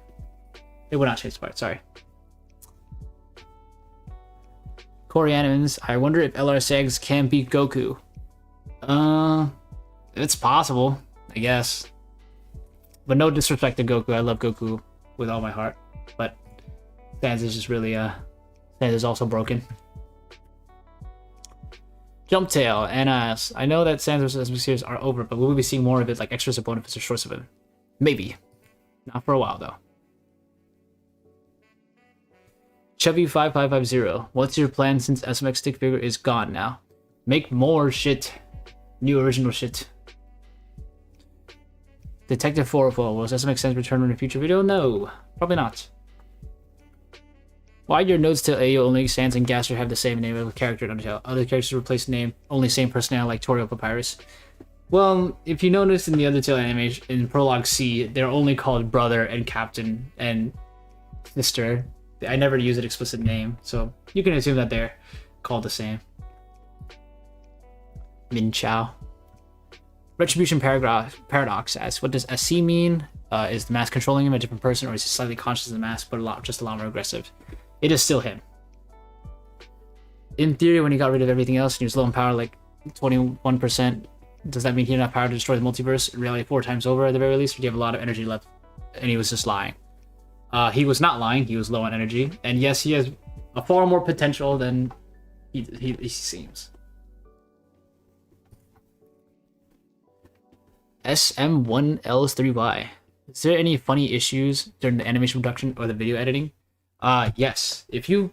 It would not change the part, sorry. Corey Animans, I wonder if LR Sags can beat Goku. It's possible, I guess. But no disrespect to Goku, I love Goku with all my heart. But Sans is just really, Sans is also broken. Jumptail, and I know that Sans vs. SMX series are over, but will we be seeing more of it, like extras or bonus or shorts of it? Maybe. Not for a while, though. Chubby5550, what's your plan since SMX stick figure is gone now? Make more shit. New original shit. Detective 404, will SMX Sans return in a future video? No, probably not. Why your notes to AO only Sans and Gaster have the same name of a character in Undertale? Other characters replace name, only same personality like Toriel Papyrus. Well, if you notice in the Undertale animation, in Prologue C, they're only called Brother and Captain and Sister. I never use an explicit name, so you can assume that they're called the same. Min Chao. Retribution Paradox asks, what does SC mean? Is the mask controlling him a different person, or is he slightly conscious of the mask, but just a lot more aggressive? It is still him. In theory, when he got rid of everything else and he was low in power, like 21%, does that mean he had enough power to destroy the multiverse? In reality, 4 times over at the very least, or do you have a lot of energy left? And he was just lying. He was not lying, he was low on energy. And yes, he has a far more potential than he seems. SM1Ls3Y. Is there any funny issues during the animation production or the video editing? Yes. If you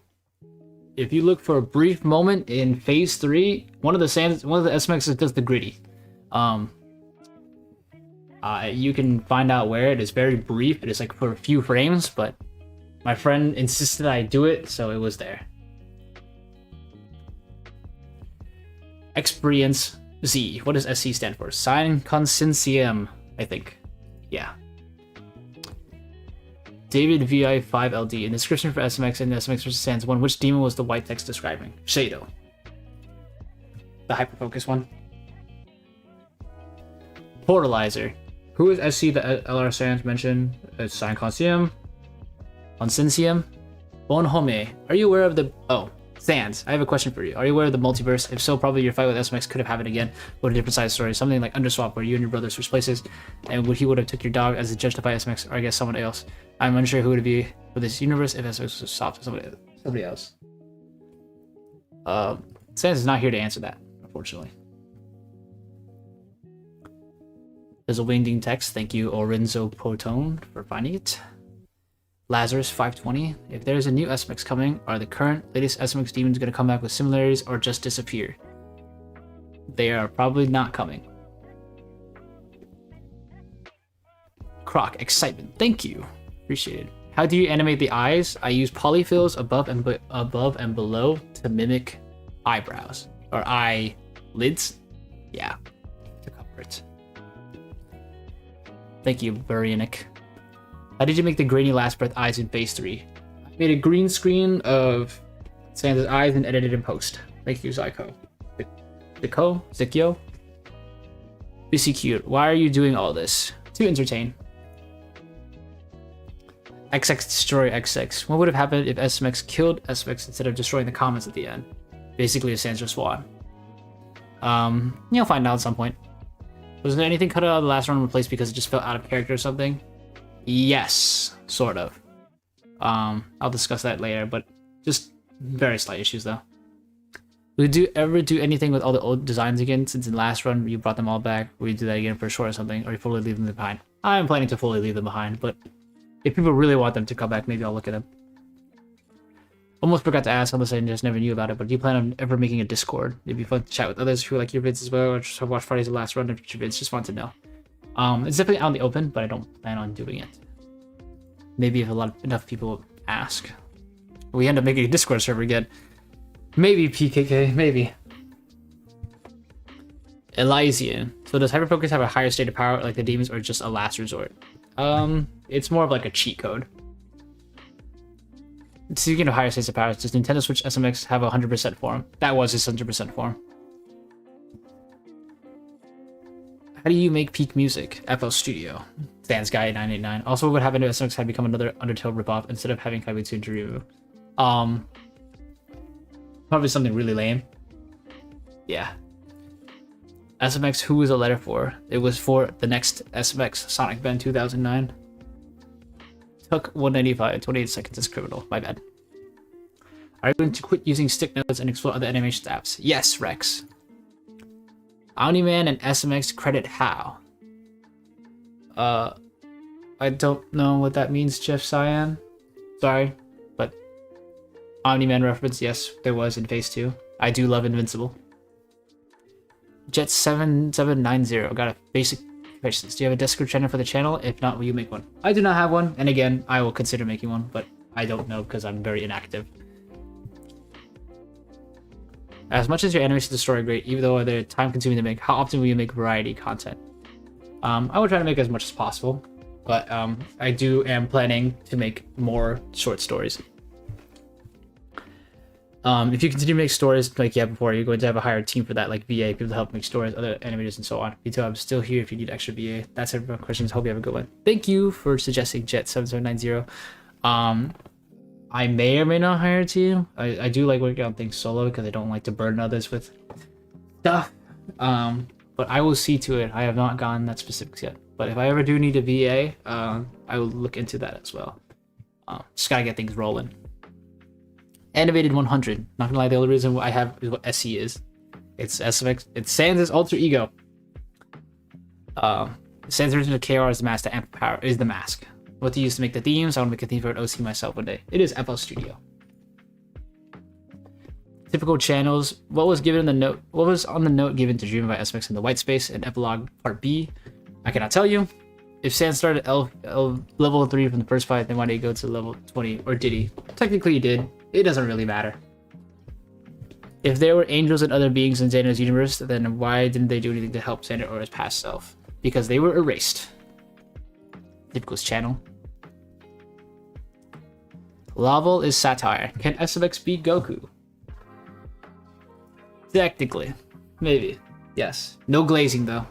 look for a brief moment in phase 3, one of the SMXs does the gritty. You can find out where it is very brief. It is like for a few frames, but my friend insisted I do it, so it was there. Experience Z. What does SC stand for? Sign Consentium, I think. Yeah. David VI5LD. In the description for SMX and SMX vs. Sans 1, which demon was the white text describing? Shadow. The hyperfocus one. Portalizer. Who is SC that LR Sans mentioned? Sign Consentium. Consentium. Bon Home. Are you aware of the... Oh. Sans, I have a question for you. Are you aware of the multiverse? If so, probably your fight with SMX could have happened again, but a different side story. Something like Underswap, where you and your brother switch places, and he would have took your dog as a judge to fight SMX, or I guess someone else. I'm unsure who would it be for this universe if SMX was swapped with somebody else. Sans is not here to answer that, unfortunately. There's a wingding text. Thank you, Orenzo Potone, for finding it. Lazarus 520. If there's a new SMX coming, are the current latest SMX demons going to come back with similarities or just disappear? They are probably not coming. Croc, excitement. Thank you. Appreciate it. How do you animate the eyes? I use polyfills above and below to mimic eyebrows or eyelids. Yeah, to cover it. Thank you, Burianic. How did you make the grainy last breath eyes in phase 3? I made a green screen of Sans' eyes and edited in post. Thank you, Zyko. Zikyo? BC cute. Why are you doing all this? To entertain. XX destroy XX. What would have happened if SMX killed SMX instead of destroying the comments at the end? Basically a Sans just won. You'll find out at some point. Was there anything cut out of the last run and replaced because it just felt out of character or something? Yes, sort of. I'll discuss that later, but just very slight issues though. Would you ever do anything with all the old designs again, since in the last run you brought them all back? Will you do that again for a short or something, or you fully leave them behind? I'm planning to fully leave them behind, but if people really want them to come back, maybe I'll look at them. Almost forgot to ask, unless I just never knew about it, but do you plan on ever making a Discord? It'd be fun to chat with others who like your vids as well, or just watch Friday's the last run of your vids. Just want to know. It's definitely out in the open, but I don't plan on doing it. Maybe if enough people ask. We end up making a Discord server again. Maybe PKK, maybe. Elysian. So does Hyperfocus have a higher state of power like the demons, or just a last resort? It's more of like a cheat code. Speaking of higher states of power, does Nintendo Switch SMX have a 100% form? That was his 100% form. How do you make peak music? FL Studio. Sans Guy 989. Also, what would happen if SMX had become another Undertale ripoff instead of having Kaibutsu and Jirimu? Probably something really lame. Yeah. SMX, who was a letter for? It was for the next SMX, Sonic Ben 2009. Took 195, 28 seconds as criminal. My bad. Are you going to quit using stick notes and explore other animation apps? Yes, Rex. Omni-Man and SMX credit how? I don't know what that means, Jeff Cyan. Sorry, but Omni-Man reference, yes, there was in phase 2. I do love Invincible. Jet7790, got a basic questions. Do you have a Discord channel for the channel? If not, will you make one? I do not have one, and again, I will consider making one, but I don't know because I'm very inactive. As much as your animations of the story are great, even though they're time-consuming to make, how often will you make variety content? I will try to make as much as possible, but I am planning to make more short stories. If you continue to make stories like you had before, you're going to have a higher team for that, like VA, people to help make stories, other animators, and so on. Me too, I'm still here if you need extra VA. That's it for questions. Hope you have a good one. Thank you for suggesting Jet7790. I may or may not hire a team. I do like working on things solo because I don't like to burden others with stuff. But I will see to it. I have not gotten that specifics yet. But if I ever do need a VA, I will look into that as well. Just gotta get things rolling. Animated 100. Not gonna lie, the only reason I have is what SE is. It's SMX. It's Sans' alter ego. Sans' original KR is the mask to amp power. Is the mask. What to use to make the themes? I want to make a theme for an OC myself one day. It is FL Studio. Typical channels. What was given in the note? What was on the note given to Dream by SMX in the white space and epilogue part B? I cannot tell you. If Sans started level 3 from the first fight, then why did he go to level 20? Or did he? Technically he did. It doesn't really matter. If there were angels and other beings in Xander's universe, then why didn't they do anything to help Xander or his past self? Because they were erased. Typical's channel. Laval is satire. Can SMX beat Goku? Technically. Maybe. Yes. No glazing, though.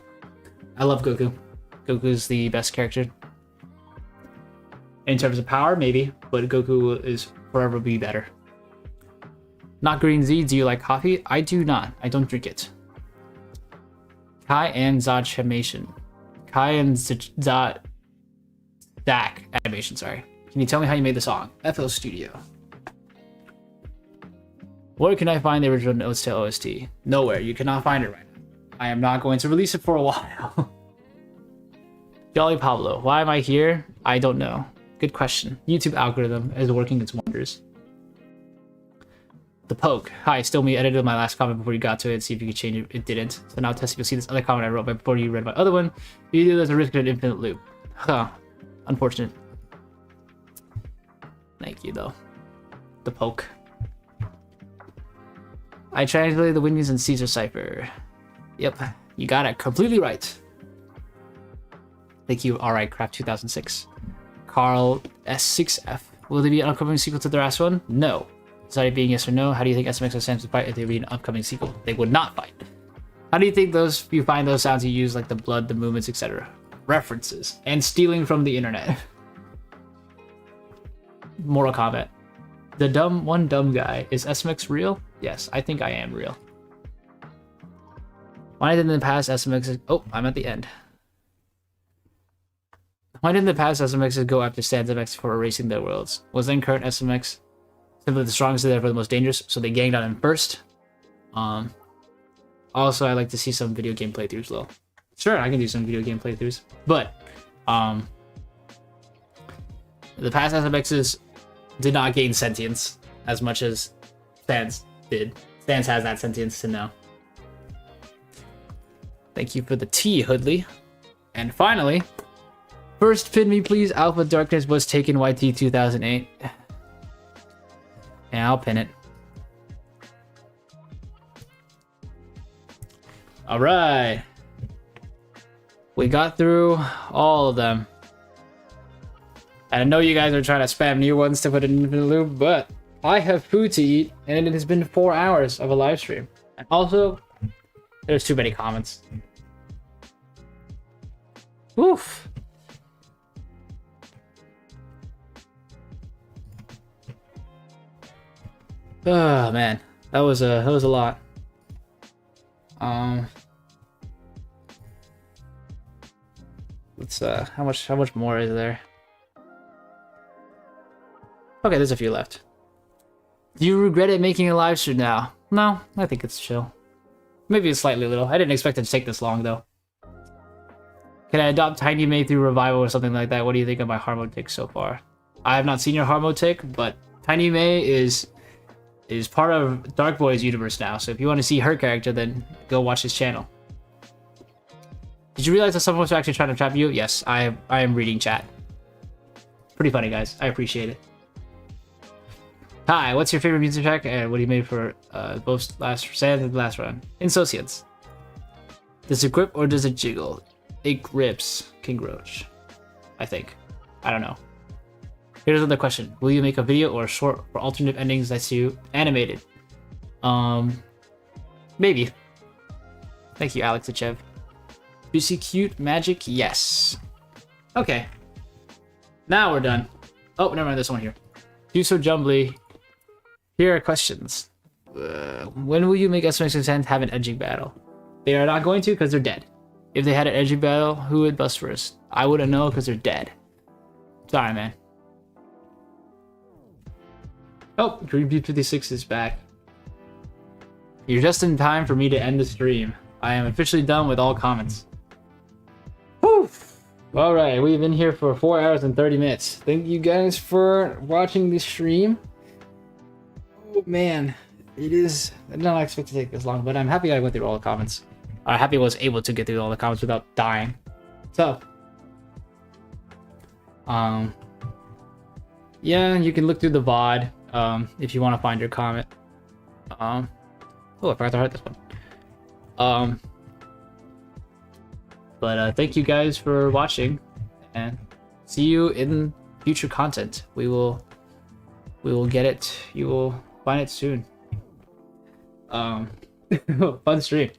I love Goku. Goku's the best character. In terms of power, maybe. But Goku is forever be better. Not Green Z, do you like coffee? I do not. I don't drink it. Kai and Zach animation. Kai and Zach animation, sorry. Can you tell me how you made the song? FL Studio. Where can I find the original notes to OST? Nowhere. You cannot find it right now. I am not going to release it for a while. Jolly Pablo. Why am I here? I don't know. Good question. YouTube algorithm is working its wonders. The Poke. Hi, still me. Edited my last comment before you got to it. See if you could change it. It didn't. So now test if you'll see this other comment I wrote before you read my other one. You do there's a risk of an infinite loop. Huh. Unfortunate. Thank you, though. The Poke. I translated the Windies and Caesar cipher. Yep, you got it completely right. Thank you, Alright Craft 2006. Carl S6F. Will there be an upcoming sequel to the last one? No. Decided being yes or no. How do you think SMX and Sam's would fight if there be an upcoming sequel? They would not fight. How do you think you find those sounds you use, like the blood, the movements, etc.? References and stealing from the internet. Mortal Kombat. The dumb guy. Is SMX real? Yes, I think I am real. Why didn't in the past SMX... Oh, I'm at the end. Why didn't the past SMXs go after Sans MX for erasing their worlds? Was then current SMX simply the strongest and therefore the most dangerous, so they ganged on him first? Also, I'd like to see some video game playthroughs, though. Sure, I can do some video game playthroughs. But, the past SMXs did not gain sentience as much as Sans did. Sans has that sentience to know. Thank you for the tea, Hoodley. And finally, first pin me please, Alpha Darkness was taken YT 2008. Yeah, I'll pin it. Alright. We got through all of them. And I know you guys are trying to spam new ones to put in the loop, but I have food to eat, and it has been 4 hours of a live stream. And also, there's too many comments. Oof. Oh man, that was a lot. Let's how much more is there? Okay, there's a few left. Do you regret it making a live stream now? No, I think it's chill. Maybe it's slightly little. I didn't expect it to take this long though. Can I adopt Tiny May through Revival or something like that? What do you think of my Harmo take so far? I have not seen your Harmo take, but Tiny May is part of Dark Boy's universe now. So if you want to see her character, then go watch his channel. Did you realize that someone was actually trying to trap you? Yes, I am reading chat. Pretty funny, guys. I appreciate it. Hi, what's your favorite music track and what do you made for both last Sans and last run? Insouciance. Does it grip or does it jiggle? It grips, King Roach. I think. I don't know. Here's another question. Will you make a video or a short for alternate endings that's you animated? Maybe. Thank you, Alex Achev. Do you see cute magic? Yes. Okay. Now we're done. Oh, never mind, there's one here. Do so jumbly. Here are questions. When will you make SMX and Sans have an edging battle? They are not going to because they're dead. If they had an edging battle, who would bust first? I wouldn't know because they're dead. Sorry, man. Oh, Green Beat 56 is back. You're just in time for me to end the stream. I am officially done with all comments. Whew! Alright, we've been here for 4 hours and 30 minutes. Thank you guys for watching the stream. Oh man, it is... I did not expect to take this long, but I'm happy I went through all the comments. I'm happy I was able to get through all the comments without dying. So... yeah, you can look through the VOD if you want to find your comment. Oh, I forgot to hurt this one. But thank you guys for watching, and see you in future content. We will get it. You will find it soon. Fun stream.